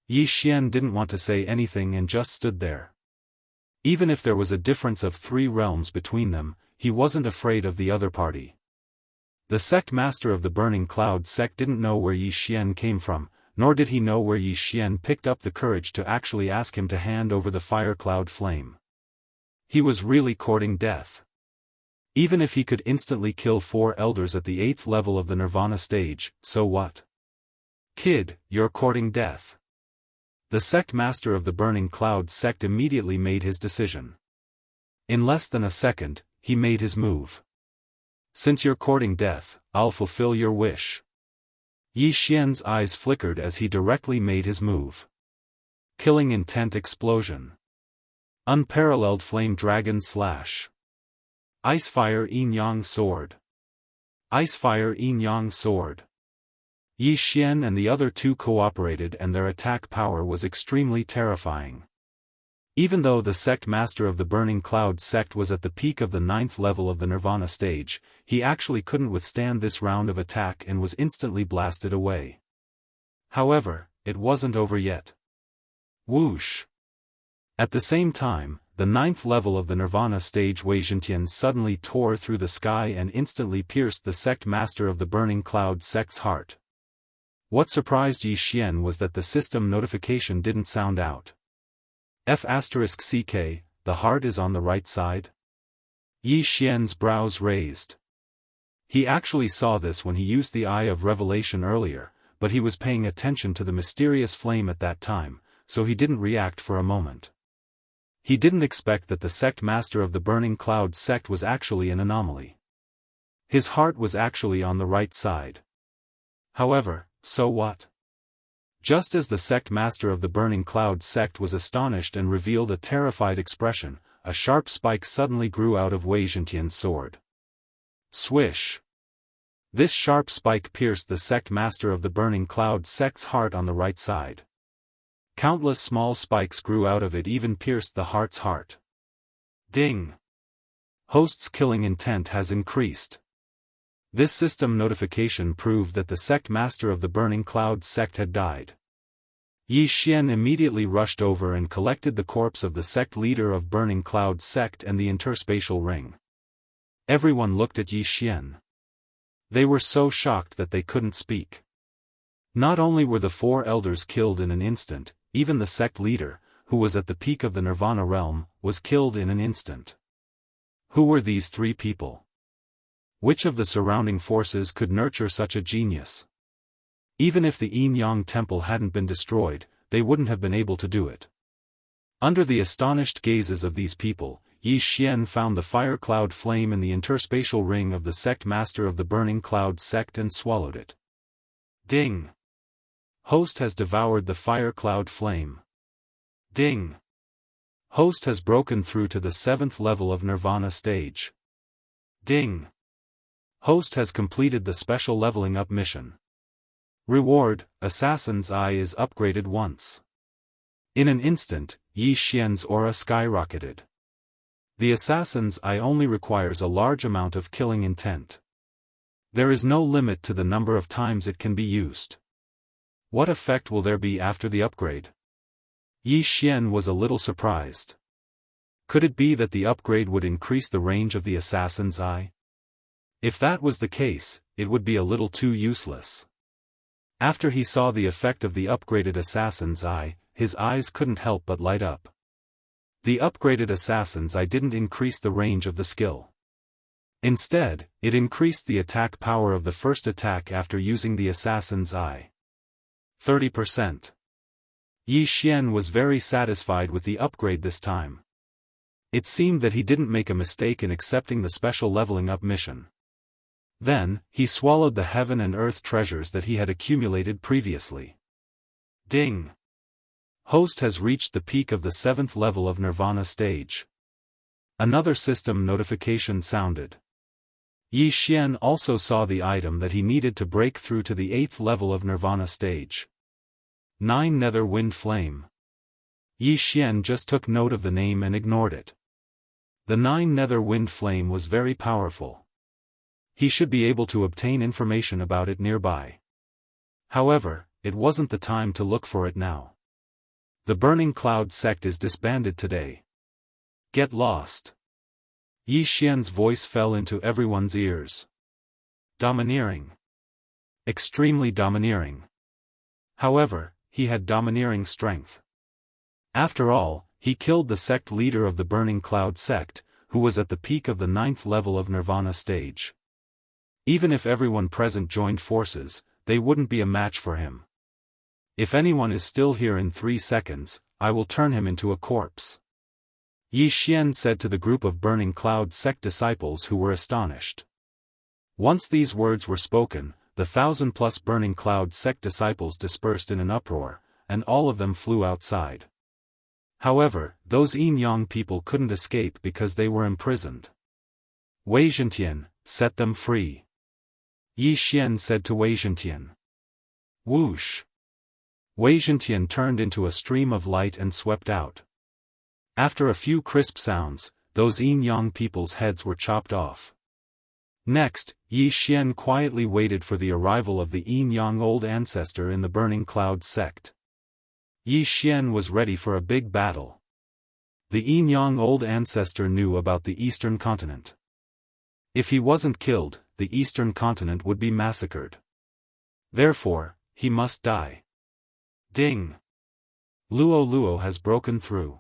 Yi Xian didn't want to say anything and just stood there. Even if there was a difference of 3 realms between them, he wasn't afraid of the other party. The sect master of the Burning Cloud sect didn't know where Yi Xian came from, nor did he know where Yi Xian picked up the courage to actually ask him to hand over the fire cloud flame. He was really courting death. Even if he could instantly kill 4 elders at the 8th level of the Nirvana stage, so what? Kid, you're courting death. The sect master of the Burning Cloud sect immediately made his decision. In less than a second, he made his move. Since you're courting death, I'll fulfill your wish. Yi Xian's eyes flickered as he directly made his move. Killing intent explosion. Unparalleled flame dragon slash. Icefire yin-yang sword. Icefire yin-yang sword. Yi Xian and the other two cooperated, and their attack power was extremely terrifying. Even though the sect master of the Burning Cloud sect was at the peak of the 9th level of the Nirvana stage, he actually couldn't withstand this round of attack and was instantly blasted away. However, it wasn't over yet. Whoosh! At the same time, the 9th level of the Nirvana stage Wei Zhentian suddenly tore through the sky and instantly pierced the sect master of the Burning Cloud sect's heart. What surprised Yi Xian was that the system notification didn't sound out. F***CK, the heart is on the right side? Yi Xian's brows raised. He actually saw this when he used the Eye of Revelation earlier, but he was paying attention to the mysterious flame at that time, so he didn't react for a moment. He didn't expect that the sect master of the Burning Cloud sect was actually an anomaly. His heart was actually on the right side. However, so what? Just as the sect master of the Burning Cloud sect was astonished and revealed a terrified expression, a sharp spike suddenly grew out of Wei Zhentian's sword. Swish! This sharp spike pierced the sect master of the Burning Cloud sect's heart on the right side. Countless small spikes grew out of it, even pierced the heart's heart. Ding! Host's killing intent has increased. This system notification proved that the sect master of the Burning Cloud sect had died. Yi Xian immediately rushed over and collected the corpse of the sect leader of Burning Cloud sect and the interspatial ring. Everyone looked at Yi Xian. They were so shocked that they couldn't speak. Not only were the 4 elders killed in an instant, even the sect leader, who was at the peak of the Nirvana realm, was killed in an instant. Who were these 3 people? Which of the surrounding forces could nurture such a genius? Even if the Yin-Yang temple hadn't been destroyed, they wouldn't have been able to do it. Under the astonished gazes of these people, Yi Xian found the fire cloud flame in the interspatial ring of the sect master of the Burning Cloud sect and swallowed it. Ding! Host has devoured the fire cloud flame. Ding! Host has broken through to the 7th level of Nirvana stage. Ding! Host has completed the special leveling up mission. Reward, Assassin's Eye is upgraded once. In an instant, Yi Xian's aura skyrocketed. The Assassin's Eye only requires a large amount of killing intent. There is no limit to the number of times it can be used. What effect will there be after the upgrade? Yi Xian was a little surprised. Could it be that the upgrade would increase the range of the Assassin's Eye? If that was the case, it would be a little too useless. After he saw the effect of the upgraded Assassin's Eye, his eyes couldn't help but light up. The upgraded Assassin's Eye didn't increase the range of the skill. Instead, it increased the attack power of the first attack after using the Assassin's Eye. 30%. Yi Xian was very satisfied with the upgrade this time. It seemed that he didn't make a mistake in accepting the special leveling up mission. Then, he swallowed the heaven and earth treasures that he had accumulated previously. Ding! Host has reached the peak of the 7th level of Nirvana stage. Another system notification sounded. Yi Xian also saw the item that he needed to break through to the 8th level of Nirvana stage. 9 Nether Wind Flame. Yi Xian just took note of the name and ignored it. The 9 Nether Wind Flame was very powerful. He should be able to obtain information about it nearby. However, it wasn't the time to look for it now. The Burning Cloud sect is disbanded today. Get lost. Yi Xian's voice fell into everyone's ears. Domineering. Extremely domineering. However, he had domineering strength. After all, he killed the sect leader of the Burning Cloud sect, who was at the peak of the 9th level of Nirvana stage. Even if everyone present joined forces, they wouldn't be a match for him. If anyone is still here in 3 seconds, I will turn him into a corpse. Yi Xian said to the group of Burning Cloud sect disciples who were astonished. Once these words were spoken, the 1,000+ Burning Cloud sect disciples dispersed in an uproar, and all of them flew outside. However, those Yin-Yang people couldn't escape because they were imprisoned. Wei Zhentian, set them free. Yi Xian said to Wei Zhentian. Whoosh! Wei Zhentian turned into a stream of light and swept out. After a few crisp sounds, those Yin-Yang people's heads were chopped off. Next, Yi Xian quietly waited for the arrival of the Yin-Yang old ancestor in the Burning Cloud sect. Yi Xian was ready for a big battle. The Yin-Yang old ancestor knew about the Eastern continent. If he wasn't killed, the Eastern continent would be massacred. Therefore, he must die. Ding! Luo Luo has broken through.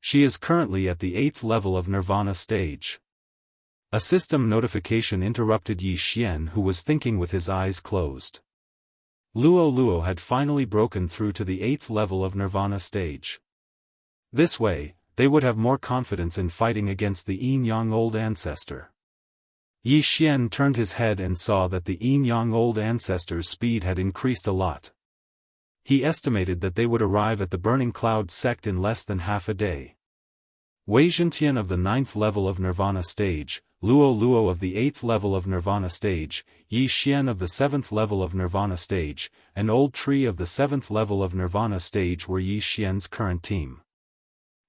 She is currently at the 8th level of Nirvana stage. A system notification interrupted Yi Xian, who was thinking with his eyes closed. Luo Luo had finally broken through to the 8th level of Nirvana stage. This way, they would have more confidence in fighting against the Yin-Yang old ancestor. Yi Xian turned his head and saw that the Yin-Yang old ancestor's speed had increased a lot. He estimated that they would arrive at the Burning Cloud sect in less than half a day. Wei Zhentian of the 9th level of Nirvana stage, Luo Luo of the 8th level of Nirvana stage, Yi Xian of the 7th level of Nirvana stage, and Old Tree of the 7th level of Nirvana stage were Yi Xian's current team.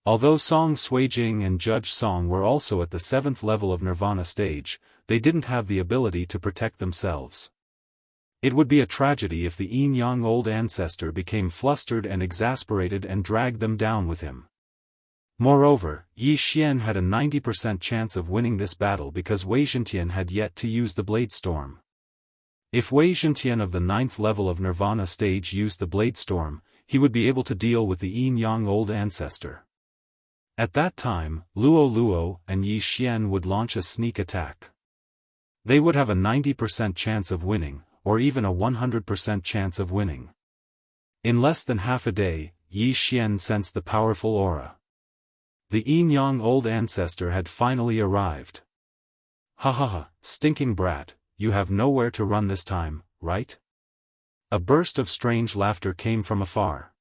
Although Song Suijing and Judge Song were also at the 7th level of Nirvana stage, they didn't have the ability to protect themselves. It would be a tragedy if the Yin-Yang old ancestor became flustered and exasperated and dragged them down with him. Moreover, Yi Xian had a 90% chance of winning this battle because Wei Zhentian had yet to use the Blade Storm. If Wei Zhentian of the 9th level of Nirvana stage used the Blade Storm, he would be able to deal with the Yin-Yang old ancestor. At that time, Luo Luo and Yi Xian would launch a sneak attack. They would have a 90% chance of winning, or even a 100% chance of winning. In less than half a day, Yi Xian sensed the powerful aura. The Yin-Yang old ancestor had finally arrived. Ha ha ha, stinking brat, you have nowhere to run this time, right? A burst of strange laughter came from afar.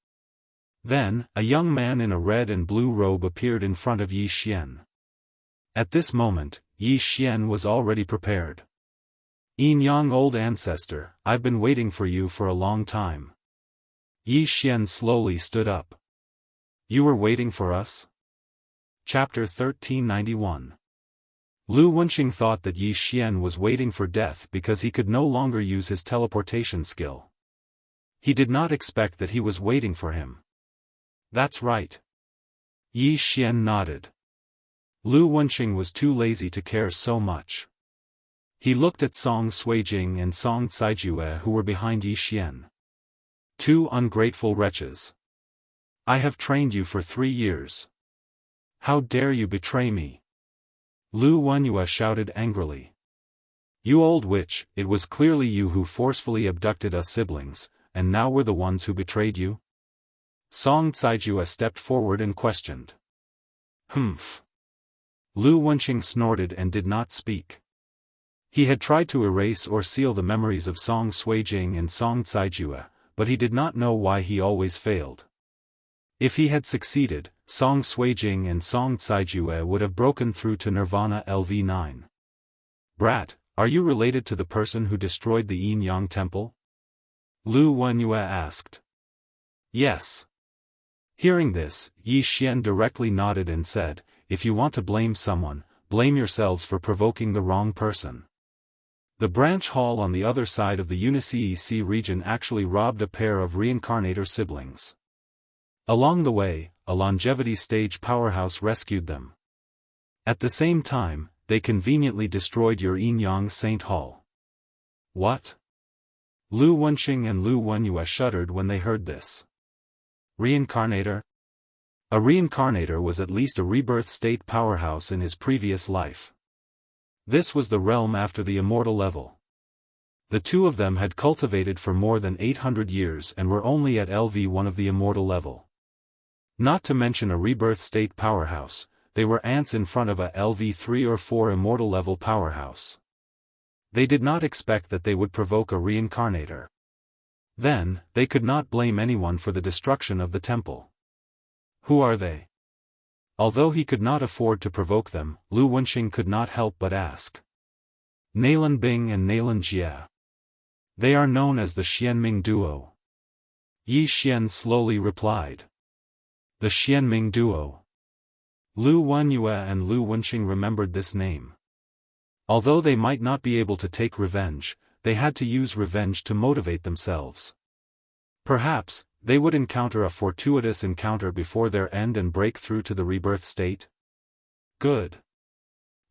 Then, a young man in a red and blue robe appeared in front of Yi Xian. At this moment, Yi Xian was already prepared. Yin-Yang old ancestor, I've been waiting for you for a long time. Yi Xian slowly stood up. You were waiting for us? Chapter 1391. Lu Wenqing thought that Yi Xian was waiting for death because he could no longer use his teleportation skill. He did not expect that he was waiting for him. That's right. Yi Xian nodded. Lu Wenqing was too lazy to care so much. He looked at Song Suijing and Song Caijue who were behind Yi Xian. Two ungrateful wretches. I have trained you for 3 years. How dare you betray me? Lu Wenyu shouted angrily. You old witch, it was clearly you who forcefully abducted us siblings, and now we're the ones who betrayed you? Song Caijue stepped forward and questioned. Humph. Lu Wenqing snorted and did not speak. He had tried to erase or seal the memories of Song Suijing and Song Caijue, but he did not know why he always failed. If he had succeeded, Song Suijing and Song Caijue would have broken through to Nirvana LV9. Brat, are you related to the person who destroyed the Yin-Yang temple? Lu Wenyu asked. Yes. Hearing this, Yi Xian directly nodded and said, if you want to blame someone, blame yourselves for provoking the wrong person. The branch hall on the other side of the UniCEC region actually robbed a pair of reincarnator siblings. Along the way, a longevity stage powerhouse rescued them. At the same time, they conveniently destroyed your Yin-Yang Saint Hall. What? Lu Wenqing and Lu Wenyu shuddered when they heard this. Reincarnator? A A reincarnator was at least a rebirth state powerhouse in his previous life. This was the realm after the immortal level. The two of them had cultivated for more than 800 years and were only at LV1 of the immortal level. Not to mention a rebirth state powerhouse, they were ants in front of a LV3 or 4 immortal level powerhouse. They did not expect that they would provoke a reincarnator. Then, they could not blame anyone for the destruction of the temple. Who are they? Although he could not afford to provoke them, Lu Wenxing could not help but ask. Nailan Bing and Nailan Jie. They are known as the Xianming duo. Yi Xian slowly replied. The Xianming duo. Lu Wenyue and Lu Wenxing remembered this name. Although they might not be able to take revenge, they had to use revenge to motivate themselves. Perhaps, they would encounter a fortuitous encounter before their end and break through to the rebirth state? Good.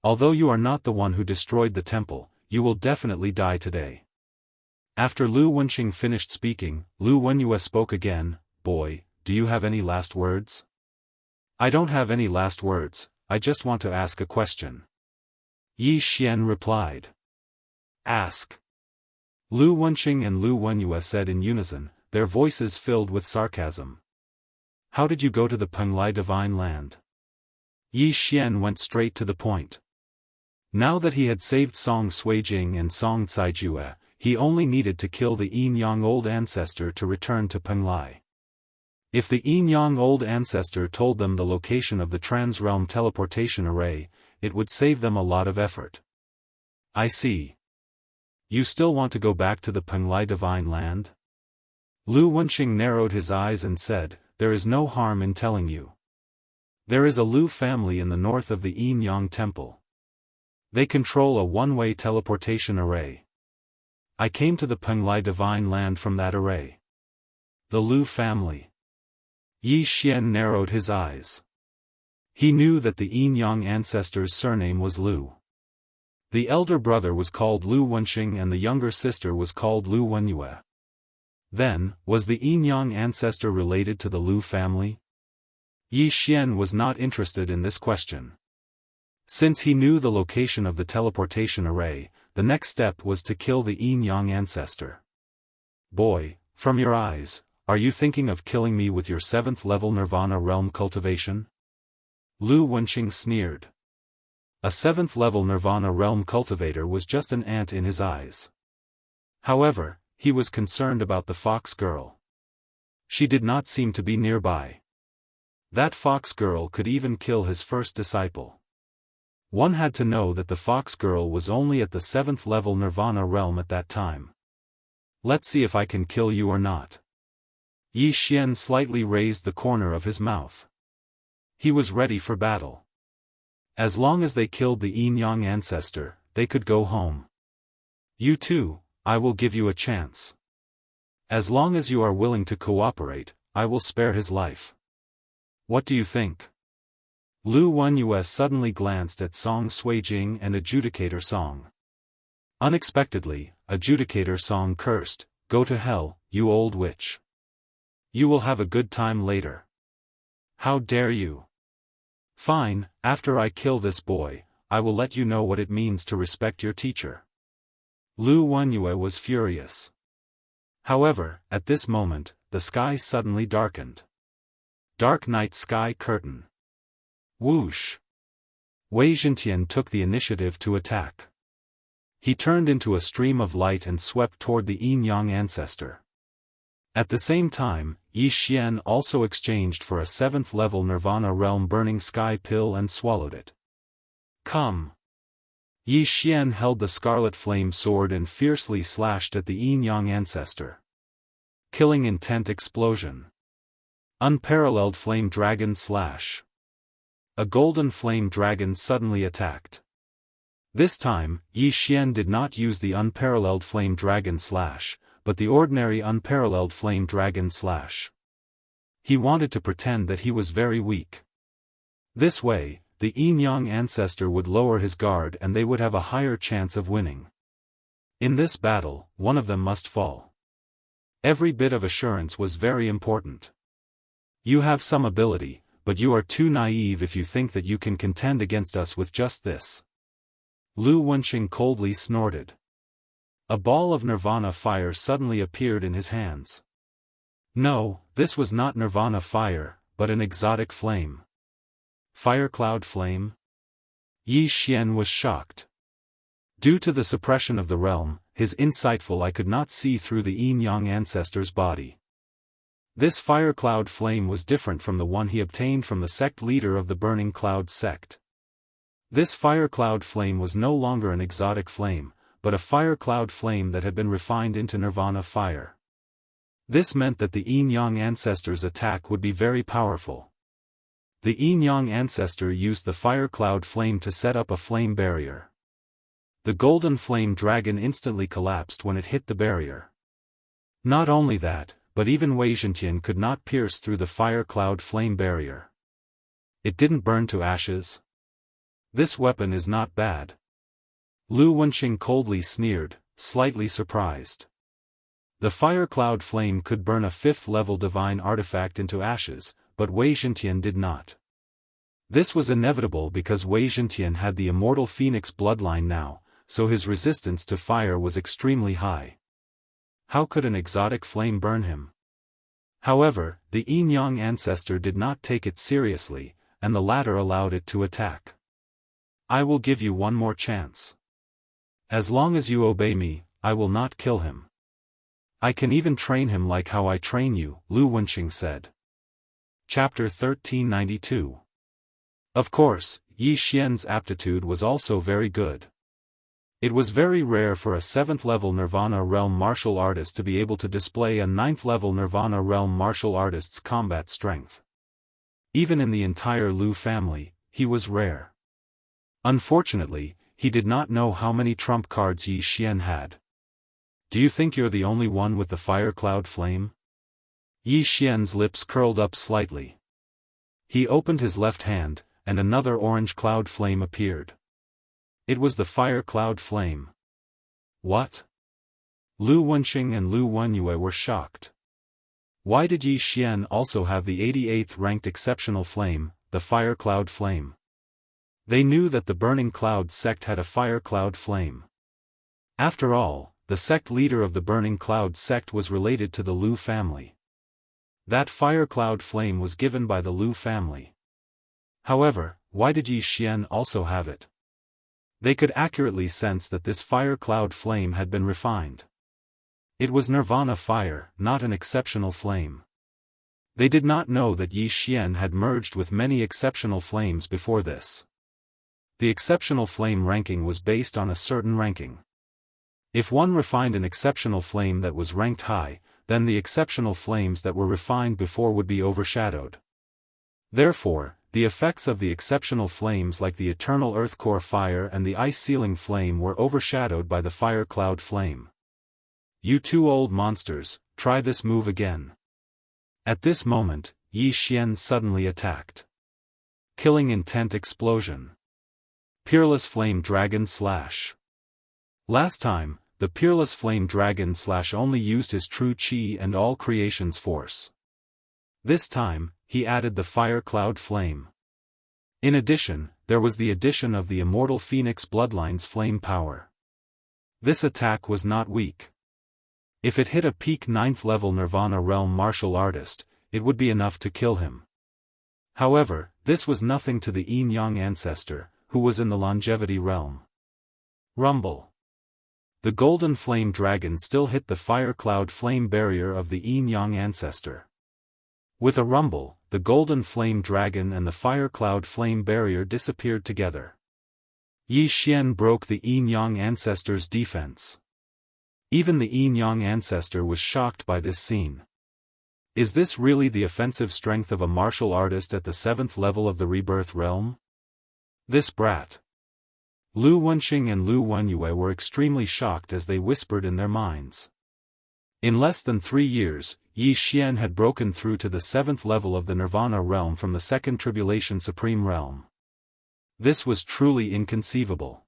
Although you are not the one who destroyed the temple, you will definitely die today. After Lu Wenxing finished speaking, Lu Wenyue spoke again. Boy, do you have any last words? I don't have any last words, I just want to ask a question. Yi Xian replied. Ask. Lu Wenxing and Lu Wenyue said in unison, their voices filled with sarcasm. How did you go to the Penglai Divine Land? Yi Xian went straight to the point. Now that he had saved Song Suijing and Song Caijue, he only needed to kill the Yin Yang Old Ancestor to return to Penglai. If the Yin Yang Old Ancestor told them the location of the Trans-Realm Teleportation Array, it would save them a lot of effort. I see. You still want to go back to the Penglai Divine Land? Lu Wenxing narrowed his eyes and said, there is no harm in telling you. There is a Lu family in the north of the Yin Yang Temple. They control a one-way teleportation array. I came to the Penglai Divine Land from that array. The Lu family. Yi Xian narrowed his eyes. He knew that the Yin Yang ancestor's surname was Lu. The elder brother was called Lu Wenxing and the younger sister was called Lu Wenyue. Then, was the Yin Yang ancestor related to the Lu family? Yi Xian was not interested in this question. Since he knew the location of the teleportation array, the next step was to kill the Yin Yang ancestor. Boy, from your eyes, are you thinking of killing me with your 7th level Nirvana realm cultivation? Lu Wenxing sneered. A 7th level Nirvana realm cultivator was just an ant in his eyes. However, he was concerned about the fox girl. She did not seem to be nearby. That fox girl could even kill his first disciple. One had to know that the fox girl was only at the 7th level Nirvana realm at that time. Let's see if I can kill you or not. Yi Xian slightly raised the corner of his mouth. He was ready for battle. As long as they killed the Yin Yang ancestor, they could go home. You too, I will give you a chance. As long as you are willing to cooperate, I will spare his life. What do you think? Lu Wenyue suddenly glanced at Song Suijing and Adjudicator Song. Unexpectedly, Adjudicator Song cursed, "Go to hell, you old witch. You will have a good time later. How dare you? Fine, after I kill this boy, I will let you know what it means to respect your teacher." Lu Wenyue was furious. However, at this moment, the sky suddenly darkened. Dark night sky curtain. Whoosh! Wei Zhentian took the initiative to attack. He turned into a stream of light and swept toward the Yin Yang ancestor. At the same time, Yi Xian also exchanged for a 7th level Nirvana realm burning sky pill and swallowed it. Come! Yi Xian held the scarlet flame sword and fiercely slashed at the Yin Yang ancestor. Killing intent explosion. Unparalleled flame dragon slash. A golden flame dragon suddenly attacked. This time, Yi Xian did not use the unparalleled flame dragon slash, but the ordinary unparalleled flame dragon slash. He wanted to pretend that he was very weak. This way, the Yin Yang ancestor would lower his guard and they would have a higher chance of winning. In this battle, one of them must fall. Every bit of assurance was very important. You have some ability, but you are too naive if you think that you can contend against us with just this. Lu Wenxing coldly snorted. A ball of nirvana fire suddenly appeared in his hands. No, this was not nirvana fire, but an exotic flame. Fire cloud flame? Yi Xian was shocked. Due to the suppression of the realm, his insightful eye could not see through the yin-yang ancestor's body. This fire cloud flame was different from the one he obtained from the sect leader of the Burning Cloud sect. This fire cloud flame was no longer an exotic flame, but a fire cloud flame that had been refined into nirvana fire. This meant that the yin-yang ancestor's attack would be very powerful. The yin-yang ancestor used the fire cloud flame to set up a flame barrier. The golden flame dragon instantly collapsed when it hit the barrier. Not only that, but even Wei Zhentian could not pierce through the fire cloud flame barrier. It didn't burn to ashes? This weapon is not bad. Lu Wenxing coldly sneered, slightly surprised. The fire cloud flame could burn a 5th-level divine artifact into ashes, but Wei Zhentian did not. This was inevitable because Wei Zhentian had the immortal phoenix bloodline now, so his resistance to fire was extremely high. How could an exotic flame burn him? However, the yin-yang ancestor did not take it seriously, and the latter allowed it to attack. I will give you one more chance. As long as you obey me, I will not kill him. I can even train him like how I train you, Lu Wenxing said. Chapter 1392. Of course, Yi Xian's aptitude was also very good. It was very rare for a 7th-level Nirvana Realm martial artist to be able to display a 9th-level Nirvana Realm martial artist's combat strength. Even in the entire Lu family, he was rare. Unfortunately, he did not know how many trump cards Yi Xian had. Do you think you're the only one with the fire cloud flame? Yi Xian's lips curled up slightly. He opened his left hand, and another orange cloud flame appeared. It was the fire cloud flame. What? Lu Wenxing and Lu Wenyue were shocked. Why did Yi Xian also have the 88th ranked exceptional flame, the fire cloud flame? They knew that the Burning Cloud sect had a fire cloud flame. After all, the sect leader of the Burning Cloud sect was related to the Lu family. That fire cloud flame was given by the Lu family. However, why did Yi Xian also have it? They could accurately sense that this fire cloud flame had been refined. It was nirvana fire, not an exceptional flame. They did not know that Yi Xian had merged with many exceptional flames before this. The exceptional flame ranking was based on a certain ranking. If one refined an exceptional flame that was ranked high, then the exceptional flames that were refined before would be overshadowed. Therefore, the effects of the exceptional flames like the eternal earth core fire and the ice ceiling flame were overshadowed by the fire cloud flame. You two old monsters, try this move again. At this moment, Yi Xian suddenly attacked. Killing intent explosion. Peerless flame dragon slash. Last time, the peerless flame dragon slash only used his true chi and all creation's force. This time, he added the fire cloud flame. In addition, there was the addition of the immortal phoenix bloodline's flame power. This attack was not weak. If it hit a peak 9th level Nirvana Realm martial artist, it would be enough to kill him. However, this was nothing to the yin-yang ancestor, who was in the longevity realm. Rumble. The golden flame dragon still hit the fire cloud flame barrier of the yin-yang ancestor. With a rumble, the golden flame dragon and the fire cloud flame barrier disappeared together. Yi Xian broke the yin-yang ancestor's defense. Even the yin-yang ancestor was shocked by this scene. Is this really the offensive strength of a martial artist at the 7th level of the rebirth realm? This brat. Lu Wenxing and Lu Wenyue were extremely shocked as they whispered in their minds. In less than 3 years, Yi Xian had broken through to the 7th level of the Nirvana realm from the 2nd Tribulation Supreme realm. This was truly inconceivable.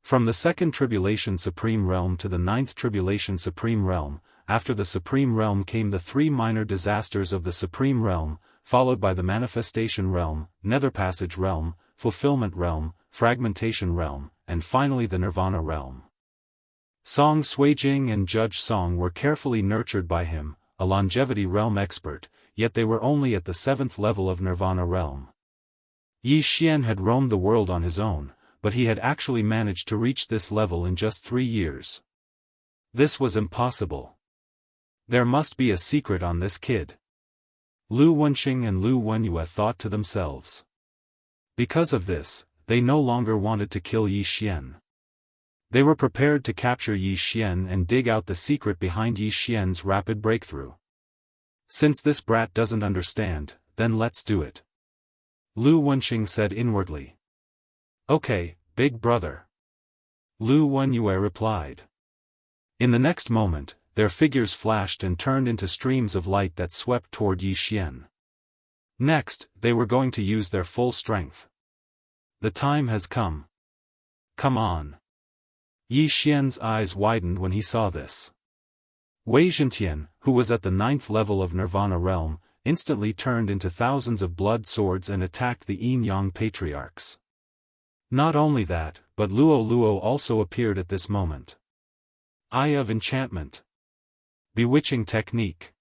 From the 2nd Tribulation Supreme realm to the 9th Tribulation Supreme realm, after the Supreme realm came the 3 minor disasters of the Supreme realm, followed by the Manifestation Realm, Netherpassage Realm, Fulfillment Realm, Fragmentation Realm, and finally the Nirvana Realm. Song Suijing and Judge Song were carefully nurtured by him, a longevity realm expert, yet they were only at the 7th level of Nirvana Realm. Yi Xian had roamed the world on his own, but he had actually managed to reach this level in just 3 years. This was impossible. There must be a secret on this kid. Lu Wenxing and Lu Wenyue thought to themselves. Because of this, they no longer wanted to kill Yi Xian. They were prepared to capture Yi Xian and dig out the secret behind Yi Xian's rapid breakthrough. Since this brat doesn't understand, then let's do it. Lu Wenxing said inwardly. Okay, big brother. Lu Wenyue replied. In the next moment, their figures flashed and turned into streams of light that swept toward Yi Xian. Next, they were going to use their full strength. The time has come. Come on. Yi Xian's eyes widened when he saw this. Wei Zhentian, who was at the 9th level of Nirvana Realm, instantly turned into thousands of blood swords and attacked the Yin-Yang patriarchs. Not only that, but Luo Luo also appeared at this moment. Eye of Enchantment. Bewitching Technique.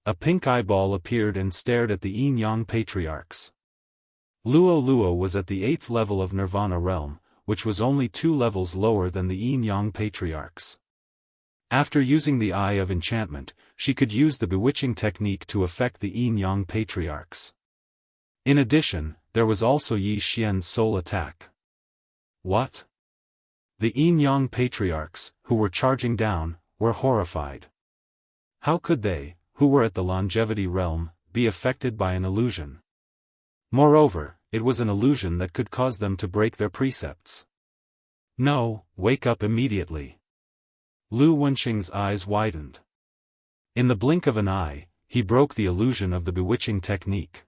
A pink eyeball appeared and stared at the Yin-Yang patriarchs. Luo Luo was at the 8th level of Nirvana Realm, which was only 2 levels lower than the Yin-Yang patriarchs. After using the Eye of Enchantment, she could use the bewitching technique to affect the Yin-Yang patriarchs. In addition, there was also Yi Xian's soul attack. What? The Yin-Yang patriarchs, who were charging down, were horrified. How could they, who were at the longevity realm, be affected by an illusion? Moreover, it was an illusion that could cause them to break their precepts. No, wake up immediately. Lu Wenxing's eyes widened. In the blink of an eye, he broke the illusion of the bewitching technique.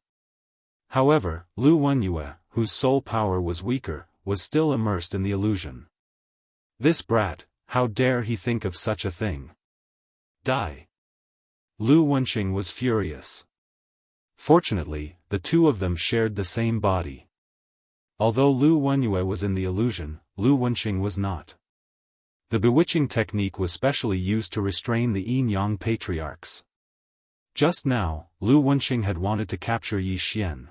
However, Lu Wenyue, whose soul power was weaker, was still immersed in the illusion. This brat, how dare he think of such a thing? Die! Lu Wenxing was furious. Fortunately, the two of them shared the same body. Although Lu Wenyue was in the illusion, Lu Wenxing was not. The bewitching technique was specially used to restrain the Yin-Yang patriarchs. Just now, Lu Wenxing had wanted to capture Yi Xian.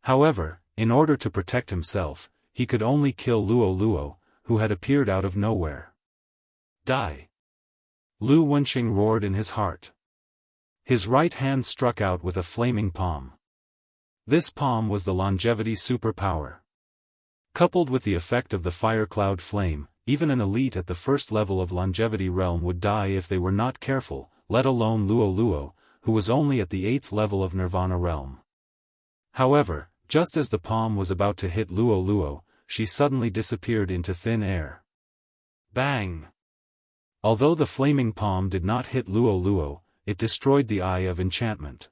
However, in order to protect himself, he could only kill Luo Luo, who had appeared out of nowhere. Die! Lu Wenxing roared in his heart. His right hand struck out with a flaming palm. This palm was the longevity superpower. Coupled with the effect of the fire cloud flame, even an elite at the 1st level of longevity realm would die if they were not careful, let alone Luo Luo, who was only at the 8th level of Nirvana realm. However, just as the palm was about to hit Luo Luo, she suddenly disappeared into thin air. Bang! Although the flaming palm did not hit Luo Luo, it destroyed the Eye of Enchantment.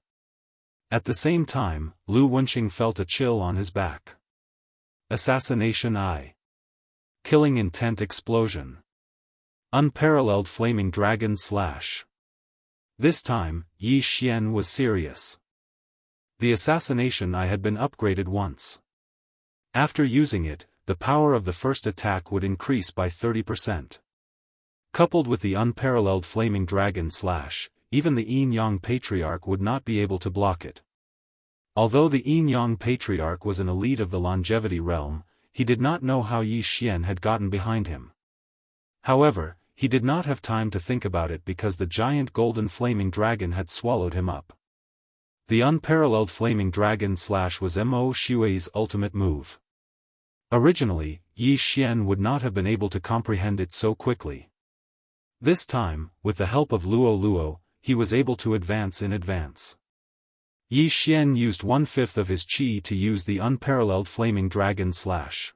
At the same time, Lu Wenxing felt a chill on his back. Assassination Eye. Killing Intent Explosion. Unparalleled Flaming Dragon Slash. This time, Yi Xian was serious. The assassination Eye had been upgraded once. After using it, the power of the first attack would increase by 30%. Coupled with the unparalleled Flaming Dragon Slash, even the Yin-Yang Patriarch would not be able to block it. Although the Yin-Yang Patriarch was an elite of the longevity realm, he did not know how Yi Xian had gotten behind him. However, he did not have time to think about it because the giant golden flaming dragon had swallowed him up. The unparalleled Flaming Dragon Slash was Mo Xue's ultimate move. Originally, Yi Xian would not have been able to comprehend it so quickly. This time, with the help of Luo Luo, he was able to advance in advance. Yi Xian used 1/5 of his qi to use the unparalleled Flaming Dragon Slash.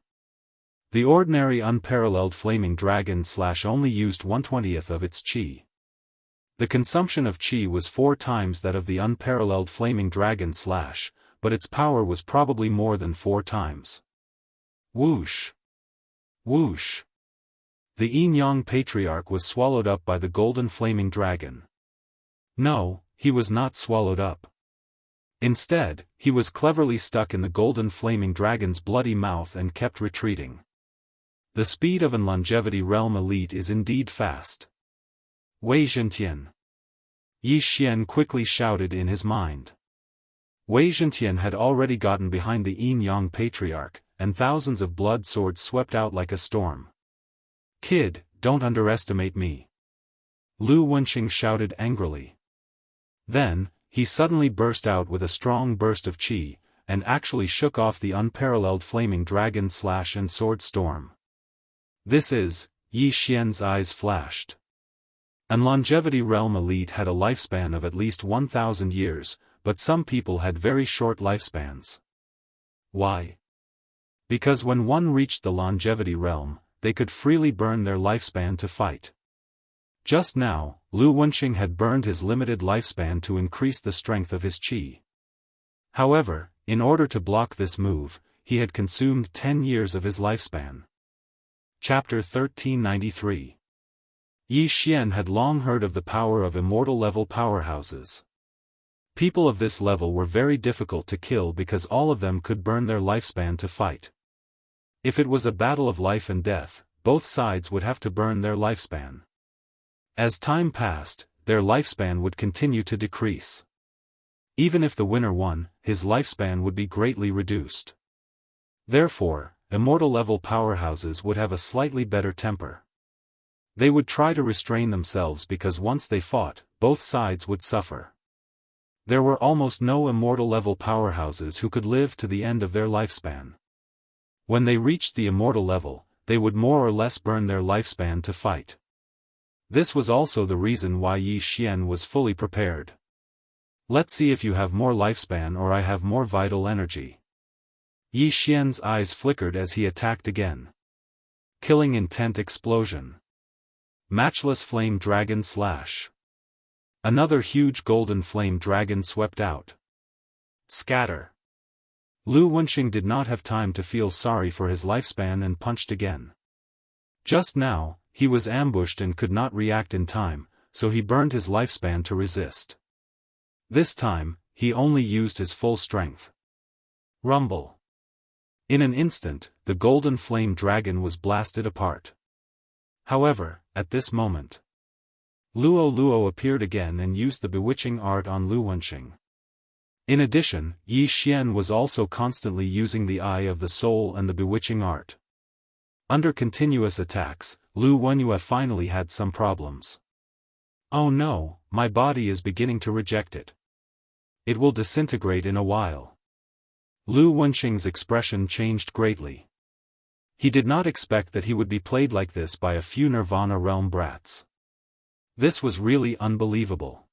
The ordinary unparalleled Flaming Dragon Slash only used 1/20 of its qi. The consumption of qi was 4 times that of the unparalleled Flaming Dragon Slash, but its power was probably more than 4 times. Whoosh! Whoosh! The Yin-Yang Patriarch was swallowed up by the golden flaming dragon. No, he was not swallowed up. Instead, he was cleverly stuck in the golden flaming dragon's bloody mouth and kept retreating. The speed of an longevity realm elite is indeed fast. Wei Zhentian. Yi Xian quickly shouted in his mind. Wei Zhentian had already gotten behind the Yin-Yang patriarch, and thousands of blood swords swept out like a storm. "Kid, don't underestimate me," Lu Wenxing shouted angrily. Then, he suddenly burst out with a strong burst of qi, and actually shook off the unparalleled flaming dragon slash and sword storm. "This is," Yi Xian's eyes flashed. An longevity realm elite had a lifespan of at least 1,000 years, but some people had very short lifespans. Why? Because when one reached the longevity realm, they could freely burn their lifespan to fight. Just now, Lu Wenxing had burned his limited lifespan to increase the strength of his qi. However, in order to block this move, he had consumed 10 years of his lifespan. Chapter 1393. Yi Xian had long heard of the power of immortal-level powerhouses. People of this level were very difficult to kill because all of them could burn their lifespan to fight. If it was a battle of life and death, both sides would have to burn their lifespan. As time passed, their lifespan would continue to decrease. Even if the winner won, his lifespan would be greatly reduced. Therefore, immortal-level powerhouses would have a slightly better temper. They would try to restrain themselves because once they fought, both sides would suffer. There were almost no immortal-level powerhouses who could live to the end of their lifespan. When they reached the immortal level, they would more or less burn their lifespan to fight. This was also the reason why Yi Xian was fully prepared. "Let's see if you have more lifespan or I have more vital energy." Yi Xian's eyes flickered as he attacked again. Killing intent explosion. Matchless flame dragon slash. Another huge golden flame dragon swept out. Scatter. Lu Wenxing did not have time to feel sorry for his lifespan and punched again. Just now, he was ambushed and could not react in time, so he burned his lifespan to resist. This time, he only used his full strength. Rumble. In an instant, the golden flame dragon was blasted apart. However, at this moment, Luo appeared again and used the bewitching art on Lu Wenxing. In addition, Yi Xian was also constantly using the Eye of the Soul and the bewitching art. Under continuous attacks, Lu Wenyu finally had some problems. "Oh no, my body is beginning to reject it. It will disintegrate in a while." Lu Wenxing's expression changed greatly. He did not expect that he would be played like this by a few Nirvana realm brats. This was really unbelievable.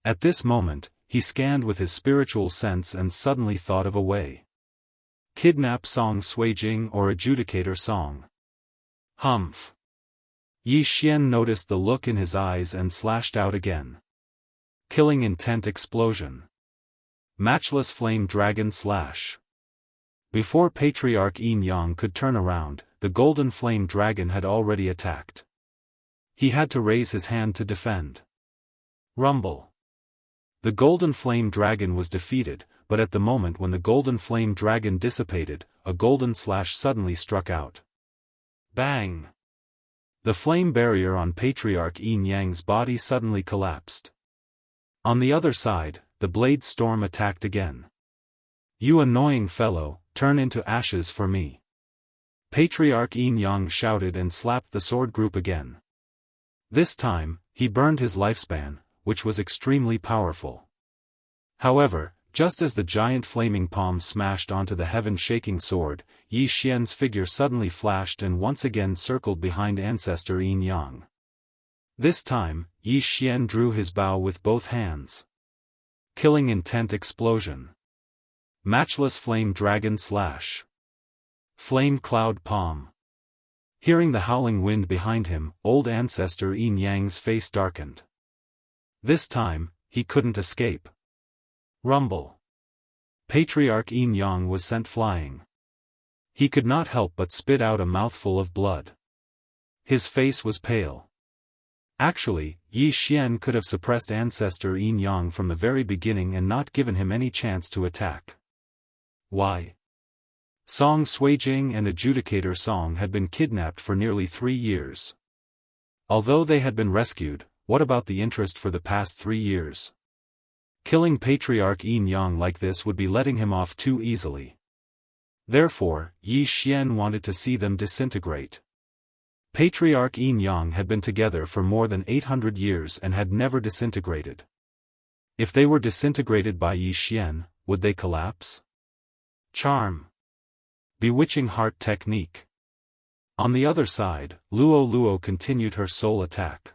At this moment, he scanned with his spiritual sense and suddenly thought of a way. Kidnap Song Suijing or Adjudicator Song. Humph. Yi Xian noticed the look in his eyes and slashed out again. Killing intent explosion. Matchless flame dragon slash. Before Patriarch Yin Yang could turn around, the golden flame dragon had already attacked. He had to raise his hand to defend. Rumble. The golden flame dragon was defeated, but at the moment when the golden flame dragon dissipated, a golden slash suddenly struck out. Bang! The flame barrier on Patriarch Yin Yang's body suddenly collapsed. On the other side, the blade storm attacked again. "You annoying fellow, turn into ashes for me." Patriarch Yin Yang shouted and slapped the sword group again. This time, he burned his lifespan, which was extremely powerful. However, just as the giant flaming palm smashed onto the heaven-shaking sword, Yi Xian's figure suddenly flashed and once again circled behind Ancestor Yin Yang. This time, Yi Xian drew his bow with both hands. Killing intent explosion. Matchless flame dragon slash. Flame cloud palm. Hearing the howling wind behind him, old Ancestor Yin Yang's face darkened. This time, he couldn't escape. Rumble. Patriarch Yin Yang was sent flying. He could not help but spit out a mouthful of blood. His face was pale. Actually, Yi Xian could have suppressed ancestor Yin Yang from the very beginning and not given him any chance to attack. Why? Song Suijing and adjudicator Song had been kidnapped for nearly 3 years. Although they had been rescued, what about the interest for the past 3 years? Killing Patriarch Yin Yang like this would be letting him off too easily. Therefore, Yi Xian wanted to see them disintegrate. Patriarch Yin Yang had been together for more than 800 years and had never disintegrated. If they were disintegrated by Yi Xian, would they collapse? Charm. Bewitching Heart Technique. On the other side, Luo Luo continued her soul attack.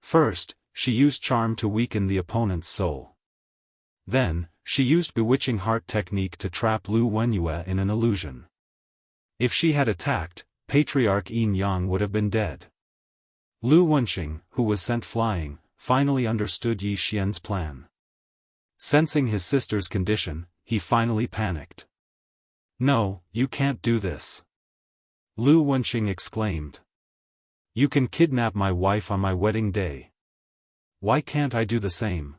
First, she used charm to weaken the opponent's soul. Then, she used Bewitching Heart Technique to trap Lu Wenyue in an illusion. If she had attacked, Patriarch Yin Yang would have been dead. Lu Wenxing, who was sent flying, finally understood Yi Xian's plan. Sensing his sister's condition, he finally panicked. "No, you can't do this," Lu Wenxing exclaimed. "You can kidnap my wife on my wedding day. Why can't I do the same?"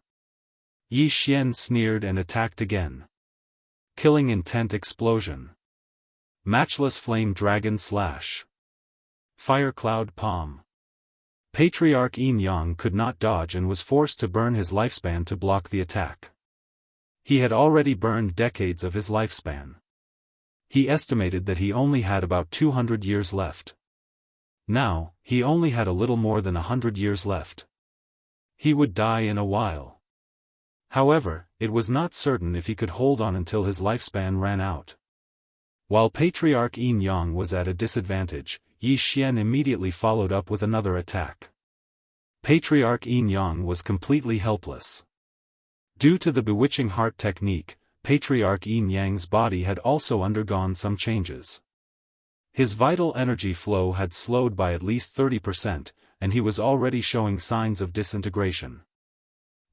Yi Xian sneered and attacked again. Killing Intent Explosion. Matchless Flame Dragon Slash. Fire Cloud Palm. Patriarch Yin Yang could not dodge and was forced to burn his lifespan to block the attack. He had already burned decades of his lifespan. He estimated that he only had about 200 years left. Now, he only had a little more than 100 years left. He would die in a while. However, it was not certain if he could hold on until his lifespan ran out. While Patriarch Yin Yang was at a disadvantage, Yi Xian immediately followed up with another attack. Patriarch Yin Yang was completely helpless. Due to the Bewitching Heart Technique, Patriarch Yin Yang's body had also undergone some changes. His vital energy flow had slowed by at least 30%, and he was already showing signs of disintegration.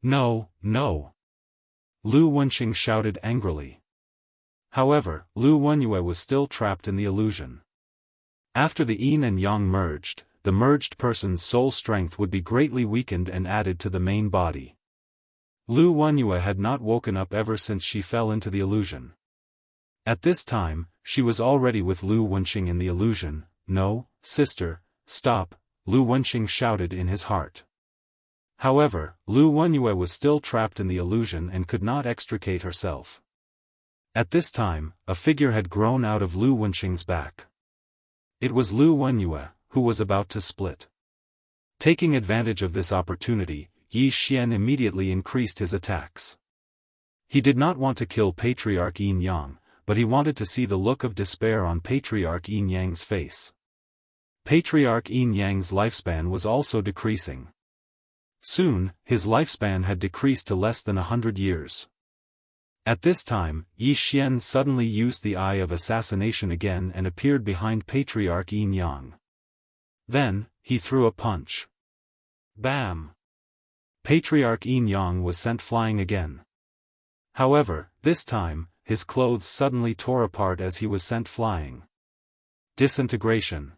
"No, no!" Lu Wenxing shouted angrily. However, Lu Wenyue was still trapped in the illusion. After the Yin and Yang merged, the merged person's soul strength would be greatly weakened and added to the main body. Lu Wenyue had not woken up ever since she fell into the illusion. At this time, she was already with Lu Wenxing in the illusion. "No, sister, stop," Lu Wenxing shouted in his heart. However, Lu Wenyue was still trapped in the illusion and could not extricate herself. At this time, a figure had grown out of Lu Wenxing's back. It was Lu Wenyue, who was about to split. Taking advantage of this opportunity, Yi Xian immediately increased his attacks. He did not want to kill Patriarch Yin Yang, but he wanted to see the look of despair on Patriarch Yin Yang's face. Patriarch Yin Yang's lifespan was also decreasing. Soon, his lifespan had decreased to less than 100 years. At this time, Yi Xian suddenly used the Eye of Assassination again and appeared behind Patriarch Yin Yang. Then, he threw a punch. Bam! Patriarch Yin Yang was sent flying again. However, this time, his clothes suddenly tore apart as he was sent flying. Disintegration.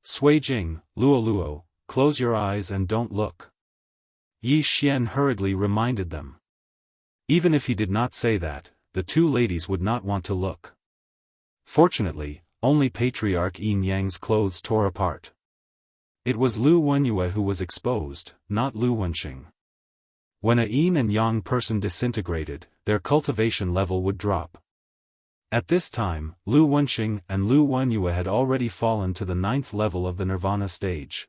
Suijing, Luo Luo, close your eyes and don't look. Yi Xian hurriedly reminded them. Even if he did not say that, the two ladies would not want to look. Fortunately, only Patriarch Yin Yang's clothes tore apart. It was Lu Wenyue who was exposed, not Lu Wenxing. When a Yin and Yang person disintegrated, their cultivation level would drop. At this time, Lu Wenxing and Lu Wenyue had already fallen to the 9th level of the Nirvana stage.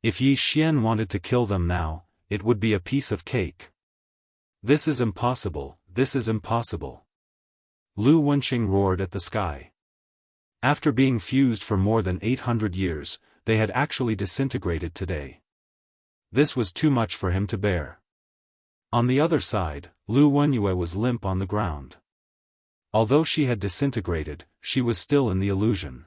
If Yi Xian wanted to kill them now, it would be a piece of cake. "This is impossible, this is impossible!" Lu Wenxing roared at the sky. After being fused for more than 800 years, they had actually disintegrated today. This was too much for him to bear. On the other side, Lu Wenyue was limp on the ground. Although she had disintegrated, she was still in the illusion.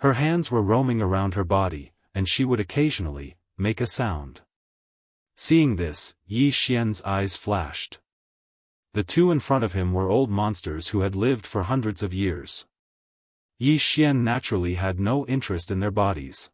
Her hands were roaming around her body, and she would occasionally make a sound. Seeing this, Yi Xian's eyes flashed. The two in front of him were old monsters who had lived for hundreds of years. Yi Xian naturally had no interest in their bodies.